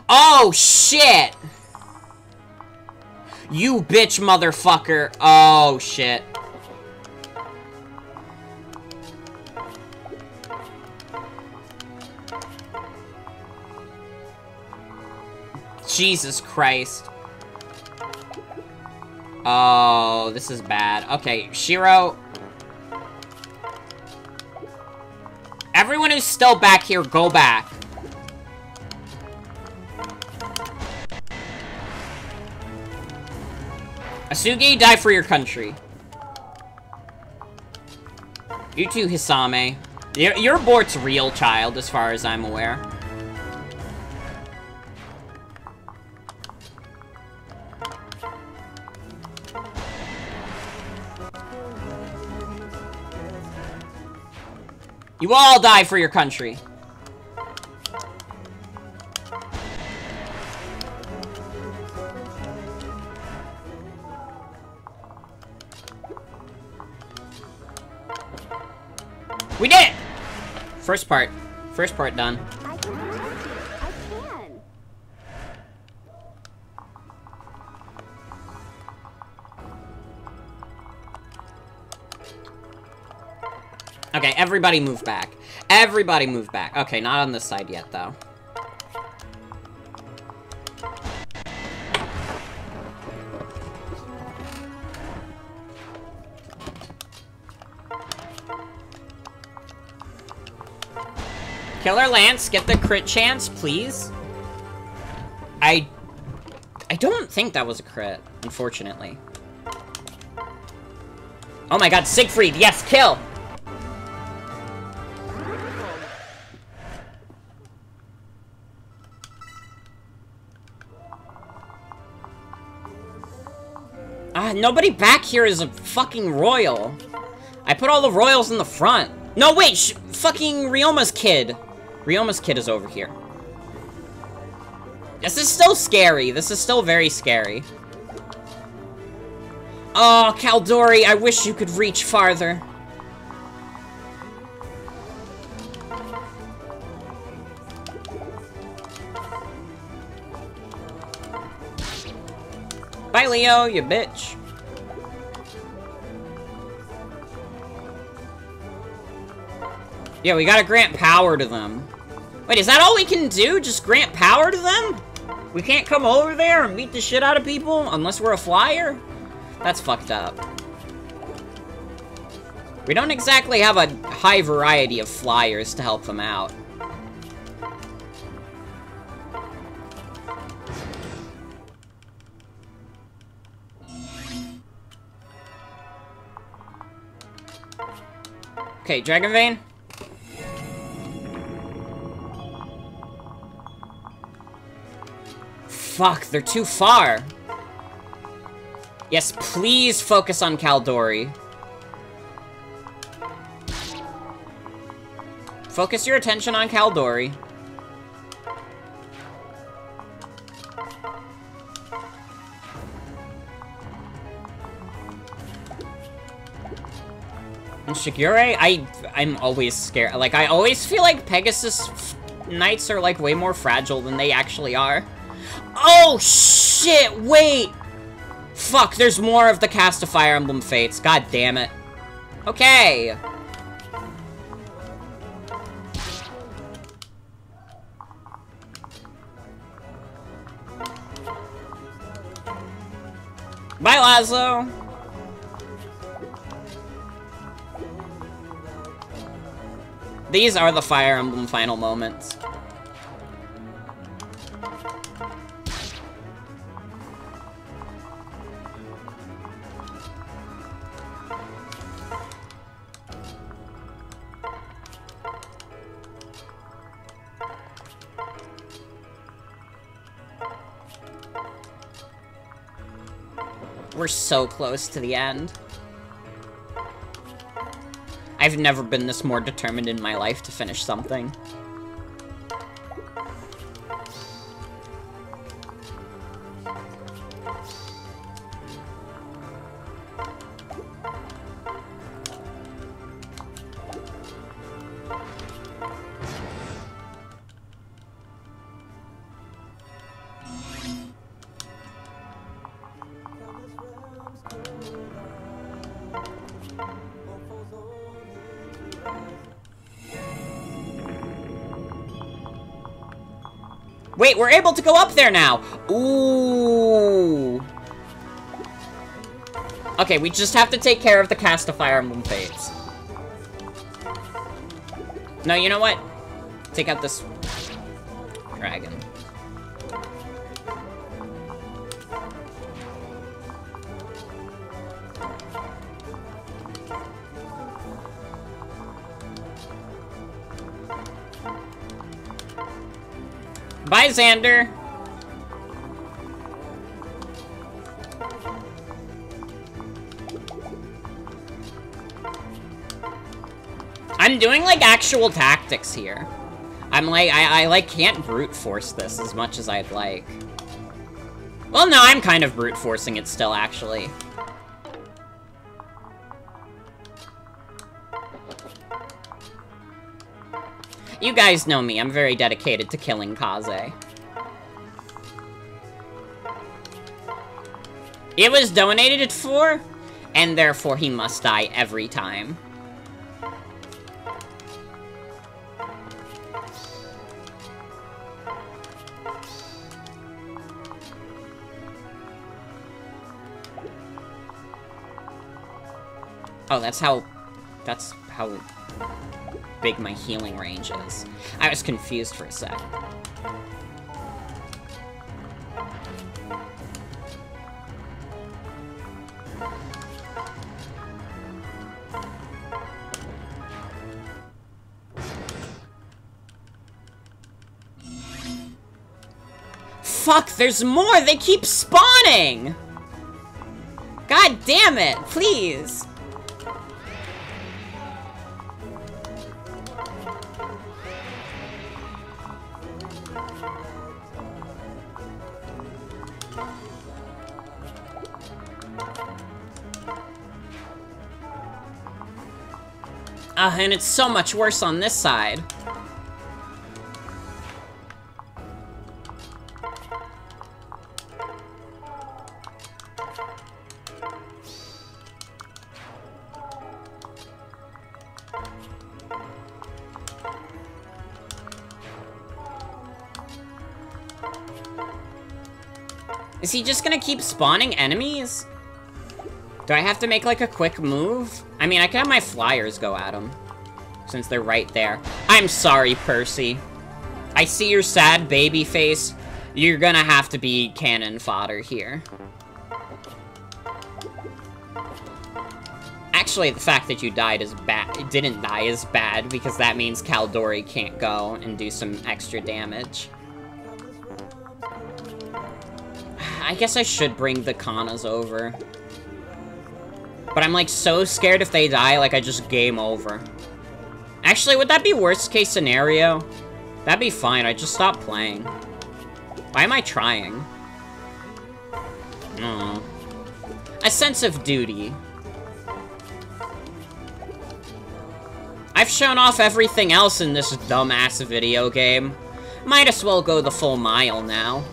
Oh, shit! You bitch motherfucker. Oh, shit. Jesus Christ. Oh, this is bad. Okay, Shiro. Everyone who's still back here, go back. Asugi, die for your country. You too, Hisame. Your abort's real, child, as far as I'm aware. You all die for your country. We did it! First part done. I can protect you. I can. Okay, everybody move back. Everybody move back. Okay, not on this side yet, though. Killer Lance, get the crit chance, please. I don't think that was a crit, unfortunately. Oh my god, Siegfried, yes, kill! Nobody back here is a fucking royal. I put all the royals in the front. No, wait, fucking Ryoma's kid. Ryoma's kid is over here. This is still scary. This is still very scary. Oh, Caldori, I wish you could reach farther. Bye, Leo, you bitch. Yeah, we gotta grant power to them. Wait, is that all we can do? Just grant power to them? We can't come over there and beat the shit out of people unless we're a flyer? That's fucked up. We don't exactly have a high variety of flyers to help them out. Okay, Dragon Vein. Fuck, they're too far. Yes, please focus on Caldori. Focus your attention on Caldori. And Shigure, I'm always scared. Like, I always feel like Pegasus Knights are, like, way more fragile than they actually are. Oh, shit, wait! Fuck, there's more of the cast of Fire Emblem Fates. God damn it. Okay. Bye, Lazo. These are the Fire Emblem final moments. We're so close to the end. I've never been this more determined in my life to finish something. Wait, we're able to go up there now! Ooh! Okay, we just have to take care of the cast of Fire Emblem Fates. No, you know what? Take out this dragon. Bye, Xander! I'm doing, like, actual tactics here. I'm like, I like, can't brute force this as much as I'd like. Well, no, I'm kind of brute forcing it still, actually. You guys know me, I'm very dedicated to killing Kaze. It was donated for, and therefore he must die every time. Oh, that's how big my healing range is. I was confused for a sec. Fuck, there's more! They keep spawning! God damn it, please! And it's so much worse on this side. Is he just gonna keep spawning enemies? Do I have to make, like, a quick move? I mean, I can have my flyers go at him, since they're right there. I'm sorry, Percy. I see your sad baby face. You're gonna have to be cannon fodder here. Actually, the fact that you died is bad. Didn't die is bad, because that means Caldori can't go and do some extra damage. I guess I should bring the Kanas over. But I'm, like, so scared if they die, like, I just game over. Actually, would that be worst case scenario? That'd be fine, I just stop playing. Why am I trying? Oh. A sense of duty. I've shown off everything else in this dumbass video game. Might as well go the full mile now.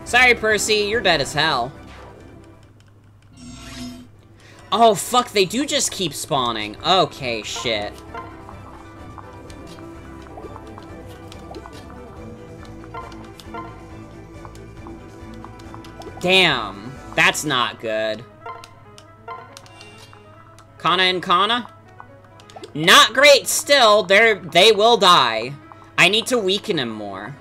Sorry, Percy, you're dead as hell. Oh, fuck, they do just keep spawning. Okay, shit. Damn, that's not good. Kana and Kana? Not great still, they will die. I need to weaken him more.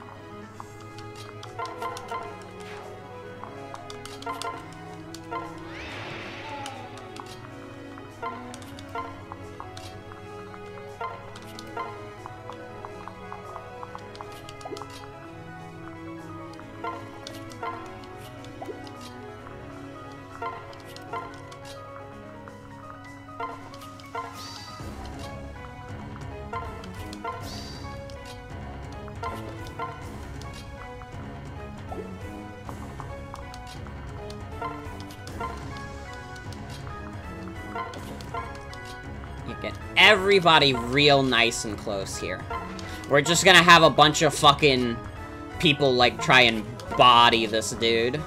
Everybody real nice and close here. We're just gonna have a bunch of fucking people, like, try and body this dude.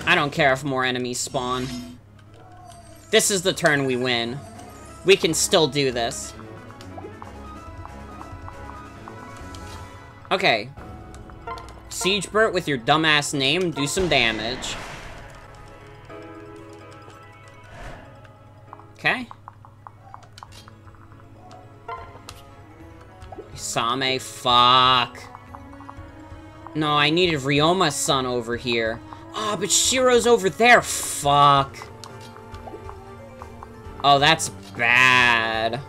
I don't care if more enemies spawn. This is the turn we win. We can still do this. Okay. Siegebert with your dumbass name, do some damage. Okay. Isame, fuck. No, I needed Ryoma's son over here. Oh, but Shiro's over there. Fuck. Oh, that's bad.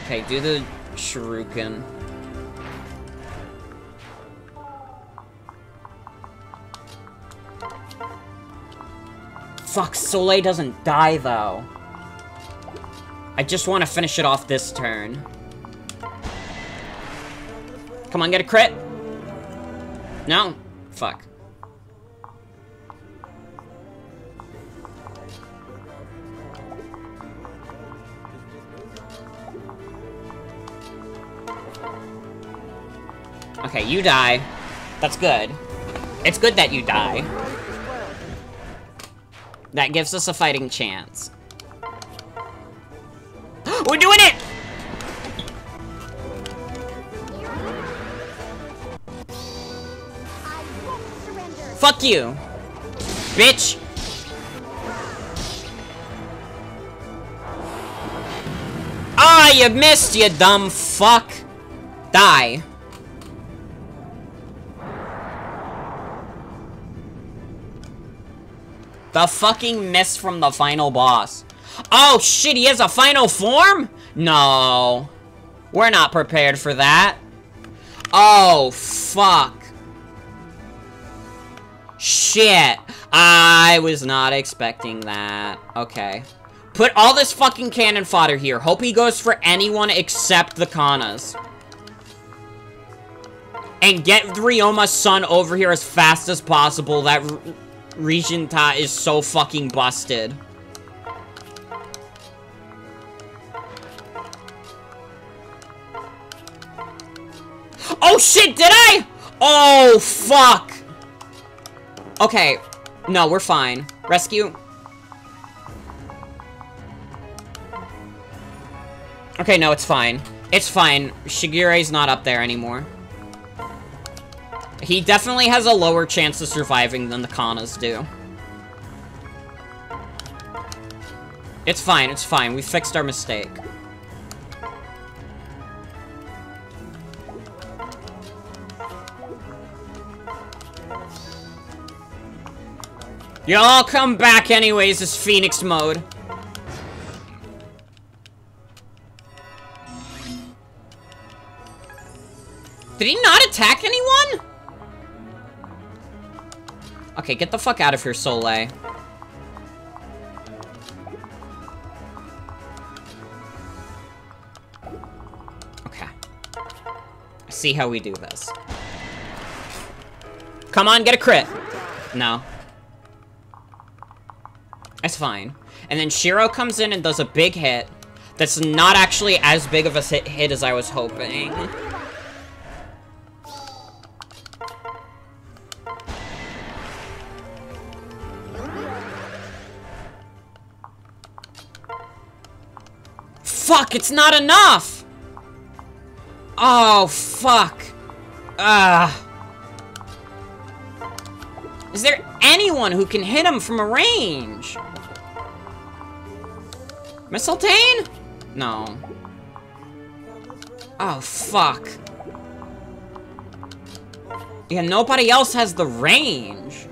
Okay, do the shuriken. Fuck, Soleil doesn't die, though. I just want to finish it off this turn. Come on, get a crit. No? Fuck. Okay, you die. That's good. It's good that you die. That gives us a fighting chance. We're doing it! Fuck you! Bitch! Ah, you missed, you dumb fuck! Die. The fucking miss from the final boss. Oh shit, he has a final form? No. We're not prepared for that. Oh, fuck. Shit. I was not expecting that. Okay. Put all this fucking cannon fodder here. Hope he goes for anyone except the Kanas. And get Ryoma's son over here as fast as possible. That Rijinta is so fucking busted. Oh shit, did I? Oh, fuck. Okay. No, we're fine. Rescue. Okay, no, it's fine. It's fine. Shigeru's not up there anymore. He definitely has a lower chance of surviving than the Kanas do. It's fine, it's fine. We fixed our mistake. Y'all come back anyways, as Phoenix mode. Did he not attack anyone? Okay, get the fuck out of here, Soleil. Okay. See how we do this. Come on, get a crit. No. That's fine. And then Shiro comes in and does a big hit. That's not actually as big of a hit as I was hoping. Fuck, it's not enough! Oh, fuck. Is there anyone who can hit him from a range? Mistletoe? No. Oh, fuck. Yeah, nobody else has the range.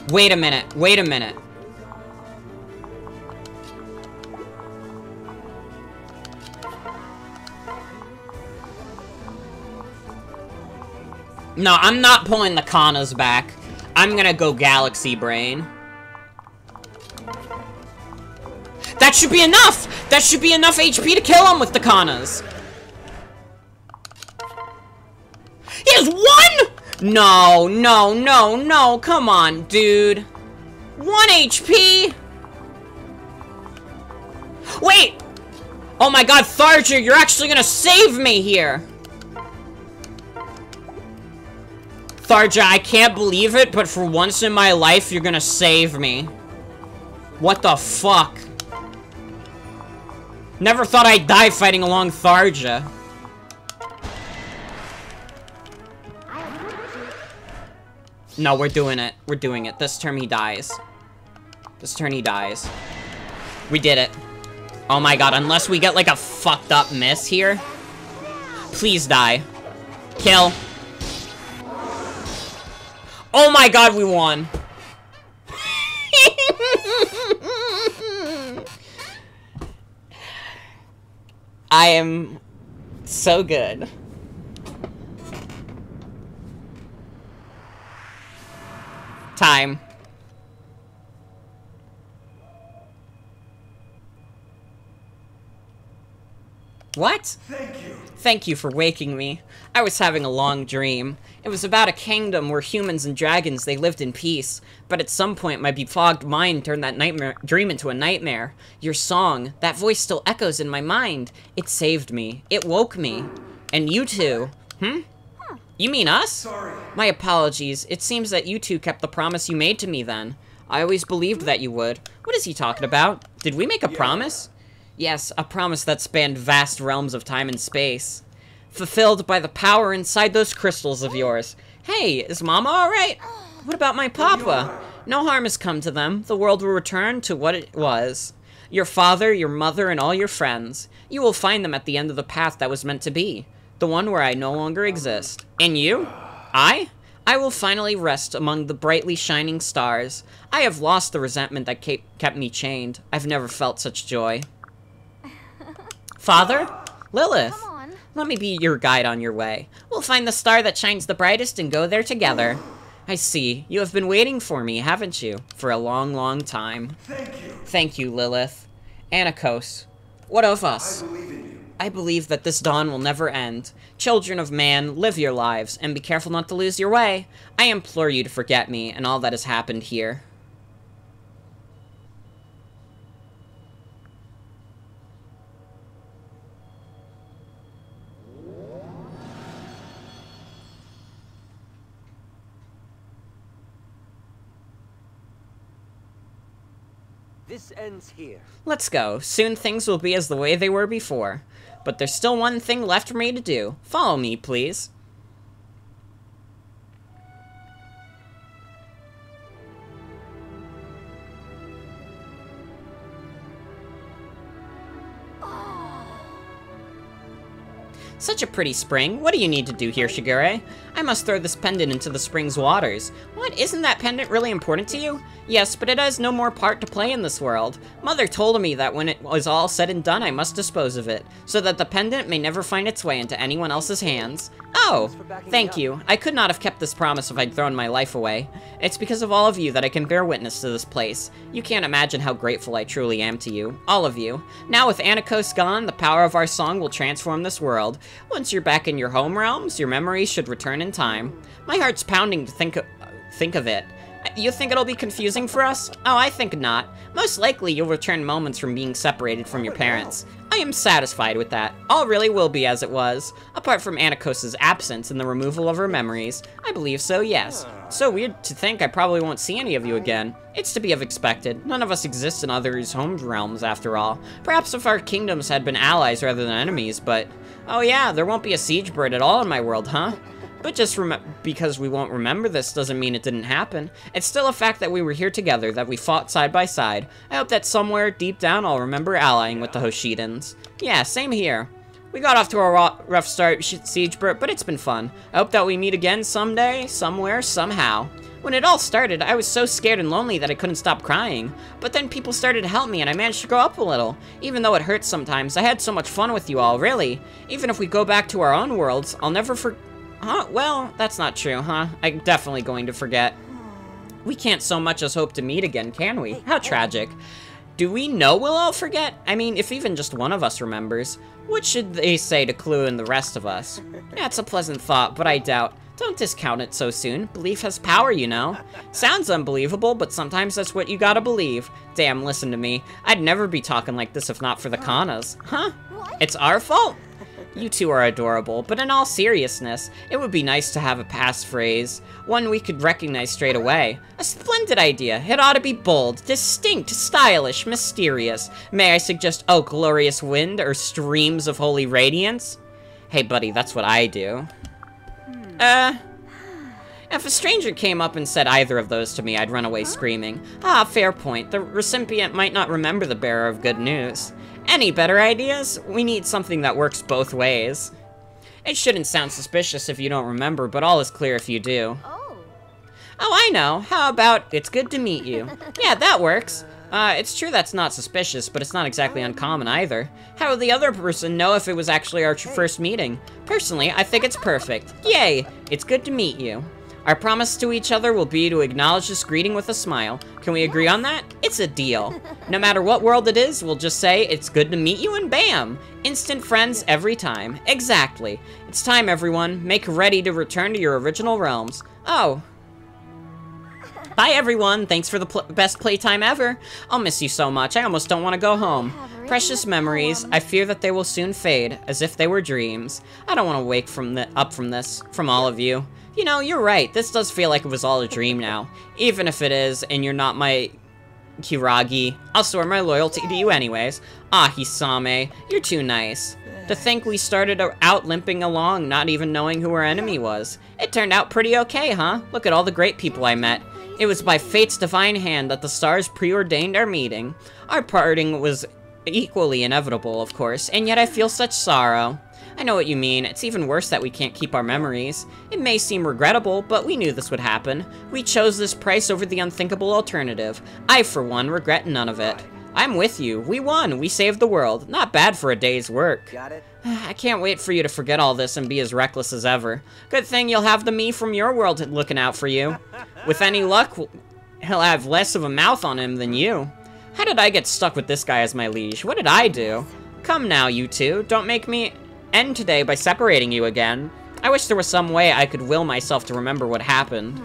Wait a minute, wait a minute. No, I'm not pulling the Kanas back. I'm gonna go Galaxy Brain. That should be enough! That should be enough HP to kill him with the Kanas. He has one?! No, no, no, no, come on, dude. 1 HP? Wait! Oh my god, Tharja, you're actually gonna save me here! Tharja, I can't believe it, but for once in my life, you're gonna save me. What the fuck? Never thought I'd die fighting along Tharja. No, we're doing it. We're doing it. This turn he dies. This turn he dies. We did it. Oh my god, unless we get like a fucked up miss here. Please die. Kill. Oh my god, we won. I am so good. Time. What? Thank you. Thank you for waking me. I was having a long dream. It was about a kingdom where humans and dragons, they lived in peace. But at some point, my befogged mind turned that dream into a nightmare. Your song, that voice still echoes in my mind. It saved me. It woke me. And you two. You mean us? Sorry. My apologies. It seems that you two kept the promise you made to me then. I always believed that you would. What is he talking about? Did we make a promise? Yes, a promise that spanned vast realms of time and space. Fulfilled by the power inside those crystals of yours. Hey, is Mama alright? What about my Papa? No harm has come to them. The world will return to what it was. Your father, your mother, and all your friends. You will find them at the end of the path that was meant to be. The one where I no longer exist. And you? I will finally rest among the brightly shining stars. I have lost the resentment that kept me chained. I've never felt such joy. Father? Lilith? Come on. Let me be your guide on your way. We'll find the star that shines the brightest and go there together. I see. You have been waiting for me, haven't you? For a long, long time. Thank you. Thank you, Lilith. Anakos. What of us? I believe in you. I believe that this dawn will never end. Children of man, live your lives, and be careful not to lose your way. I implore you to forget me and all that has happened here. This ends here. Let's go. Soon things will be as the way they were before. But there's still one thing left for me to do. Follow me, please. Such a pretty spring. What do you need to do here, Shigure? I must throw this pendant into the spring's waters. What, isn't that pendant really important to you? Yes, but it has no more part to play in this world. Mother told me that when it was all said and done, I must dispose of it, so that the pendant may never find its way into anyone else's hands. Oh, thank you. I could not have kept this promise if I'd thrown my life away. It's because of all of you that I can bear witness to this place. You can't imagine how grateful I truly am to you. All of you. Now with Anakos gone, the power of our song will transform this world. Once you're back in your home realms, your memories should return in time. My heart's pounding to think of it. You think it'll be confusing for us? Oh, I think not. Most likely you'll return moments from being separated from your parents. I am satisfied with that. All really will be as it was. Apart from Anakos' absence and the removal of her memories. I believe so, yes. So weird to think I probably won't see any of you again. It's to be expected. None of us exist in others' home realms, after all. Perhaps if our kingdoms had been allies rather than enemies, but... Oh yeah, there won't be a siege bird at all in my world, huh? But just because we won't remember this doesn't mean it didn't happen. It's still a fact that we were here together, that we fought side by side. I hope that somewhere deep down I'll remember allying with the Hoshidans. Yeah, same here. We got off to a rough start, Siegebert, but it's been fun. I hope that we meet again someday, somewhere, somehow. When it all started, I was so scared and lonely that I couldn't stop crying. But then people started to help me and I managed to grow up a little. Even though it hurts sometimes, I had so much fun with you all, really. Even if we go back to our own worlds, I'll never Huh? Well, that's not true, huh? I'm definitely going to forget. We can't so much as hope to meet again, can we? How tragic. Do we know we'll all forget? I mean, if even just one of us remembers, what should they say to clue in the rest of us? Yeah, it's a pleasant thought, but I doubt. Don't discount it so soon. Belief has power, you know. Sounds unbelievable, but sometimes that's what you gotta believe. Damn, listen to me. I'd never be talking like this if not for the Kanas. Huh? It's our fault? You two are adorable, but in all seriousness, it would be nice to have a passphrase, one we could recognize straight away. A splendid idea. It ought to be bold, distinct, stylish, mysterious. May I suggest, oh, glorious wind, or streams of holy radiance? Hey, buddy, that's what I do. If a stranger came up and said either of those to me, I'd run away screaming. Ah, fair point. The recipient might not remember the bearer of good news. Any better ideas? We need something that works both ways. It shouldn't sound suspicious if you don't remember, but all is clear if you do. Oh. Oh, I know. How about, it's good to meet you? Yeah, that works. It's true that's not suspicious, but it's not exactly uncommon either. How would the other person know if it was actually our first meeting? Personally, I think it's perfect. Yay! It's good to meet you. Our promise to each other will be to acknowledge this greeting with a smile. Can we agree on that? It's a deal. No matter what world it is, we'll just say, it's good to meet you, and bam! Instant friends every time. Exactly. It's time, everyone. Make ready to return to your original realms. Oh. Bye, everyone. Thanks for the best playtime ever. I'll miss you so much. I almost don't want to go home. Precious memories. I fear that they will soon fade, as if they were dreams. I don't want to wake up from all of you. You know, you're right. This does feel like it was all a dream now. Even if it is, and you're not my Kiragi, I'll swear my loyalty to you anyways. Ah, Hisame, you're too nice. To think we started out limping along, not even knowing who our enemy was. It turned out pretty okay, huh? Look at all the great people I met. It was by fate's divine hand that the stars preordained our meeting. Our parting was equally inevitable, of course, and yet I feel such sorrow. I know what you mean. It's even worse that we can't keep our memories. It may seem regrettable, but we knew this would happen. We chose this price over the unthinkable alternative. I, for one, regret none of it. I'm with you. We won. We saved the world. Not bad for a day's work. Got it? I can't wait for you to forget all this and be as reckless as ever. Good thing you'll have the me from your world looking out for you. With any luck, he'll have less of a mouth on him than you. How did I get stuck with this guy as my liege? What did I do? Come now, you two. Don't make me end today by separating you again. I wish there was some way I could will myself to remember what happened.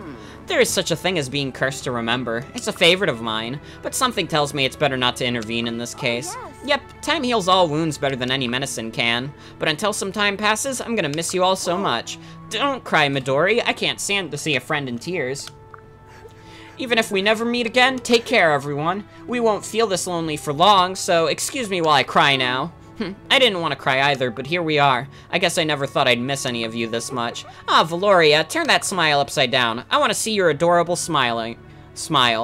There is such a thing as being cursed to remember. It's a favorite of mine, but something tells me it's better not to intervene in this case. Yep, time heals all wounds better than any medicine can. But until some time passes, I'm gonna miss you all so much. Don't cry, Midori. I can't stand to see a friend in tears. Even if we never meet again, take care, everyone. We won't feel this lonely for long, so excuse me while I cry now. I didn't want to cry either, but here we are. I guess I never thought I'd miss any of you this much. Ah, Valoria, turn that smile upside down. I want to see your adorable smile,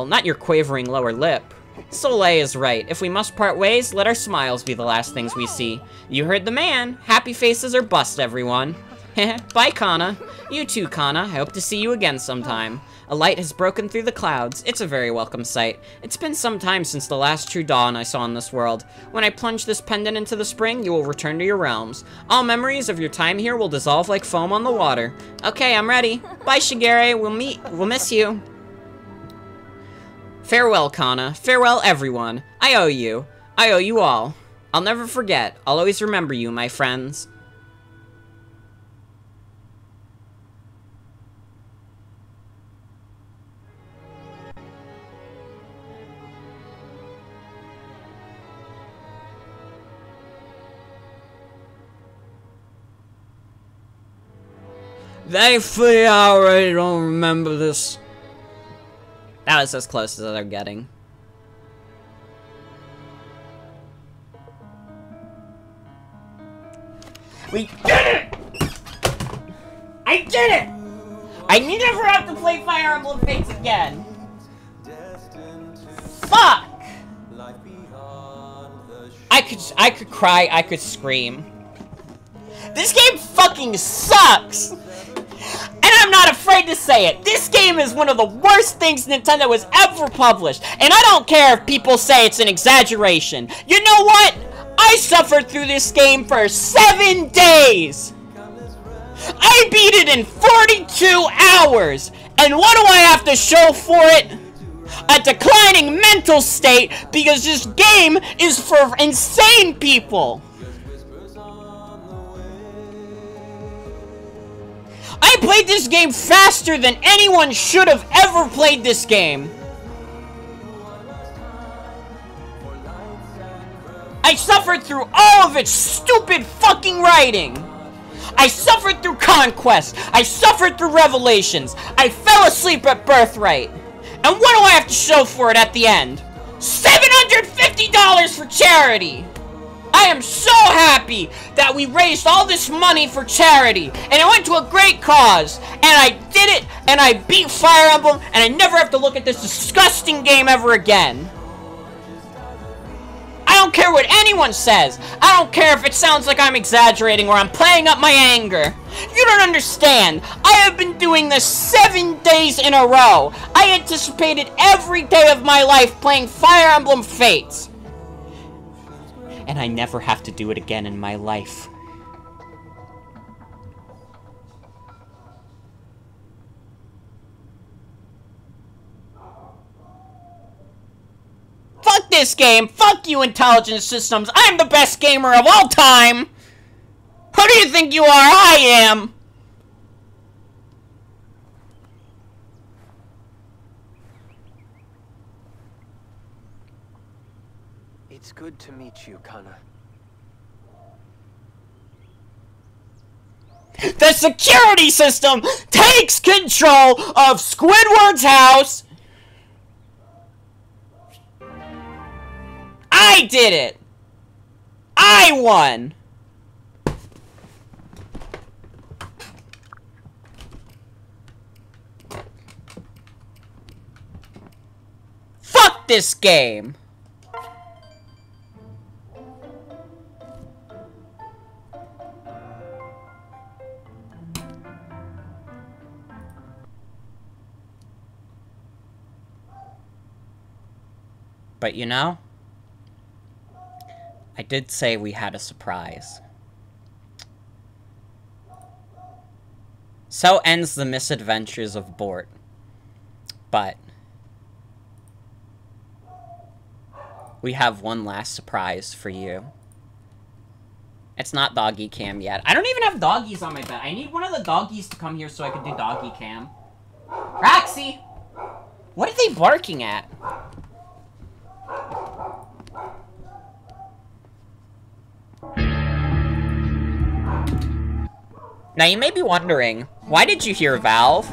not your quavering lower lip. Soleil is right. If we must part ways, let our smiles be the last things we see. You heard the man. Happy faces are bust, everyone. Bye, Kana. You too, Kana. I hope to see you again sometime. A light has broken through the clouds. It's a very welcome sight. It's been some time since the last true dawn I saw in this world. When I plunge this pendant into the spring, you will return to your realms. All memories of your time here will dissolve like foam on the water. Okay, I'm ready. Bye, Shigere. We'll miss you. Farewell, Kana. Farewell, everyone. I owe you. I owe you all. I'll never forget. I'll always remember you, my friends. Thankfully, I already don't remember this. That was as close as they're getting. We did it! I did it! I never have to play Fire Emblem Fates again. Fuck! I could cry, I could scream. This game fucking sucks! And I'm not afraid to say it. This game is one of the worst things Nintendo has ever published. And I don't care if people say it's an exaggeration. You know what? I suffered through this game for 7 days. I beat it in 42 hours. And what do I have to show for it? A declining mental state, because this game is for insane people. I played this game faster than anyone should have ever played this game. I suffered through all of its stupid fucking writing. I suffered through Conquest. I suffered through Revelations. I fell asleep at Birthright. And what do I have to show for it at the end? $750 for charity! I am so happy that we raised all this money for charity, and it went to a great cause, and I did it, and I beat Fire Emblem, and I never have to look at this disgusting game ever again. I don't care what anyone says. I don't care if it sounds like I'm exaggerating or I'm playing up my anger. You don't understand. I have been doing this 7 days in a row. I anticipated every day of my life playing Fire Emblem Fates. And I never have to do it again in my life. Fuck this game! Fuck you, Intelligent Systems! I'm the best gamer of all time! Who do you think you are? I am! It's good to meet you, Kana. The security system takes control of Squidward's house! I did it! I won! Fuck this game! But you know, I did say we had a surprise. So ends the misadventures of Bort. But we have one last surprise for you. It's not doggy cam yet. I don't even have doggies on my bed. I need one of the doggies to come here so I can do doggy cam. Roxy! What are they barking at? Now you may be wondering, why did you hear Valve?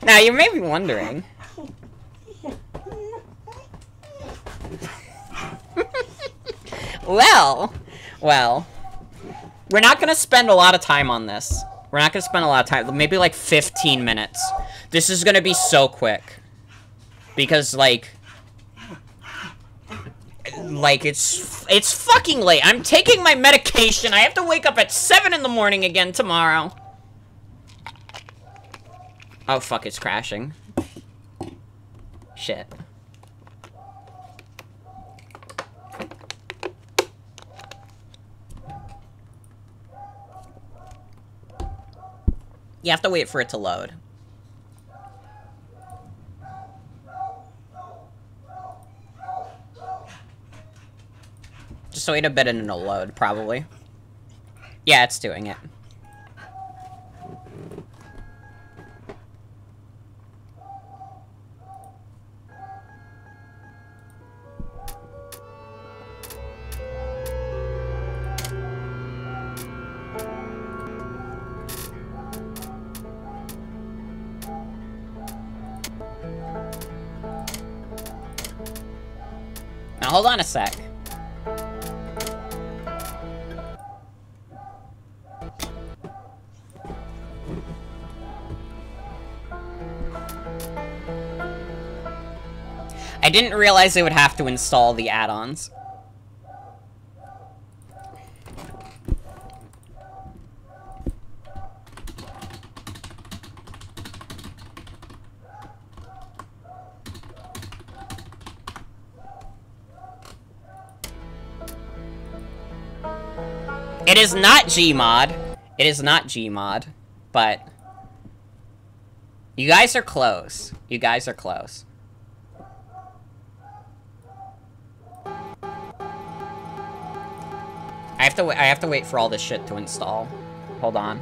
Now you may be wondering. Well, we're not gonna spend a lot of time on this. We're not gonna spend a lot of time, maybe like 15 minutes. This is gonna be so quick. Because, like, it's fucking late. I'm taking my medication. I have to wake up at 7 in the morning again tomorrow. Oh, fuck, it's crashing. Shit. You have to wait for it to load. Just wait a bit and it'll load, probably. Yeah, it's doing it. Now, hold on a sec. I didn't realize they would have to install the add-ons. It is not Gmod. It is not Gmod, but you guys are close. You guys are close. I have to wait for all this shit to install. Hold on.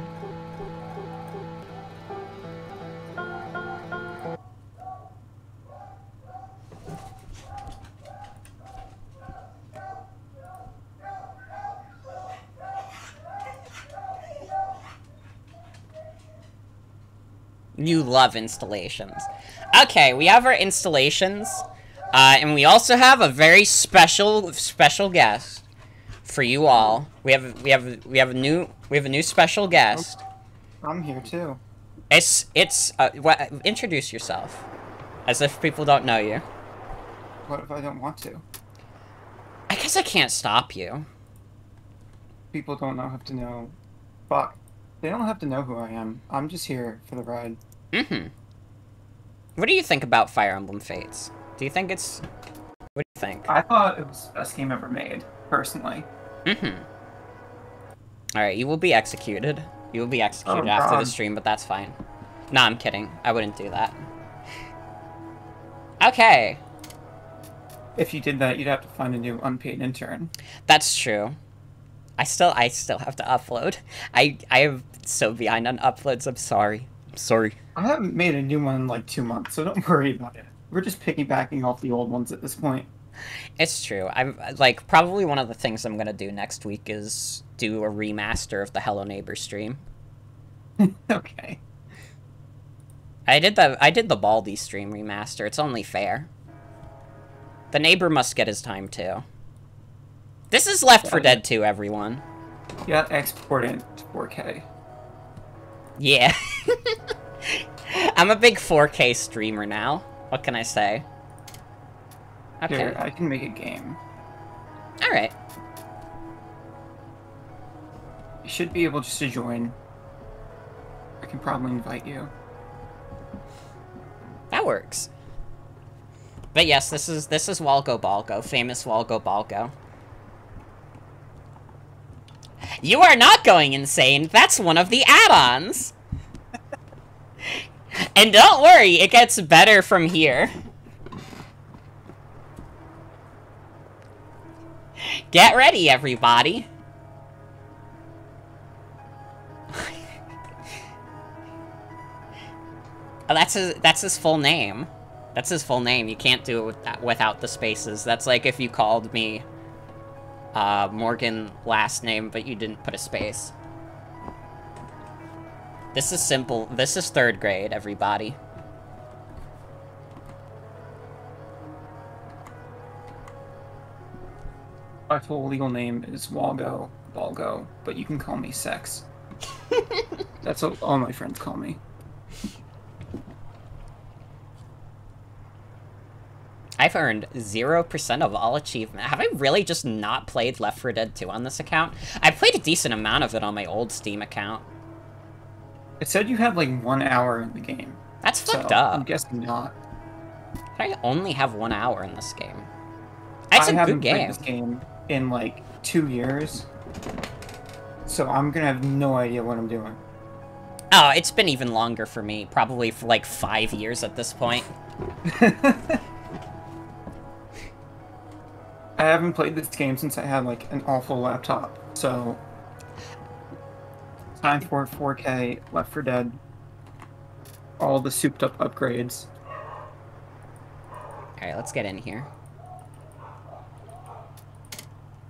You love installations. Okay, we have our installations, and we also have a very special guest for you all. We have a new special guest. I'm here too. Introduce yourself, as if people don't know you. What if I don't want to? I guess I can't stop you. People don't have to know. Fuck. They don't have to know who I am. I'm just here for the ride. Mm-hmm. What do you think about Fire Emblem Fates? Do you think it's... What do you think? I thought it was the best game ever made, personally. Mm-hmm. Alright, you will be executed. You will be executed after the stream, but that's fine. Nah, I'm kidding. I wouldn't do that. Okay. If you did that, you'd have to find a new unpaid intern. That's true. I still have to upload. I am so behind on uploads. I'm sorry. I'm sorry. I haven't made a new one in like 2 months, so don't worry about it. We're just piggybacking off the old ones at this point. It's true. I'm like probably one of the things I'm gonna do next week is do a remaster of the Hello Neighbor stream. Okay. I did the Baldi stream remaster. It's only fair. The neighbor must get his time too. This is Left 4 Dead 2, everyone. You gotta export it to 4K. Yeah. I'm a big 4K streamer now. What can I say? Okay. Here, I can make a game. Alright. You should be able just to join. I can probably invite you. That works. But yes, this is Walgo Balgo, famous Walgo Balgo. You are not going insane. That's one of the add-ons. And don't worry, it gets better from here. Get ready, everybody. Oh, that's his full name. That's his full name. You can't do it without the spaces. That's like if you called me Morgan last name, but you didn't put a space. This is simple. This is 3rd grade, everybody. My full legal name is Walgo Balgo, but you can call me Sex. That's what all my friends call me. I've earned 0% of all achievement. Have I really just not played Left 4 Dead 2 on this account? I played a decent amount of it on my old Steam account. It said you had like 1 hour in the game. That's fucked up. I'm guessing not. I only have 1 hour in this game. It's a good game. I haven't played this game in like 2 years, so I'm gonna have no idea what I'm doing. Oh, it's been even longer for me. Probably for like 5 years at this point. I haven't played this game since I had like an awful laptop, so time for 4K Left 4 Dead. All the souped up upgrades. Alright, let's get in here.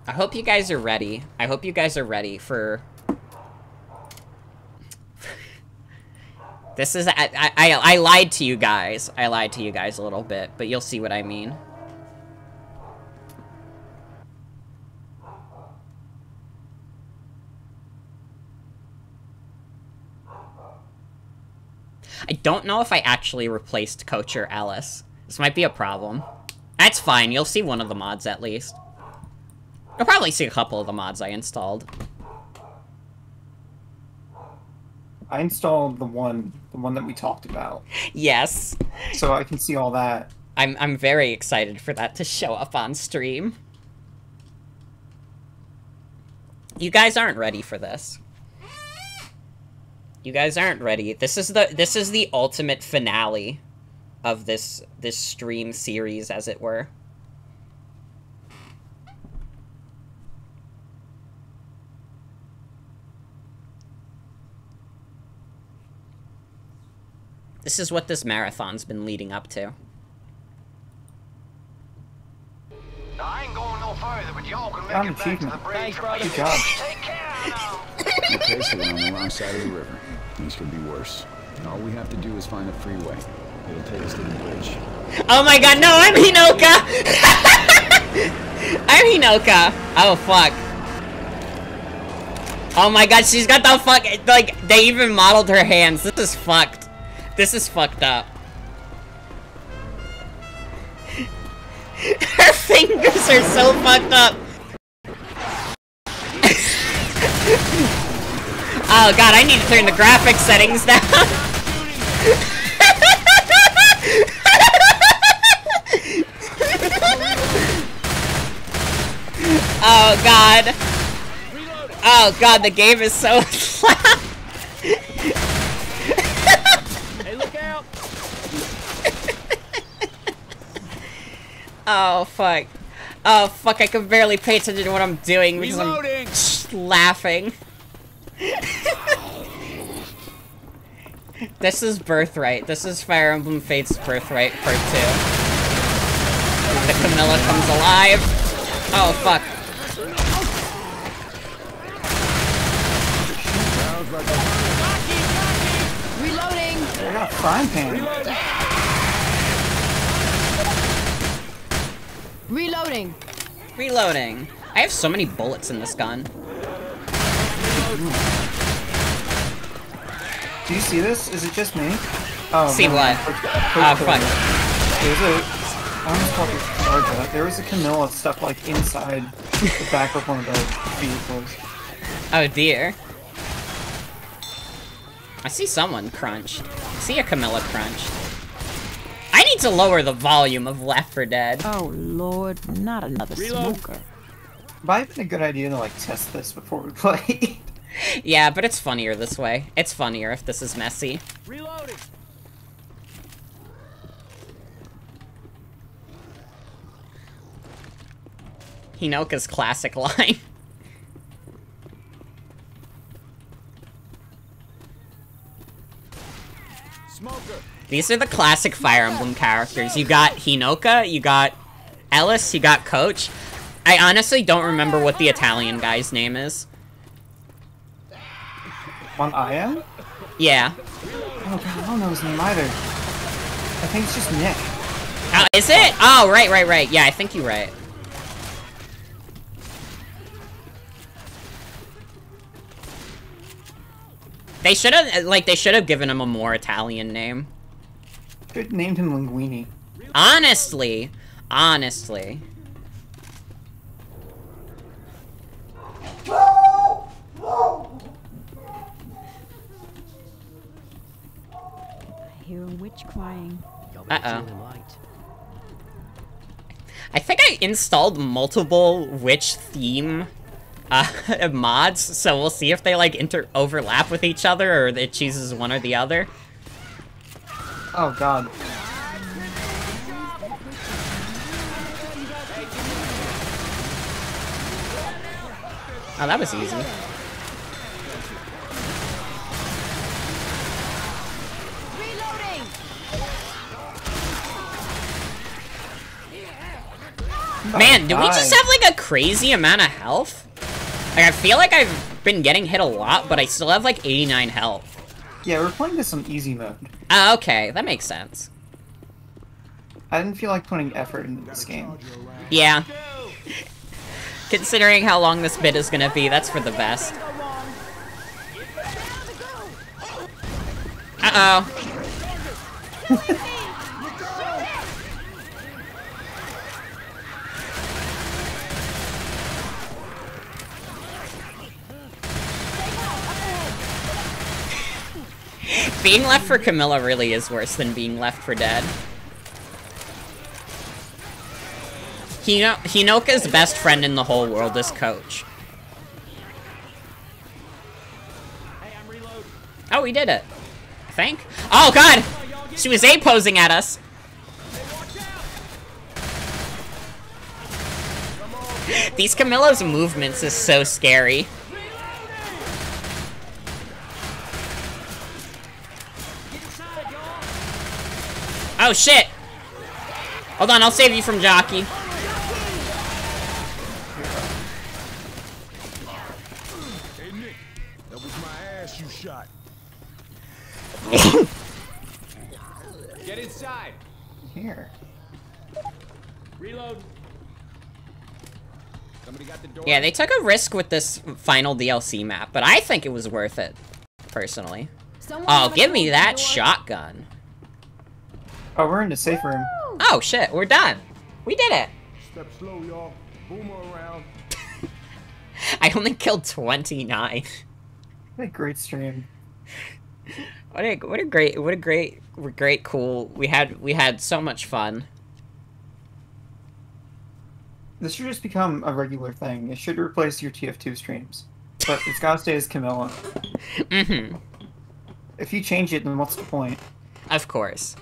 I hope you guys are ready. I hope you guys are ready for... This is... I lied to you guys. I lied to you guys a little bit, but you'll see what I mean. I don't know if I actually replaced Coach or Alice. This might be a problem. That's fine, you'll see one of the mods at least. You'll probably see a couple of the mods I installed. I installed the one that we talked about. Yes. So I can see all that. I'm very excited for that to show up on stream. You guys aren't ready for this. You guys aren't ready. This is the ultimate finale of this stream series, as it were. This is what this marathon's been leading up to. I ain't going no further, but y'all can make it back to the bridge. Good job. Take care now. Okay, so we're on the wrong side of the river. Things could be worse. All we have to do is find a freeway. It'll take us to the bridge. Oh my god, no, I'm Hinoka! I'm Hinoka! Oh, fuck. Oh my god, she's got the fuck, like, they even modeled her hands. This is fucked. This is fucked up. Her fingers are so fucked up. Oh god, I need to turn the graphics settings down. Oh god. Oh god, the game is so loud. Hey, look out! Oh fuck. Oh fuck, I can barely pay attention to what I'm doing because Reloading. I'm laughing. This is Birthright. This is Fire Emblem Fate's Birthright Part 2. The Camilla comes alive. Oh fuck. Reloading. I got a frying pan. Reloading. Reloading. I have so many bullets in this gun. Do you see this? Is it just me? Oh, See no. what? Oh fuck. There's a... I almost called it Sharja. There was a Camilla stuck like inside the back of one of the vehicles. Oh dear. I see someone crunched. I see a Camilla crunched. I need to lower the volume of Left 4 Dead. Oh lord, not another smoker. Might have been a good idea to like test this before we play. Yeah, but it's funnier this way. It's funnier if this is messy. Reloading. Hinoka's classic line. Smoker. These are the classic Fire Emblem characters. You got Hinoka, you got Ellis, you got Coach. I honestly don't remember what the Italian guy's name is. One IM? Yeah. Oh god, I don't know his name either. I think it's just Nick. Is it? Oh, right. Yeah, I think you're right. They should have given him a more Italian name. Could named him Linguini. Honestly. I hear a witch crying. Uh-oh. I think I installed multiple witch theme mods, so we'll see if they like overlap with each other or it chooses one or the other. Oh god. Oh, that was easy. Man, do we just have like a crazy amount of health? Like, I feel like I've been getting hit a lot, but I still have like 89 health. Yeah, we're playing this on easy mode. Okay, that makes sense. I didn't feel like putting effort into this game. Yeah. Considering how long this bit is gonna be, that's for the best. Uh-oh. Being left for Camilla really is worse than being left for Dead. Hinoka's best friend in the whole world is Coach. Oh, we did it. I think. Oh, God! She was A-posing at us! These Camilla's movements is so scary. Oh, shit! Hold on, I'll save you from Jockey. Hey, Nick. That was my ass you shot. Get inside. Here. Reload. Somebody got the door. Yeah, they took a risk with this final DLC map, but I think it was worth it, personally. Oh, give me that shotgun. Oh, we're in the safe room. Oh shit, we're done. We did it. Step slow, y'all. Boomer around. I only killed 29. What a great stream. What a great cool. We had so much fun. This should just become a regular thing. It should replace your TF2 streams. But it's gotta stay as Camilla. Mm-hmm. If you change it, then what's the point? Of course.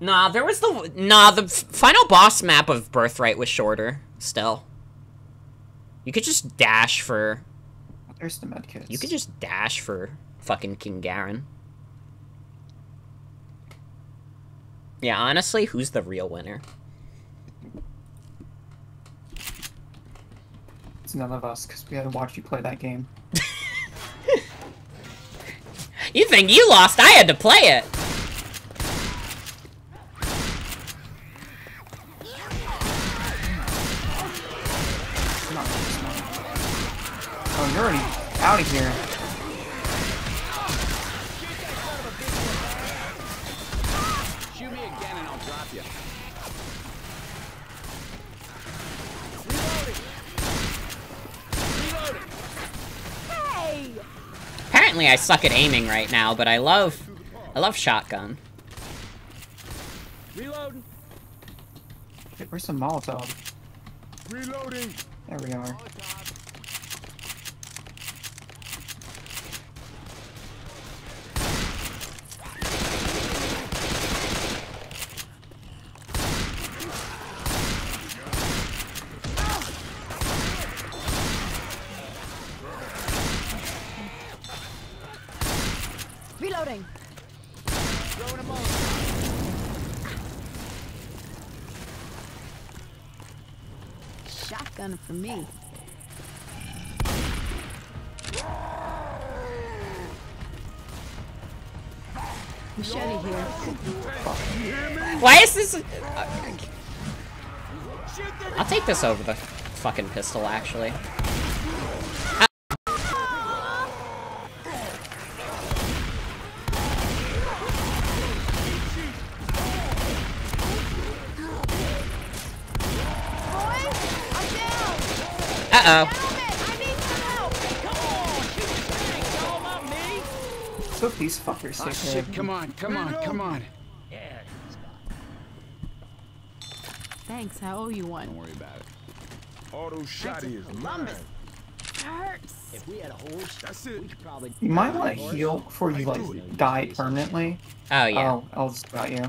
Nah, the final boss map of Birthright was shorter, still. You could just dash for... There's the medkits. You could just dash for fucking King Garen. Yeah, honestly, who's the real winner? It's none of us, because we had to watch you play that game. You think you lost? I had to play it! Not really smart. Oh, you're already out of here. Shoot me again and I'll drop you. Reloading. Hey! Apparently I suck at aiming right now, but I love shotgun. Reloading. Hey, where's some Molotov? Reloading. There we are. Reloading. Throwing them all. Shotgun for me. Machete here. Why is this... I'll take this over the fucking pistol, actually. Uh-oh. So these fuckers Oh, take shit. Come on, come on, come on. Thanks, I owe you one. Don't worry about it. Auto shotty is Columbus. mine. Hurts. If we had a horse, That's it. we could probably... You might want to heal before you, like, die permanently. Oh, yeah. Oh, I'll just got you.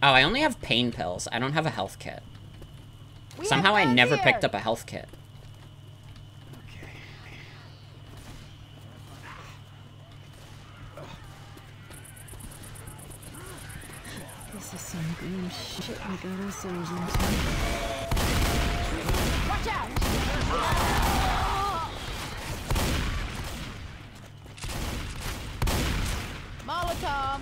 Oh, I only have pain pills. I don't have a health kit. Somehow I never picked up a health kit. This is some green shit we got ourselves into. Watch out! Molotov!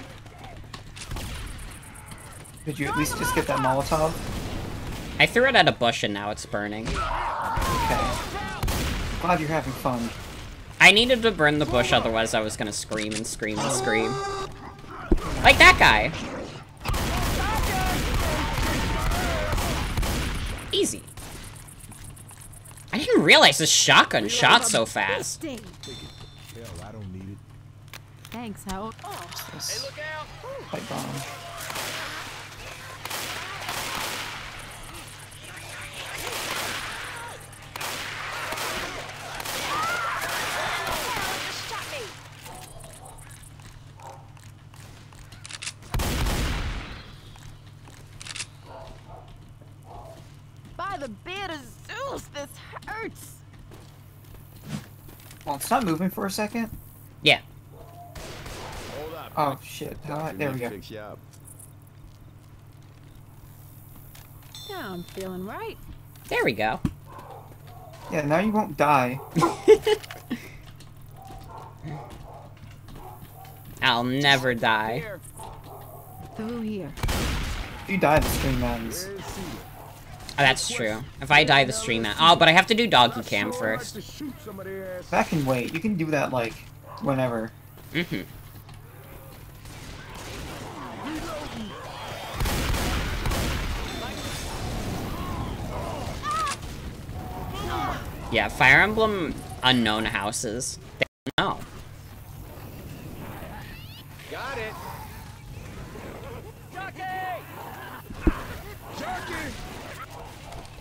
Did you at least just get that Molotov? I threw it at a bush and now it's burning. Okay. Glad you're having fun. I needed to burn the bush, otherwise I was gonna scream and scream and scream. Like that guy! Easy. I didn't realize this shotgun shot so fast. Hell, I don't need it. Thanks, how? Hey, look out! Pipe bomb. By the beard of Zeus, this hurts. Well, it's not moving for a second. Yeah. Hold up. Oh shit! There we go. Fix you up. Now I'm feeling right. There we go. Yeah, now you won't die. I'll never die. Through here. If you die, the stream ends. Oh, that's true. If I die, the stream ends. Oh, but I have to do doggy cam first. That can wait. You can do that, like, whenever. Mm-hmm. Yeah, Fire Emblem unknown houses. They don't know. Got it.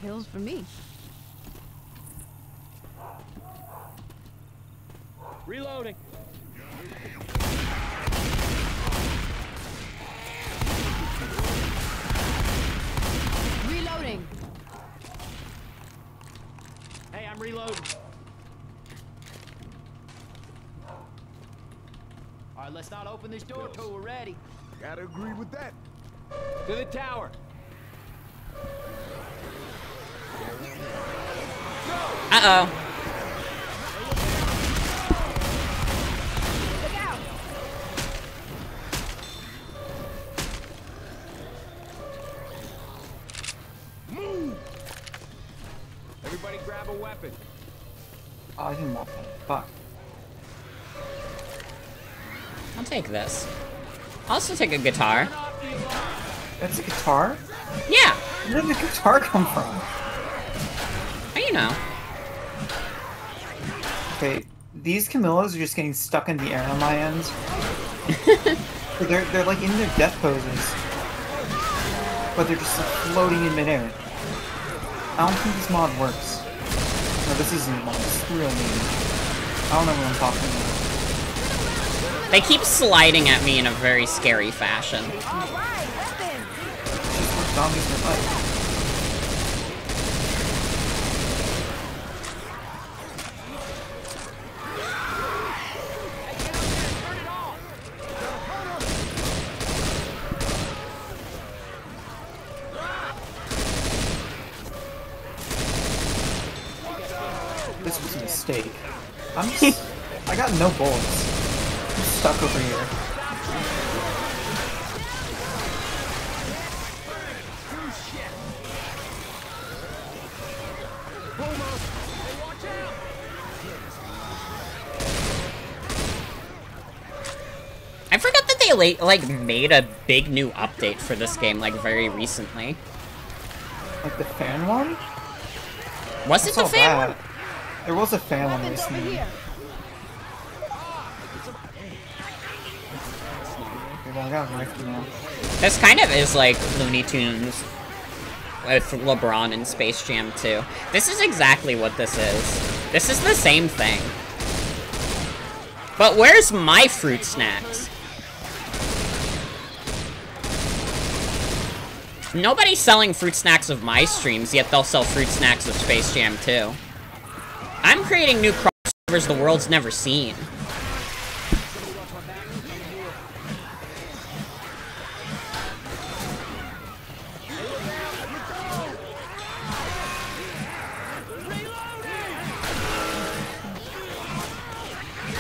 Pills for me. Reloading. Reloading. Hey, I'm reloading. All right, let's not open this door till we're ready. Gotta agree with that. To the tower. Uh-oh. Look out. Move! Everybody grab a weapon. Oh, I didn't want that. Fuck. I'll take this. I'll also take a guitar. That's a guitar? Yeah. Where did the guitar come from? Oh, you know. Okay, these Camillas are just getting stuck in the air on my end. they're like in their death poses. But they're just like, floating in midair. I don't think this mod works. No, this isn't a mod. It's real mean. I don't know what I'm talking about. They keep sliding at me in a very scary fashion. All right, listen. It's what zombies are like. This was a mistake. I got no bullets. I'm stuck over here. I forgot that they like made a big new update for this game like very recently. Like the fan one? Was it the fan one? There was a fan one Weapons over recently. here. Okay, well, I got a rifle now. This kind of is like Looney Tunes with LeBron in Space Jam 2. This is exactly what this is. This is the same thing. But where's my fruit snacks? Nobody's selling fruit snacks of my streams, yet they'll sell fruit snacks of Space Jam 2. I'm creating new crossovers the world's never seen.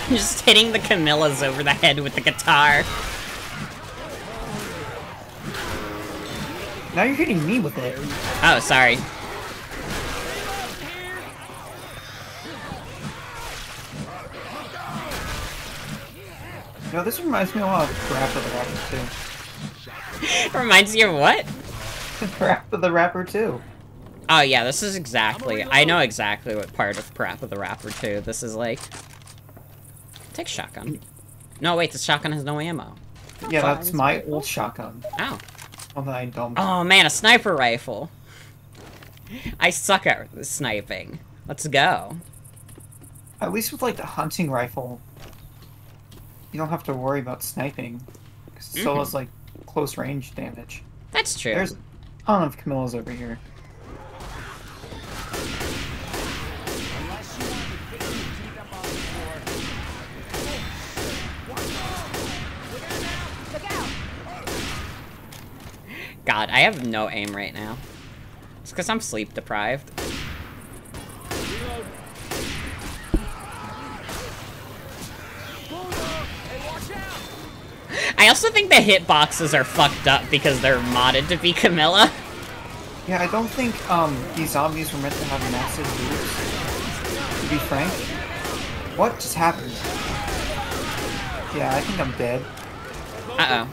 Just hitting the Camillas over the head with the guitar. Now you're hitting me with it. Oh, sorry. No, this reminds me a lot of Rap of the Rapper 2. Reminds you of what? Rap of the Rapper 2. Oh yeah, this is exactly. I know exactly what part of Rap of the Rapper 2 this is like. Take shotgun. No, wait, the shotgun has no ammo. Yeah, that's my old shotgun. Ow. Well, I don't. Oh man, a sniper rifle. I suck at sniping. Let's go. At least with like the hunting rifle, you don't have to worry about sniping. Because it still has like close range damage. That's true. There's a ton of Camillas over here. God, I have no aim right now. It's because I'm sleep deprived. I also think the hitboxes are fucked up because they're modded to be Camilla. Yeah, I don't think these zombies were meant to have massive moves, to be frank. What just happened? Yeah, I think I'm dead. Uh-oh.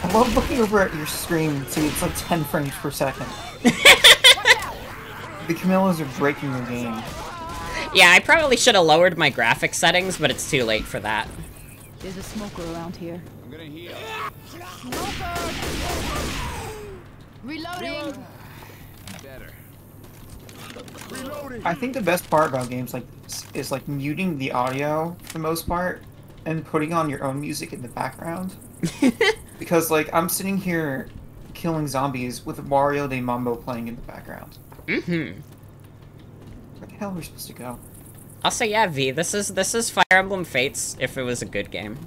I love looking over at your screen and see it's like 10 frames per second. The Camillas are breaking the game. Yeah, I probably should have lowered my graphics settings, but it's too late for that. There's a smoker around here. I'm gonna heal. Smoker! Reloading! Better. Reloading. I think the best part about games like this is like muting the audio for the most part and putting on your own music in the background. Because like I'm sitting here killing zombies with Wario de Mambo playing in the background. Mm-hmm. Where the hell are we supposed to go? Also, yeah, V, this is Fire Emblem Fates if it was a good game.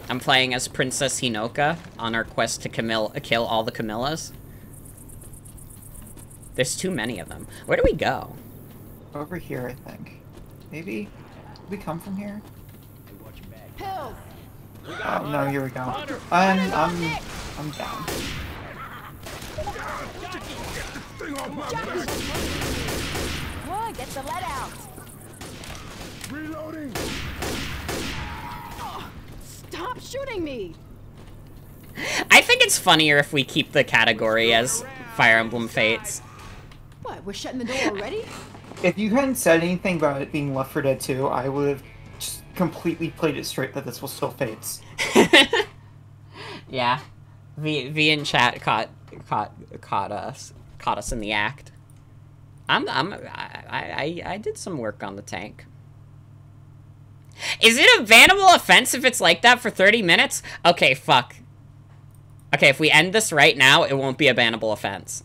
I'm playing as Princess Hinoka on our quest to kill all the Camillas. There's too many of them. Where do we go? Over here, I think. Maybe? Did we come from here? Pills! Oh no, here we go. I'm down. Thing off my back. Good, get the lead out! Reloading. Stop shooting me! I think it's funnier if we keep the category as Fire Emblem Fates. What, we're shutting the door already? If you hadn't said anything about it being Left 4 Dead 2, I would have just completely played it straight that this was still Fates. Yeah. V in chat caught us in the act. I did some work on the tank. Is it a bannable offense if it's like that for 30 minutes? Okay, fuck. Okay, if we end this right now, it won't be a bannable offense.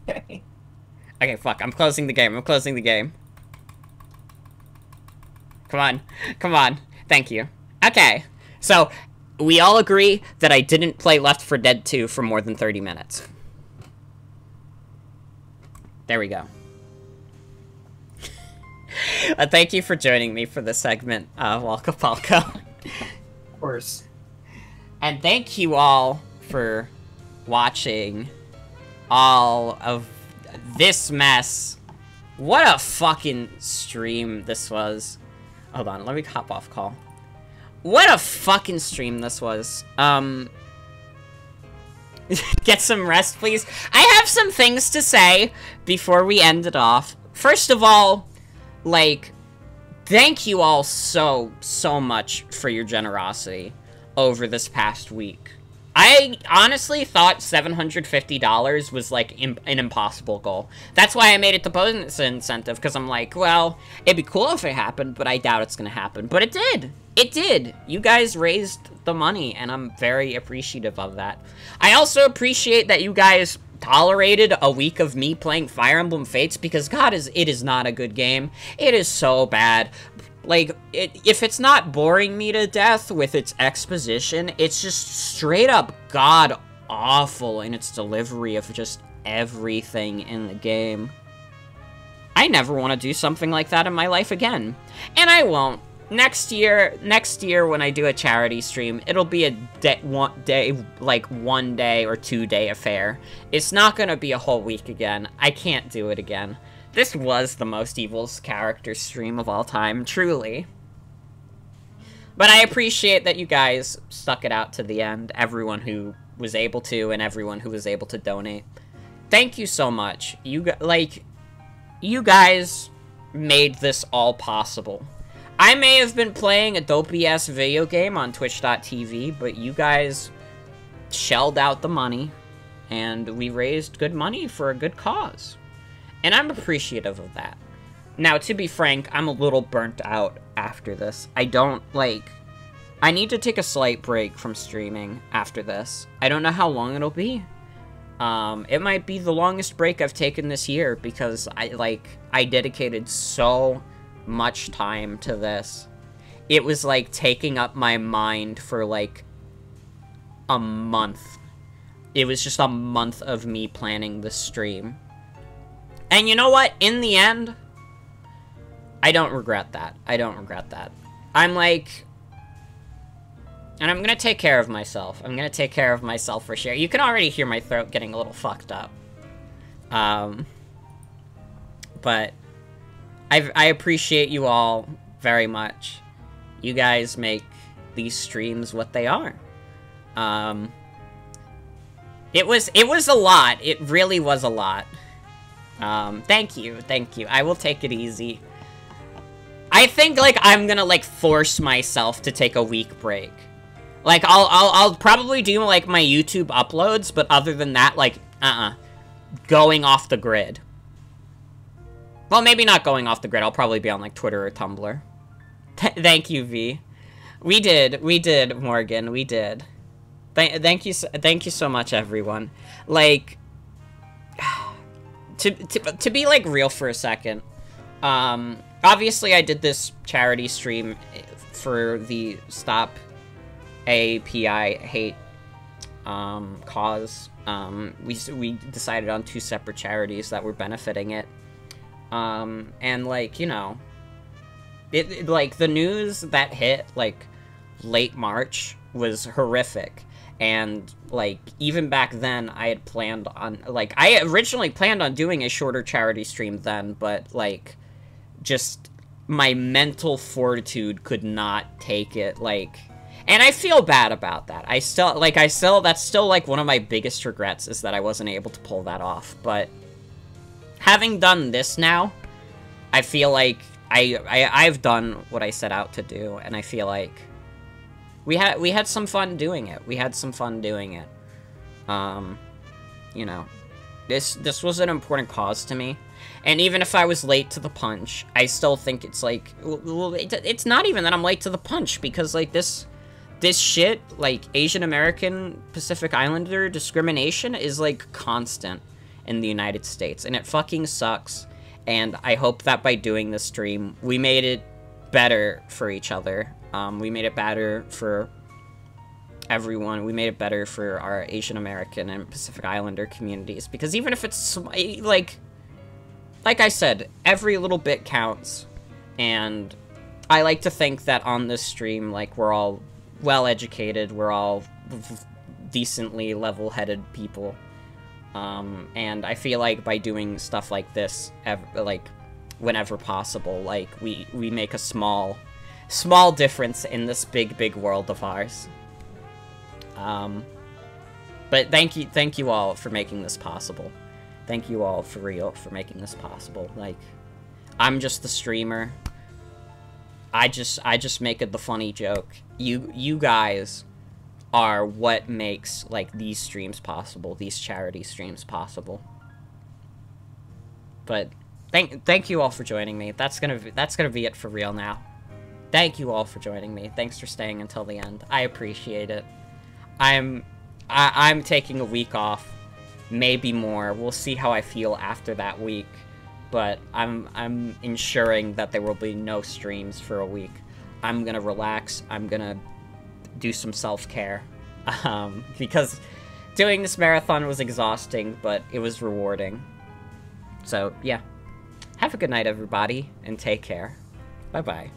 Okay. Okay, fuck. I'm closing the game. I'm closing the game. Come on. Come on. Thank you. Okay. So, we all agree that I didn't play Left 4 Dead 2 for more than 30 minutes. There we go. Thank you for joining me for this segment, Walka Palka. Of course. And thank you all for watching all of this mess. What a fucking stream this was. Hold on, let me hop off call. What a fucking stream this was. Get some rest, please. I have some things to say before we end it off. First of all, like, thank you all so much for your generosity over this past week. I honestly thought $750 was, like, an impossible goal. That's why I made it the bonus incentive, because I'm like, well, it'd be cool if it happened, but I doubt it's gonna happen. But it did! It did! You guys raised the money, and I'm very appreciative of that. I also appreciate that you guys tolerated a week of me playing Fire Emblem Fates, because, God, it is not a good game. It is so bad. Like, if it's not boring me to death with its exposition, it's just straight up god-awful in its delivery of just everything in the game. I never want to do something like that in my life again. And I won't. Next year when I do a charity stream, it'll be a one day or 2 day affair. It's not gonna be a whole week again. I can't do it again. This was the most Evil's character stream of all time, truly. But I appreciate that you guys stuck it out to the end, everyone who was able to and everyone who was able to donate. Thank you so much. You guys made this all possible. I may have been playing a dopey-ass video game on Twitch.tv, but you guys shelled out the money, and we raised good money for a good cause. And I'm appreciative of that. Now, to be frank, I'm a little burnt out after this. I need to take a slight break from streaming after this. I don't know how long it'll be. It might be the longest break I've taken this year, because I dedicated so much time to this. It was, like, taking up my mind for, like, a month. It was just a month of me planning this stream. And you know what? In the end, I don't regret that. I don't regret that. I'm like... And I'm gonna take care of myself. I'm gonna take care of myself for sure. You can already hear my throat getting a little fucked up. But I appreciate you all very much. You guys make these streams what they are. It was a lot. It really was a lot. Thank you. I will take it easy. I think, like, I'm gonna, like, force myself to take a week break. Like, I'll probably do, like, my YouTube uploads, but other than that, like, going off the grid. Well, maybe not going off the grid. I'll probably be on, like, Twitter or Tumblr. Thank you, V. We did, Morgan. We did. Thank you so much, everyone. Like, to be, like, real for a second, obviously I did this charity stream for the Stop API Hate, cause. We decided on 2 separate charities that were benefiting it. And, like, you know, it like, the news that hit, like, late March was horrific. And, like, even back then, I had planned on, like, I originally planned on doing a shorter charity stream then, but, like, just my mental fortitude could not take it, like, and I feel bad about that. that's still, like, one of my biggest regrets is that I wasn't able to pull that off, but having done this now, I feel like I've done what I set out to do, and I feel like we had some fun doing it. You know, this was an important cause to me, and even if I was late to the punch, I still think it's like, well, it's not even that I'm late to the punch, because, like, this shit, like, Asian American Pacific Islander discrimination is, like, constant in the United States, and it fucking sucks. And I hope that by doing this stream, we made it better for each other. We made it better for everyone. We made it better for our Asian American and Pacific Islander communities. Because even if it's, like I said, every little bit counts. And I like to think that on this stream, like, we're all well-educated. We're all decently level-headed people. And I feel like by doing stuff like this, like, whenever possible, like, we make a small difference in this big world of ours. But thank you all for making this possible. Thank you all, for real, for making this possible. Like, I'm just the streamer. I just make it the funny joke. You guys are what makes, like, these streams possible, these charity streams possible. But thank you all for joining me. That's gonna be it for real now. Thank you all for joining me. Thanks for staying until the end. I appreciate it. I'm taking a week off, maybe more. We'll see how I feel after that week. But I'm ensuring that there will be no streams for a week. I'm gonna relax. I'm gonna do some self-care. Because doing this marathon was exhausting, but it was rewarding. So, yeah. Have a good night, everybody, and take care. Bye-bye.